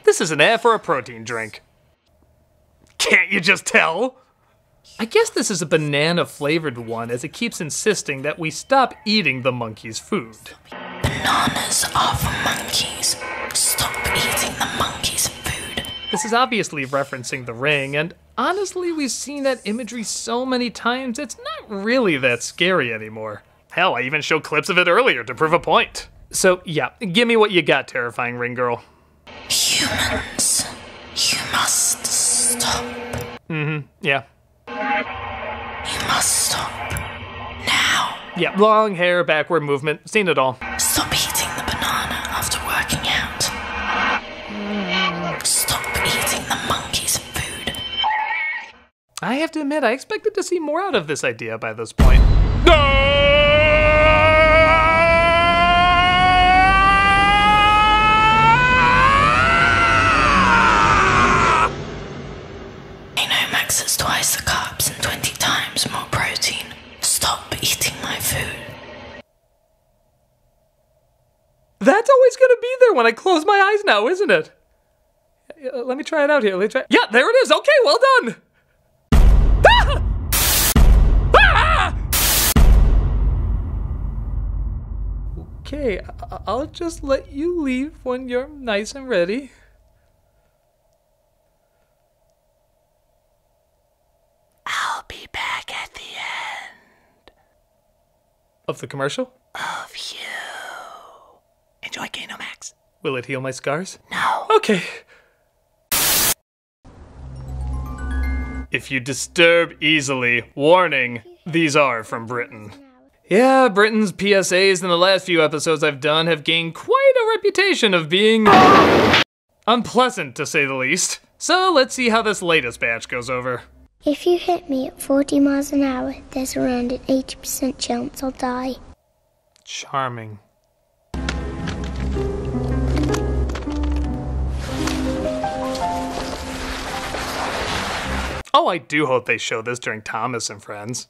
This is an ad for a protein drink. Can't you just tell? I guess this is a banana-flavored one, as it keeps insisting that we stop eating the monkey's food. Bananas are for monkeys. Stop eating the monkey's food. This is obviously referencing The Ring, and honestly, we've seen that imagery so many times, it's not really that scary anymore. Hell, I even showed clips of it earlier to prove a point. So, yeah, give me what you got, terrifying ring girl. Humans, you must stop. Yeah. You must stop. Now. Yeah, long hair, backward movement, seen it all. Stop eating the banana after working out. Stop eating the monkey's food. I have to admit, I expected to see more out of this idea by this point. Max is twice the carbs and 20 times more protein. Stop eating my food. That's always gonna be there when I close my eyes now, isn't it? Let me try it out here. Yeah, there it is. Okay, well done. Okay, I'll just let you leave when you're nice and ready. I'll be back at the end. Of the commercial? Of you. Enjoy Gainomax. Will it heal my scars? No. Okay. If you disturb easily, warning, these are from Britain. Yeah, Britain's PSAs in the last few episodes I've done have gained quite a reputation of being unpleasant, to say the least. So let's see how this latest batch goes over. If you hit me at 40 miles an hour, there's around an 80% chance I'll die. Charming. Oh, I do hope they show this during Thomas and Friends.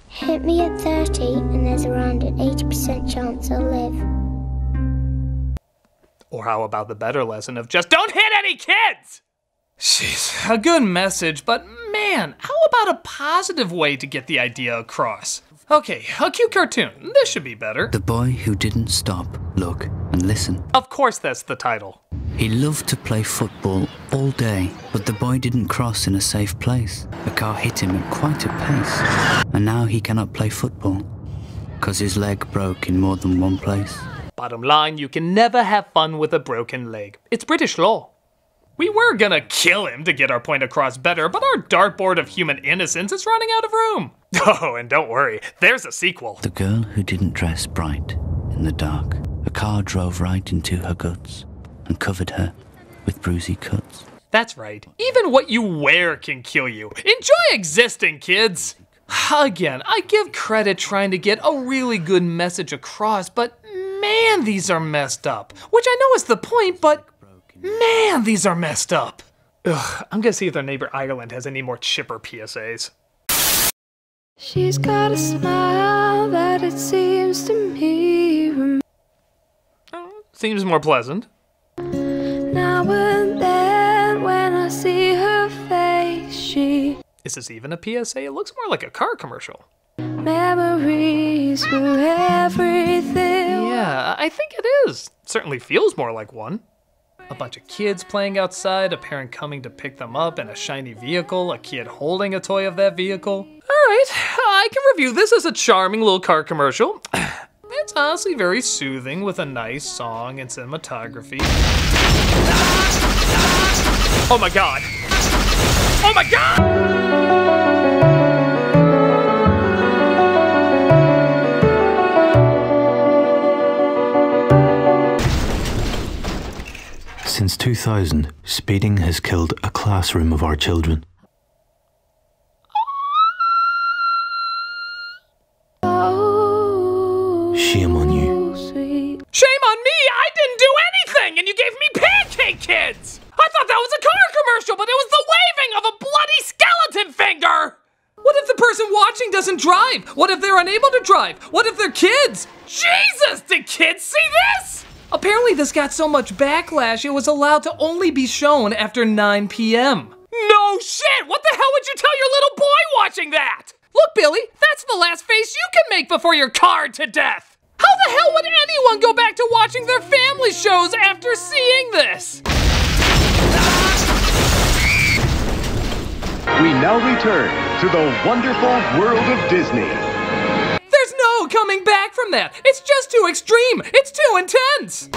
Hit me at 30 and there's around an 80% chance I'll live. Or how about the better lesson of just don't hit any kids? Jeez, a good message, but man, how about a positive way to get the idea across? Okay, a cute cartoon. This should be better. The boy who didn't stop, look, and listen. Of course that's the title. He loved to play football all day, but the boy didn't cross in a safe place. A car hit him at quite a pace, and now he cannot play football, because his leg broke in more than one place. Bottom line, you can never have fun with a broken leg. It's British law. We were gonna kill him to get our point across better, but our dartboard of human innocence is running out of room. Oh, and don't worry, there's a sequel. The girl who didn't dress bright in the dark. A car drove right into her guts and covered her with bruisey cuts. That's right. Even what you wear can kill you. Enjoy existing, kids. Again, I give credit trying to get a really good message across, but man, these are messed up. Which I know is the point, but man, these are messed up. Ugh, I'm gonna see if their neighbor Ireland has any more chipper PSAs. She's got a smile that it seems to me Seems more pleasant. now and then when I see her face, she Is this even a PSA? It looks more like a car commercial. memories were everything. Yeah, I think it is. Certainly feels more like one. A bunch of kids playing outside, a parent coming to pick them up in a shiny vehicle, a kid holding a toy of that vehicle. Alright, I can review this as a charming little car commercial. It's honestly very soothing with a nice song and cinematography. Oh my god! Oh my god! Since 2000, speeding has killed a classroom of our children. Shame on you. Shame on me! I didn't do anything, and you gave me pancake kids! I thought that was a car commercial, but it was the waving of a bloody skeleton finger! What if the person watching doesn't drive? What if they're unable to drive? What if they're kids? Jesus, did kids see this? Apparently this got so much backlash, it was allowed to only be shown after 9 p.m. No shit! What the hell would you tell your little boy watching that? Look, Billy, that's the last face you can make before you're carred to death! How the hell would anyone go back to watching their family shows after seeing this? We now return to the wonderful world of Disney. There's no coming back from that. It's just too extreme. It's too intense.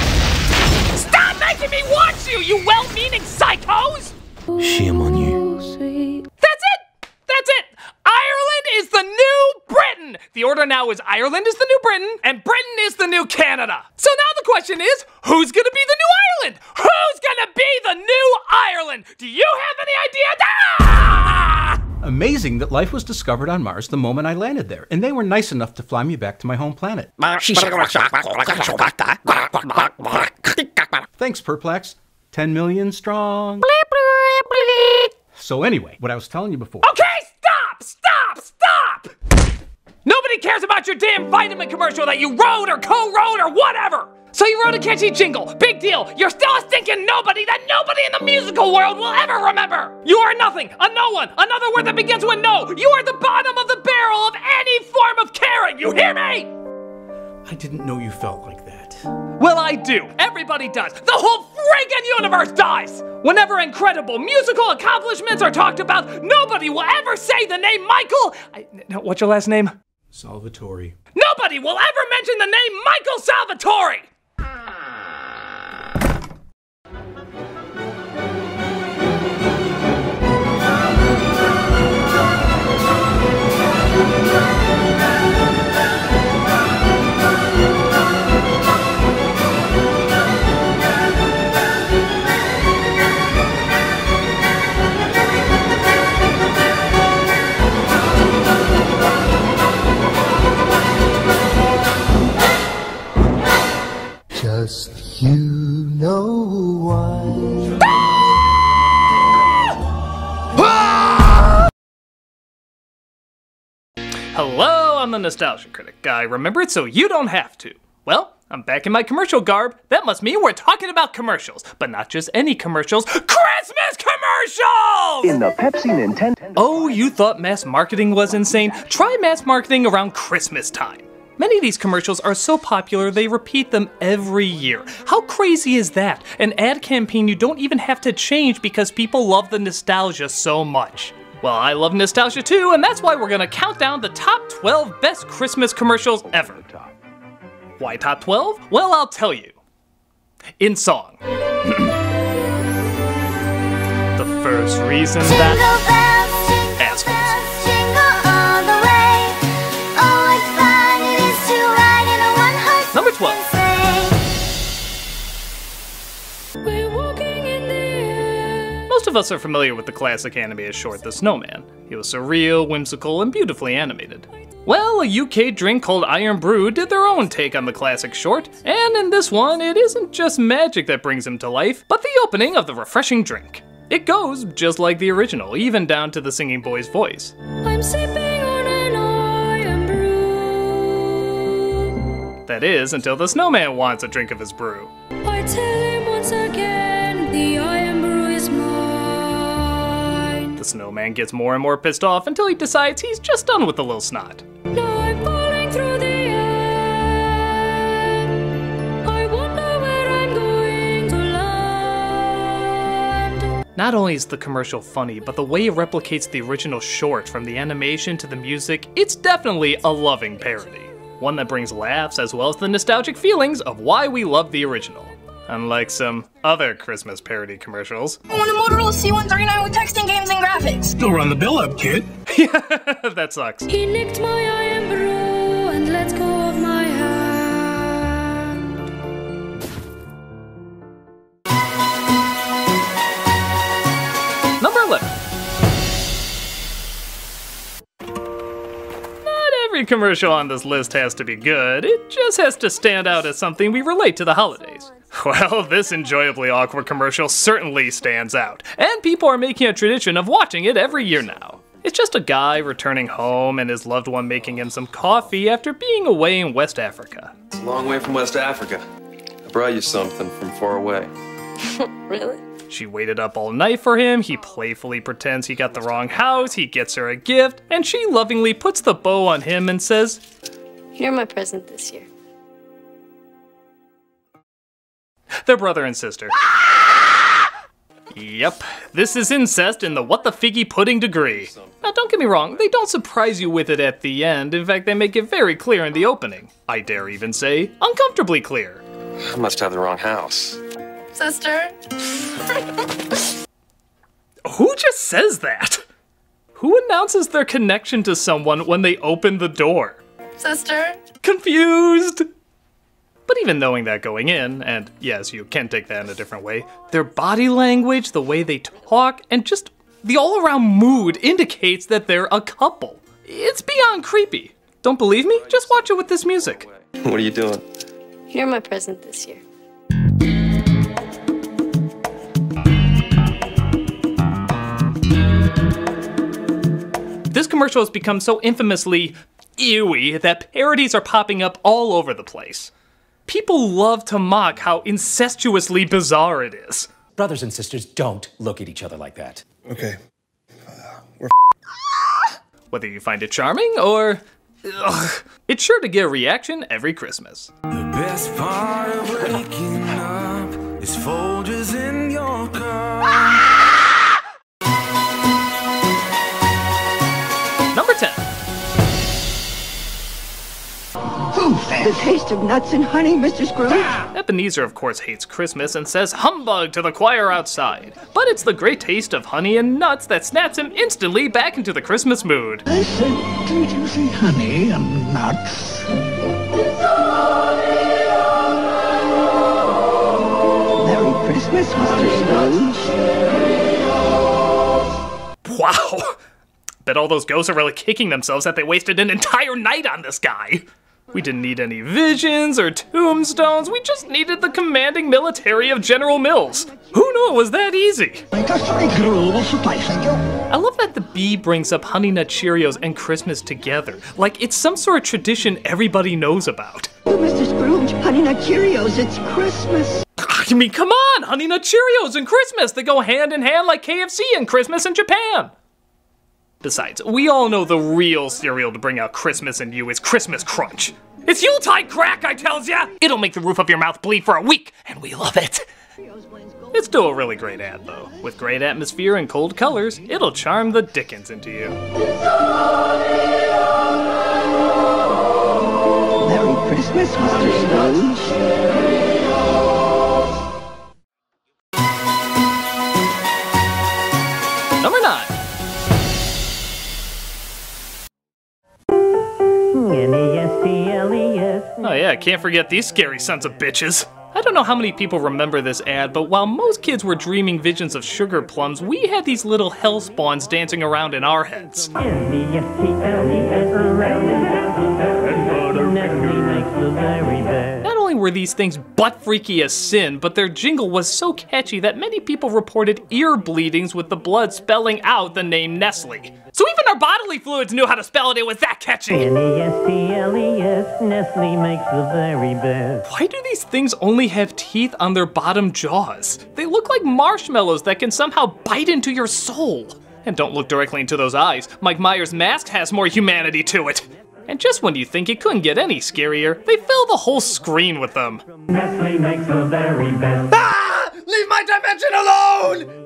Stop making me watch you, you well-meaning psychos! Shame on you. That's it! That's it! Ireland is the new Britain! The order now is Ireland is the new Britain, and Britain is the new Canada. So now the question is, who's gonna be the new Ireland? Who's gonna be the new Ireland? Do you have any idea? Ah! Amazing that life was discovered on Mars the moment I landed there, and they were nice enough to fly me back to my home planet. Thanks, Perplex. 10 million strong. So anyway, what I was telling you before. Okay, stop! Stop! Stop! Nobody cares about your damn vitamin commercial that you wrote or co-wrote or whatever! So you wrote a catchy jingle. Big deal. You're still a stinking nobody that nobody in the musical world will ever remember. You are nothing. A no one. Another word that begins with no. You are the bottom of the barrel of any form of caring. You hear me? I didn't know you felt like that. Well, I do. Everybody does. The whole friggin' universe does. Whenever incredible musical accomplishments are talked about, nobody will ever say the name Michael. What's your last name? Salvatore. Nobody will ever mention the name Michael Salvatore. Just you know why. Hello, I'm the Nostalgia Critic. I remember it so you don't have to. Well, I'm back in my commercial garb. That must mean we're talking about commercials, but not just any commercials, Christmas commercials! In the Pepsi Nintendo... Oh, you thought mass marketing was insane? Try mass marketing around Christmas time. Many of these commercials are so popular they repeat them every year. How crazy is that? An ad campaign you don't even have to change because people love the nostalgia so much. Well, I love nostalgia too, and that's why we're gonna count down the top 12 best Christmas commercials ever. Why top 12? Well, I'll tell you. In song. The first reason that... Assholes. Number 12. Most of us are familiar with the classic animated short The Snowman. It was surreal, whimsical, and beautifully animated. Well, a UK drink called Iron Brew did their own take on the classic short, and in this one, it isn't just magic that brings him to life, but the opening of the refreshing drink. It goes just like the original, even down to the singing boy's voice. I'm sipping on an iron brew. That is, until the snowman wants a drink of his brew. I tell him once again, the iron brew is mine. The snowman gets more and more pissed off until he decides he's just done with the little snot. Now I'm falling through the air. I wonder where I'm going to land. Not only is the commercial funny, but the way it replicates the original short, from the animation to the music, it's definitely a loving parody. One that brings laughs as well as the nostalgic feelings of why we love the original. Unlike some other Christmas parody commercials. I want a Motorola C139 with texting, games, and graphics. Still run the bill up, kid. Yeah, that sucks. He nicked my iron brew and let go of my hand. Number 11. Not every commercial on this list has to be good. It just has to stand out as something we relate to the holidays. Well, this enjoyably awkward commercial certainly stands out, and people are making a tradition of watching it every year now. It's just a guy returning home and his loved one making him some coffee after being away in West Africa. It's a long way from West Africa. I brought you something from far away. Really? She waited up all night for him, he playfully pretends he got the wrong house, he gets her a gift, and she lovingly puts the bow on him and says, You're my present this year. They're brother and sister. Yep, this is incest in the what the figgy pudding degree. Now don't get me wrong, they don't surprise you with it at the end. In fact, they make it very clear in the opening. I dare even say, uncomfortably clear. I must have the wrong house. Sister? Who just says that? Who announces their connection to someone when they open the door? Sister? Confused! But even knowing that going in, and yes, you can take that in a different way, their body language, the way they talk, and just the all-around mood indicates that they're a couple. It's beyond creepy. Don't believe me? Just watch it with this music. What are you doing? You're my present this year. This commercial has become so infamously ewy that parodies are popping up all over the place. People love to mock how incestuously bizarre it is. Brothers and sisters don't look at each other like that. Okay. Whether you find it charming or... Ugh, it's sure to get a reaction every Christmas. The best part of waking up is Folgers in your car. Number 10. The taste of nuts and honey, Mr. Scrooge. Ebenezer, of course, hates Christmas and says humbug to the choir outside. But it's the great taste of honey and nuts that snaps him instantly back into the Christmas mood. I said, did you say honey and nuts? Merry Christmas, Mr. Scrooge. Wow. Bet all those ghosts are really kicking themselves that they wasted an entire night on this guy. We didn't need any visions or tombstones, we just needed the commanding military of General Mills. Who knew it was that easy? I love that the bee brings up Honey Nut Cheerios and Christmas together, like it's some sort of tradition everybody knows about. Oh, Mr. Scrooge, Honey Nut Cheerios, it's Christmas. I mean, come on! Honey Nut Cheerios and Christmas! They go hand in hand like KFC and Christmas in Japan! Besides, we all know the real cereal to bring out Christmas in you is Christmas Crunch. It's Yuletide crack, I tells ya! It'll make the roof of your mouth bleed for a week, and we love it. It's still a really great ad, though. With great atmosphere and cold colors, it'll charm the dickens into you. Merry Christmas, Mr. Scrooge. Number 9. Oh yeah, can't forget these scary sons of bitches. I don't know how many people remember this ad, but while most kids were dreaming visions of sugar plums, we had these little hell spawns dancing around in our heads. Not only were these things butt-freaky as sin, but their jingle was so catchy that many people reported ear bleedings with the blood spelling out the name Nestle. So even our bodily fluids knew how to spell it, it was that catchy! N-E-S-T-L-E-S, Nestle makes the very best. Why do these things only have teeth on their bottom jaws? They look like marshmallows that can somehow bite into your soul. And don't look directly into those eyes. Mike Myers' mask has more humanity to it. And just when you think it couldn't get any scarier, they fill the whole screen with them. Nestle makes the very best. Ah! Leave my dimension alone!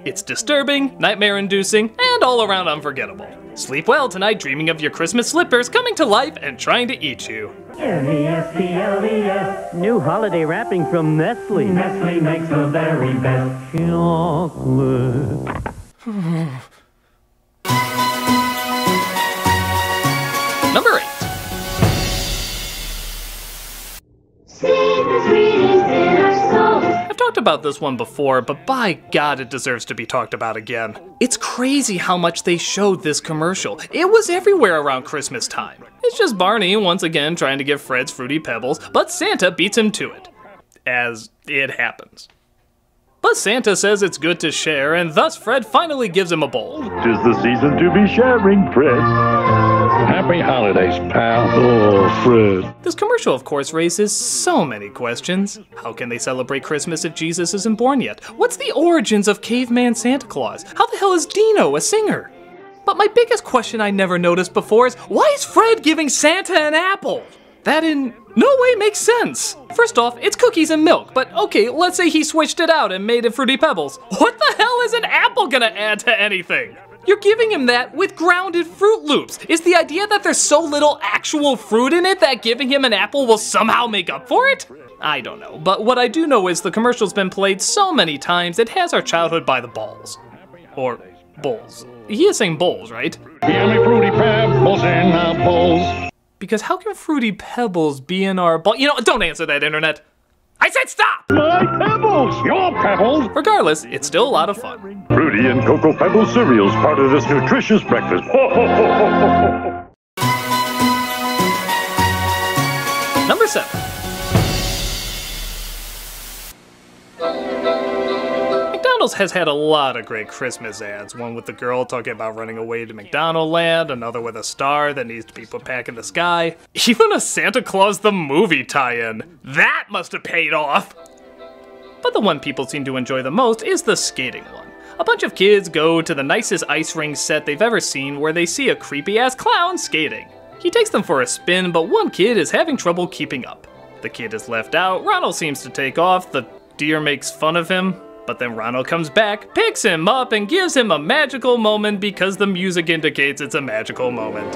It's disturbing, nightmare-inducing, and all around unforgettable. Sleep well tonight dreaming of your Christmas slippers coming to life and trying to eat you. N-E-S-T-L-E-S, new holiday wrapping from Nestle. Nestle makes the very best chocolate. Number 8. I've talked about this one before, but by God, it deserves to be talked about again. It's crazy how much they showed this commercial. It was everywhere around Christmas time. It's just Barney once again trying to give Fred's Fruity Pebbles, but Santa beats him to it. As it happens. But Santa says it's good to share, and thus Fred finally gives him a bowl. 'Tis the season to be sharing, Fred. Happy holidays, pal. Oh, Fred. This commercial, of course, raises so many questions. How can they celebrate Christmas if Jesus isn't born yet? What's the origins of caveman Santa Claus? How the hell is Dino a singer? But my biggest question I never noticed before is, why is Fred giving Santa an apple? That in no way makes sense. First off, it's cookies and milk, but okay, let's say he switched it out and made it Fruity Pebbles. What the hell is an apple gonna add to anything? You're giving him that with grounded Fruit Loops. Is the idea that there's so little actual fruit in it that giving him an apple will somehow make up for it? I don't know, but what I do know is the commercial's been played so many times it has our childhood by the balls. Or bowls. He is saying bowls, right? Yummy Fruity Pebbles in our bowls. Because how can Fruity Pebbles be in our bowl? You know, don't answer that, internet. I said stop! My pebbles! Your pebbles! Regardless, it's still a lot of fun. Fruity and Cocoa Pebbles cereals, part of this nutritious breakfast. Ho, ho, ho, ho, ho. Number 7. McDonald's has had a lot of great Christmas ads. One with the girl talking about running away to McDonald Land, another with a star that needs to be put back in the sky. Even a Santa Claus the Movie tie-in. That must have paid off! But the one people seem to enjoy the most is the skating one. A bunch of kids go to the nicest ice rink set they've ever seen where they see a creepy-ass clown skating. He takes them for a spin, but one kid is having trouble keeping up. The kid is left out, Ronald seems to take off, the deer makes fun of him. But then Ronald comes back, picks him up, and gives him a magical moment because the music indicates it's a magical moment.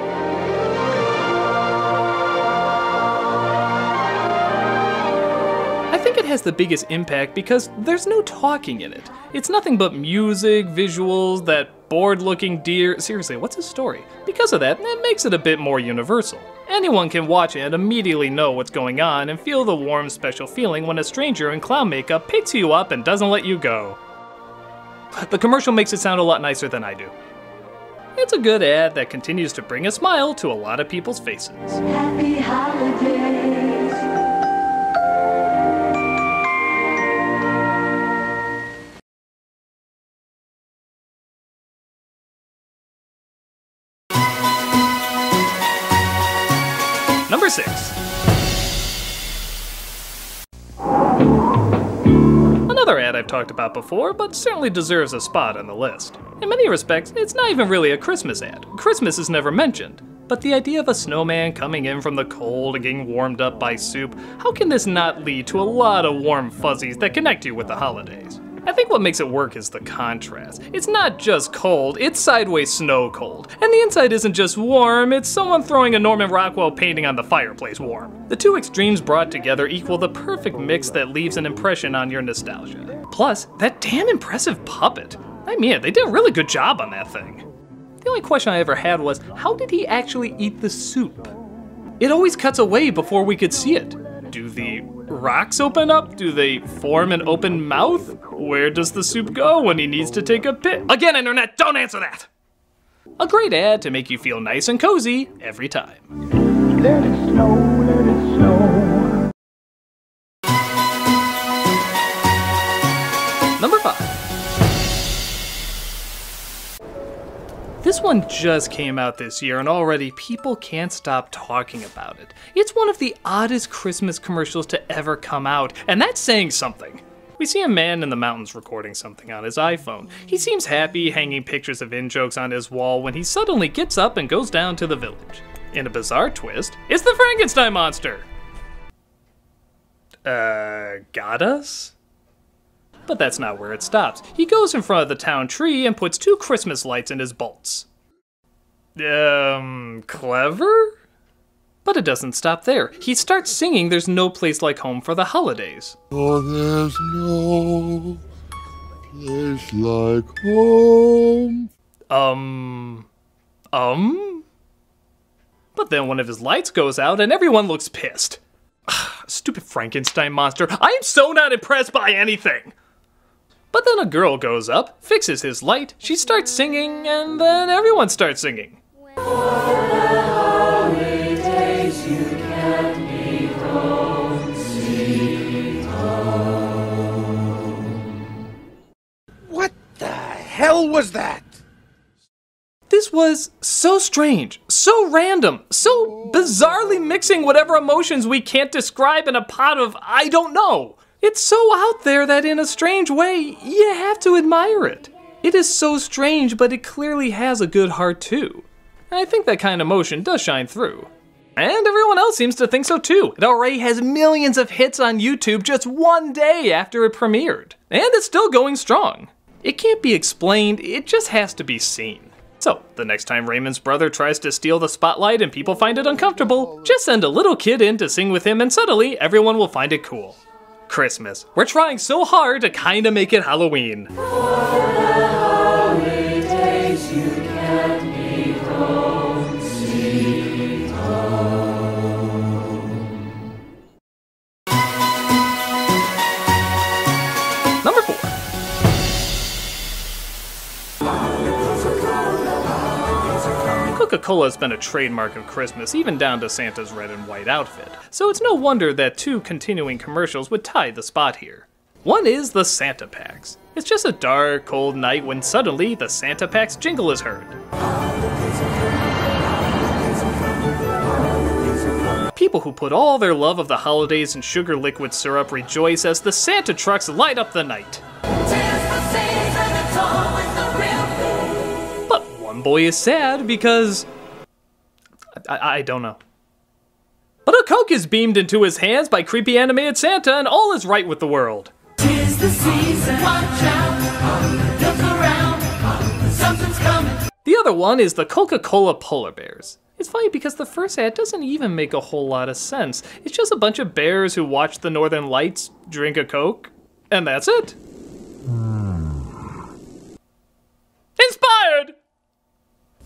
I think it has the biggest impact because there's no talking in it. It's nothing but music, visuals, that bored-looking deer. Seriously, what's his story? Because of that, it makes it a bit more universal. Anyone can watch it and immediately know what's going on and feel the warm, special feeling when a stranger in clown makeup picks you up and doesn't let you go. The commercial makes it sound a lot nicer than I do. It's a good ad that continues to bring a smile to a lot of people's faces. Happy holidays. Number 6. Another ad I've talked about before, but certainly deserves a spot on the list. In many respects, it's not even really a Christmas ad. Christmas is never mentioned. But the idea of a snowman coming in from the cold and getting warmed up by soup, how can this not lead to a lot of warm fuzzies that connect you with the holidays? I think what makes it work is the contrast. It's not just cold, it's sideways snow cold. And the inside isn't just warm, it's someone throwing a Norman Rockwell painting on the fireplace warm. The two extremes brought together equal the perfect mix that leaves an impression on your nostalgia. Plus, that damn impressive puppet. I mean, they did a really good job on that thing. The only question I ever had was, how did he actually eat the soup? It always cuts away before we could see it. Do the rocks open up? Do they form an open mouth? Where does the soup go when he needs to take a piss? Again, internet, don't answer that! A great ad to make you feel nice and cozy every time. Let it snow, let it snow. Number 5. This one just came out this year and already people can't stop talking about it. It's one of the oddest Christmas commercials to ever come out, and that's saying something. We see a man in the mountains recording something on his iPhone. He seems happy, hanging pictures of in-jokes on his wall when he suddenly gets up and goes down to the village. In a bizarre twist, it's the Frankenstein monster! Got us? But that's not where it stops. He goes in front of the town tree and puts 2 Christmas lights in his bolts. Clever? But it doesn't stop there. He starts singing There's No Place Like Home for the Holidays. Oh, there's no place like home. But then one of his lights goes out and everyone looks pissed. Stupid Frankenstein monster. I am so not impressed by anything. But then a girl goes up, fixes his light, she starts singing, and then everyone starts singing. What the hell was that? This was so strange, so random, so bizarrely mixing whatever emotions we can't describe in a pot of I don't know. It's so out there that in a strange way, you have to admire it. It is so strange, but it clearly has a good heart too. And I think that kind of emotion does shine through. And everyone else seems to think so too. It already has millions of hits on YouTube just one day after it premiered. And it's still going strong. It can't be explained, it just has to be seen. So, the next time Raymond's brother tries to steal the spotlight and people find it uncomfortable, just send a little kid in to sing with him and suddenly everyone will find it cool. Christmas. We're trying so hard to kinda make it Halloween. Number 4. Coca-Cola has been a trademark of Christmas, even down to Santa's red and white outfit, so it's no wonder that 2 continuing commercials would tie the spot here. One is the Santa Packs. It's just a dark, cold night when suddenly the Santa Packs jingle is heard. People who put all their love of the holidays in sugar liquid syrup rejoice as the Santa trucks light up the night. One boy is sad because I don't know. But a Coke is beamed into his hands by creepy animated Santa and all is right with the world. 'Tis the season, watch out, look around, something's coming. The other one is the Coca-Cola Polar Bears. It's funny because the first ad doesn't even make a whole lot of sense. It's just a bunch of bears who watch the Northern Lights, drink a Coke, and that's it. Inspired!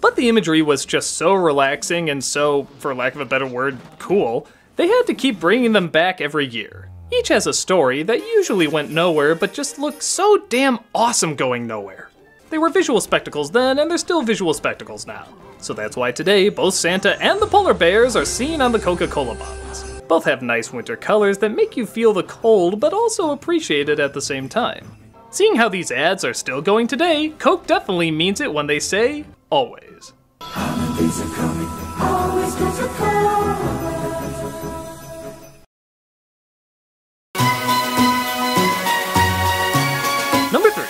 But the imagery was just so relaxing and so, for lack of a better word, cool, they had to keep bringing them back every year. Each has a story that usually went nowhere but just looked so damn awesome going nowhere. They were visual spectacles then, and they're still visual spectacles now. So that's why today, both Santa and the polar bears are seen on the Coca-Cola bottles. Both have nice winter colors that make you feel the cold, but also appreciate it at the same time. Seeing how these ads are still going today, Coke definitely means it when they say, always. Holidays are coming, always Coca-Cola. Number 3.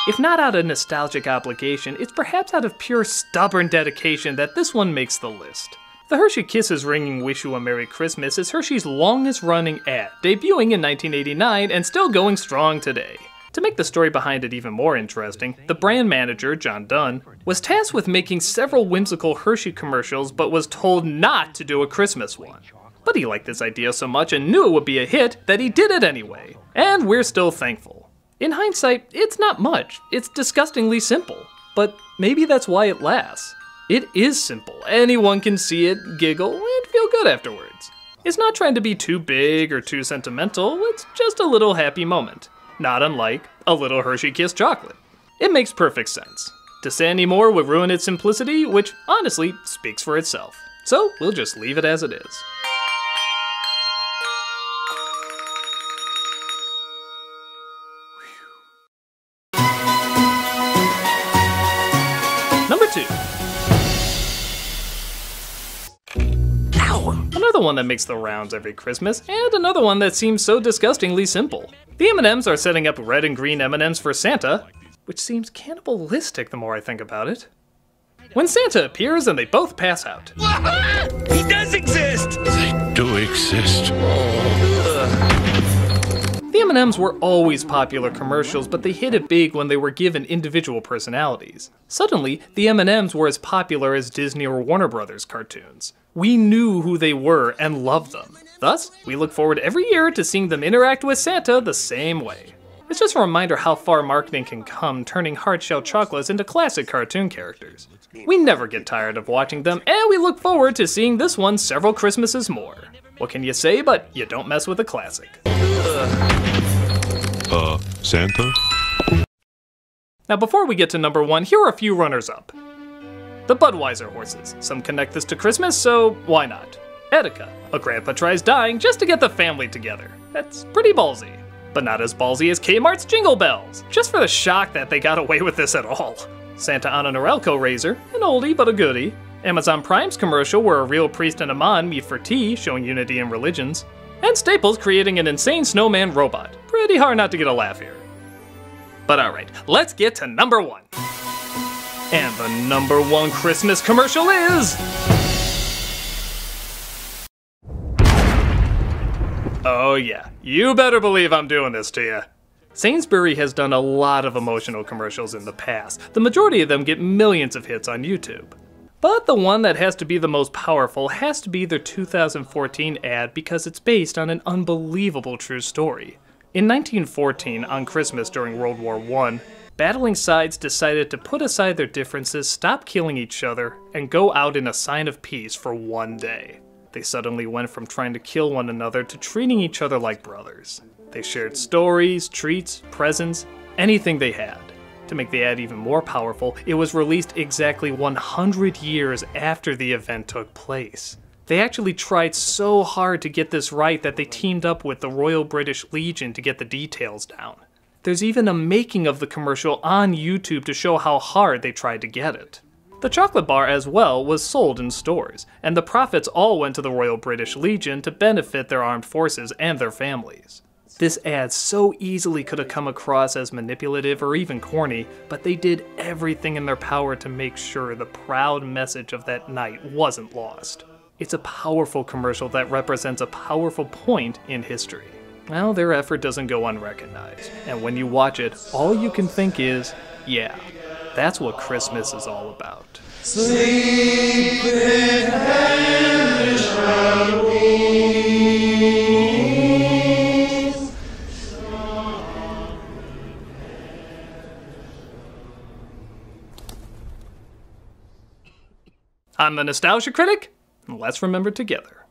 If not out of nostalgic obligation, it's perhaps out of pure stubborn dedication that this one makes the list. The Hershey Kisses ringing Wish You a Merry Christmas is Hershey's longest running ad, debuting in 1989 and still going strong today. To make the story behind it even more interesting, the brand manager, John Dunn, was tasked with making several whimsical Hershey commercials but was told not to do a Christmas one. But he liked this idea so much and knew it would be a hit that he did it anyway. And we're still thankful. In hindsight, it's not much. It's disgustingly simple. But maybe that's why it lasts. It is simple. Anyone can see it, giggle, and feel good afterwards. It's not trying to be too big or too sentimental. It's just a little happy moment. Not unlike a little Hershey Kiss chocolate. It makes perfect sense. To say any more would ruin its simplicity, which honestly speaks for itself. So we'll just leave it as it is. Number 2. Another one that makes the rounds every Christmas, and another one that seems so disgustingly simple. The M&Ms are setting up red and green M&Ms for Santa, which seems cannibalistic the more I think about it. When Santa appears and they both pass out. He does exist! They do exist. The M&Ms were always popular commercials, but they hit it big when they were given individual personalities. Suddenly, the M&Ms were as popular as Disney or Warner Brothers cartoons. We knew who they were and loved them. Thus, we look forward every year to seeing them interact with Santa the same way. It's just a reminder how far marketing can come, turning hard-shell chocolates into classic cartoon characters. We never get tired of watching them, and we look forward to seeing this one several Christmases more. What can you say, but you don't mess with a classic. Santa? Now before we get to number 1, here are a few runners-up. The Budweiser horses. Some connect this to Christmas, so why not? Etika. A grandpa tries dying just to get the family together. That's pretty ballsy. But not as ballsy as Kmart's Jingle Bells, just for the shock that they got away with this at all. Santa on a Norelco razor, an oldie but a goodie. Amazon Prime's commercial where a real priest and a mon meet for tea, showing unity in religions. And Staples creating an insane snowman robot. Pretty hard not to get a laugh here. But alright, let's get to number 1. And the number 1 Christmas commercial is... Oh yeah, you better believe I'm doing this to you. Sainsbury has done a lot of emotional commercials in the past. The majority of them get millions of hits on YouTube. But the one that has to be the most powerful has to be their 2014 ad because it's based on an unbelievable true story. In 1914, on Christmas during World War I, battling sides decided to put aside their differences, stop killing each other, and go out in a sign of peace for one day. They suddenly went from trying to kill one another to treating each other like brothers. They shared stories, treats, presents, anything they had. To make the ad even more powerful, it was released exactly 100 years after the event took place. They actually tried so hard to get this right that they teamed up with the Royal British Legion to get the details down. There's even a making of the commercial on YouTube to show how hard they tried to get it. The chocolate bar as well was sold in stores, and the profits all went to the Royal British Legion to benefit their armed forces and their families. This ad so easily could have come across as manipulative or even corny, but they did everything in their power to make sure the proud message of that night wasn't lost. It's a powerful commercial that represents a powerful point in history. Well, their effort doesn't go unrecognized, and when you watch it, all you can think is, yeah, that's what Christmas is all about. Sleep in heaven shall we. I'm the Nostalgia Critic, and let's remember together.